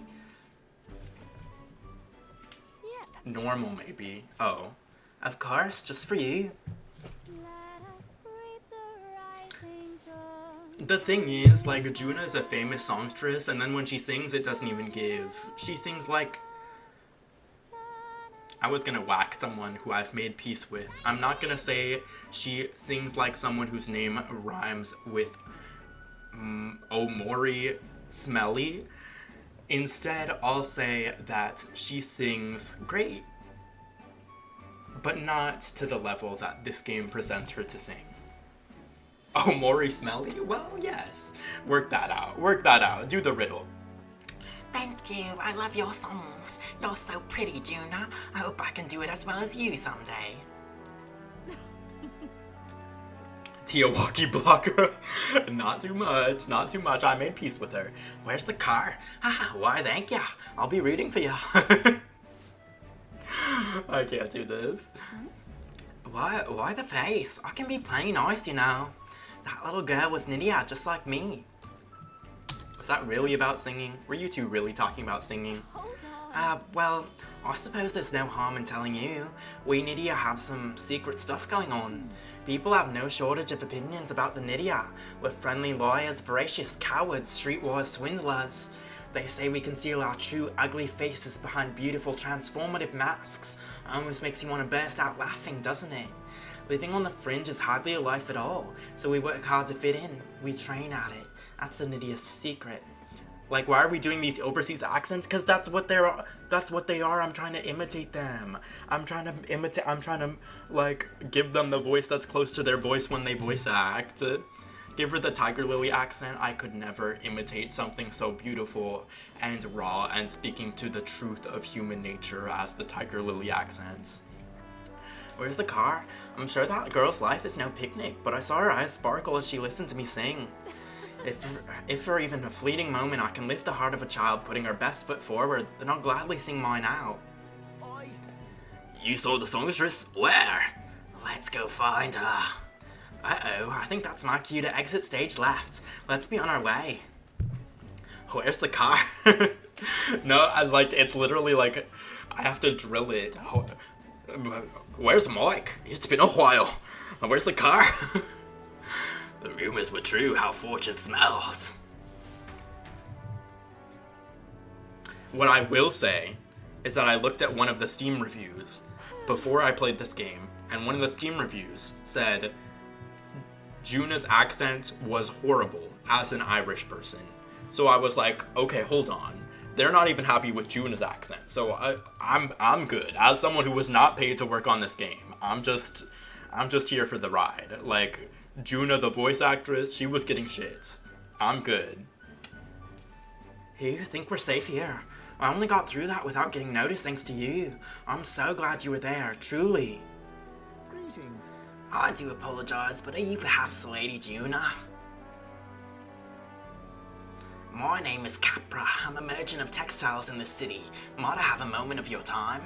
Yep. Normal, maybe. Oh. Of course, just for you. The thing is, like, Juna is a famous songstress, and then when she sings, it doesn't even give. She sings like... I was gonna whack someone who I've made peace with. I'm not gonna say she sings like someone whose name rhymes with Omori Smelly. Instead, I'll say that she sings great, but not to the level that this game presents her to sing. Omori Smelly? Well, yes. Work that out. Work that out. Do the riddle. Thank you. I love your songs. You're so pretty, Juna. I hope I can do it as well as you someday. Tiawaki blocker. Not too much, not too much. I made peace with her. Where's the car? Haha, why thank ya. I'll be rooting for ya. I can't do this. Why the face? I can be plenty nice, you know. That little girl was Nydia, just like me. Was that really about singing? Were you two really talking about singing? Well, I suppose there's no harm in telling you. We Nydia have some secret stuff going on. People have no shortage of opinions about the Nydia. We're friendly lawyers, voracious cowards, streetwise swindlers. They say we conceal our true ugly faces behind beautiful transformative masks. Almost makes you want to burst out laughing, doesn't it? Living on the fringe is hardly a life at all, so we work hard to fit in. We train at it. That's the Nydia's secret. Like, why are we doing these overseas accents? Because that's what they are. I'm trying to imitate them. I'm trying to, like, give them the voice that's close to their voice when they voice act. Give her the Tiger Lily accent. I could never imitate something so beautiful and raw and speaking to the truth of human nature as the Tiger Lily accent. Where's the car? I'm sure that girl's life is no picnic, but I saw her eyes sparkle as she listened to me sing. If for even a fleeting moment I can lift the heart of a child putting her best foot forward, then I'll gladly sing mine out. Oi. You saw the songstress? Where? Let's go find her. Uh-oh, I think that's my cue to exit stage left. Let's be on our way. Where's the car? No, it's literally like, I have to drill it. Where's Mike? It's been a while. Where's the car? The rumors were true, how fortune smells. What I will say is that I looked at one of the Steam reviews before I played this game, and one of the Steam reviews said Juna's accent was horrible as an Irish person. So I was like, okay, hold on. They're not even happy with Juna's accent, so I'm good. As someone who was not paid to work on this game, I'm just here for the ride. Like, Juna, the voice actress, she was getting shit. I'm good. Hey, you think we're safe here? I only got through that without getting noticed thanks to you. I'm so glad you were there, truly. Greetings. I do apologize, but are you perhaps Lady Juna? My name is Capra. I'm a merchant of textiles in the city. Might I have a moment of your time?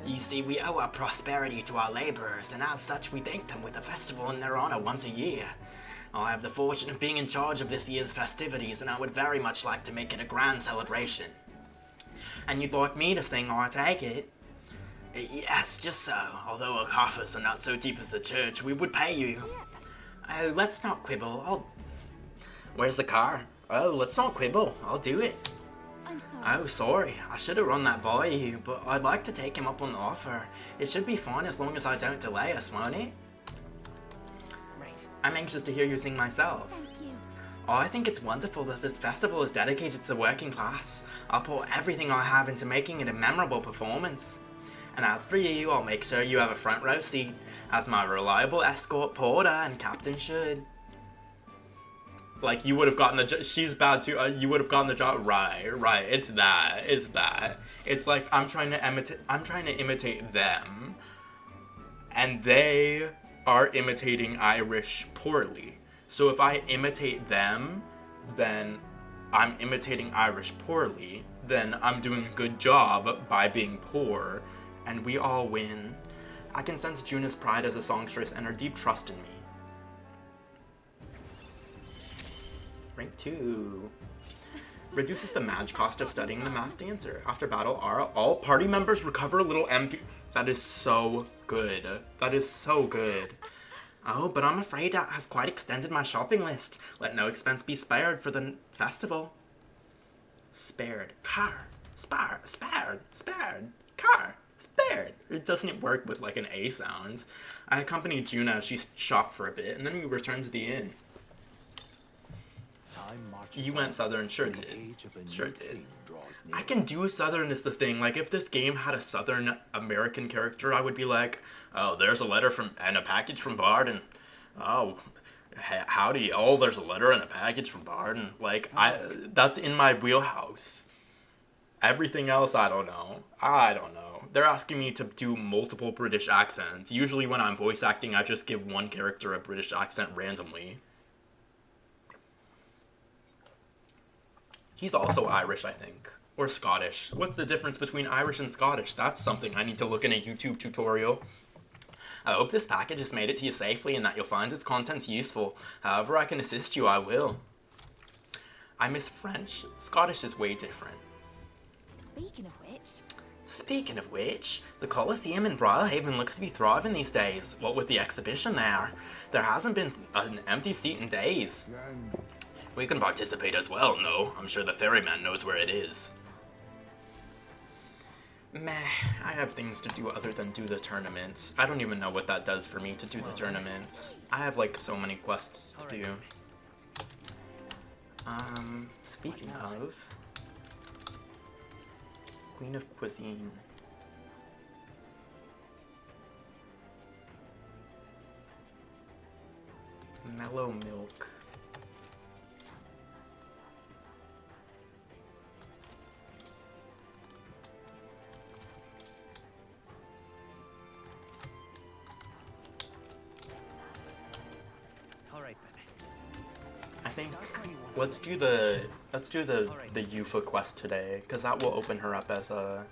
You see, we owe our prosperity to our laborers, and as such we thank them with a festival in their honor once a year. I have the fortune of being in charge of this year's festivities, and I would very much like to make it a grand celebration. And you'd like me to sing, I take it? Yes, just so. Although our coffers are not so deep as the church, we would pay you. Oh, let's not quibble. Where's the car? Oh, let's not quibble. I'll do it. I'm sorry. Oh, sorry. I should have run that by you, but I'd like to take him up on the offer. It should be fine as long as I don't delay us, won't it? Right. I'm anxious to hear you sing myself. Thank you. Oh, I think it's wonderful that this festival is dedicated to the working class. I'll pour everything I have into making it a memorable performance. And as for you, I'll make sure you have a front row seat, as my reliable escort porter and captain should. Like, you would have gotten the job. She's bad too. You would have gotten the job. Right. It's that. It's like I'm trying to imitate them, and they are imitating Irish poorly. So if I imitate them, then I'm imitating Irish poorly. Then I'm doing a good job by being poor, and we all win. I can sense Juna's pride as a songstress and her deep trust in me. Rank 2. Reduces the mage cost of studying the mass dancer. After battle, all party members recover a little MP. That is so good. That is so good. Oh, but I'm afraid that has quite extended my shopping list. Let no expense be spared for the festival. Spared. Car. Spared. Car. Spared. It doesn't work with like an A sound. I accompanied Juna as she shopped for a bit, and then we returned to the inn. You went Southern, sure did. I can do Southern is the thing. Like, if this game had a Southern American character, I would be like, oh, there's a letter and a package from Bard, oh, howdy, oh, there's a letter and a package from Bard, like, that's in my wheelhouse. Everything else, I don't know. They're asking me to do multiple British accents. Usually when I'm voice acting, I just give one character a British accent randomly. He's also Irish, I think. Or Scottish. What's the difference between Irish and Scottish? That's something I need to look in a YouTube tutorial. I hope this package has made it to you safely and that you'll find its contents useful. However I can assist you, I will. I miss French. Scottish is way different. Speaking of which, the Coliseum in Brilhaven looks to be thriving these days. What with the exhibition there? There hasn't been an empty seat in days. We can participate as well, no? I'm sure the ferryman knows where it is. Meh, I have things to do other than do the tournaments. I don't even know what that does for me to do the tournaments. I have like so many quests to do. Speaking of... Queen of Cuisine. Mellow milk. I think let's do the Yufa quest today, because that will open her up as a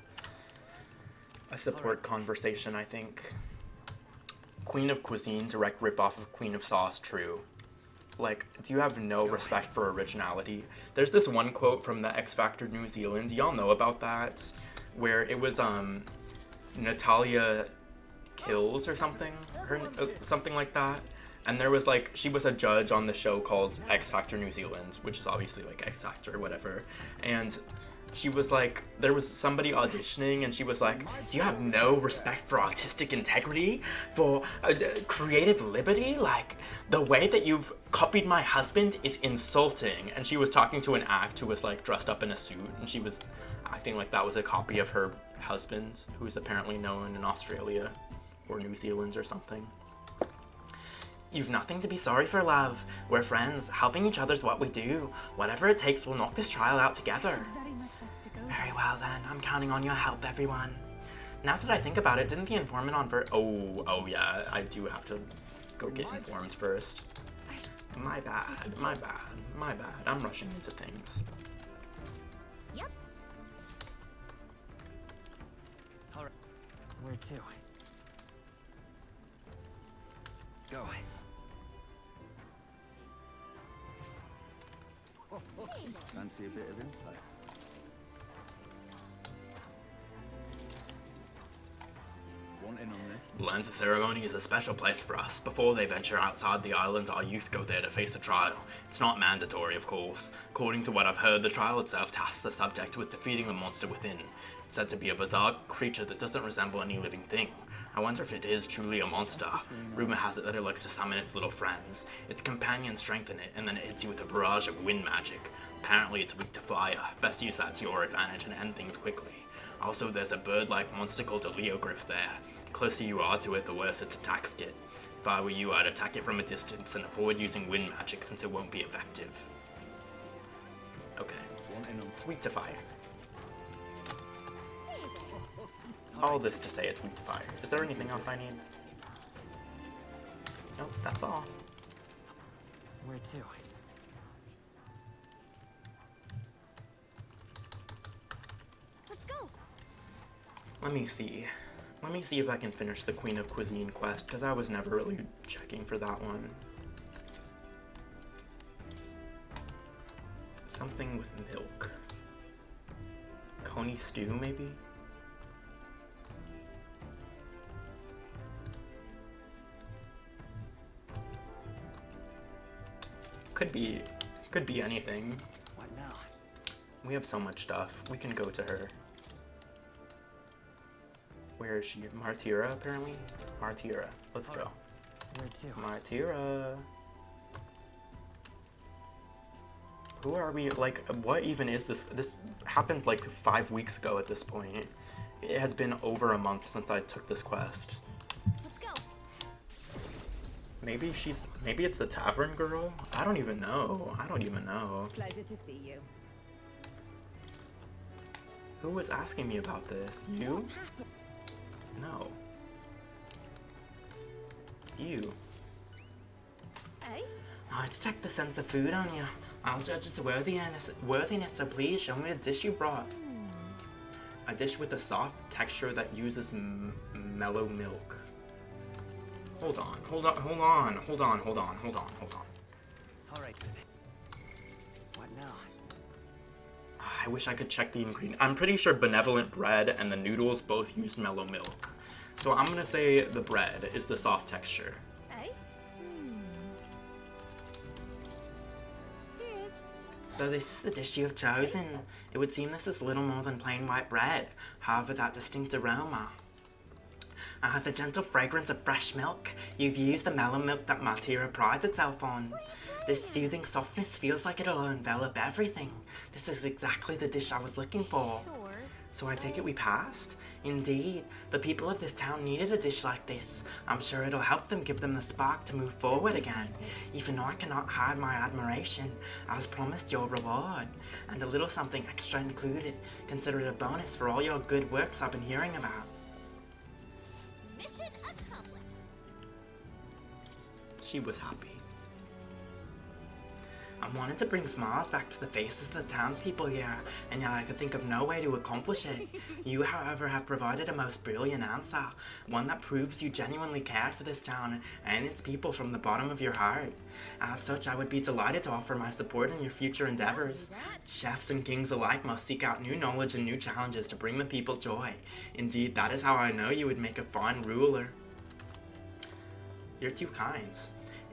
support conversation, I think. Queen of Cuisine, direct ripoff of Queen of Sauce, true. Like, do you have no respect for originality? There's this one quote from the X Factor New Zealand, y'all know about that? Where it was, Natalia Kills or something? Something like that. And there was like, she was a judge on the show called X Factor New Zealand, which is obviously like X Factor or whatever. And she was like, there was somebody auditioning and she was like, do you have no respect for artistic integrity? For creative liberty? Like, the way that you've copied my husband is insulting. And she was talking to an act who was like dressed up in a suit, and she was acting like that was a copy of her husband, who is apparently known in Australia or New Zealand or something. You've nothing to be sorry for, love. We're friends. Helping each other's what we do. Whatever it takes, we'll knock this trial out together. Very Very well then, I'm counting on your help, everyone. Now that I think about it, didn't the informant on oh yeah, I do have to go get informed first. My bad. I'm rushing into things. Yep. Alright. Where to? Go. Fancy a bit of info? Want in on this? Lanza Ceremony is a special place for us. Before they venture outside the islands, our youth go there to face a trial. It's not mandatory, of course. According to what I've heard, the trial itself tasks the subject with defeating the monster within. It's said to be a bizarre creature that doesn't resemble any living thing. I wonder if it is truly a monster. Rumor has it that it likes to summon its little friends. Its companions strengthen it, and then it hits you with a barrage of wind magic. Apparently it's weak to fire. Best use that to your advantage and end things quickly. Also, there's a bird-like monster called a Leogryph there. The closer you are to it, the worse its attacks get. If I were you, I'd attack it from a distance and avoid using wind magic since it won't be effective. Okay. It's weak to fire. All this to say it's weak to fire. Is there anything else I need? Nope, that's all. Where to? Let's go. Let me see. Let me see if I can finish the Queen of Cuisine quest, because I was never really checking for that one. Something with milk. Coney stew, maybe? Could be anything. What now? We have so much stuff. We can go to her. Where is she? Martira, apparently? Martira. Let's go. Where to? Martira. Who are we? Like, what even is this? This happened like 5 weeks ago at this point. It has been over a month since I took this quest. Let's go. Maybe it's the tavern girl? I don't even know. Pleasure to see you. Who was asking me about this? You? No. You. Hey? I detect the sense of food on you. I'll judge its worthiness, so please show me the dish you brought. A dish with a soft texture that uses mellow milk. Hold on. Alright then. What now? I wish I could check the ingredient. I'm pretty sure benevolent bread and the noodles both used mellow milk. So I'm gonna say the bread is the soft texture. Hey? Cheers. So this is the dish you have chosen. It would seem this is little more than plain white bread. However, that distinct aroma. The gentle fragrance of fresh milk. You've used the mellow milk that Martira prides itself on. This soothing softness feels like it'll envelop everything. This is exactly the dish I was looking for. Sure. So I take it we passed? Indeed, the people of this town needed a dish like this. I'm sure it'll help them, give them the spark to move forward again. Even though I cannot hide my admiration, I was promised your reward. And a little something extra included. Consider it a bonus for all your good works I've been hearing about. Mission accomplished. She was happy. I wanted to bring smiles back to the faces of the townspeople here, and yet I could think of no way to accomplish it. You, however, have provided a most brilliant answer, one that proves you genuinely care for this town and its people from the bottom of your heart. As such, I would be delighted to offer my support in your future endeavors. Chefs and kings alike must seek out new knowledge and new challenges to bring the people joy. Indeed, that is how I know you would make a fine ruler. You're too kind.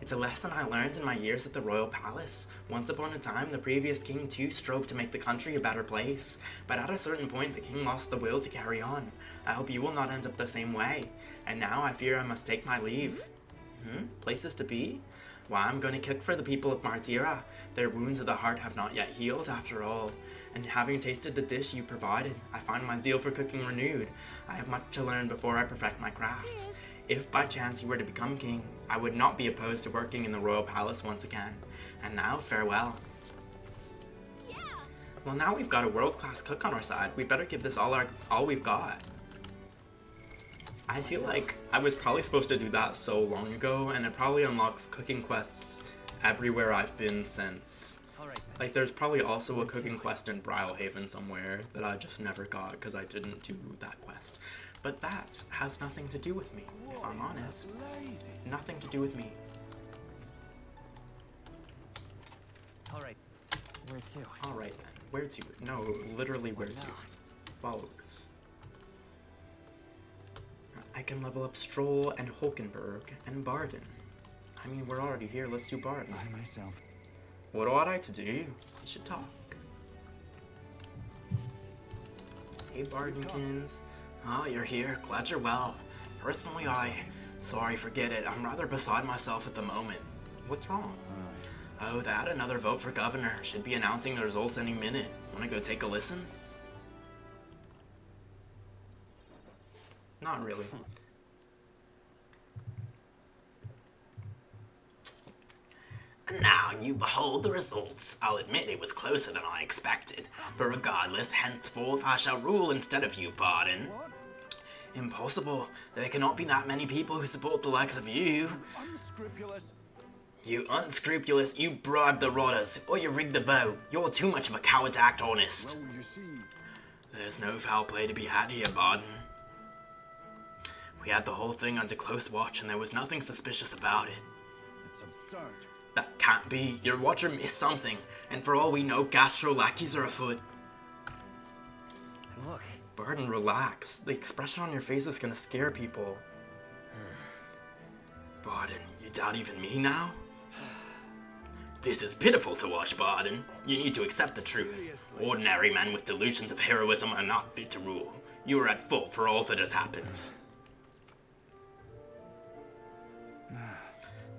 It's a lesson I learned in my years at the royal palace. Once upon a time, the previous king too strove to make the country a better place. But at a certain point, the king lost the will to carry on. I hope you will not end up the same way. And now I fear I must take my leave. Places to be? Why, I'm going to cook for the people of Martira. Their wounds of the heart have not yet healed, after all. And having tasted the dish you provided, I find my zeal for cooking renewed. I have much to learn before I perfect my craft. If by chance you were to become king, I would not be opposed to working in the royal palace once again. And now, farewell. Yeah. Well, now we've got a world-class cook on our side. We better give this all we've got. I feel like I was probably supposed to do that so long ago, and it probably unlocks cooking quests everywhere I've been since. Like, there's probably also a cooking quest in Brylehaven somewhere that I just never got because I didn't do that quest. But that has nothing to do with me, if I'm honest. Nothing to do with me. Alright, where to? Alright then, where to? No, literally where to. Followers. I can level up Stroll and Hulkenberg and Barden. I mean, we're already here, let's do Barden. What ought I to do? We should talk. Hey, Bardenkins. Oh, you're here. Glad you're well. Personally, sorry, forget it. I'm rather beside myself at the moment. What's wrong? Oh, that another vote for governor. Should be announcing the results any minute. Wanna go take a listen? Not really. And now you behold the results. I'll admit it was closer than I expected. But regardless, henceforth I shall rule instead of you, Barden. Impossible. There cannot be that many people who support the likes of you. Unscrupulous. You unscrupulous, you bribed the rotters, or you rigged the vote. You're too much of a coward to act honest. Well, you see. There's no foul play to be had here, Barden. We had the whole thing under close watch and there was nothing suspicious about it. It's absurd. That can't be. Your watcher missed something, and for all we know, Gastro lackeys are afoot. Look. Barden, relax. The expression on your face is gonna scare people. Barden, you doubt even me now? This is pitiful to watch, Barden. You need to accept the truth. Ordinary men with delusions of heroism are not fit to rule. You are at fault for all that has happened.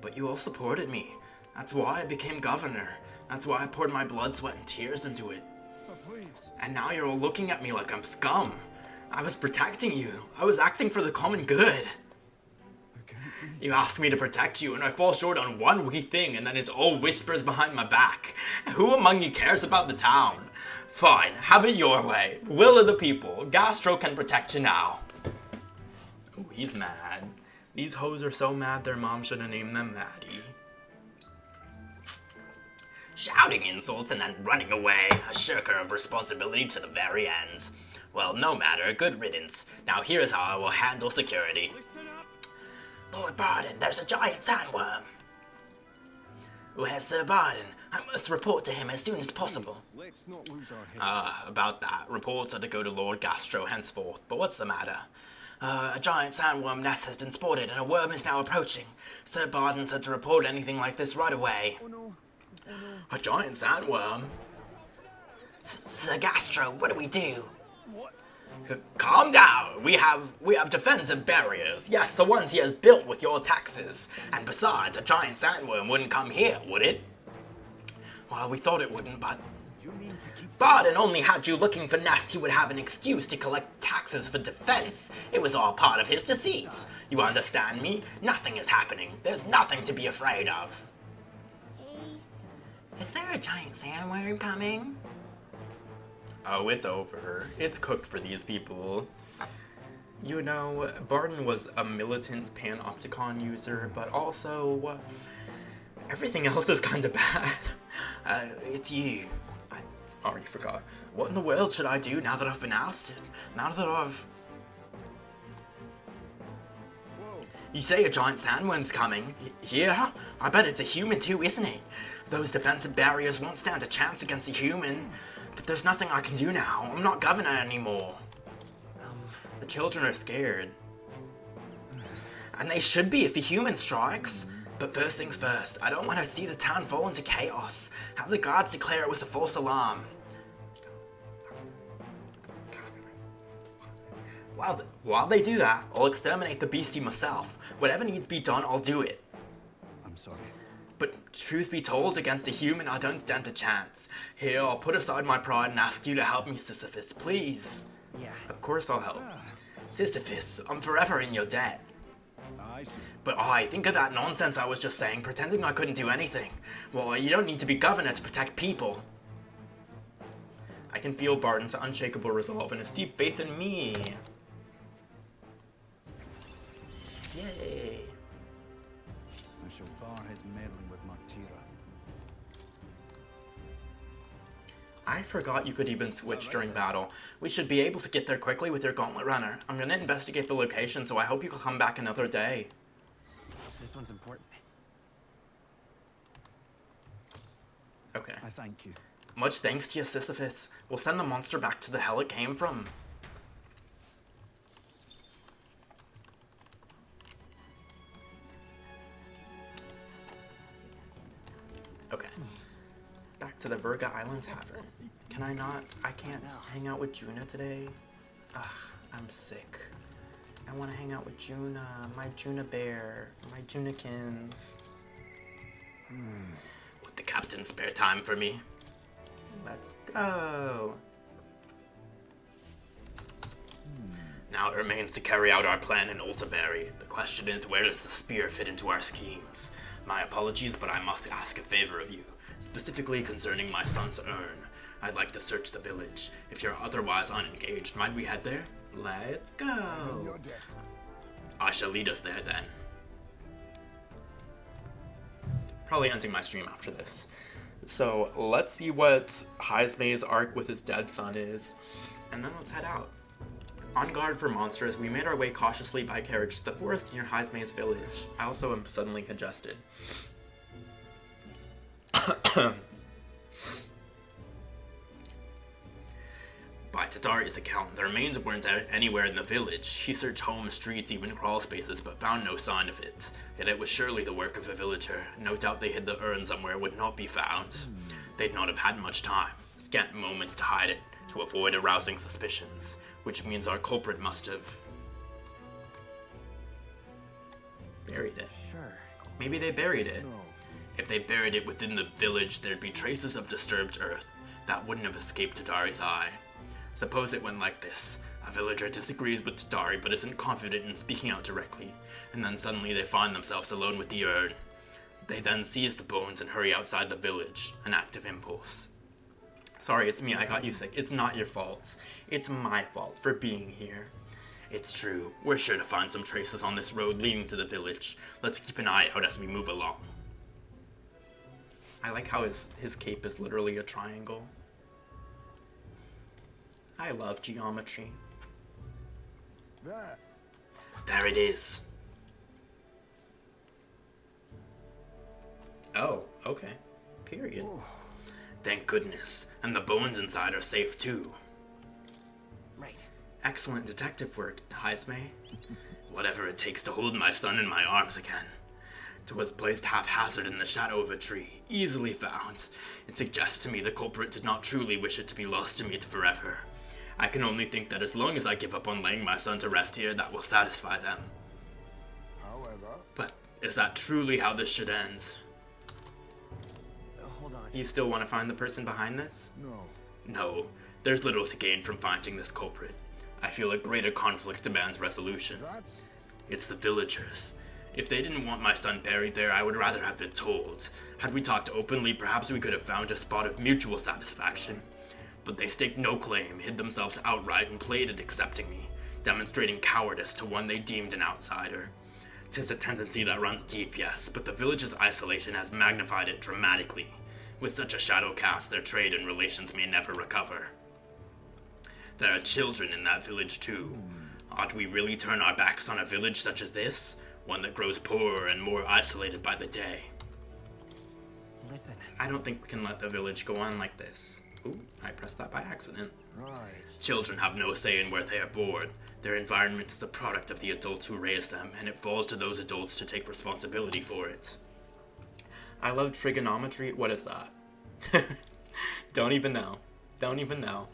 But you all supported me. That's why I became governor. That's why I poured my blood, sweat, and tears into it. And now you're all looking at me like I'm scum. I was protecting you. I was acting for the common good. You asked me to protect you, and I fall short on one wee thing, and then it's all whispers behind my back. Who among you cares about the town? Fine, have it your way. Will of the people. Gastro can protect you now. Ooh, he's mad. These hoes are so mad their mom should have named them Maddie. Shouting insults and then running away, a shirker of responsibility to the very end. Well, no matter, good riddance. Now here's how I will handle security. Lord Barden, there's a giant sandworm. Where's Sir Barden? I must report to him as soon as possible. Let's not lose our heads. About that. Reports are to go to Lord Gastro henceforth. But what's the matter? A giant sandworm nest has been spotted and a worm is now approaching. Sir Barden said to report anything like this right away. Oh no. A giant sandworm? Sir Gastro, what do we do? What? Calm down. We have defensive barriers. Yes, the ones he has built with your taxes. And besides, a giant sandworm wouldn't come here, would it? Well, we thought it wouldn't, but Barden only had you looking for nests he would have an excuse to collect taxes for defense. It was all part of his deceit. You understand me? Nothing is happening. There's nothing to be afraid of. Is there a giant sandworm coming? Oh, it's over. It's cooked for these people. You know, Barden was a militant panopticon user, but also, everything else is kind of bad. It's you. I already forgot. What in the world should I do now that I've been ousted? Now that I've... Whoa. You say a giant sandworm's coming. Yeah? I bet it's a human too, isn't it? Those defensive barriers won't stand a chance against a human. But there's nothing I can do now. I'm not governor anymore. The children are scared. And they should be if a human strikes. But first things first, I don't want to see the town fall into chaos. Have the guards declare it was a false alarm. While they do that, I'll exterminate the beastie myself. Whatever needs to be done, I'll do it. I'm sorry. But truth be told, against a human, I don't stand a chance. Here, I'll put aside my pride and ask you to help me, Sisyphus, please. Yeah. Of course I'll help. Sisyphus, I'm forever in your debt. I see. But think of that nonsense I was just saying, pretending I couldn't do anything. Well, you don't need to be governor to protect people. I can feel Barton's unshakable resolve and his deep faith in me. Yay. I shall bar his meddling with Martira. I forgot you could even switch during battle. We should be able to get there quickly with your Gauntlet Runner. I'm gonna investigate the location, so I hope you can come back another day. This one's important. Okay. I thank you. Much thanks to you, Sisyphus. We'll send the monster back to the hell it came from. Okay. Back to the Virga Island Tavern. Can I not? I can't hang out with Juna today. Ugh, I'm sick. I want to hang out with Juna, my Juna bear, my Junakins. Would the captain spare time for me? Let's go. Now it remains to carry out our plan in Ultaberry. The question is, where does the spear fit into our schemes? My apologies, but I must ask a favor of you, specifically concerning my son's urn. I'd like to search the village. If you're otherwise unengaged, might we head there? Let's go. I shall lead us there then. Probably ending my stream after this. So let's see what Heismay's arc with his dead son is, and then let's head out. On guard for monsters, we made our way cautiously by carriage to the forest near Heismay's village. I also am suddenly congested. By Tadari's account, the remains weren't anywhere in the village. He searched homes, streets, even crawl spaces, but found no sign of it. Yet it was surely the work of a villager. No doubt they hid the urn somewhere it would not be found. They'd not have had much time, scant moments to hide it, to avoid arousing suspicions, which means our culprit must have buried it. Sure. Maybe they buried it. If they buried it within the village, there'd be traces of disturbed earth that wouldn't have escaped Tadari's eye. Suppose it went like this. A villager disagrees with Tadari but isn't confident in speaking out directly, and then suddenly they find themselves alone with the urn. They then seize the bones and hurry outside the village, an act of impulse. Sorry, it's me, I got you sick. It's not your fault. It's my fault for being here. It's true, we're sure to find some traces on this road leading to the village. Let's keep an eye out as we move along. I like how his cape is literally a triangle. I love geometry. There it is. Oh, okay. Period. Thank goodness. And the bones inside are safe too. Right. Excellent detective work, Heismay. Whatever it takes to hold my son in my arms again. It was placed haphazard in the shadow of a tree, easily found. It suggests to me the culprit did not truly wish it to be lost to me forever. I can only think that as long as I give up on laying my son to rest here, that will satisfy them. However... But is that truly how this should end? Hold on. You still want to find the person behind this? No. No, there's little to gain from finding this culprit. I feel a greater conflict demands resolution. It's the villagers. If they didn't want my son buried there, I would rather have been told. Had we talked openly, perhaps we could have found a spot of mutual satisfaction. But they staked no claim, hid themselves outright, and played at accepting me, demonstrating cowardice to one they deemed an outsider. 'Tis a tendency that runs deep, yes, but the village's isolation has magnified it dramatically. With such a shadow cast, their trade and relations may never recover. There are children in that village too. Ought we really turn our backs on a village such as this? One that grows poorer and more isolated by the day. Listen. I don't think we can let the village go on like this. Ooh, I pressed that by accident. Right. Children have no say in where they are born. Their environment is a product of the adults who raise them, and it falls to those adults to take responsibility for it. I love trigonometry. What is that? Don't even know. Don't even know.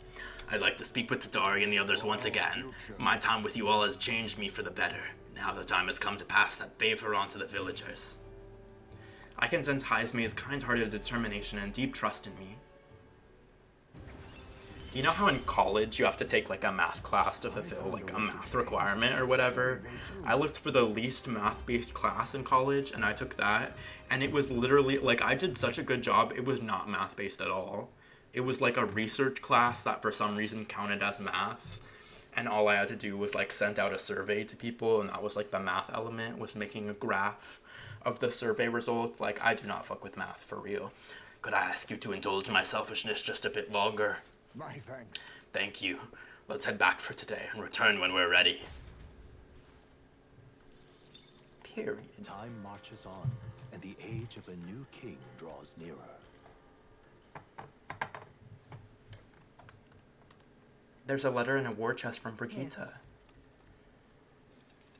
I'd like to speak with Tadari and the others once again. My time with you all has changed me for the better. Now the time has come to pass that favor on to the villagers. I can sense Heismay's kind-hearted determination and deep trust in me. You know how in college you have to take like a math class to fulfill like a math requirement or whatever? I looked for the least math-based class in college and I took that, and it was literally like I did such a good job. It was not math-based at all. it was like a research class that for some reason counted as math. And all I had to do was like send out a survey to people, and that was like the math element, was making a graph of the survey results. Like, I do not fuck with math for real. Could I ask you to indulge my selfishness just a bit longer? My thanks. Thank you. Let's head back for today and return when we're ready. Period. Time marches on, and the age of a new king draws nearer. There's a letter in a war chest from Brigitte.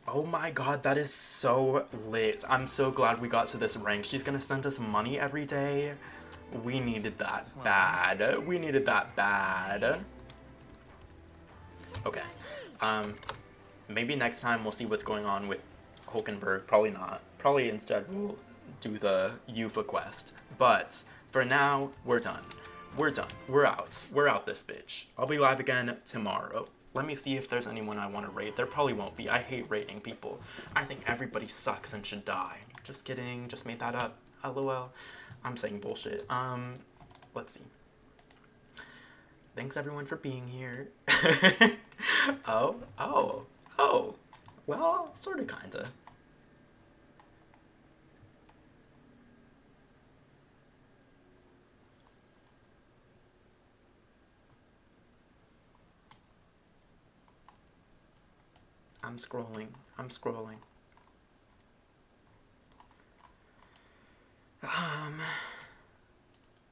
Oh my god, that is so lit. I'm so glad we got to this rank. She's gonna send us money every day. We needed that bad. We needed that bad. Okay. Maybe next time we'll see what's going on with Hulkenberg. Probably not. Probably instead we'll do the Yufa quest. But for now, we're done. We're done. We're out. We're out this bitch. I'll be live again tomorrow. Let me see if there's anyone I want to rate. There probably won't be. I hate rating people. I think everybody sucks and should die. Just kidding. Just made that up. LOL. I'm saying bullshit. Let's see. Thanks everyone for being here. Oh. Well, sorta, kinda. I'm scrolling.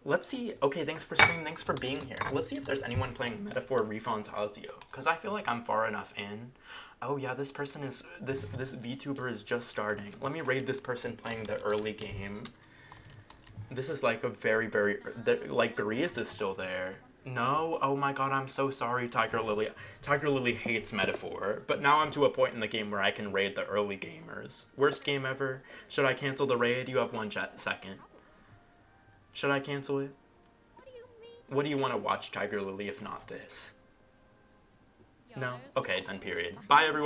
Let's see. Okay, thanks for stream. Thanks for being here. Let's see if there's anyone playing Metaphor Refantazio, because I feel like I'm far enough in. Oh yeah, this person is, this VTuber is just starting. Let me raid this person playing the early game. This is like a very, like, Grease is still there. No? Oh my god, I'm so sorry, Tiger Lily. Tiger Lily hates Metaphor, but now I'm to a point in the game where I can raid the early gamers. Worst game ever. Should I cancel the raid? You have 1 second. Should I cancel it? What do you want to watch, Tiger Lily, if not this? No? Okay, then period. Bye, everyone.